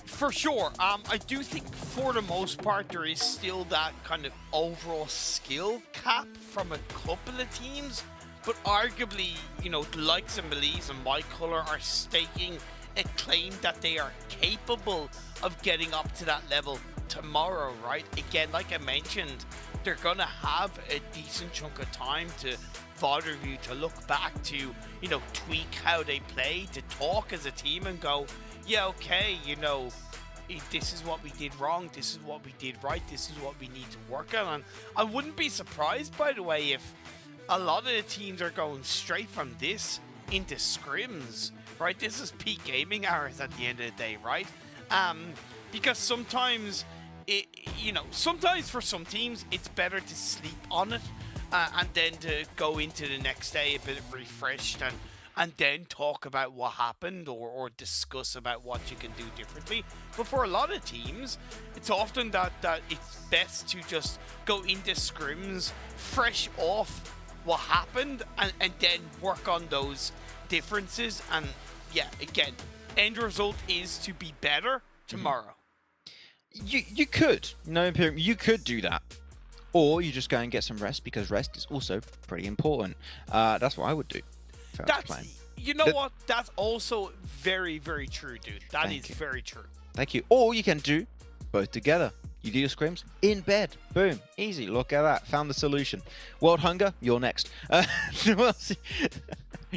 For sure. I do think for the most part there is still that kind of overall skill cap from a couple of teams, but arguably, you know, the likes of Melise and MyColor are staking a claim that they are capable of getting up to that level tomorrow, right? Again, like I mentioned, they're gonna have a decent chunk of time to further review, to look back, to, you know, tweak how they play, to talk as a team and go, yeah, okay, you know, this is what we did wrong, this is what we did right, this is what we need to work on. And I wouldn't be surprised, by the way, if a lot of the teams are going straight from this into scrims, right? This is peak gaming hours at the end of the day, right? Because sometimes sometimes for some teams it's better to sleep on it and then to go into the next day a bit refreshed and then talk about what happened or discuss about what you can do differently. But for a lot of teams, it's often that it's best to just go into scrims fresh off what happened and then work on those differences. And yeah, again, end result is to be better tomorrow. You could, no, Imperium, you could do that. Or you just go and get some rest, because rest is also pretty important. That's what I would do. You know what? That's also very, very true, dude. That is very true. Thank you. Or you can do both together. You do your scrims in bed. Boom. Easy. Look at that. Found the solution. World Hunger, you're next. You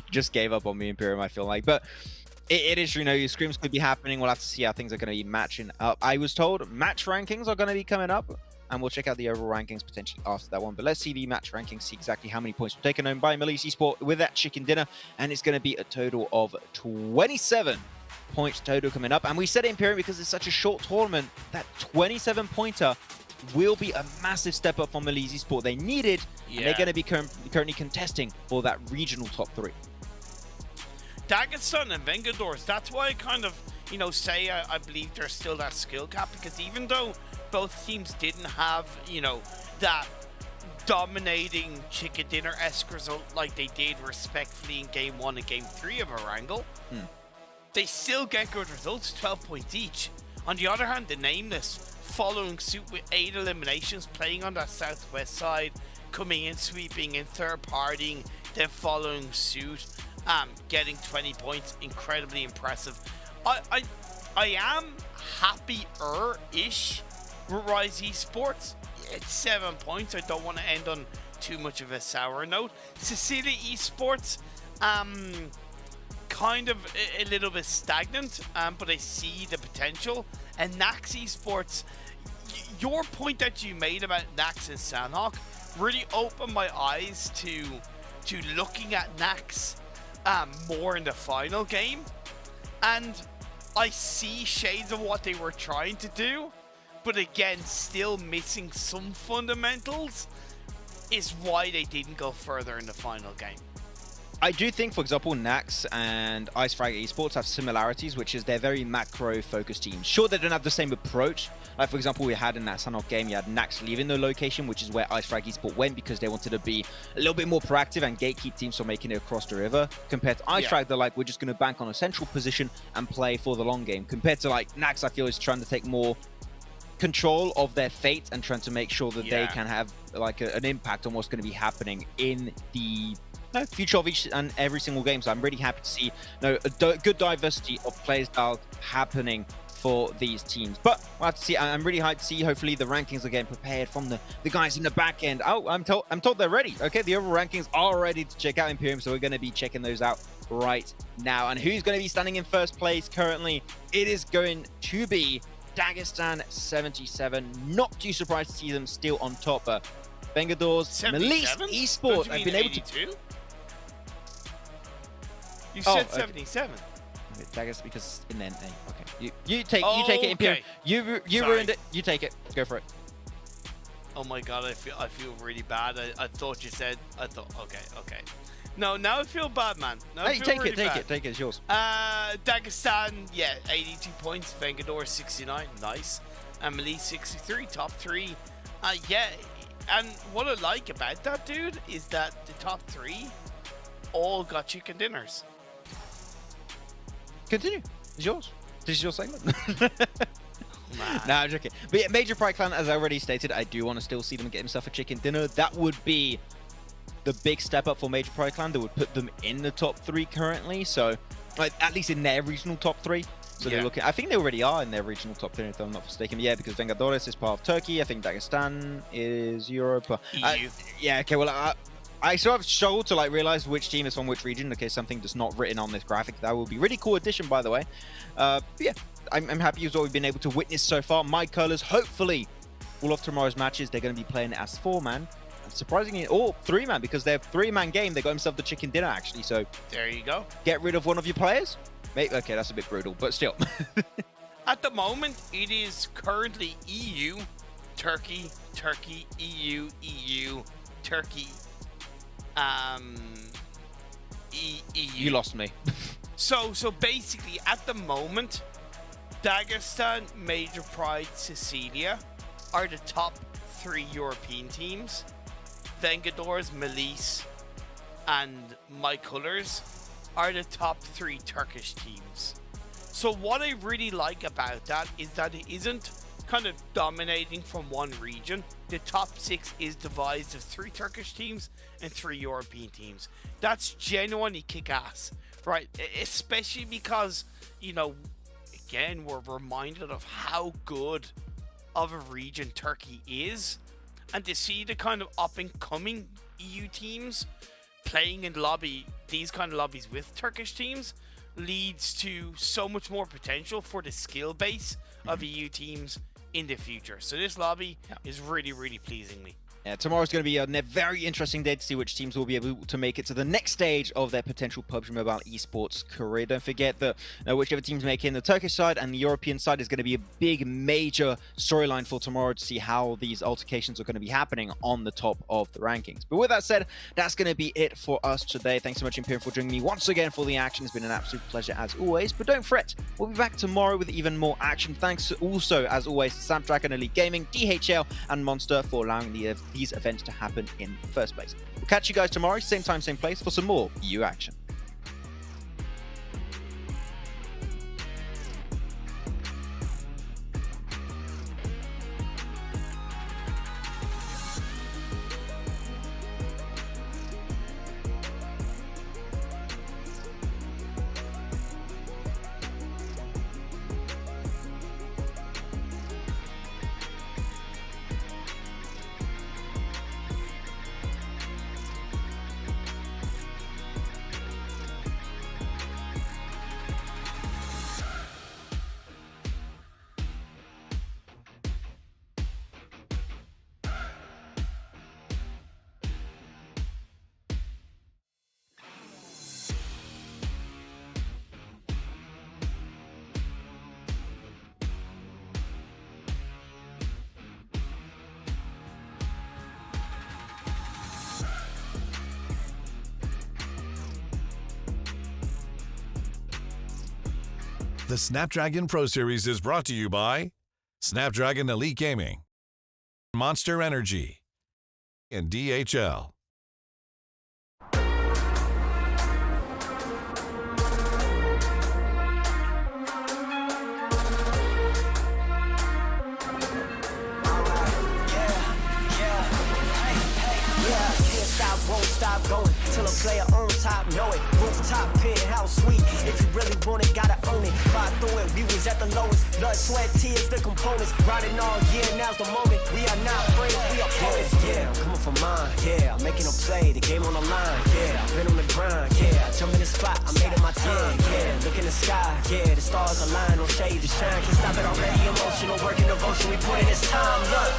just gave up on me, Imperium, I feel like. But it is, you know, your scrims could be happening. We'll have to see how things are going to be matching up. I was told match rankings are going to be coming up, and we'll check out the overall rankings potentially after that one. But let's see the match rankings, see exactly how many points were taken home by Melise Esports with that chicken dinner. And it's going to be a total of 27 points total coming up. And we said it, Imperium, because it's such a short tournament, that 27-pointer will be a massive step up from Melise Esports. They need it, and they're going to be currently contesting for that regional top 3. Dagestan and Vengadors, that's why I kind of, you know, say I believe there's still that skill gap, because even though both teams didn't have, you know, that dominating chicken dinner-esque result like they did respectfully in Game 1 and Game 3 of Erangel, they still get good results, 12 points each. On the other hand, the Nameless, following suit with 8 eliminations, playing on that southwest side, coming in, sweeping in, third-partying, then following suit, getting 20 points, incredibly impressive. I am happier-ish with Rise Esports. It's 7 points. I don't want to end on too much of a sour note. Cecilia Esports, kind of a little bit stagnant, but I see the potential. And Nax Esports, your point that you made about Nax and Sanhok really opened my eyes to looking at Nax more in the final game, and I see shades of what they were trying to do, but again, still missing some fundamentals is why they didn't go further in the final game. I do think, for example, Nax and IceFrag Esports have similarities, which is they're very macro-focused teams. Sure, they don't have the same approach. Like, for example, we had in that Sanhok game, you had Nax leaving the location, which is where IceFrag Esports went, because they wanted to be a little bit more proactive and gatekeep teams from making it across the river. Compared to IceFrag, they're like, we're just going to bank on a central position and play for the long game. Compared to, like, Nax, I feel, is trying to take more control of their fate and trying to make sure that they can have, like, an impact on what's going to be happening in the future of each and every single game. So I'm really happy to see a good diversity of player style happening for these teams. But we'll have to see. I'm really hyped to see. Hopefully the rankings are getting prepared from the guys in the back end. Oh, I'm told they're ready. Okay, the overall rankings are ready to check out, Imperium, so we're going to be checking those out right now. And who's going to be standing in first place currently? It is going to be Dagestan 77. Not too surprised to see them still on top, but Vengador's 77? Melise Don't Esports. you I've mean been able 82? to. You Oh, said okay. 77. I guess because in then. Okay. You take it, Imperial. Okay. You Sorry. ruined it. You take it. Go for it. Oh my god, I feel really bad. I thought you said. Okay. No, now I feel bad, man. Now I Hey, feel take really it. Take bad. it. Take it. It's yours. Dagestan, yeah, 82 points. Vengador 69, nice. And Melise 63, top 3. Yeah, and what I like about that, dude, is that the top 3 all got chicken dinners. Continue. It's yours. This is your segment. Man. No, I'm joking. But yeah, Major Pride Clan, as I already stated, I do want to still see them get himself a chicken dinner. That would be the big step up for Major Pride Clan. That would put them in the top 3 currently. So, like, at least in their regional top 3. So they're looking. I think they already are in their regional top 3, if I'm not mistaken. Yeah, because Vengadores is part of Turkey. I think Dagestan is Europe. EU. Yeah. Okay. Well, I sort of struggled to like realize which team is from which region. Okay, something that's not written on this graphic. That would be really cool addition, by the way. Yeah, I'm happy with what we've been able to witness so far. My colors, hopefully, all of tomorrow's matches, they're going to be playing as 4-man. Surprisingly, or 3-man, because they're 3-man game. They got himself the chicken dinner, actually. So There you go. get rid of one of your players. Maybe, okay, that's a bit brutal, but still. At the moment, it is currently EU, Turkey, EU, Turkey, EU. You lost me. So basically, at the moment, Dagestan, Major Pride, Sicilia are the top 3 European teams. Vengadors, Melise, and My Colors are the top 3 Turkish teams. So what I really like about that is that it isn't kind of dominating from one region. The top 6 is devised of 3 Turkish teams and 3 European teams. That's genuinely kick-ass, right? Especially because, you know, again, we're reminded of how good of a region Turkey is. And to see the kind of up-and-coming EU teams playing in these kind of lobbies with Turkish teams leads to so much more potential for the skill base of EU teams in the future. So this lobby is really, really pleasing me. Yeah, tomorrow's going to be a very interesting day to see which teams will be able to make it to the next stage of their potential PUBG Mobile esports career. Don't forget that whichever teams make it in the Turkish side and the European side is going to be a big, major storyline for tomorrow to see how these altercations are going to be happening on the top of the rankings. But with that said, that's going to be it for us today. Thanks so much, Imperial, for joining me once again for the action. It's been an absolute pleasure as always. But don't fret, we'll be back tomorrow with even more action. Thanks also, as always, to Snapdragon Elite Gaming, DHL, and Monster for allowing these events to happen in the first place. We'll catch you guys tomorrow, same time, same place, for some more EU action. The Snapdragon Pro Series is brought to you by Snapdragon Elite Gaming, Monster Energy, and DHL. Won't stop going till a player on top know it. Rooftop penthouse suite. If you really want it, gotta own it. Fight through it, we was at the lowest. Blood, sweat, tears, the components. Riding all year, now's the moment. We are not friends, we are opponents. Yeah, I'm coming for mine. Yeah, I'm making a play, the game on the line. Yeah, I've been on the grind. Yeah, I jump in the spot, I made it my time. Yeah, look in the sky. Yeah, the stars align, no shade to shine. Can't stop it already. Emotional work and devotion, we put in this time. Look.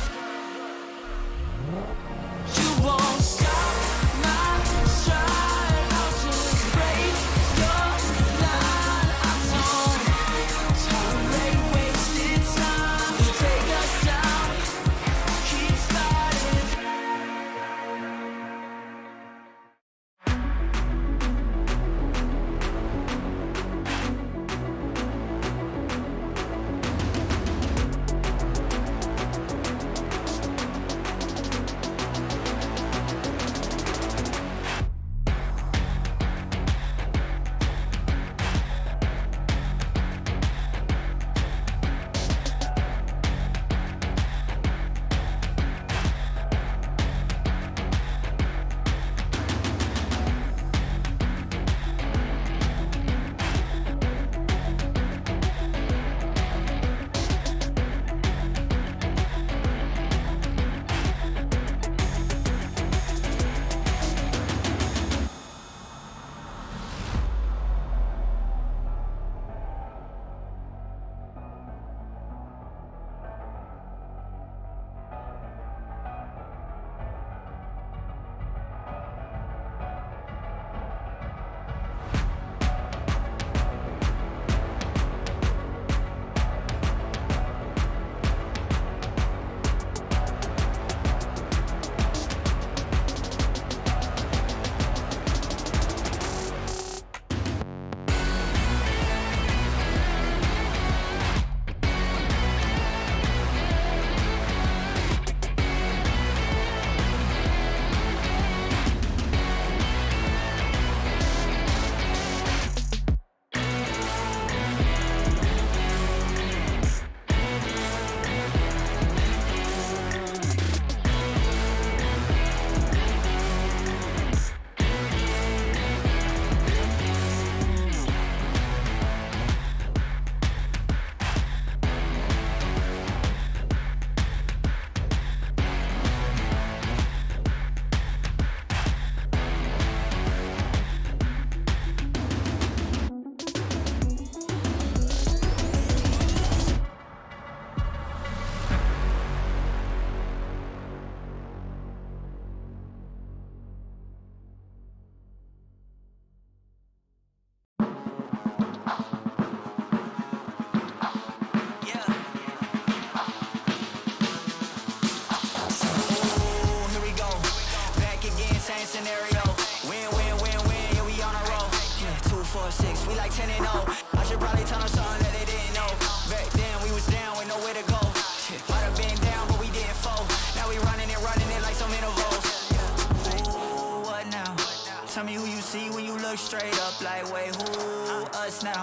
Tell me who you see when you look straight up like, wait, who? Us now.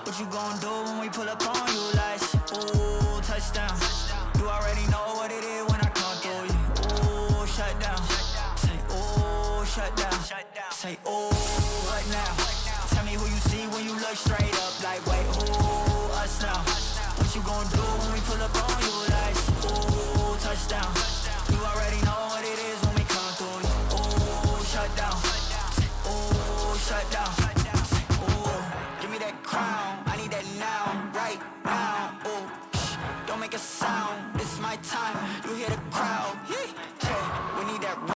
What you gon' do when we pull up on you like, ooh, touchdown. You already know what it is when I come through you. Ooh, shut down. Say, ooh, shut down. Say, ooh, what now? Tell me who you see when you look straight up like, wait, who? Us now. What you gon' do when we pull up on you like, ooh, touchdown. You already know what it is when we come through you. Ooh, shut down. Ooh, shut down. Ooh, give me that crown. I need that now, right now. Ooh, shh, don't make a sound. This is my time.